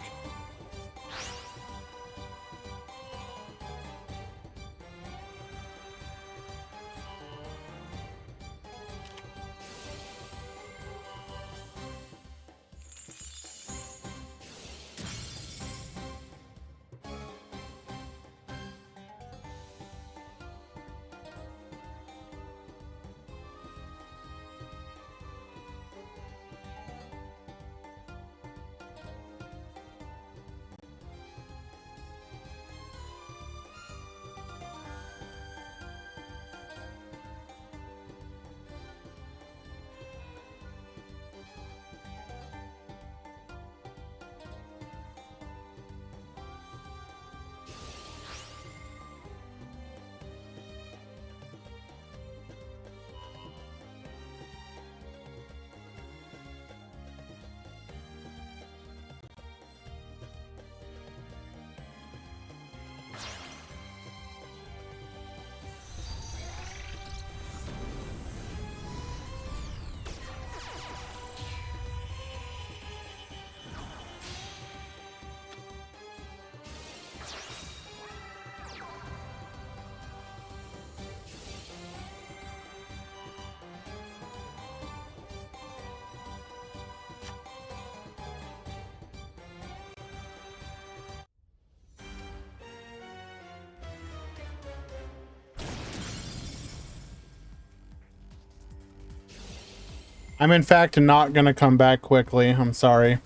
I'm in fact not gonna come back quickly. I'm sorry.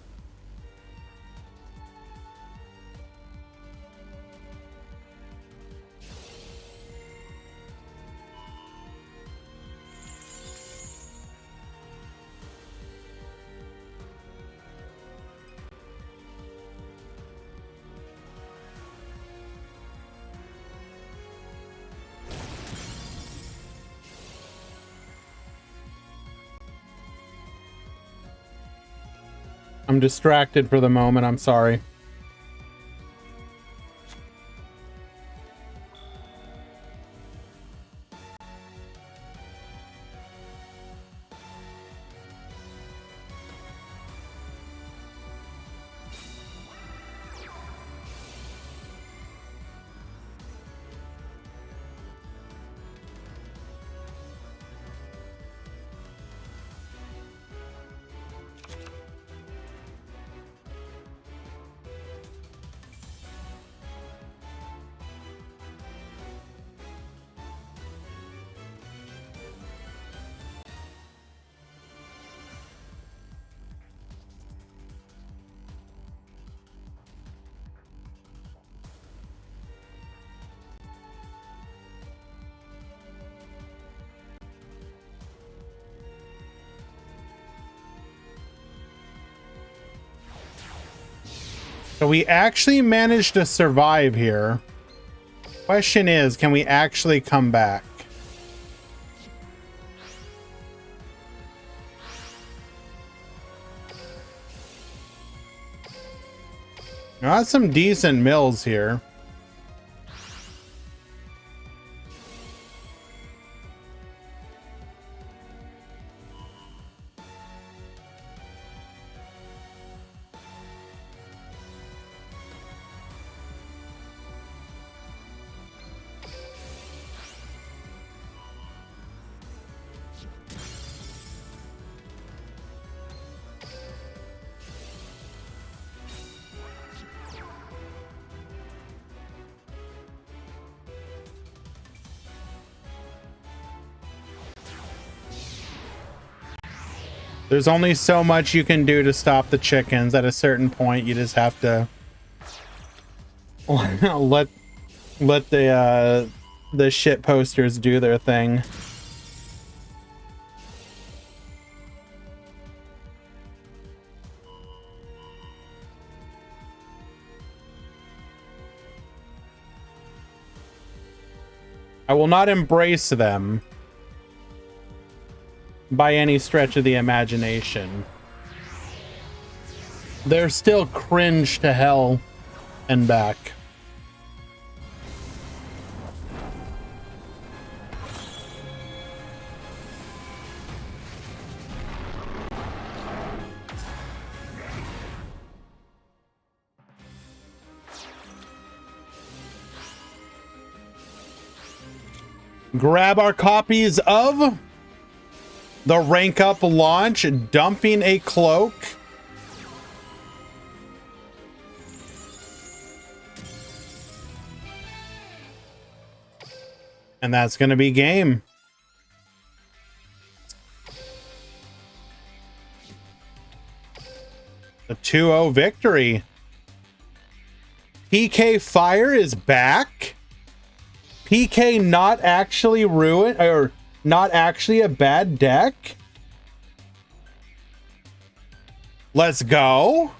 I'm distracted for the moment. I'm sorry. So we actually managed to survive here. Question is, can we actually come back? Got some decent mills here. There's only so much you can do to stop the chickens. At a certain point, you just have to let the shit posters do their thing. I will not embrace them by any stretch of the imagination. They're still cringe to hell and back. Grab our copies of the rank up launch, dumping a cloak. And that's going to be game. The 2-0 victory. PK Fire is back. PK not actually ruined, or not actually a bad deck. Let's go.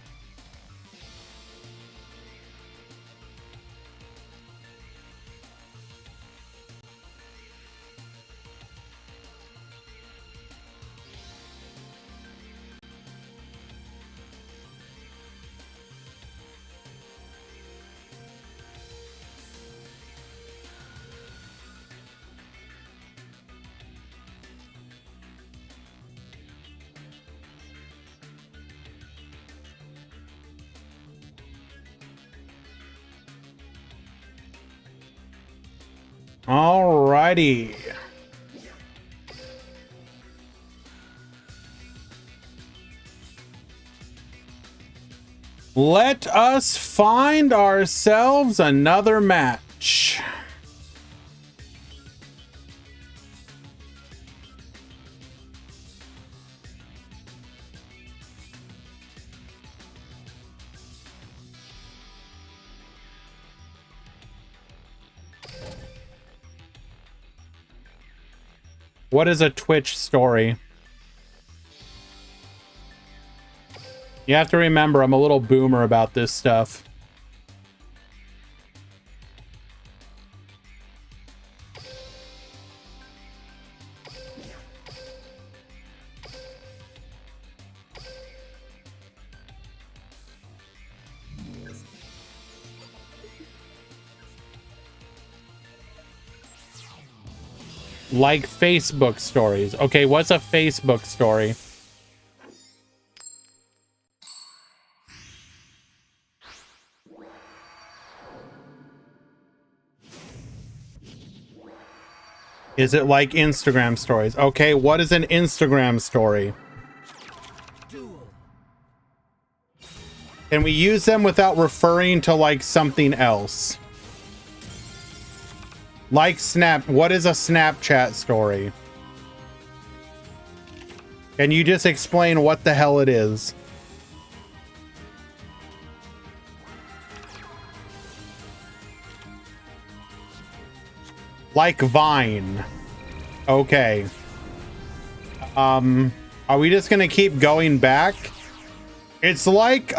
Alrighty. Let us find ourselves another match. What is a Twitch story? You have to remember, I'm a little boomer about this stuff. Like Facebook stories. Okay, what's a Facebook story? Is it like Instagram stories? Okay, what is an Instagram story? Duel. Can we use them without referring to like something else? Like Snap, what is a Snapchat story? Can you just explain what the hell it is? Like Vine. Okay. Are we just gonna keep going back? It's like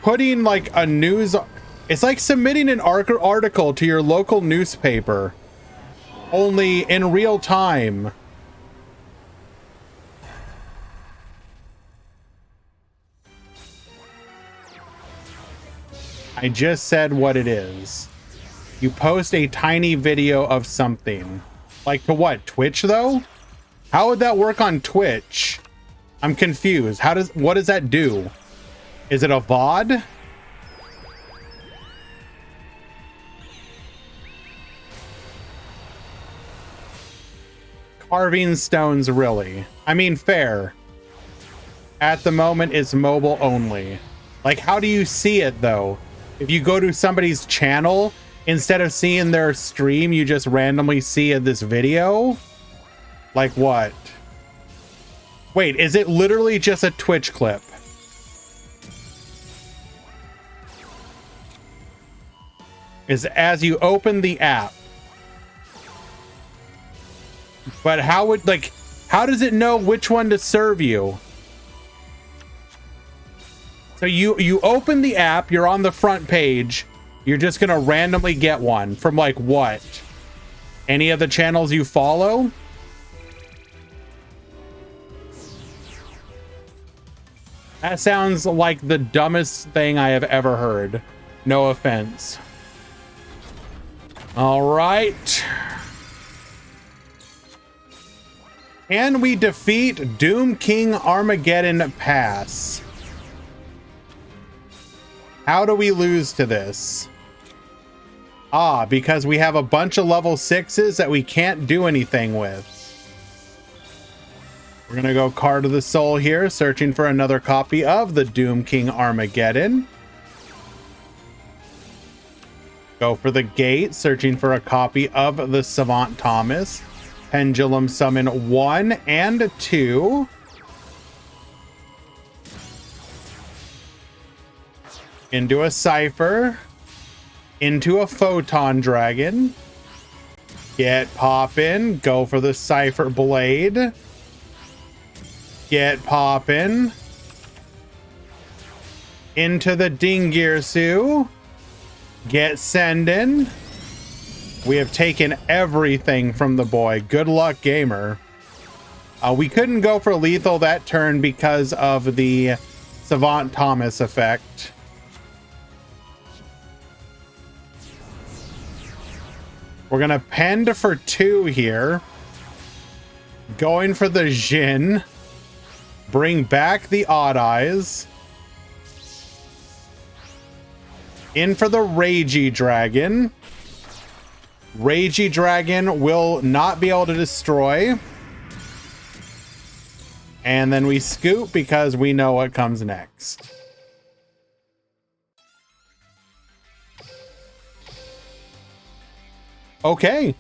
putting like a news, it's like submitting an article to your local newspaper, only in real time. I just said what it is. You post a tiny video of something. Like to what? Twitch though? How would that work on Twitch? I'm confused. What does that do? Is it a VOD? Carving stones, really? I mean, fair. At the moment, it's mobile only. Like, how do you see it though? If you go to somebody's channel, instead of seeing their stream, you just randomly see this video? Like what? Wait, is it literally just a Twitch clip? Is as you open the app. But how does it know which one to serve you? So you open the app, you're on the front page, you're just gonna randomly get one from like what? Any of the channels you follow? That sounds like the dumbest thing I have ever heard. No offense. All right. Can we defeat Doom King Armageddon Pass? How do we lose to this? Ah, because we have a bunch of level 6s that we can't do anything with. We're gonna go Card of the Soul here, searching for another copy of the Doom King Armageddon. Go for the Gate, searching for a copy of the Savant Thomas. Pendulum Summon 1 and 2. Into a Cypher. Into a Photon Dragon. Get poppin'. Go for the Cypher Blade. Get poppin'. Into the Dingirsu. Get sendin'. We have taken everything from the boy. Good luck, gamer. We couldn't go for lethal that turn because of the Savant Thomas effect. We're gonna pend for 2 here. Going for the Jin. Bring back the Odd Eyes. In for the Ragey Dragon. Ragey Dragon will not be able to destroy. And then we scoop because we know what comes next. Okay.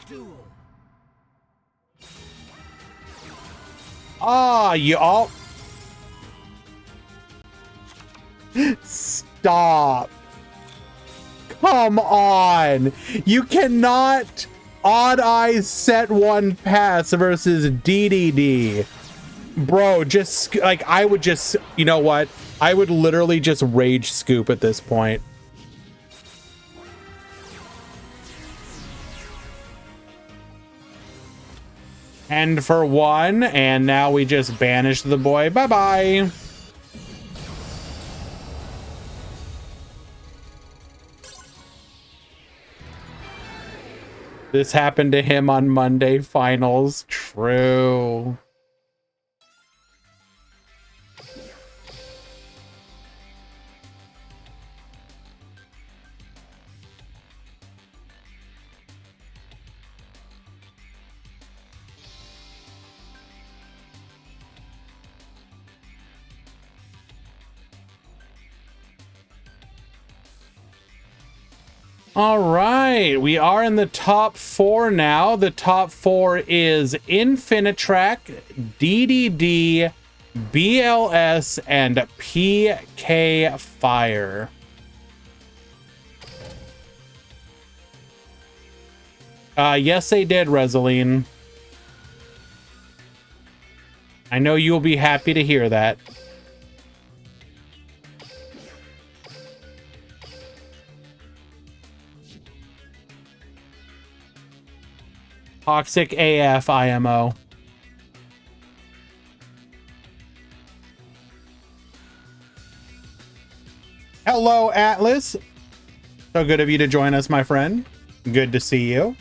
Duel. Ah, you all... Stop. Come on. You cannot odd eyes set one pass versus DDD. Bro, just like I would just, you know what? I would literally just rage scoop at this point. And for one, and now we just banish the boy. Bye-bye. This happened to him on Monday finals. True. All right, we are in the top four now. The top four is Infinitrack, DDD, BLS, and PK Fire. Yes, they did, Resaline. I know you'll be happy to hear that. Toxic AF IMO. Hello, Atlas. So good of you to join us, my friend. Good to see you.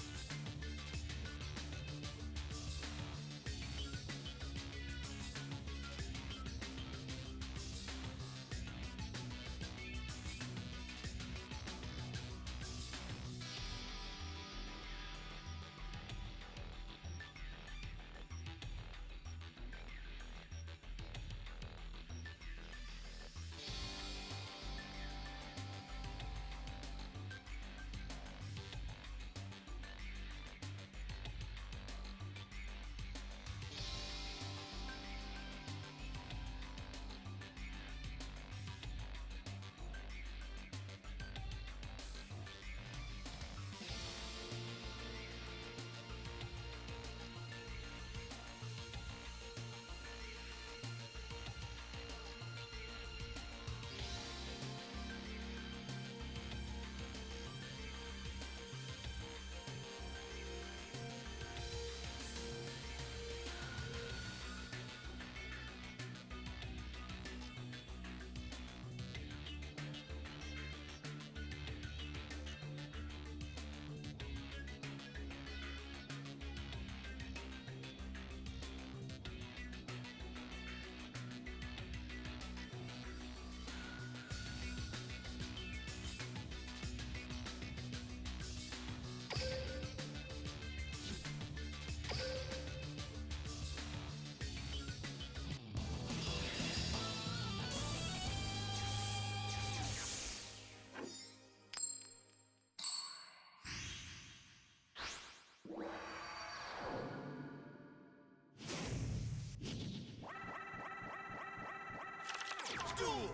Duel.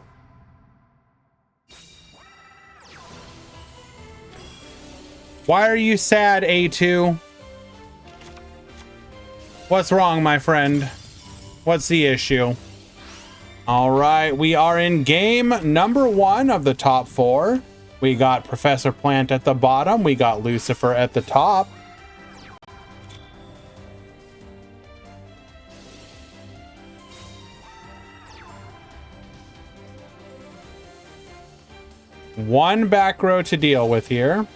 Why are you sad, A2? What's wrong, my friend? What's the issue? All right, we are in game number 1 of the top 4. We got Professor Plant at the bottom. We got Lucifer at the top. One back row to deal with here.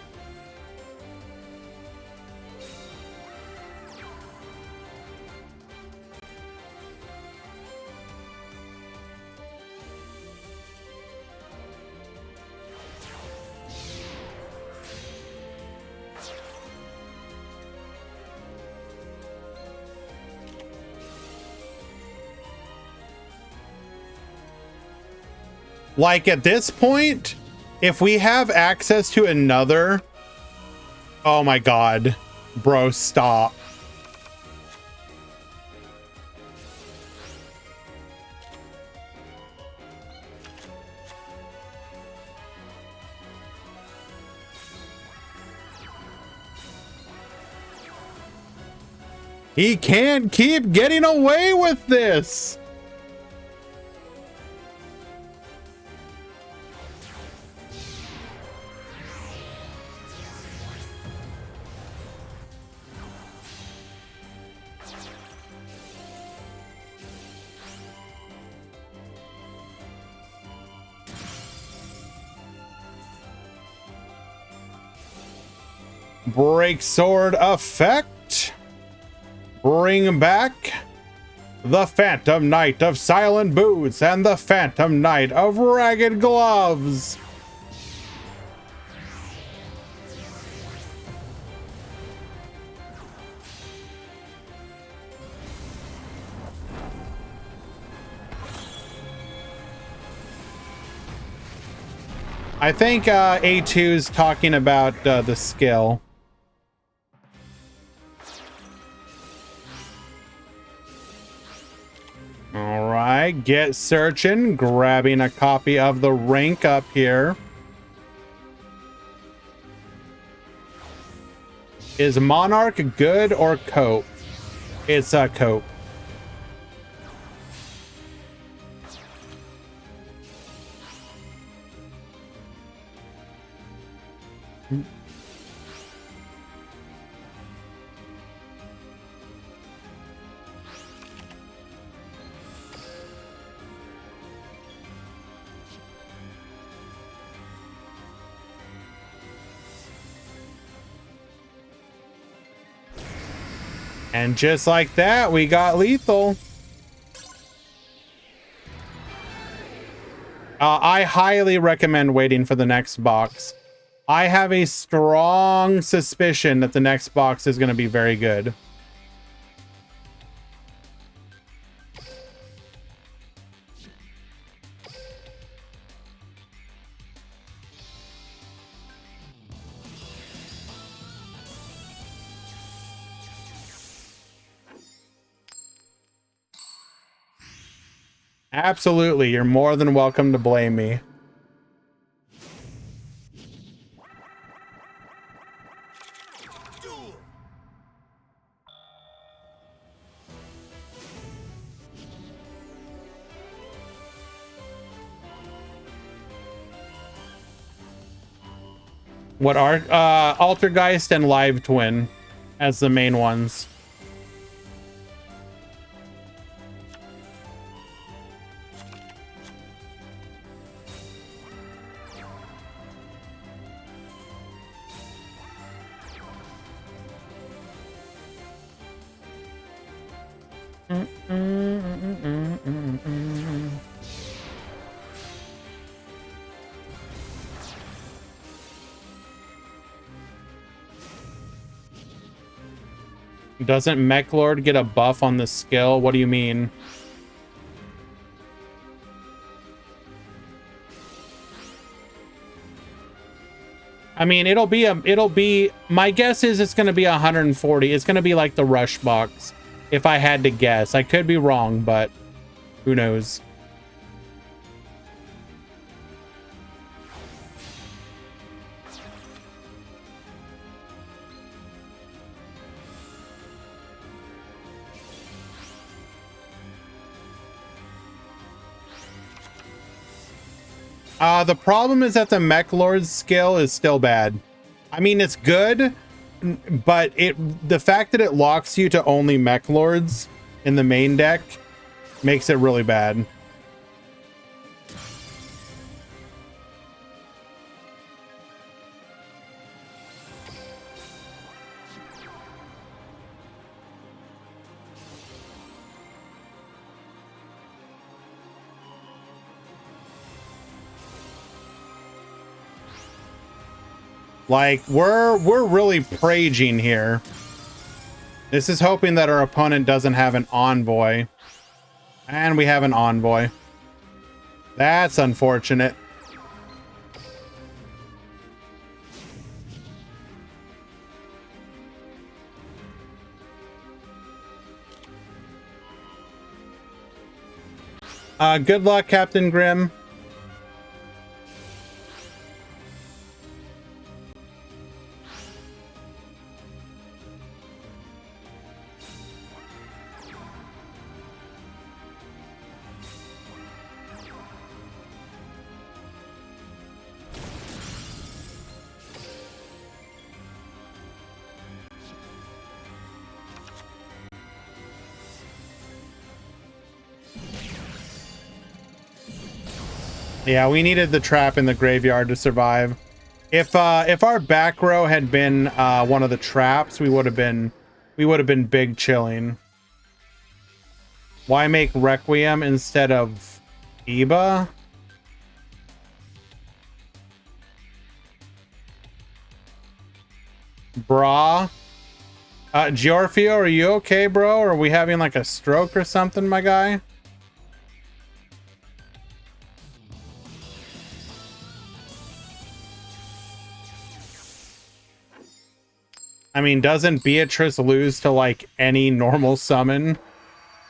Like at this point, if we have access to another, oh my god, Bro, stop. He can't keep getting away with this. Break sword effect. Bring back the Phantom Knight of Silent Boots and the Phantom Knight of Ragged Gloves. I think A2's talking about the skill. All right, get searching, grabbing a copy of the rank up here. Is Monarch good or Cope? It's a Cope. And just like that, we got lethal. I highly recommend waiting for the next box. I have a strong suspicion that the next box is going to be very good. Absolutely, you're more than welcome to blame me. Duel. What are Altergeist and Live Twin as the main ones. Doesn't Mechlord get a buff on the skill? What do you mean? I mean, it'll be, my guess is it's going to be 140. It's going to be like the rush box. If I had to guess, I could be wrong, but who knows? The problem is that the Mech Lord's skill is still bad. I mean, it's good, but the fact that it locks you to only Mech Lords in the main deck makes it really bad. Like, we're really praging here. This is hoping that our opponent doesn't have an envoy. And we have an envoy. That's unfortunate. Good luck, Captain Grimm. Yeah, we needed the trap in the graveyard to survive. If our back row had been one of the traps, we would have been big chilling. Why make Requiem instead of Eba? Bra. Giorfio, are you okay, bro? Are we having like a stroke or something, my guy? I mean, doesn't Beatrice lose to like any normal summon?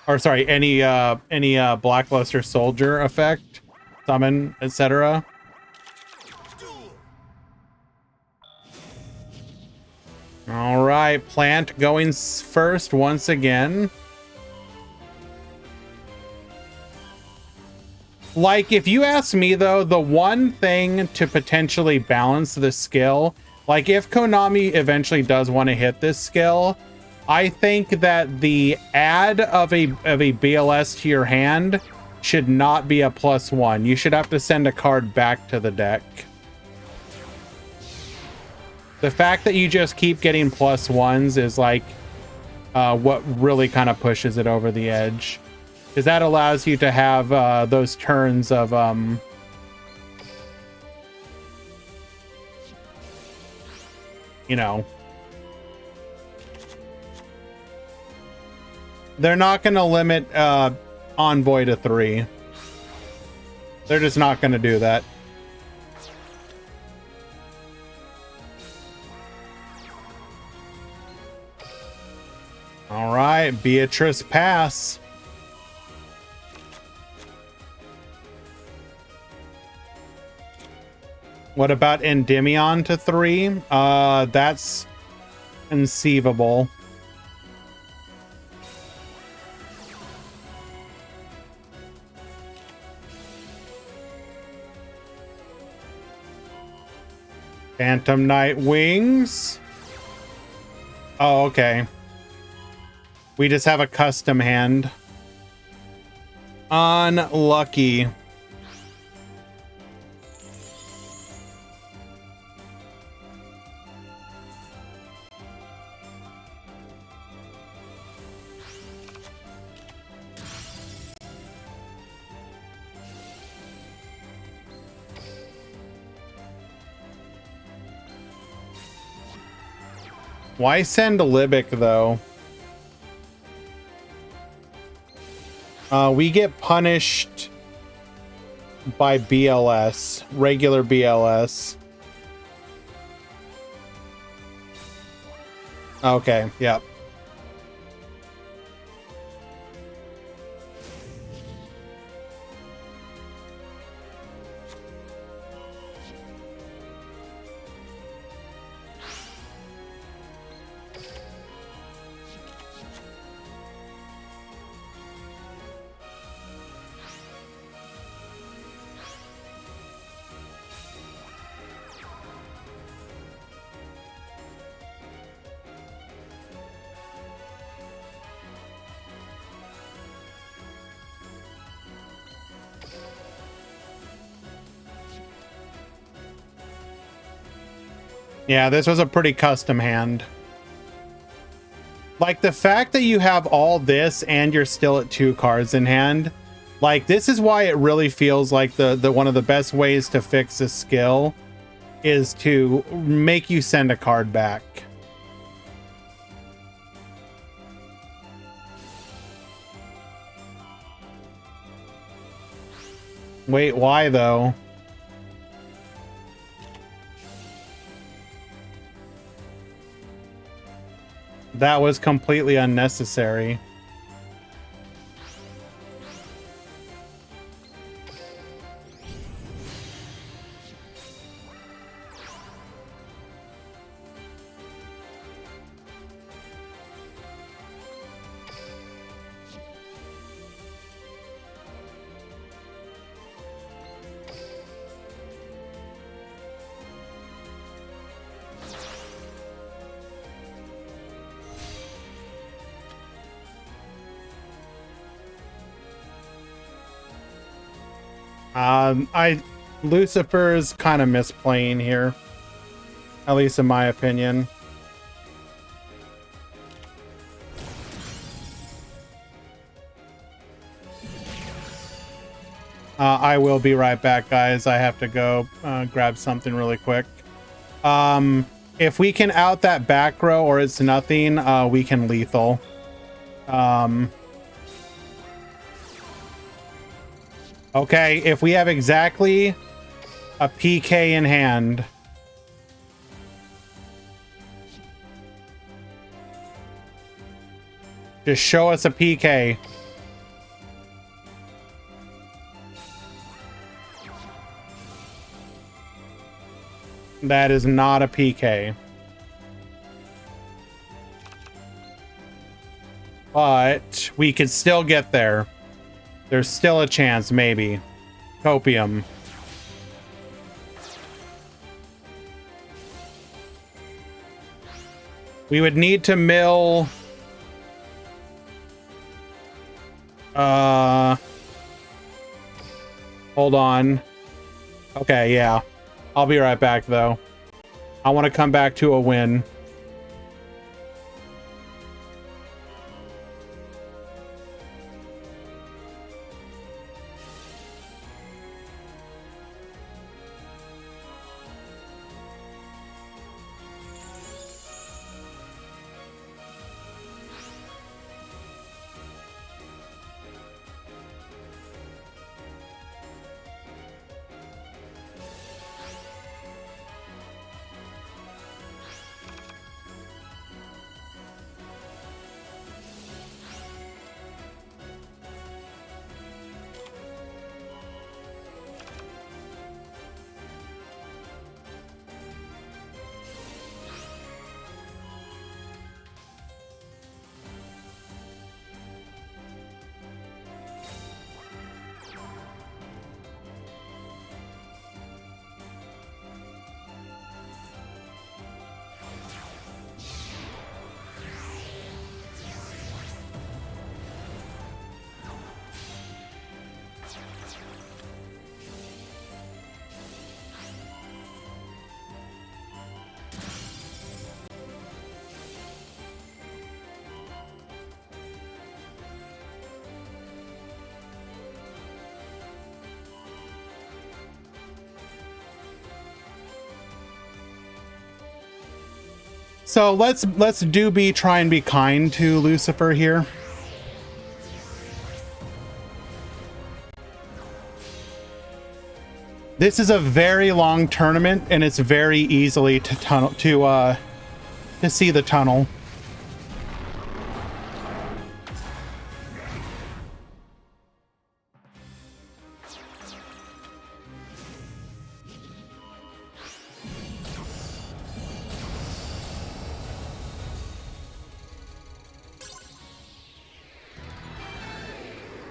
Or sorry, any Blackluster Soldier effect, summon, etc. All right, Plant going first once again. Like, if you ask me though, the one thing to potentially balance the skill, like if Konami eventually does want to hit this skill, I think that the add of a BLS to your hand should not be a +1. You should have to send a card back to the deck. The fact that you just keep getting +1s is like what really kind of pushes it over the edge, because that allows you to have those turns of you know, they're not going to limit Envoy to 3. They're just not going to do that. All right, Beatrice pass. What about Endymion to 3? That's conceivable. Phantom Knight Wings. Oh, okay. We just have a custom hand. Unlucky. Why send Libic though? We get punished by BLS, regular BLS. Okay, yep. Yeah, this was a pretty custom hand. Like, the fact that you have all this and you're still at 2 cards in hand, like, this is why it really feels like the one of the best ways to fix a skill is to make you send a card back. Wait, why though? That was completely unnecessary. Lucifer's kind of misplaying here, at least in my opinion. I will be right back, guys. I have to go grab something really quick. If we can out that back row or it's nothing, we can lethal. Okay, if we have exactly a PK in hand. Just show us a PK. That is not a PK. But we could still get there. There's still a chance, maybe. Copium. We would need to mill... Hold on. Okay, yeah. I'll be right back, though. I want to come back to a win. So let's try and be kind to Lucifer here. This is a very long tournament, and it's very easily to see the tunnel.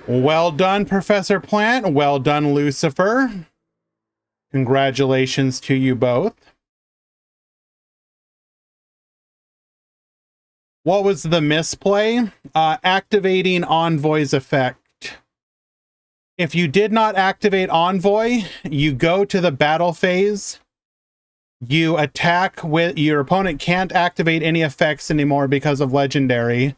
Well done, Professor Plant. Well done, Lucifer. Congratulations to you both. What was the misplay? Activating Envoy's effect. If you did not activate Envoy, you go to the battle phase. You attack with... Your opponent can't activate any effects anymore because of Legendary.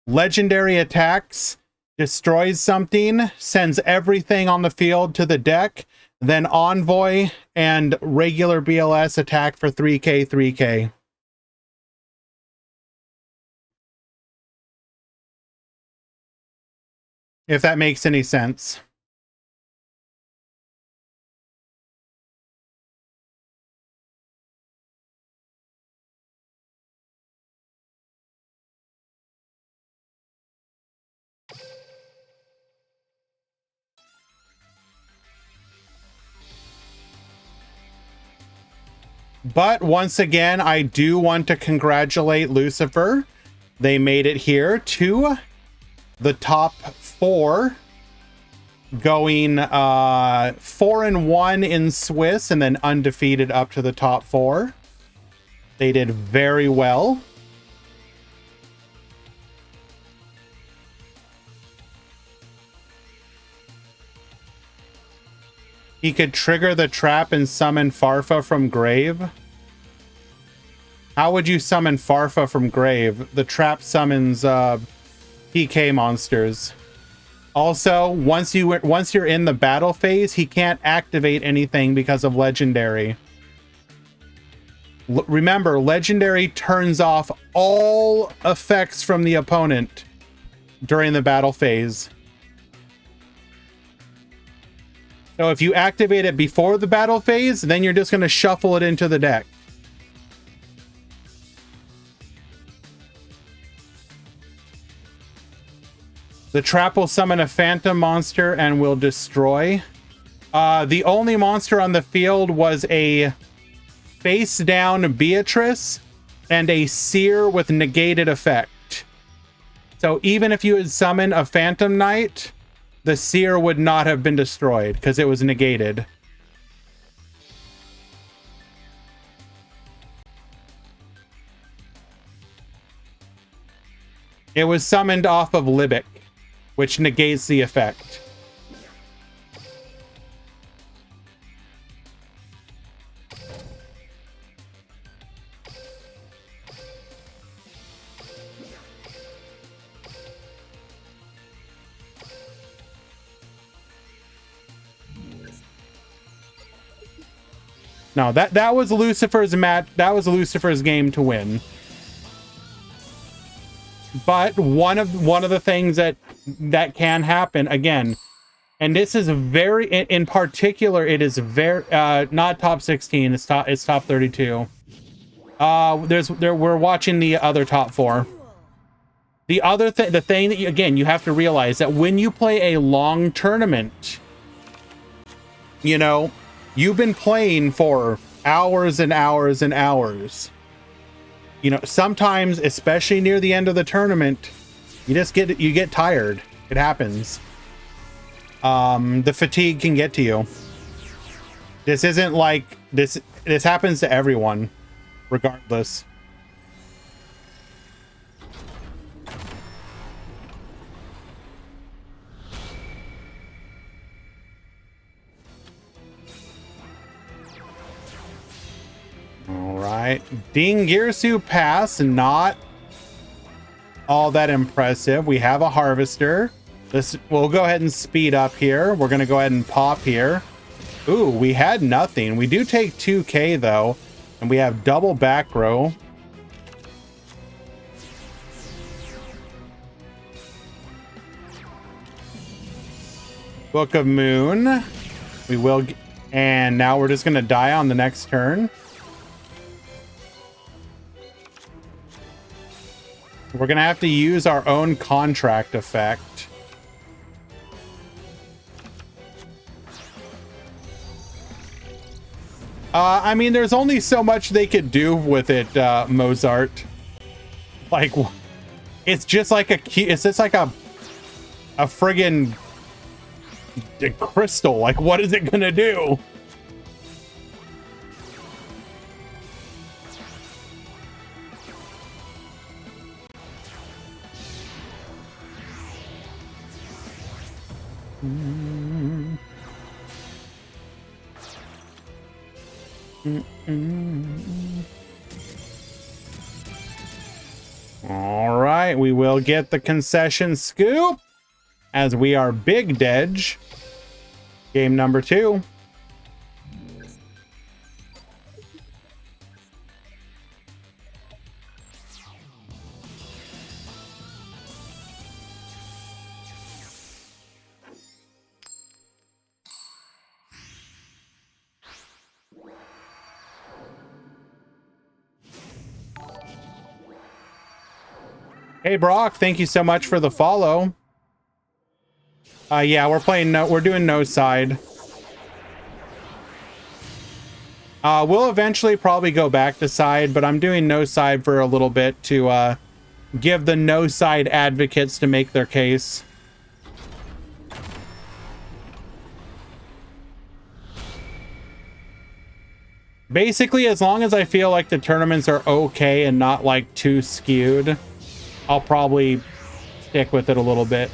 Legendary attacks... destroys something, sends everything on the field to the deck, then Envoy and regular BLS attack for 3k, 3k. If that makes any sense. But once again, I do want to congratulate Lucifer. They made it here to the top 4, going 4-1 in Swiss and then undefeated up to the top 4. They did very well. He could trigger the trap and summon Farfa from grave. How would you summon Farfa from grave? The trap summons PK monsters. Also, once you're in the battle phase, he can't activate anything because of legendary. Remember, legendary turns off all effects from the opponent during the battle phase. So if you activate it before the battle phase, then you're just going to shuffle it into the deck. The trap will summon a phantom monster and will destroy. The only monster on the field was a face down Beatrice and a seer with negated effect. So even if you had summoned a phantom knight, the seer would not have been destroyed because it was negated. It was summoned off of Libic, which negates the effect. No, that was Lucifer's match. That was Lucifer's game to win. But one of the things that can happen again, and this is very in particular, it is very not top 16. It's top 32. We're watching the other top 4. The other thing, the thing that you have to realize that when you play a long tournament, you know, you've been playing for hours and hours and hours. You know, sometimes, especially near the end of the tournament, you get tired. It happens. The fatigue can get to you. This isn't like this happens to everyone, regardless. All right, Dingirsu pass, not all that impressive. We have a harvester. We'll go ahead and speed up here. We're gonna go ahead and pop here. Ooh, we had nothing. We do take 2k though, and we have double back row. Book of Moon. We will, and now we're just gonna die on the next turn. We're gonna have to use our own contract effect. I mean, there's only so much they could do with it, Mozart. Like, it's just like a friggin' crystal. Like, what is it gonna do? All right, we will get the concession scoop as we are big dead. Game number 2. Hey Brock, thank you so much for the follow. Yeah, we're doing no side. We'll eventually probably go back to side, but I'm doing no side for a little bit to give the no side advocates to make their case. Basically, as long as I feel like the tournaments are okay and not like too skewed, I'll probably stick with it a little bit.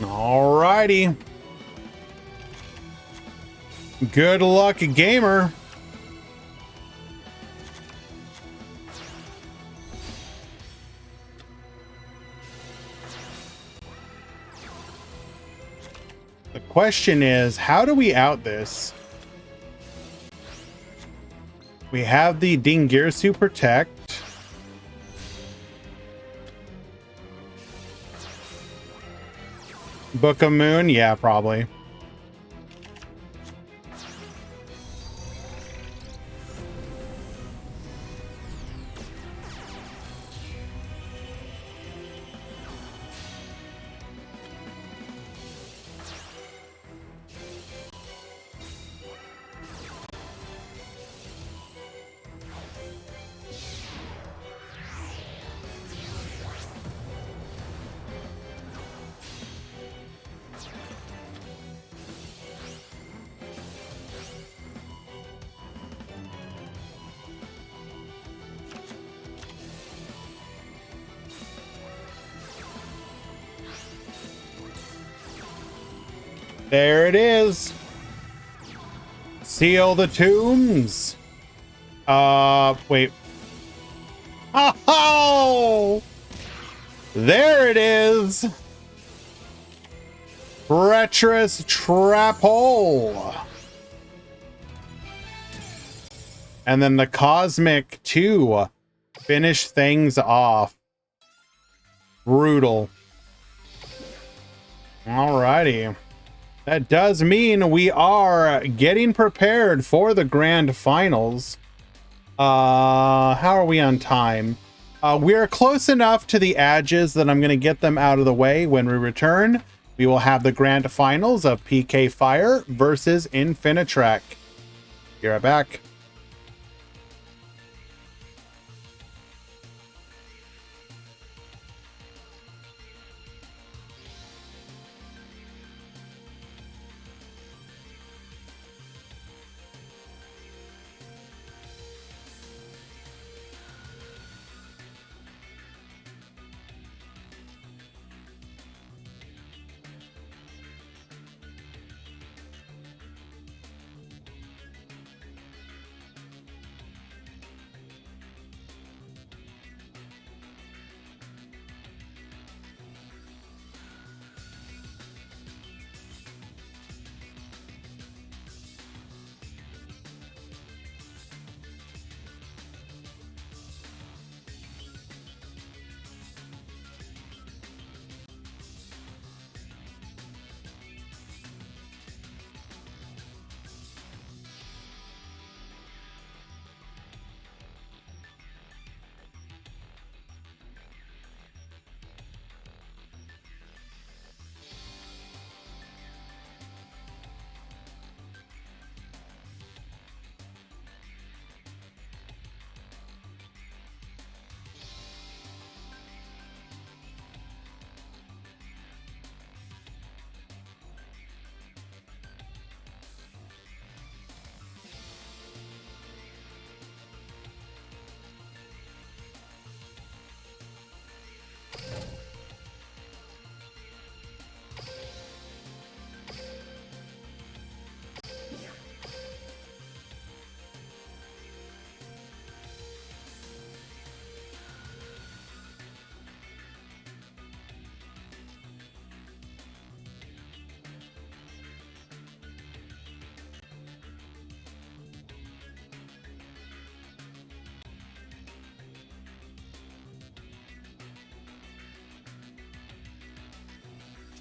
Alrighty. Good luck, gamer. The question is, how do we out this? We have the Dingirsu Protect. Book of Moon? Yeah, probably. There it is. Seal the tombs. Wait. Oh! There it is. Treacherous Trap Hole. And then the Cosmic 2. Finish things off. Brutal. Alrighty. That does mean we are getting prepared for the grand finals. How are we on time? We are close enough to the edges that I'm going to get them out of the way. When we return, we will have the grand finals of PK Fire versus Infinitrack. Be right back.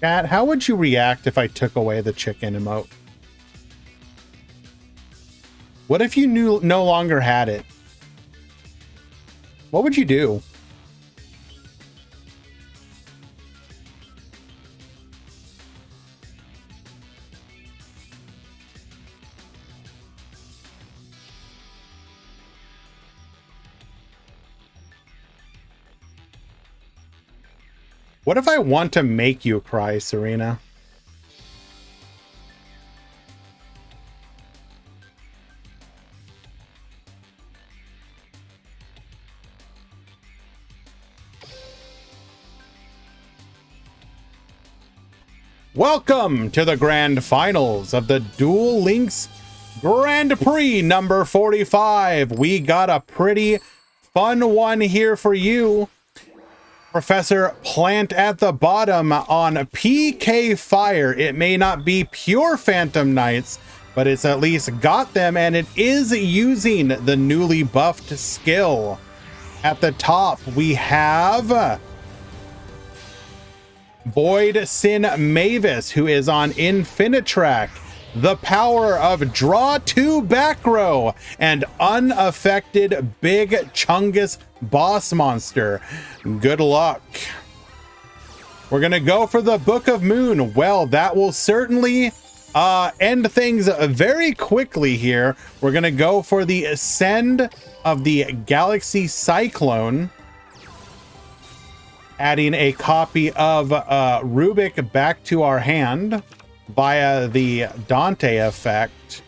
Chat, how would you react if I took away the chicken emote? What if you no longer had it? What would you do? What if I want to make you cry, Serena? Welcome to the grand finals of the Duel Links Grand Prix number 45. We got a pretty fun one here for you. Professor Plant at the bottom on PK Fire. It may not be pure Phantom Knights, but it's at least got them, and it is using the newly buffed skill. At the top, we have Void Sin Mavis, who is on Infinitrack. The power of Draw 2 back row and unaffected Big Chungus boss monster. Good luck. We're gonna go for the Book of Moon. Well, that will certainly end things very quickly here. We're gonna go for the Ascend of the Galaxy Cyclone, adding a copy of Rubik back to our hand via the Dante effect.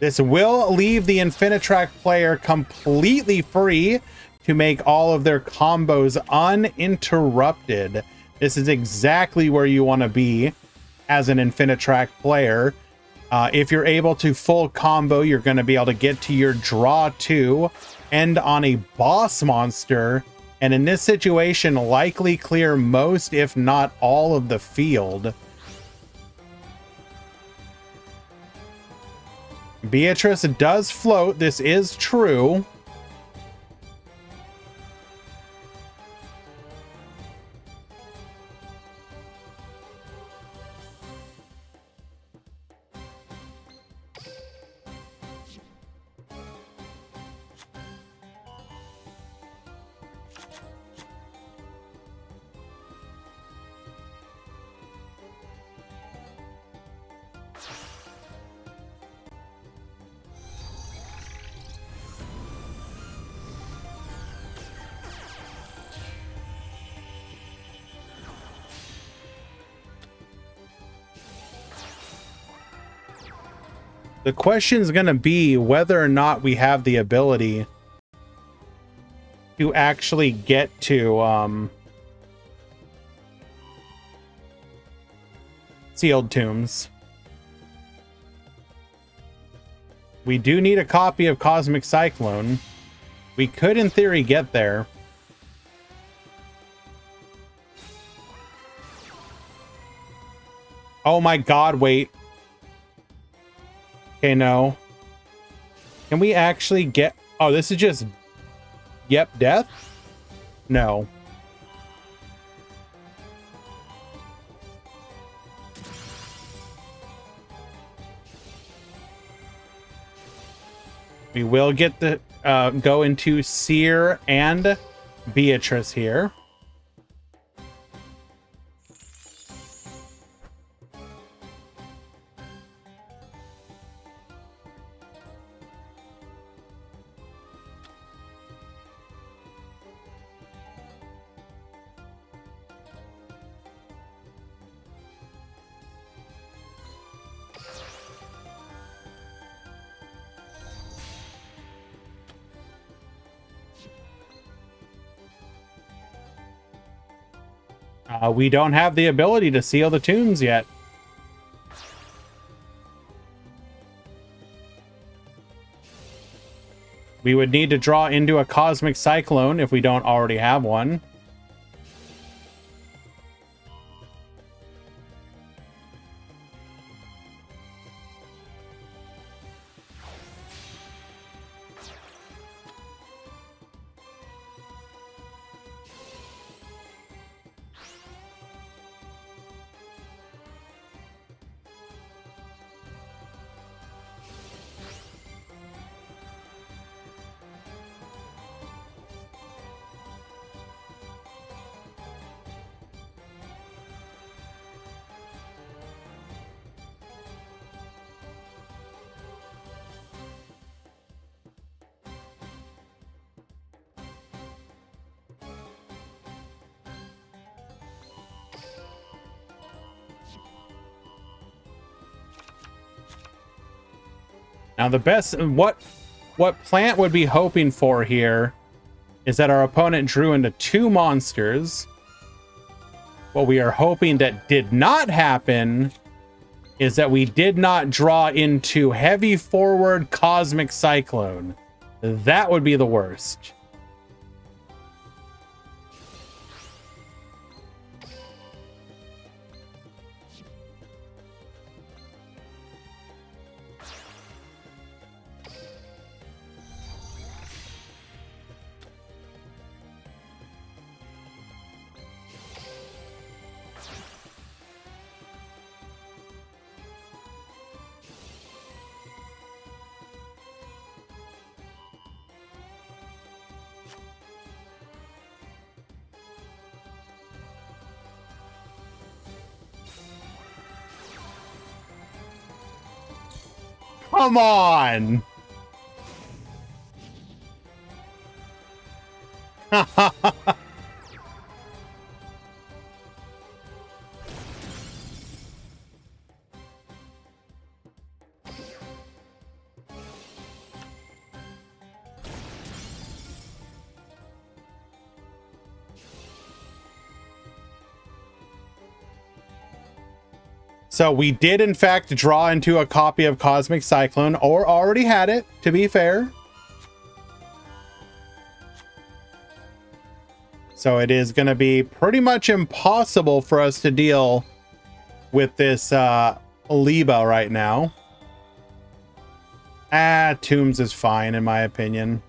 This will leave the Infinitrack player completely free to make all of their combos uninterrupted. This is exactly where you want to be as an Infinitrack player. If you're able to full combo, you're going to be able to get to your draw 2, end on a boss monster, and in this situation, likely clear most, if not all, of the field. Beatrice does float. This is true. The question is going to be whether or not we have the ability to actually get to Sealed Tombs. We do need a copy of Cosmic Cyclone. We could, in theory, get there. Oh my god, wait. Okay, no. Can we actually get... Oh, this is just... Yep, death? No. We will get the... go into Seer and Beatrice here. We don't have the ability to seal the tombs yet. We would need to draw into a Cosmic Cyclone if we don't already have one. Now the best, what Plant would be hoping for here is that our opponent drew into 2 monsters. What we are hoping that did not happen is that we did not draw into heavy forward Cosmic Cyclone. That would be the worst. Come on. So we did in fact draw into a copy of Cosmic Cyclone, or already had it, to be fair. So it is going to be pretty much impossible for us to deal with this Liba right now. Tombs is fine in my opinion.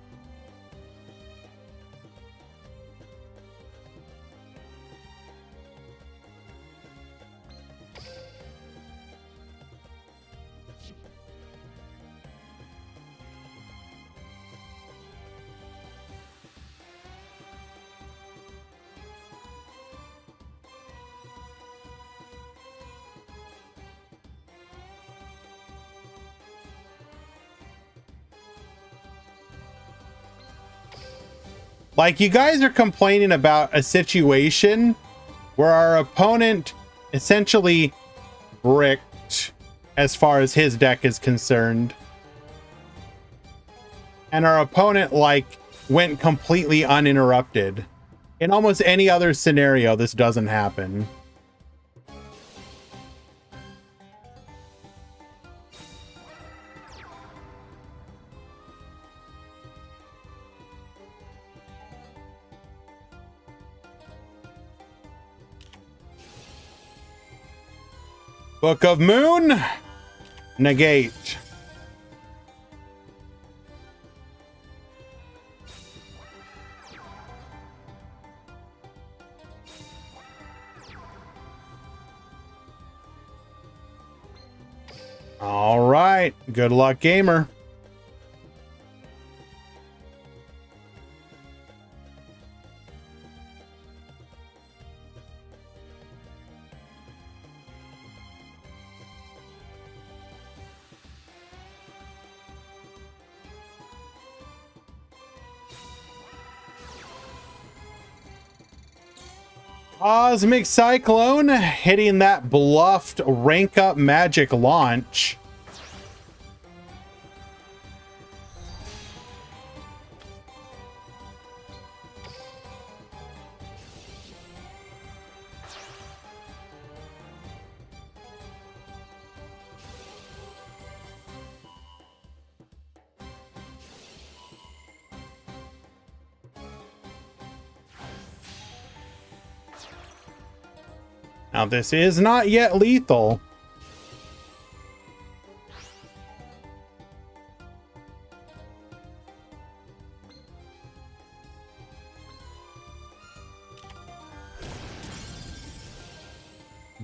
Like, you guys are complaining about a situation where our opponent essentially bricked as far as his deck is concerned. And our opponent, like, went completely uninterrupted. In almost any other scenario, this doesn't happen. Book of Moon, negate. All right, good luck, gamer. Cosmic Cyclone hitting that bluffed rank up magic launch. Now, this is not yet lethal.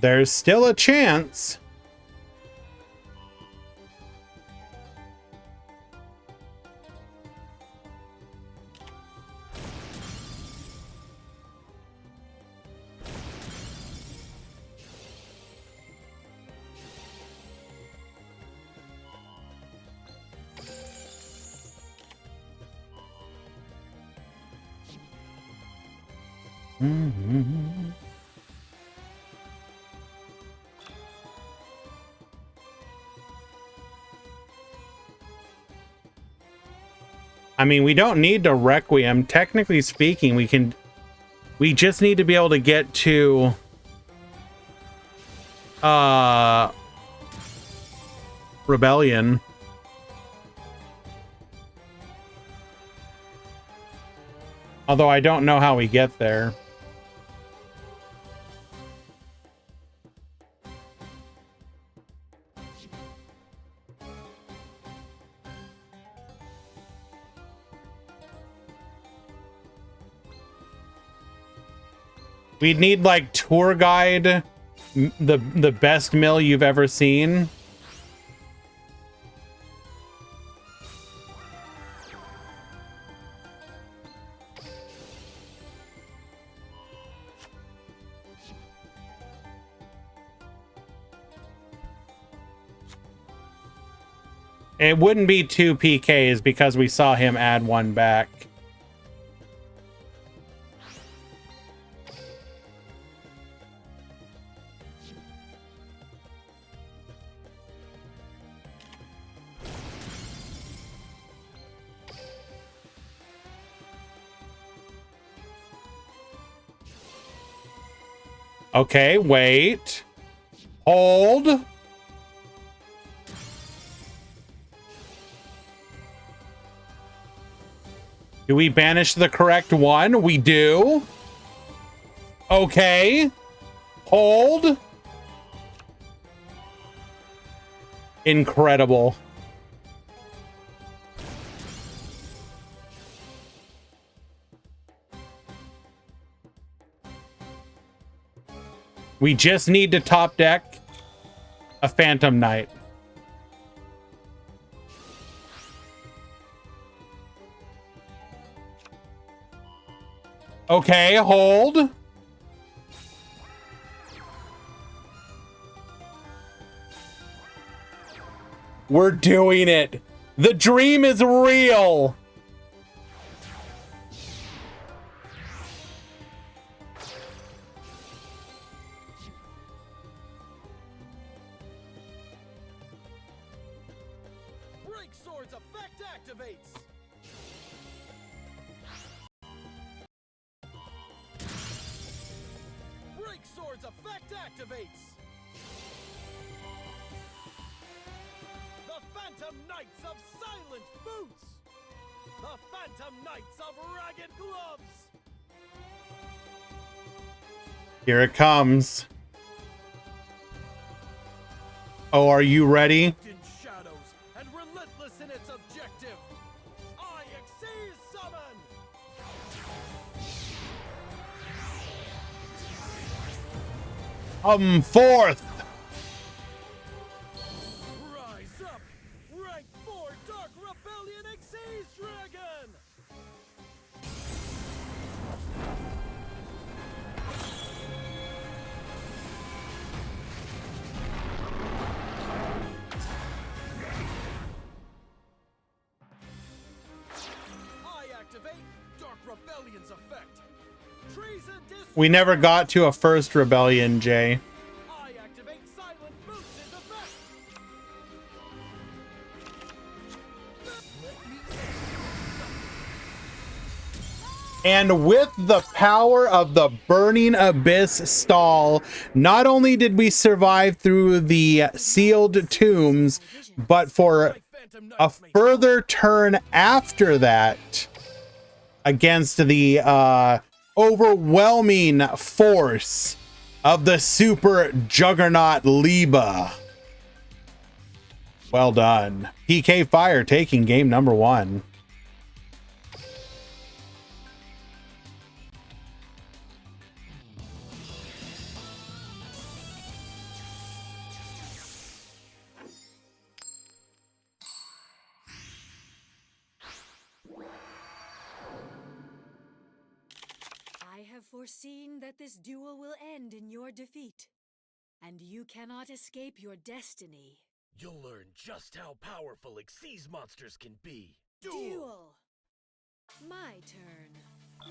There's still a chance. I mean, we don't need to Requiem. Technically speaking, we just need to be able to get to Rebellion. Although I don't know how we get there. We'd need like tour guide, the best mill you've ever seen. It wouldn't be 2 PKs because we saw him add one back. Okay, wait. Hold. Do we banish the correct one? We do. Okay. Hold. Incredible. We just need to top deck a Phantom Knight. Okay, hold. We're doing it. The dream is real. Break Sword's effect activates. Break Sword's effect activates. The Phantom Knights of Silent Boots. The Phantom Knights of Ragged Gloves. Here it comes. Oh, are you ready? In shadows and relentless in its objective. I exceed summon. Forth. Rise up! Rank 4 Dark Rebellion Exceeds Dragon! I activate Dark Rebellion's effect. Treason We never got to a first rebellion, Jay. I activate Silent Boots' effect. And with the power of the Burning Abyss stall, not only did we survive through the sealed tombs, but for a further turn after that against the overwhelming force of the super juggernaut Liba. Well done. PK Fire taking game number 1. I have foreseen that this duel will end in your defeat, and you cannot escape your destiny. You'll learn just how powerful Xyz monsters can be. Duel! My turn.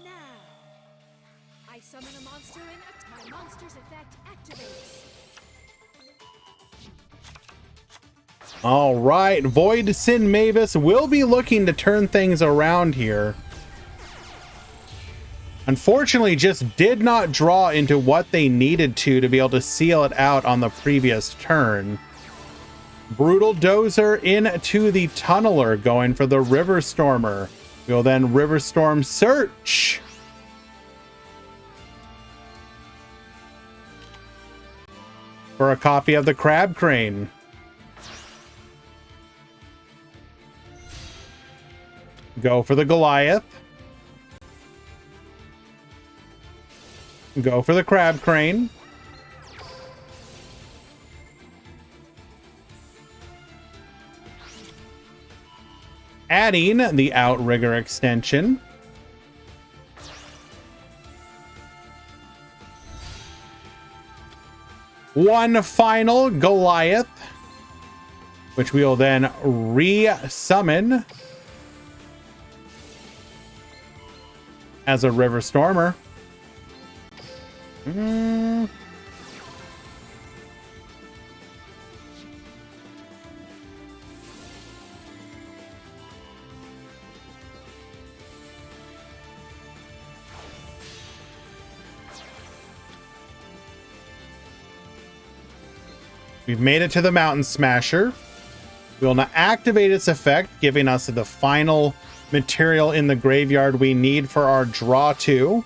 Now! I summon a monster and my monster's effect activates. All right, Void Sin Mavis will be looking to turn things around here. Unfortunately, just did not draw into what they needed to be able to seal it out on the previous turn. Brutal Dozer into the Tunneler, going for the River Stormer. We'll then River Storm Search. For a copy of the Crab Crane. Go for the Goliath. Go for the Crab Crane. Adding the Outrigger extension. One final Goliath, which we will then re-summon as a River Stormer. We've made it to the Mountain Smasher. We will now activate its effect, giving us the final material in the graveyard we need for our draw 2.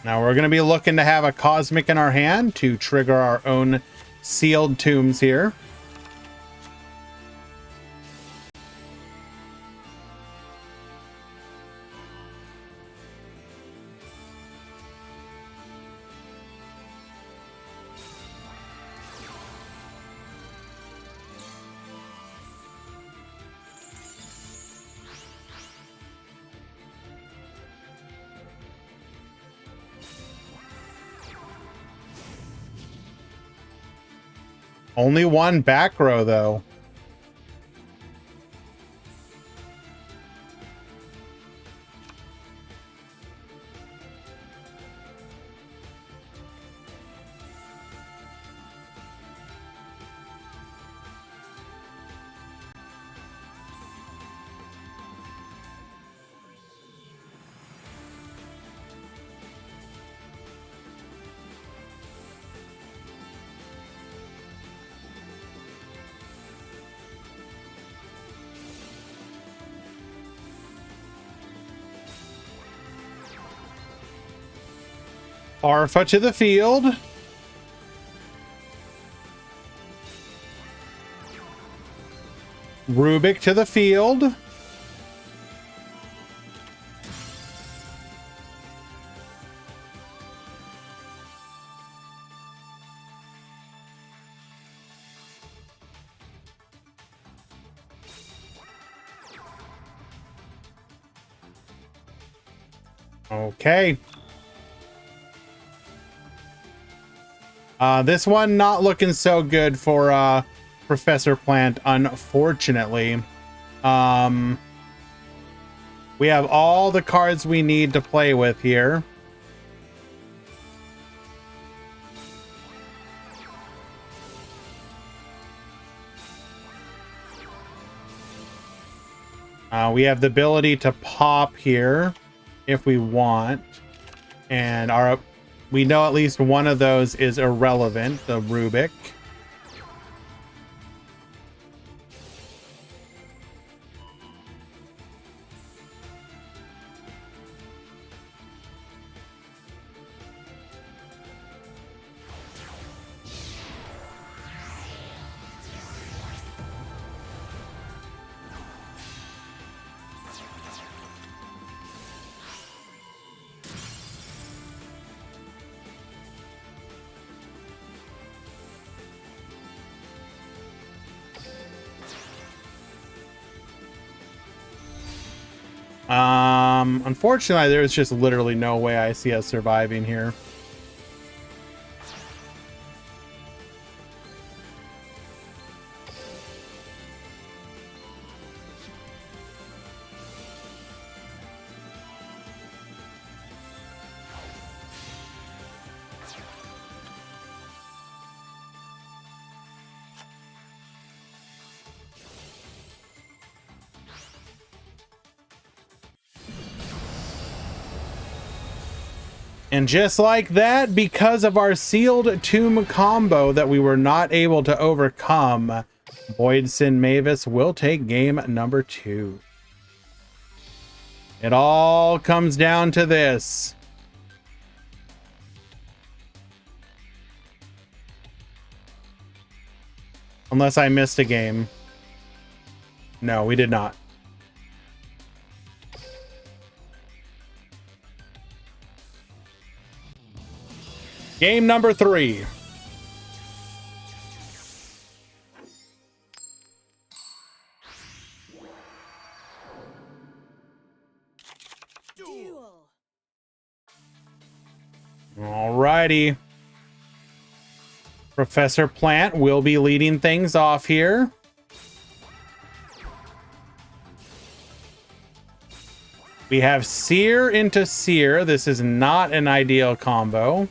Now we're going to be looking to have a Cosmic in our hand to trigger our own sealed tombs here. Only one back row, though. Arfa to the field. Rubik to the field. Okay. This one not looking so good for Professor Plant, unfortunately. We have all the cards we need to play with here. We have the ability to pop here if we want. And we know at least one of those is irrelevant, the Rubik. Unfortunately, there's just literally no way I see us surviving here. And just like that, because of our sealed tomb combo that we were not able to overcome, Voidson Mavis will take game number 2. It all comes down to this. Unless I missed a game. No, we did not. Game number 3. Duel. Alrighty. Professor Plant will be leading things off here. We have Seer into Seer. This is not an ideal combo.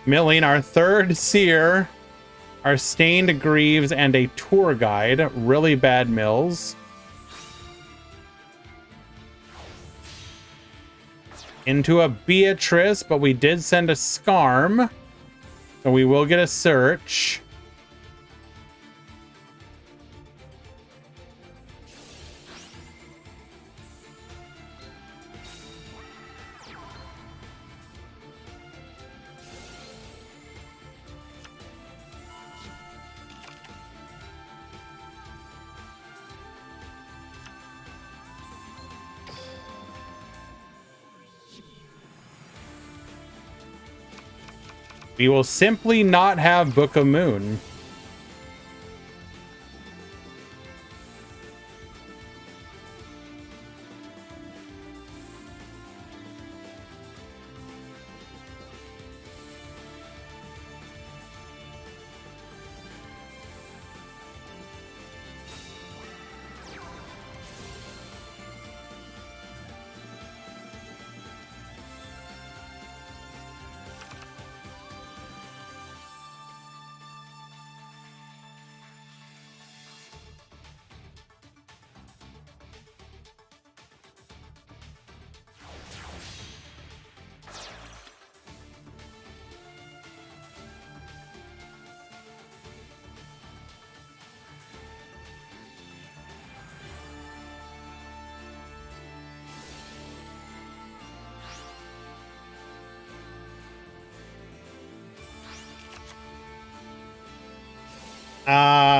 Milling our third Seer, our Stained Greaves, and a Tour Guide. Really bad mills. Into a Beatrice, but we did send a Skarm. So we will get a search. We will simply not have Book of Moon.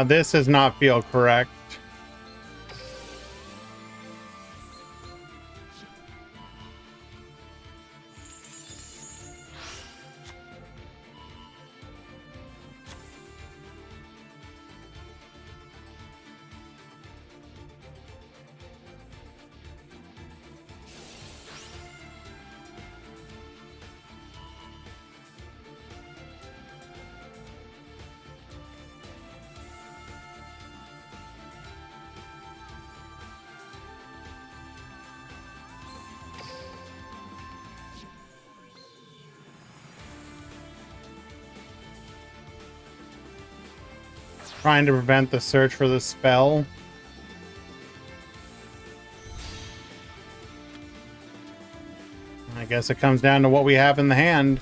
This does not feel correct. Trying to prevent the search for the spell. I guess it comes down to what we have in the hand.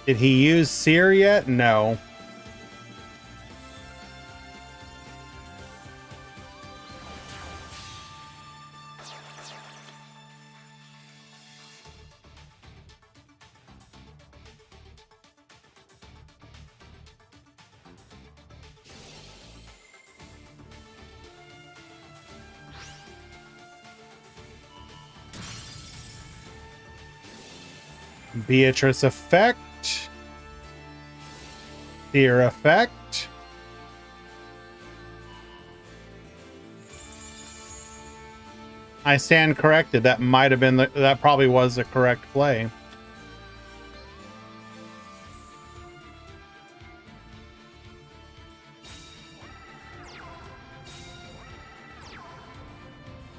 Did he use Seer yet? No. Beatrice effect. Seer effect. I stand corrected. That might have been that probably was the correct play.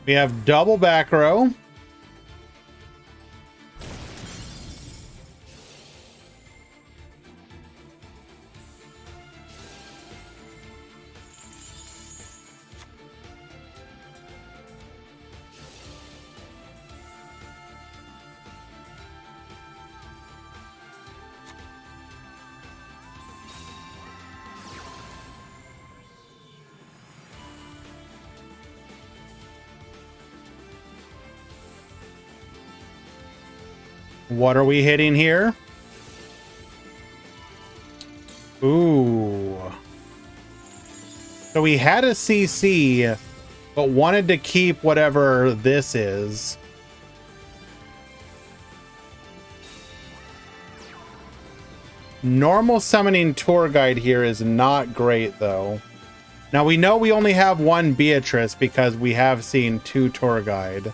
We have double back row. What are we hitting here? Ooh. So we had a CC, but wanted to keep whatever this is. Normal summoning tour guide here is not great, though. Now we know we only have one Beatrice because we have seen 2 tour guide.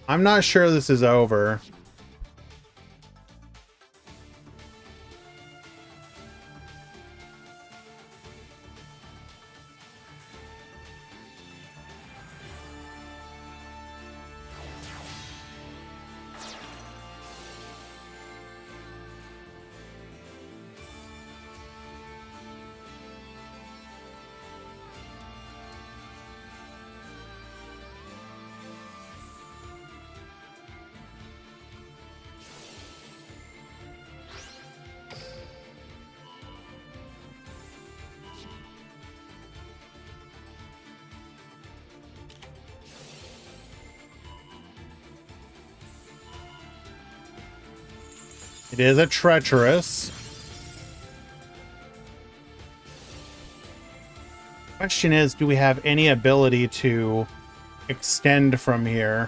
I'm not sure this is over. It is a treacherous. Question is, do we have any ability to extend from here?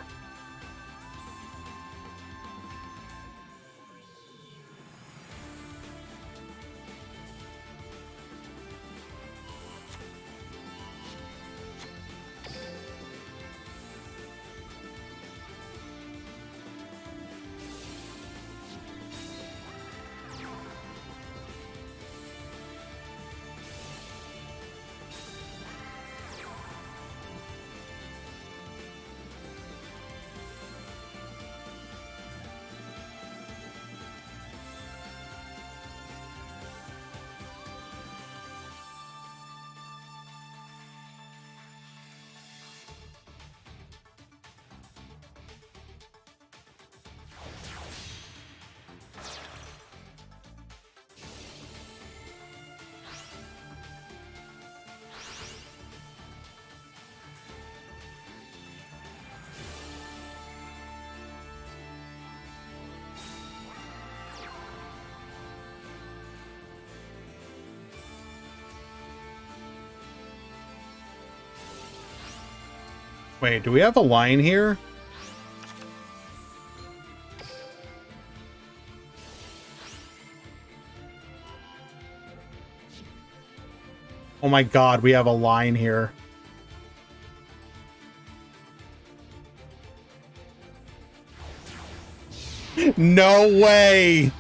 Wait, do we have a line here? Oh my god, we have a line here. No way!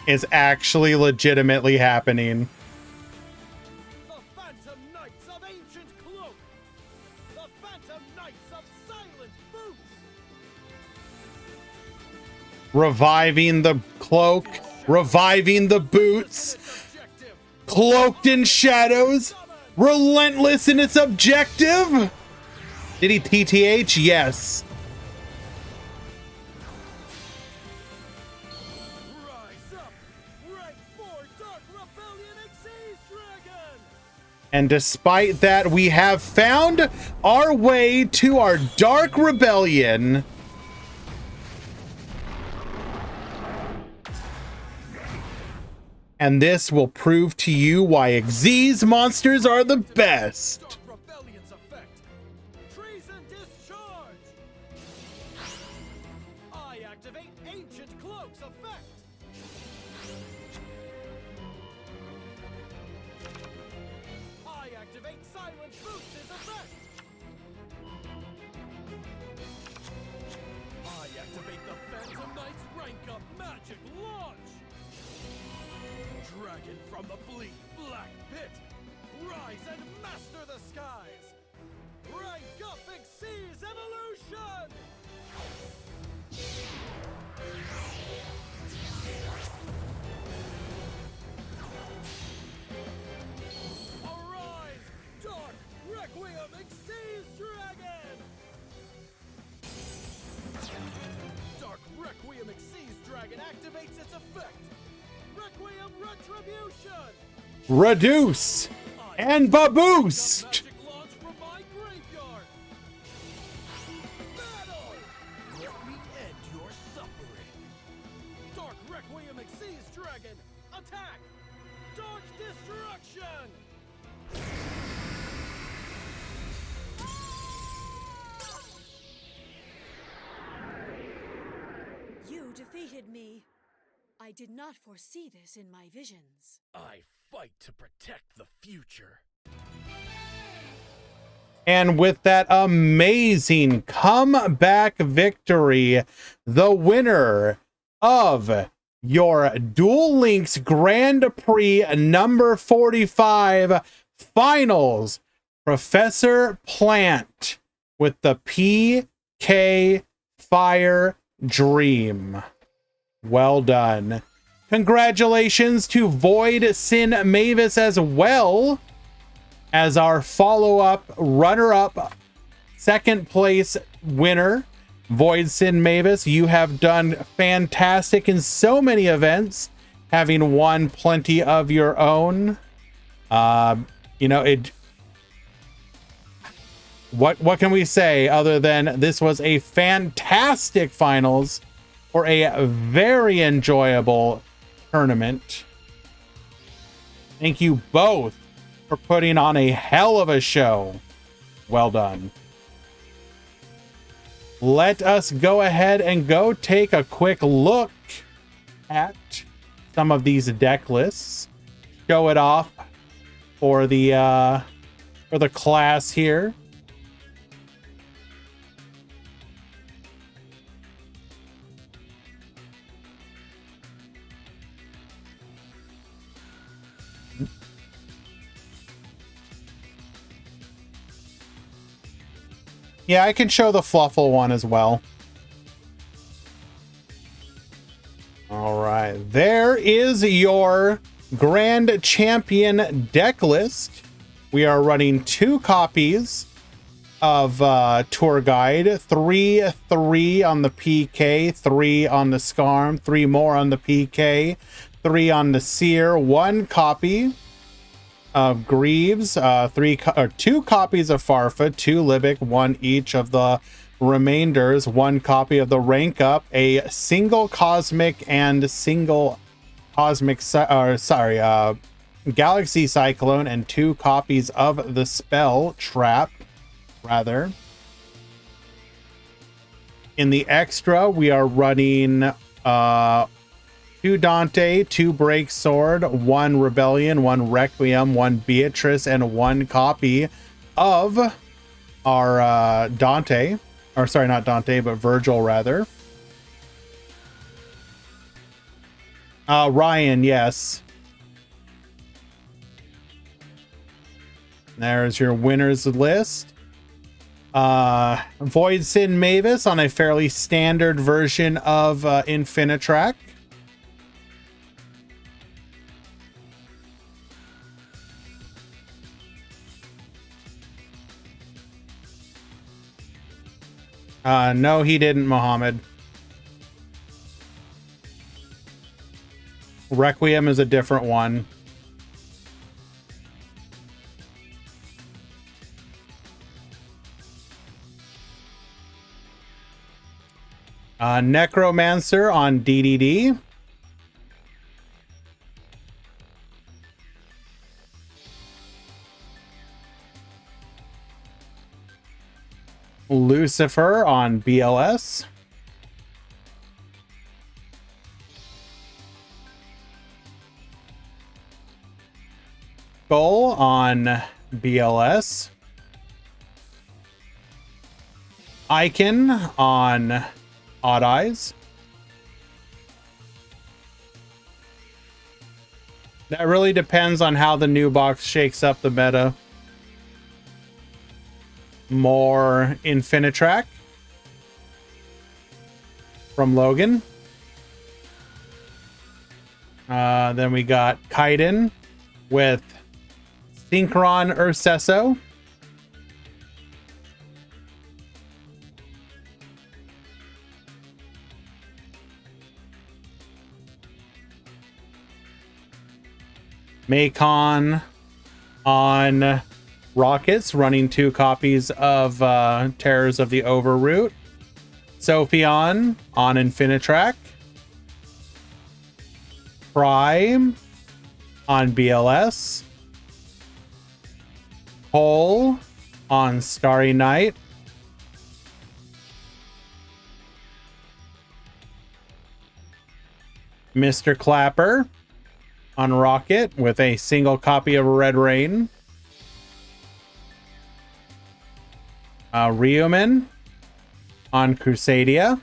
Is actually legitimately happening. The Phantom Knights of Ancient Cloak! The Phantom Knights of Silent Boots! Reviving the cloak, reviving the boots, cloaked in shadows, relentless in its objective. Did he TTH? Yes. And despite that, we have found our way to our Dark Rebellion. And this will prove to you why Xyz monsters are the best. Dark Rebellion's effect. Treason discharge. I activate Ancient Cloak's effect. dragon from the bleak black pit. Rise and master the skies. Rank up Xyz's evolution. Arise, Dark Requiem Xyz Dragon! Dark Requiem Xyz Dragon activates its effect. Requiem Retribution! Reduce and baboost. Magic launch from my graveyard. Battle! Let me end your suffering. Dark Requiem Xyz Dragon, attack! Dark Destruction! You defeated me. I did not foresee this in my visions. I fight to protect the future. And with that amazing comeback victory, the winner of your Duel Links Grand Prix number 45 finals, Professor Plant with the PK Fire Dream. Well done. Congratulations to Void Sin Mavis as well as our follow-up runner-up second place winner. Void Sin Mavis, you have done fantastic in so many events, having won plenty of your own. You know, what can we say other than this was a fantastic finals for a very enjoyable tournament. Thank you both for putting on a hell of a show. Well done. Let us go ahead and go take a quick look at some of these deck lists. Show it off for the class here. Yeah, I can show the Fluffle one as well. All right, there is your Grand Champion deck list. We are running 2 copies of Tour Guide, 3 on the PK, 3 on the Skarm, 3 more on the PK, 3 on the Seer, 1 copy of Greaves, 2 copies of Farfa, 2 Libic, 1 each of the remainders, 1 copy of the Rank Up, a single Cosmic and single Cosmic, Galaxy Cyclone, and 2 copies of the Spell Trap, rather. In the extra, we are running 2 Dante, 2 Break Sword, 1 Rebellion, 1 Requiem, 1 Beatrice, and 1 copy of our Dante. Or sorry, not Dante, but Virgil, rather. Ryan, yes. There's your winners list. Void Sin Mavis on a fairly standard version of Infinitrack. No, he didn't, Mohammed. Requiem is a different one. Necromancer on DDD. Lucifer on BLS. Skull on BLS. Icon on Odd Eyes. That really depends on how the new box shakes up the meta. More Infinitrack from Logan. Then we got Kaiden with Synchron Ursesso. Macon on Rockets, running 2 copies of Terrors of the Overroot. Sophion on Infinitrack. Prime on BLS. Cole on Starry Night. Mr. Clapper on Rocket with a single copy of Red Rain. Ryuman on Crusadia.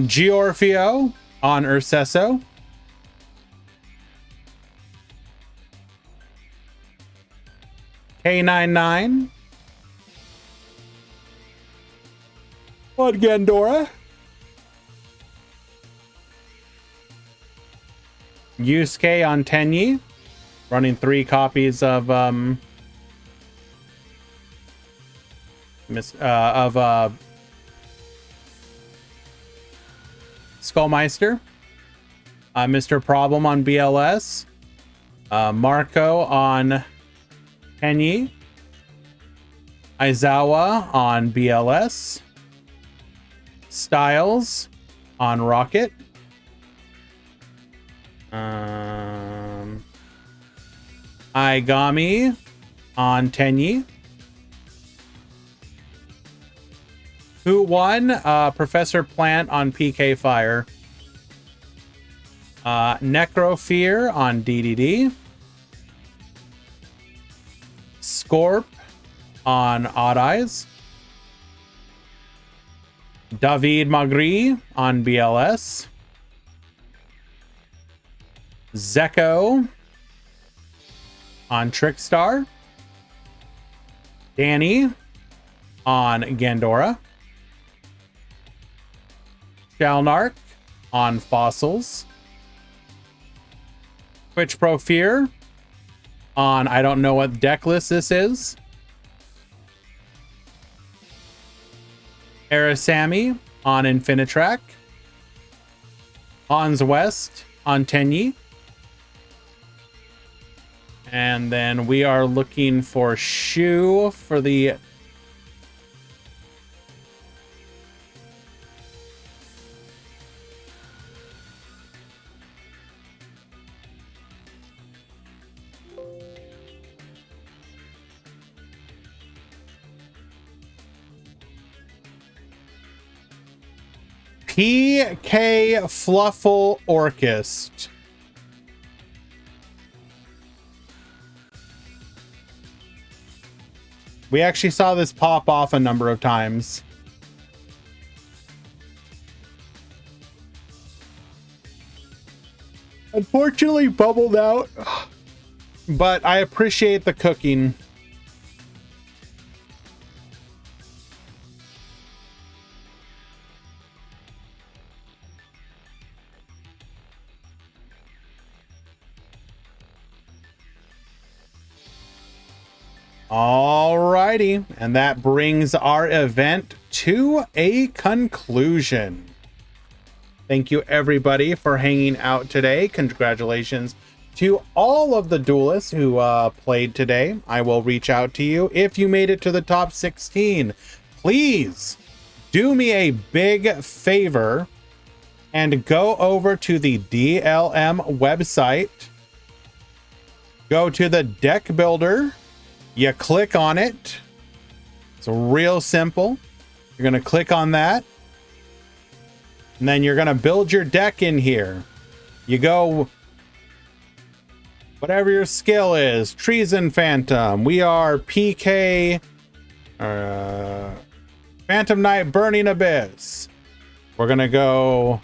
Giorfio on Ursesso. K99 on Gandora. Yusuke on Tenyi, running 3 copies of Skullmeister. Mr. Problem on BLS. Marco on Tenyi. Aizawa on BLS. Styles on Rocket. Aigami on Tenyi. Who won? Professor Plant on PK Fire. Necrofear on DDD. Scorp on Odd Eyes. David Magri on BLS. Zeko on Trickstar. Danny on Gandora. Shalnark on Fossils. Twitch Pro Fear on, I don't know what deck list this is. Arasami on Infinitrack. Hans West on Tenyi. And then we are looking for Shu for the PK Fluffle Orchest. We actually saw this pop off a number of times. Unfortunately, bubbled out, but I appreciate the cooking. Alrighty, and that brings our event to a conclusion. Thank you everybody for hanging out today. Congratulations to all of the duelists who played today. I will reach out to you if you made it to the top 16. Please do me a big favor and go over to the DLM website. Go to the deck builder. You click on it. It's real simple. You're going to click on that. And then you're going to build your deck in here. You go whatever your skill is. Treason Phantom. We are PK Phantom Knight Burning Abyss. We're going to go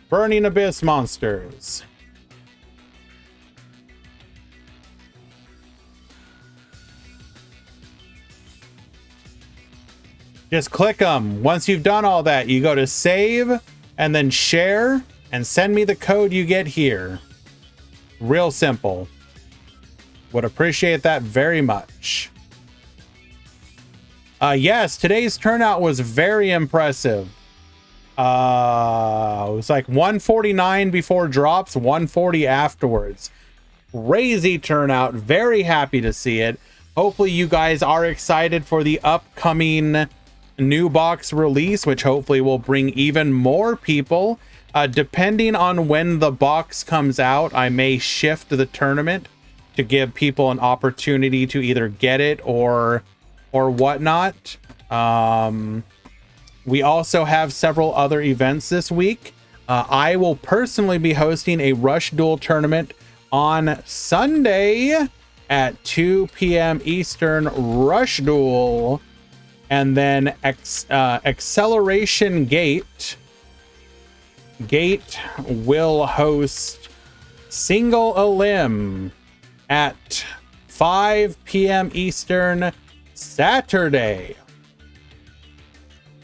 Burning Abyss monsters. Just click them. Once you've done all that, you go to save and then share and send me the code you get here. Real simple. Would appreciate that very much. Yes, today's turnout was very impressive. It was like 149 before drops, 140 afterwards. Crazy turnout. Very happy to see it. Hopefully you guys are excited for the upcoming new box release, which hopefully will bring even more people. Depending on when the box comes out, I may shift the tournament to give people an opportunity to either get it or whatnot. We also have several other events this week. I will personally be hosting a Rush Duel tournament on Sunday at 2 p.m. Eastern. Rush Duel. And then Acceleration Gate will host Single a Limb at 5 p.m. Eastern Saturday,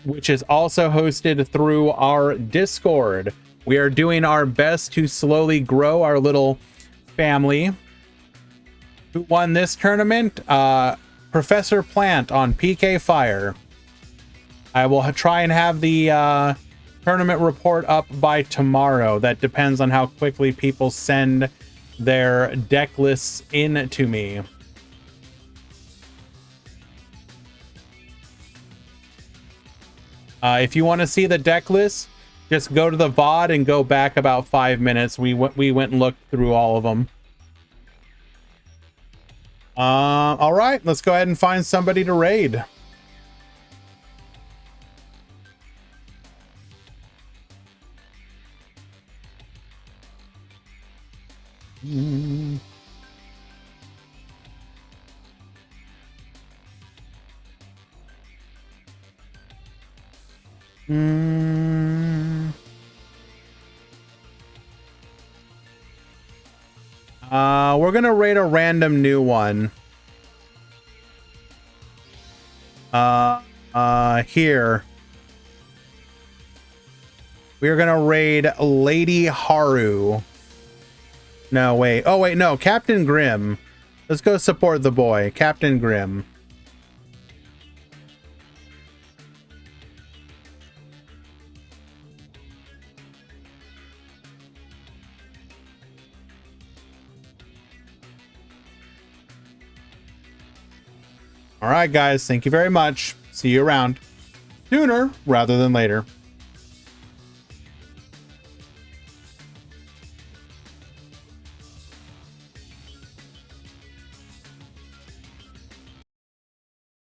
which is also hosted through our Discord. We are doing our best to slowly grow our little family. Who won this tournament? Professor Plant on PK Fire. I will try and have the tournament report up by tomorrow. That depends on how quickly people send their deck lists in to me. If you want to see the deck list, just go to the VOD and go back about 5 minutes. We went and looked through all of them. All right, let's go ahead and find somebody to raid. We're gonna raid a random new one. Here. We're gonna raid Lady Haru. No, wait. Oh, wait, no. Captain Grimm. Let's go support the boy. Captain Grimm. All right, guys. Thank you very much. See you around. Sooner rather than later.